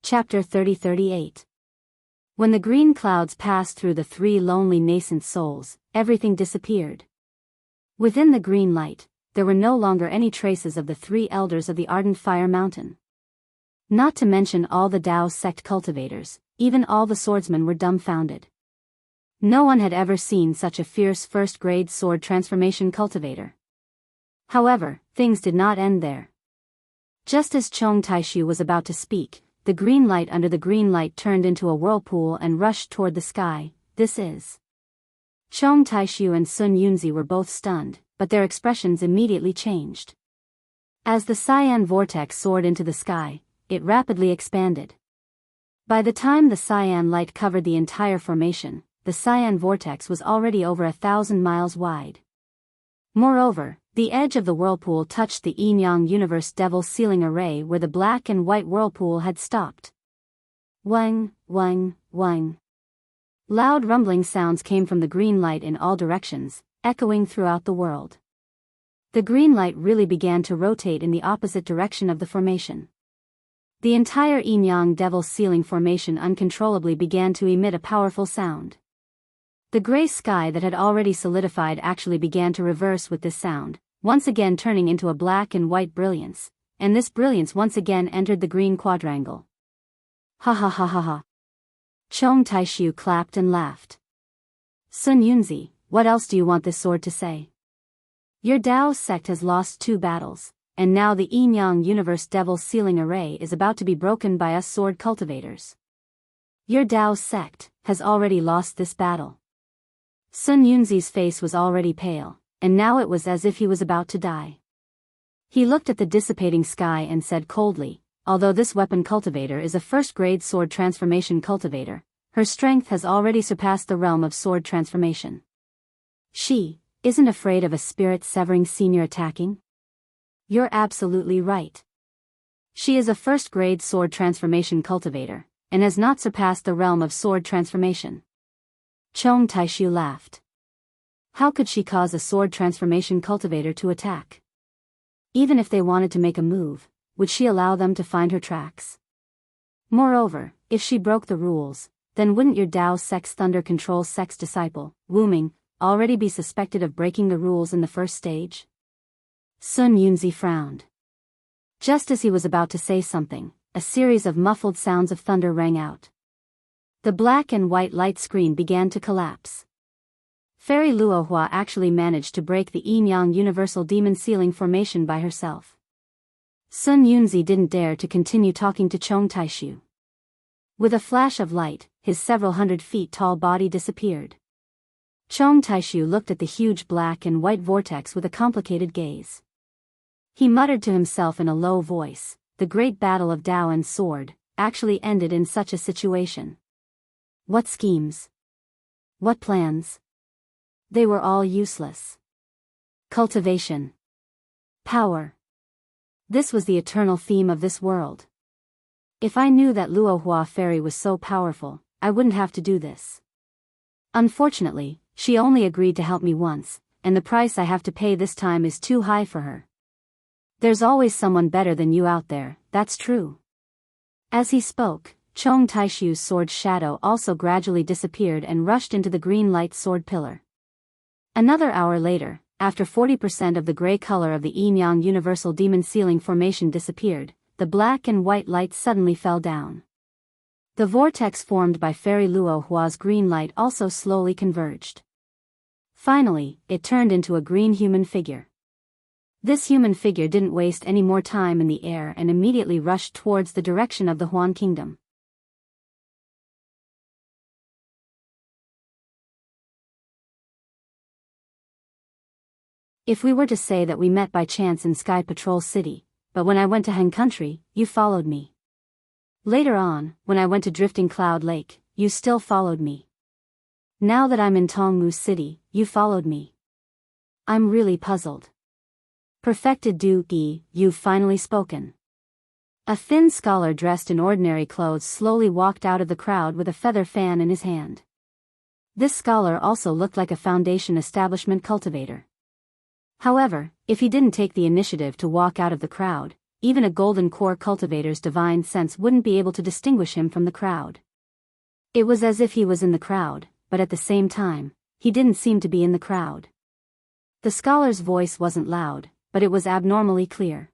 Chapter 30-38. When the green clouds passed through the three lonely nascent souls, everything disappeared. Within the green light, there were no longer any traces of the three elders of the ardent fire mountain. Not to mention all the Dao sect cultivators, even all the swordsmen were dumbfounded. No one had ever seen such a fierce first-grade sword transformation cultivator. However, things did not end there. Just as Chong Taishu was about to speak, the green light under the green light turned into a whirlpool and rushed toward the sky. This is. Chong Taishu and Sun Yunzi were both stunned, but their expressions immediately changed. As the cyan vortex soared into the sky, it rapidly expanded. By the time the cyan light covered the entire formation, the cyan vortex was already over 1,000 miles wide. Moreover, the edge of the whirlpool touched the yin-yang universe devil sealing array where the black and white whirlpool had stopped. Wang, wang, wang. Loud rumbling sounds came from the green light in all directions, echoing throughout the world. The green light really began to rotate in the opposite direction of the formation. The entire yin-yang devil sealing formation uncontrollably began to emit a powerful sound. The gray sky that had already solidified actually began to reverse with this sound, once again turning into a black and white brilliance, and this brilliance once again entered the green quadrangle. Ha ha ha ha ha. Chong Taishu clapped and laughed. Sun Yunzi, what else do you want this sword to say? Your Dao sect has lost 2 battles, and now the yin-yang universe devil sealing array is about to be broken by us sword cultivators. Your Dao sect has already lost this battle. Sun Yunzi's face was already pale, and now it was as if he was about to die. He looked at the dissipating sky and said coldly, although this weapon cultivator is a first-grade sword transformation cultivator, her strength has already surpassed the realm of sword transformation. She isn't afraid of a spirit-severing senior attacking? You're absolutely right. She is a first-grade sword transformation cultivator, and has not surpassed the realm of sword transformation. Chong Taishu laughed. How could she cause a sword transformation cultivator to attack? Even if they wanted to make a move, would she allow them to find her tracks? Moreover, if she broke the rules, then wouldn't your Dao sect's thunder control sect's disciple, Wu Ming, already be suspected of breaking the rules in the first stage? Sun Yunzi frowned. Just as he was about to say something, a series of muffled sounds of thunder rang out. The black and white light screen began to collapse. Fairy Luohua actually managed to break the yin-yang universal demon sealing formation by herself. Sun Yunzi didn't dare to continue talking to Chong Taishu. With a flash of light, his several hundred feet tall body disappeared. Chong Taishu looked at the huge black and white vortex with a complicated gaze. He muttered to himself in a low voice, the great battle of Dao and sword actually ended in such a situation. What schemes? What plans? They were all useless. Cultivation. Power. This was the eternal theme of this world. If I knew that Luohua Fairy was so powerful, I wouldn't have to do this. Unfortunately, she only agreed to help me once, and the price I have to pay this time is too high for her. There's always someone better than you out there, that's true. As he spoke, Chong Taishu's sword shadow also gradually disappeared and rushed into the green light sword pillar. Another hour later, after 40% of the gray color of the Yin-Yang Universal Demon Ceiling formation disappeared, the black and white light suddenly fell down. The vortex formed by Fairy Luohua's green light also slowly converged. Finally, it turned into a green human figure. This human figure didn't waste any more time in the air and immediately rushed towards the direction of the Huan Kingdom. If we were to say that we met by chance in Sky Patrol City, but when I went to Han Country, you followed me. Later on, when I went to Drifting Cloud Lake, you still followed me. Now that I'm in Tongmu City, you followed me. I'm really puzzled. Perfected Du Yi, you've finally spoken. A thin scholar dressed in ordinary clothes slowly walked out of the crowd with a feather fan in his hand. This scholar also looked like a Foundation establishment cultivator. However, if he didn't take the initiative to walk out of the crowd, even a Golden Core cultivator's divine sense wouldn't be able to distinguish him from the crowd. It was as if he was in the crowd, but at the same time, he didn't seem to be in the crowd. The scholar's voice wasn't loud, but it was abnormally clear.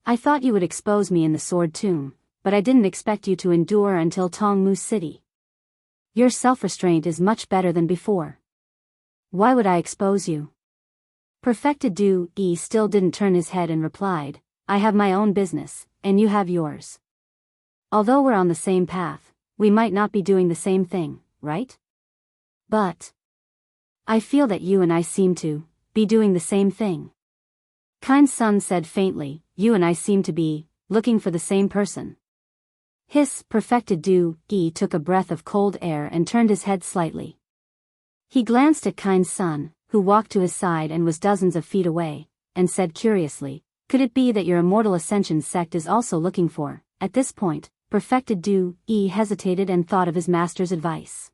I thought you would expose me in the Sword Tomb, but I didn't expect you to endure until Tongmu City. Your self-restraint is much better than before. Why would I expose you? Perfected Du Yi still didn't turn his head and replied, I have my own business, and you have yours. Although we're on the same path, we might not be doing the same thing, right? But I feel that you and I seem to be doing the same thing. Kind Sun said faintly, you and I seem to be looking for the same person. Hiss, Perfected Du Yi took a breath of cold air and turned his head slightly. He glanced at Kind Sun, who walked to his side and was dozens of feet away, and said curiously, could it be that your Immortal Ascension sect is also looking for? At this point, Perfected Du Yi hesitated and thought of his master's advice.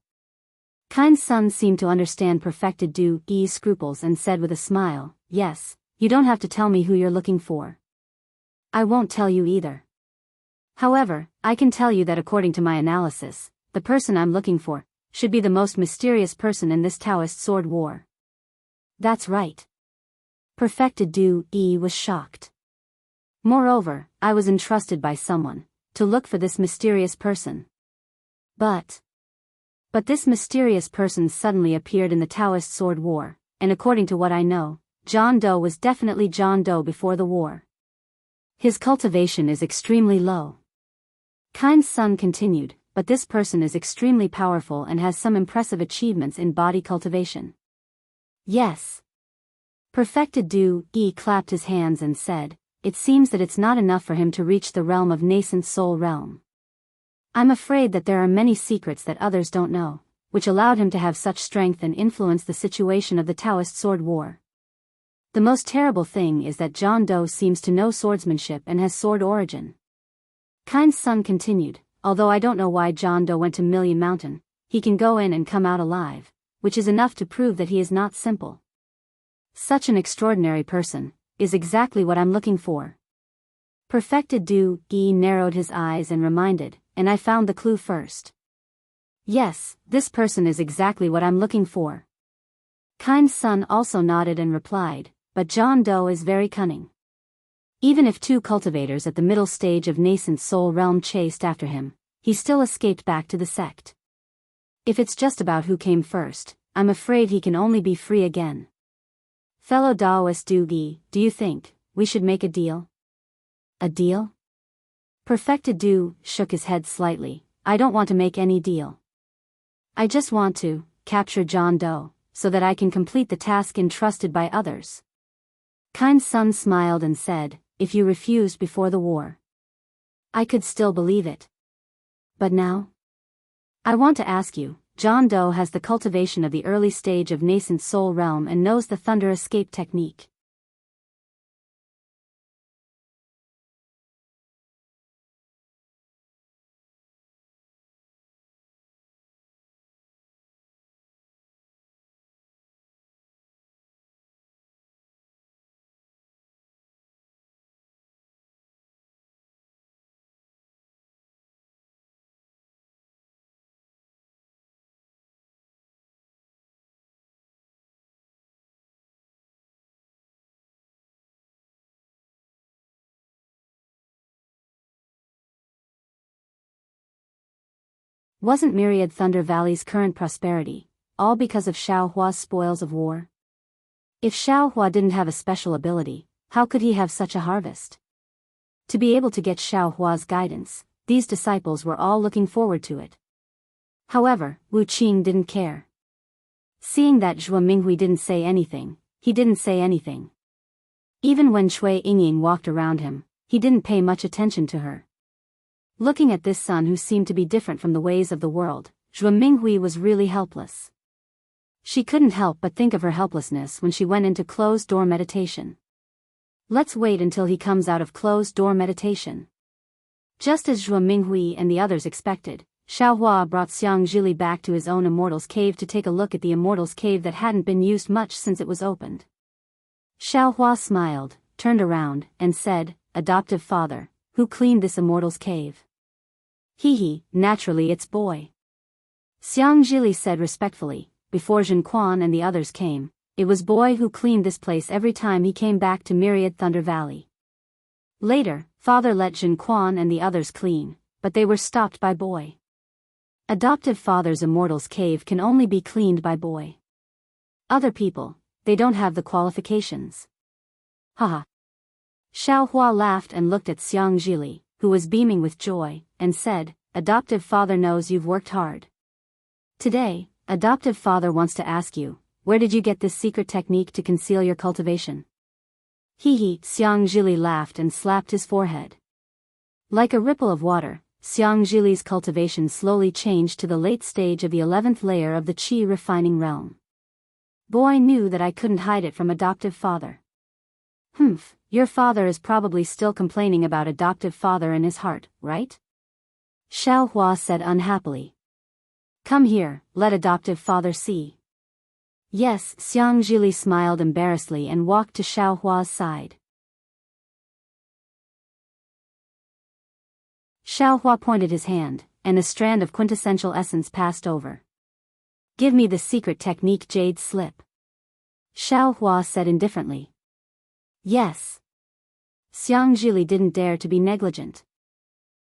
Kind Sun seemed to understand Perfected Du Yi's scruples and said with a smile, yes, you don't have to tell me who you're looking for. I won't tell you either. However, I can tell you that according to my analysis, the person I'm looking for should be the most mysterious person in this Taoist sword war. That's right. Perfected Du Yi was shocked. Moreover, I was entrusted by someone to look for this mysterious person. But this mysterious person suddenly appeared in the Taoist sword war, and according to what I know, John Doe was definitely John Doe before the war. His cultivation is extremely low. Kind Sun continued, but this person is extremely powerful and has some impressive achievements in body cultivation. Yes. Perfected Du Yi clapped his hands and said, it seems that it's not enough for him to reach the realm of nascent soul realm. I'm afraid that there are many secrets that others don't know, which allowed him to have such strength and influence the situation of the Taoist sword war. The most terrible thing is that John Doe seems to know swordsmanship and has sword origin. Kind Sun continued, although I don't know why John Doe went to Million Mountain, he can go in and come out alive, which is enough to prove that he is not simple. Such an extraordinary person is exactly what I'm looking for. Perfected Du Yi narrowed his eyes and reminded, and I found the clue first. Yes, this person is exactly what I'm looking for. Kind Sun also nodded and replied, but John Doe is very cunning. Even if two cultivators at the middle stage of nascent soul realm chased after him, he still escaped back to the sect. If it's just about who came first, I'm afraid he can only be free again. Fellow Daoist Du Yi, do you think we should make a deal? A deal? Perfected Du shook his head slightly. I don't want to make any deal. I just want to capture John Doe, so that I can complete the task entrusted by others. Kind Sun smiled and said, if you refused before the war, I could still believe it. But now? I want to ask you, John Doe has the cultivation of the early stage of nascent soul realm and knows the thunder escape technique. Wasn't Myriad Thunder Valley's current prosperity all because of Xiaohua's spoils of war? If Xiaohua didn't have a special ability, how could he have such a harvest? To be able to get Xiaohua's guidance, these disciples were all looking forward to it. However, Wu Qing didn't care. Seeing that Zhuo Minghui didn't say anything, he didn't say anything. Even when Cui Yingying walked around him, he didn't pay much attention to her. Looking at this son who seemed to be different from the ways of the world, Zhuo Minghui was really helpless. She couldn't help but think of her helplessness when she went into closed-door meditation. Let's wait until he comes out of closed-door meditation. Just as Zhuo Minghui and the others expected, Xiaohua brought Xiang Zhili back to his own Immortal's Cave to take a look at the Immortal's Cave that hadn't been used much since it was opened. Xiaohua smiled, turned around, and said, "Adoptive father, who cleaned this Immortal's Cave?" "Hee, naturally it's Boy." Xiang Zhili said respectfully. Before Jin Quan and the others came, it was Boy who cleaned this place every time he came back to Myriad Thunder Valley. Later, father let Jin Quan and the others clean, but they were stopped by Boy. Adoptive father's Immortal's Cave can only be cleaned by Boy. Other people, they don't have the qualifications. Haha. Xiaohua laughed and looked at Xiang Zhili, who was beaming with joy, and said, "Adoptive father knows you've worked hard. Today, adoptive father wants to ask you, where did you get this secret technique to conceal your cultivation?" Hee, Xiang Zhili laughed and slapped his forehead. Like a ripple of water, Xiang Zhili's cultivation slowly changed to the late stage of the 11th layer of the qi refining realm. Boy knew that I couldn't hide it from adoptive father. "Humph, your father is probably still complaining about adoptive father in his heart, right?" Xiaohua said unhappily. "Come here, let adoptive father see." "Yes," Xiang Zhili smiled embarrassedly and walked to Xiaohua's side. Xiaohua pointed his hand, and a strand of quintessential essence passed over. "Give me the secret technique jade slip." Xiaohua said indifferently. "Yes." Xiang Zhili didn't dare to be negligent.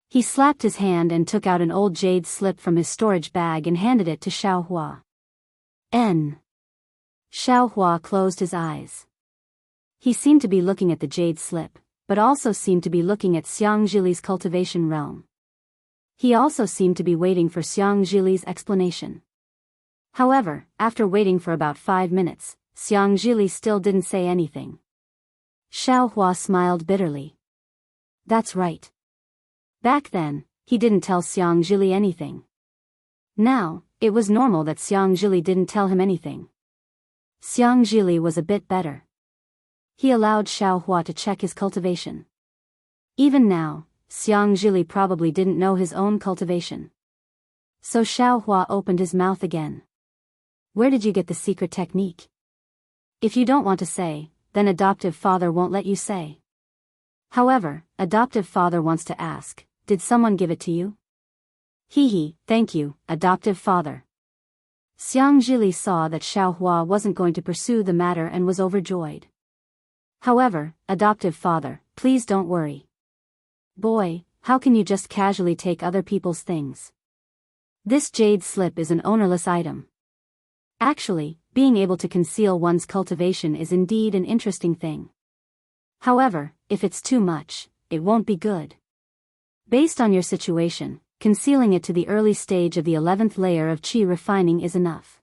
He slapped his hand and took out an old jade slip from his storage bag and handed it to Xiaohua. N. Xiaohua closed his eyes. He seemed to be looking at the jade slip, but also seemed to be looking at Xiang Zhili's cultivation realm. He also seemed to be waiting for Xiang Zhili's explanation. However, after waiting for about 5 minutes, Xiang Zhili still didn't say anything. Xiaohua smiled bitterly. That's right. Back then, he didn't tell Xiang Zhili anything. Now, it was normal that Xiang Zhili didn't tell him anything. Xiang Zhili was a bit better. He allowed Xiaohua to check his cultivation. Even now, Xiang Zhili probably didn't know his own cultivation. So Xiaohua opened his mouth again. "Where did you get the secret technique?" "If you don't want to say, then adoptive father won't let you say." "However, adoptive father wants to ask, did someone give it to you?" "Hee, thank you, adoptive father." Xiang Zhili saw that Xiaohua wasn't going to pursue the matter and was overjoyed. "However, adoptive father, please don't worry." "Boy, how can you just casually take other people's things? This jade slip is an ownerless item. Actually, being able to conceal one's cultivation is indeed an interesting thing. However, if it's too much, it won't be good. Based on your situation, concealing it to the early stage of the 11th layer of qi refining is enough.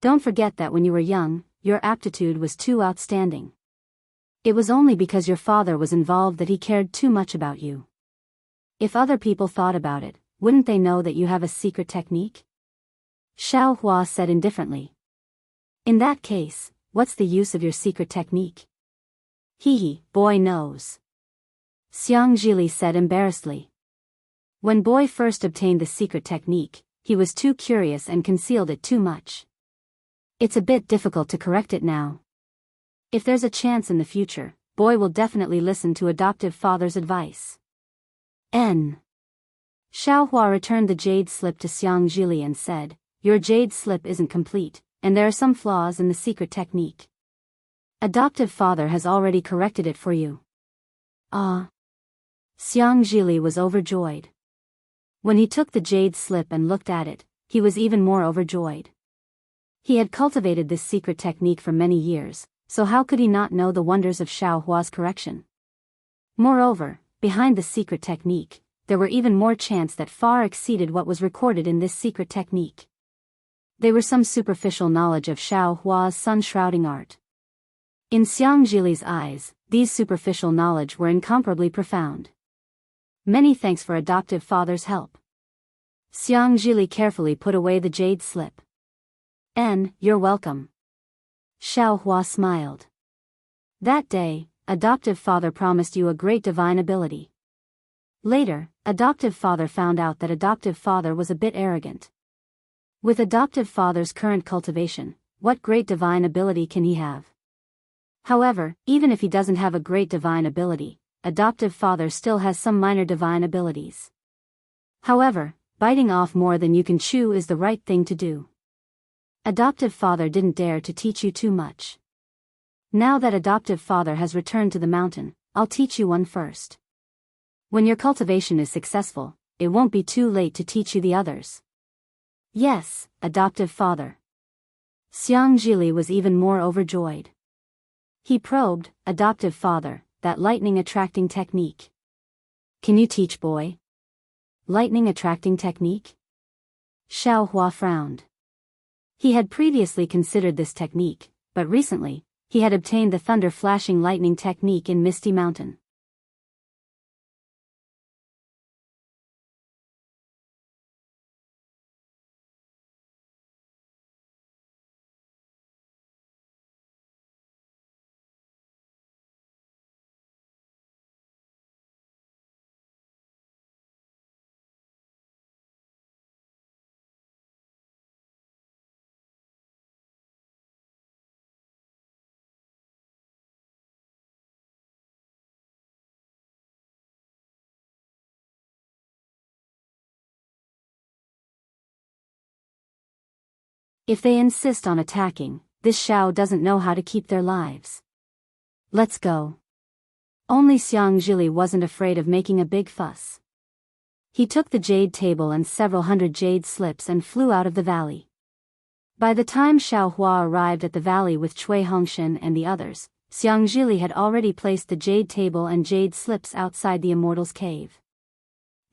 Don't forget that when you were young, your aptitude was too outstanding. It was only because your father was involved that he cared too much about you. If other people thought about it, wouldn't they know that you have a secret technique?" Xiaohua said indifferently. "In that case, what's the use of your secret technique?" "Hee, Boy knows." Xiang Zhili said embarrassedly. When Boy first obtained the secret technique, he was too curious and concealed it too much. It's a bit difficult to correct it now. If there's a chance in the future, Boy will definitely listen to adoptive father's advice. N. Xiaohua returned the jade slip to Xiang Zhili and said, "Your jade slip isn't complete, and there are some flaws in the secret technique. Adoptive father has already corrected it for you." Ah. Xiang Zhili was overjoyed. When he took the jade slip and looked at it, he was even more overjoyed. He had cultivated this secret technique for many years, so how could he not know the wonders of Xiaohua's correction? Moreover, behind the secret technique, there were even more chants that far exceeded what was recorded in this secret technique. They were some superficial knowledge of Xiaohua's sun-shrouding art. In Xiangjili's eyes, these superficial knowledge were incomparably profound. Many thanks for adoptive father's help. Xiangjili carefully put away the jade slip. You're welcome. Xiaohua smiled. That day, adoptive father promised you a great divine ability. Later, adoptive father found out that adoptive father was a bit arrogant. With adoptive father's current cultivation, what great divine ability can he have? However, even if he doesn't have a great divine ability, adoptive father still has some minor divine abilities. However, biting off more than you can chew is the right thing to do. Adoptive father didn't dare to teach you too much. Now that adoptive father has returned to the mountain, I'll teach you one first. When your cultivation is successful, it won't be too late to teach you the others. Yes, adoptive father. Xiangjili was even more overjoyed. He probed, adoptive father, that lightning attracting technique. Can you teach, boy? Lightning attracting technique? Xiaohua frowned. He had previously considered this technique, but recently, he had obtained the thunder flashing lightning technique in Misty Mountain. If they insist on attacking, this Xiao doesn't know how to keep their lives. Let's go. Only Xiangjili wasn't afraid of making a big fuss. He took the jade table and several hundred jade slips and flew out of the valley. By the time Xiaohua arrived at the valley with Cui Hongshan and the others, Xiangjili had already placed the jade table and jade slips outside the Immortal's cave.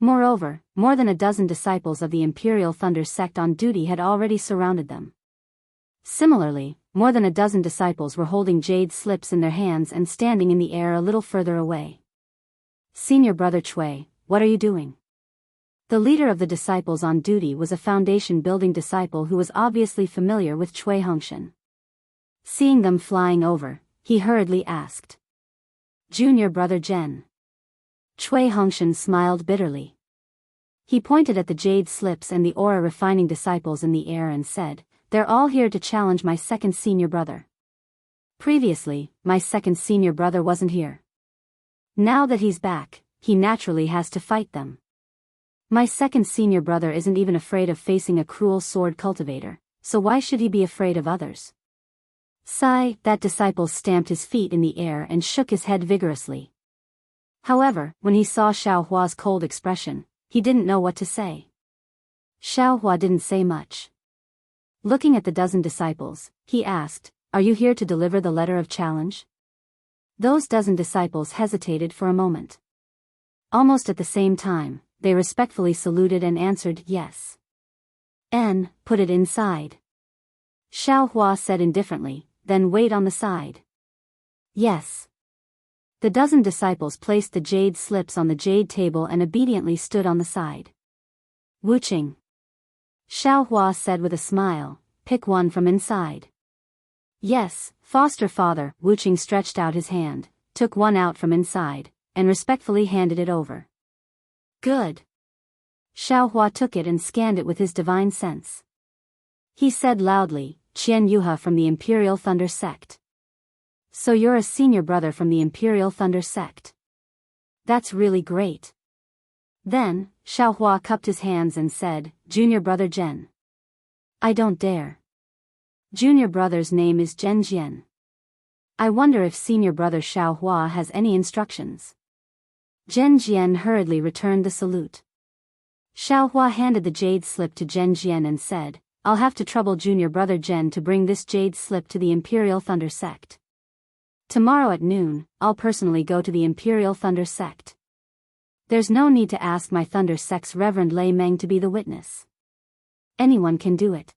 Moreover, more than a dozen disciples of the Imperial Thunder sect on duty had already surrounded them. Similarly, more than a dozen disciples were holding jade slips in their hands and standing in the air a little further away. Senior brother Cui, what are you doing? The leader of the disciples on duty was a foundation-building disciple who was obviously familiar with Cui Hongshan. Seeing them flying over, he hurriedly asked. Junior brother Zhen. Cui Hongshan smiled bitterly. He pointed at the jade slips and the aura-refining disciples in the air and said, they're all here to challenge my second senior brother. Previously, my second senior brother wasn't here. Now that he's back, he naturally has to fight them. My second senior brother isn't even afraid of facing a cruel sword cultivator, so why should he be afraid of others? Sigh, that disciple stamped his feet in the air and shook his head vigorously. However, when he saw Xiaohua's cold expression, he didn't know what to say. Xiaohua didn't say much. Looking at the dozen disciples, he asked, are you here to deliver the letter of challenge? Those dozen disciples hesitated for a moment. Almost at the same time, they respectfully saluted and answered yes. Put it inside. Xiaohua said indifferently, then wait on the side. Yes. The dozen disciples placed the jade slips on the jade table and obediently stood on the side. Wuqing. Xiaohua said with a smile, pick one from inside. Yes, foster father. Wuqing stretched out his hand, took one out from inside, and respectfully handed it over. Good. Xiaohua took it and scanned it with his divine sense. He said loudly, Qian Yuha from the Imperial Thunder Sect. So you're a senior brother from the Imperial Thunder Sect. That's really great. Then, Xiaohua cupped his hands and said, Junior brother Zhen. I don't dare. Junior brother's name is Zhen Jian. I wonder if senior brother Xiaohua has any instructions. Zhen Jian hurriedly returned the salute. Xiaohua handed the jade slip to Zhen Jian and said, I'll have to trouble junior brother Zhen to bring this jade slip to the Imperial Thunder Sect. Tomorrow at noon, I'll personally go to the Imperial Thunder Sect. There's no need to ask my Thunder Sect's Reverend Lei Meng to be the witness. Anyone can do it.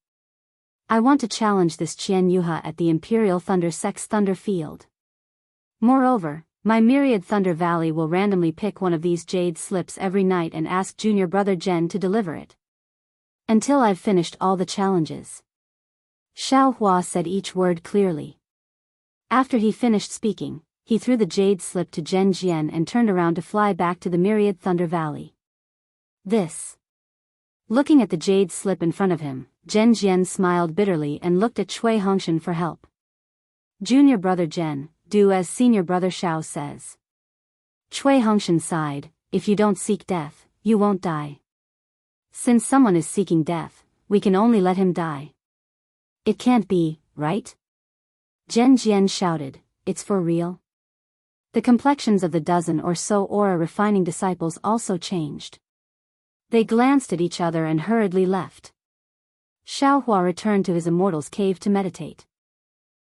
I want to challenge this Qian Yuha at the Imperial Thunder Sect's Thunder Field. Moreover, my myriad Thunder Valley will randomly pick one of these jade slips every night and ask junior brother Zhen to deliver it. Until I've finished all the challenges. Xiaohua said each word clearly. After he finished speaking, he threw the jade slip to Zhen Jian and turned around to fly back to the myriad Thunder Valley. Looking at the jade slip in front of him, Zhen Jian smiled bitterly and looked at Cui Hongshan for help. Junior brother Zhen, do as senior brother Xiao says. Cui Hongshan sighed, if you don't seek death, you won't die. Since someone is seeking death, we can only let him die. It can't be, right? Zhen Jian shouted, it's for real? The complexions of the dozen or so aura refining disciples also changed. They glanced at each other and hurriedly left. Xiaohua returned to his immortal's cave to meditate.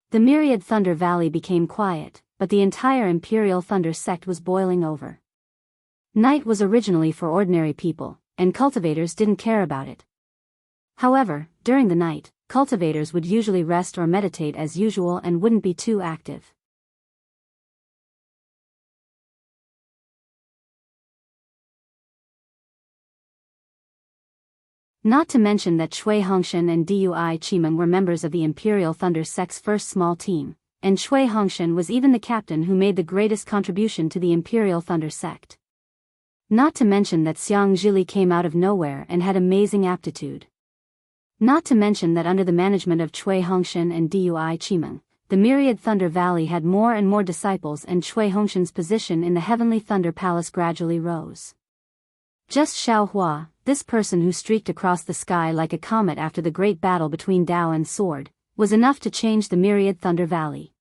The myriad Thunder Valley became quiet, but the entire Imperial Thunder Sect was boiling over. Night was originally for ordinary people, and cultivators didn't care about it. However, during the night, cultivators would usually rest or meditate as usual and wouldn't be too active. Not to mention that Cui Hongshan and Dui Qimeng were members of the Imperial Thunder Sect's first small team, and Cui Hongshan was even the captain who made the greatest contribution to the Imperial Thunder Sect. Not to mention that Xiang Zhili came out of nowhere and had amazing aptitude. Not to mention that under the management of Cui Hongshan and Dui Qimeng, the myriad Thunder Valley had more and more disciples and Cui Hongshan's position in the Heavenly Thunder Palace gradually rose. Just Xiaohua, this person who streaked across the sky like a comet after the great battle between Dao and Sword, was enough to change the myriad Thunder Valley.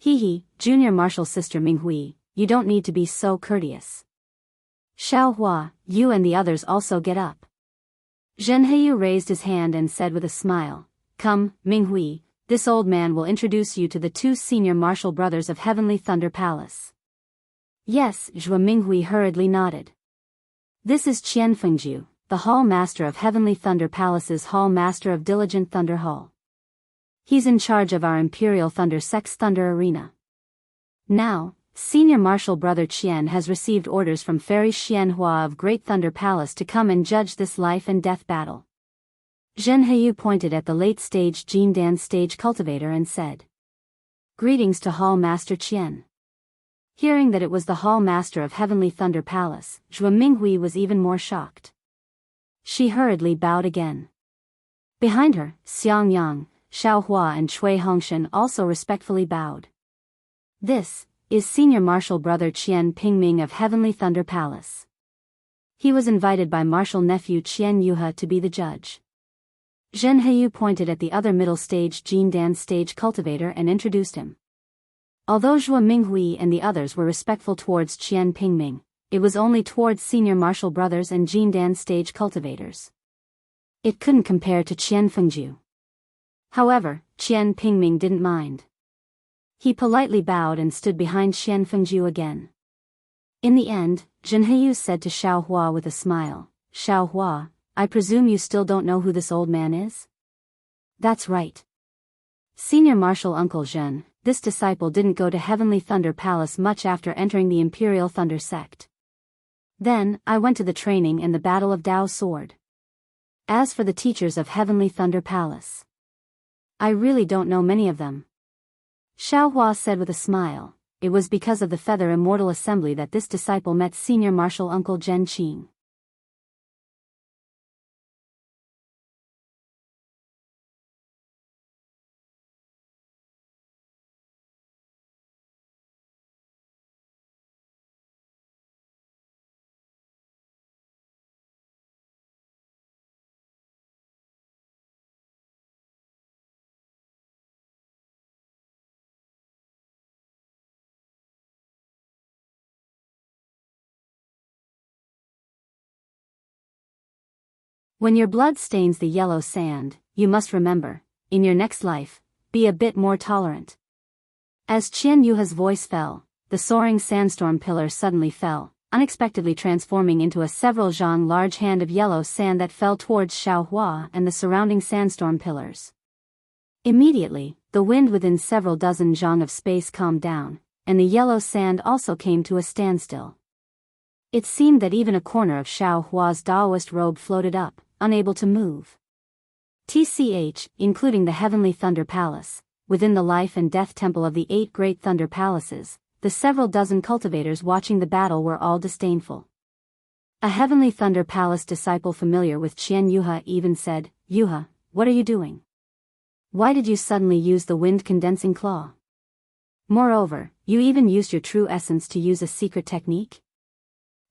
Hee, junior martial sister Minghui, you don't need to be so courteous. Xiaohua, you and the others also get up. Zhenheyu raised his hand and said with a smile, come, Minghui, this old man will introduce you to the two senior martial brothers of Heavenly Thunder Palace. Yes, Zhua Minghui hurriedly nodded. This is Qian Fengju, the Hall Master of Heavenly Thunder Palace's Hall Master of Diligent Thunder Hall. He's in charge of our Imperial Thunder Sect's Thunder Arena. Now, Senior Martial Brother Qian has received orders from Fairy Xianhua of Great Thunder Palace to come and judge this life and death battle. Zhenheyu pointed at the late-stage Jindan stage cultivator and said, greetings to Hall Master Qian. Hearing that it was the Hall Master of Heavenly Thunder Palace, Zhua Minghui was even more shocked. She hurriedly bowed again. Behind her, Xiang Yang, Xiaohua and Cui Hongshan also respectfully bowed. This is Senior Martial Brother Qian Pingming of Heavenly Thunder Palace. He was invited by martial nephew Qian Yuha to be the judge. Zhenheyu pointed at the other middle-stage Jindan stage cultivator and introduced him. Although Zhua Minghui and the others were respectful towards Qian Pingming, it was only towards Senior Martial Brothers and Jindan stage cultivators. It couldn't compare to Qian Fengju. However, Qian Pingming didn't mind. He politely bowed and stood behind Qian Fengju again. In the end, Zhenheyu said to Xiaohua with a smile, Xiaohua, I presume you still don't know who this old man is? That's right. Senior Martial Uncle Zhen, this disciple didn't go to Heavenly Thunder Palace much after entering the Imperial Thunder Sect. Then, I went to the training and the Battle of Dao Sword. As for the teachers of Heavenly Thunder Palace, I really don't know many of them. Xiao Hua said with a smile. It was because of the Feather Immortal Assembly that this disciple met senior martial uncle Zhen Qing. When your blood stains the yellow sand, you must remember, in your next life, be a bit more tolerant. As Qian Yuha's voice fell, the soaring sandstorm pillar suddenly fell, unexpectedly transforming into a several zhang large hand of yellow sand that fell towards Xiao Hua and the surrounding sandstorm pillars. Immediately, the wind within several dozen zhang of space calmed down, and the yellow sand also came to a standstill. It seemed that even a corner of Xiao Hua's Daoist robe floated up, unable to move. TCH, including the Heavenly Thunder Palace, within the life and death temple of the 8 great Thunder Palaces, the several dozen cultivators watching the battle were all disdainful. A Heavenly Thunder Palace disciple familiar with Qian Yuha even said, "Yuha, what are you doing? Why did you suddenly use the wind condensing claw? Moreover, you even used your true essence to use a secret technique?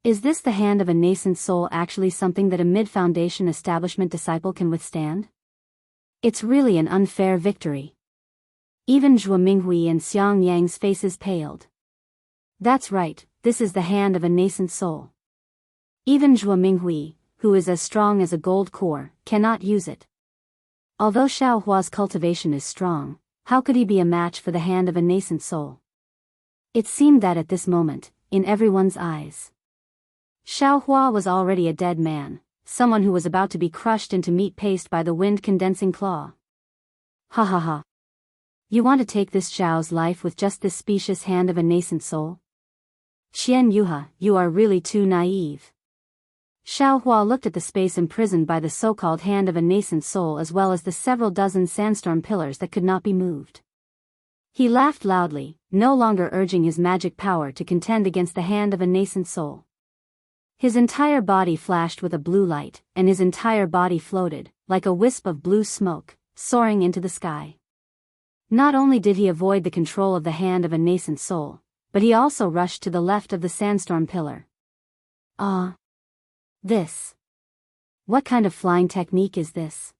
Is this the hand of a nascent soul actually something that a mid-foundation establishment disciple can withstand? It's really an unfair victory." Even Zhuo Minghui and Xiang Yang's faces paled. That's right, this is the hand of a nascent soul. Even Zhuo Minghui, who is as strong as a gold core, cannot use it. Although Xiao Hua's cultivation is strong, how could he be a match for the hand of a nascent soul? It seemed that at this moment, in everyone's eyes, Xiao Hua was already a dead man, someone who was about to be crushed into meat paste by the wind-condensing claw. Ha ha ha. You want to take this Xiao's life with just this specious hand of a nascent soul? Qian Yuha, you are really too naive. Xiao Hua looked at the space imprisoned by the so-called hand of a nascent soul as well as the several dozen sandstorm pillars that could not be moved. He laughed loudly, no longer urging his magic power to contend against the hand of a nascent soul. His entire body flashed with a blue light, and his entire body floated, like a wisp of blue smoke, soaring into the sky. Not only did he avoid the control of the hand of a nascent soul, but he also rushed to the left of the sandstorm pillar. Ah! This! What kind of flying technique is this?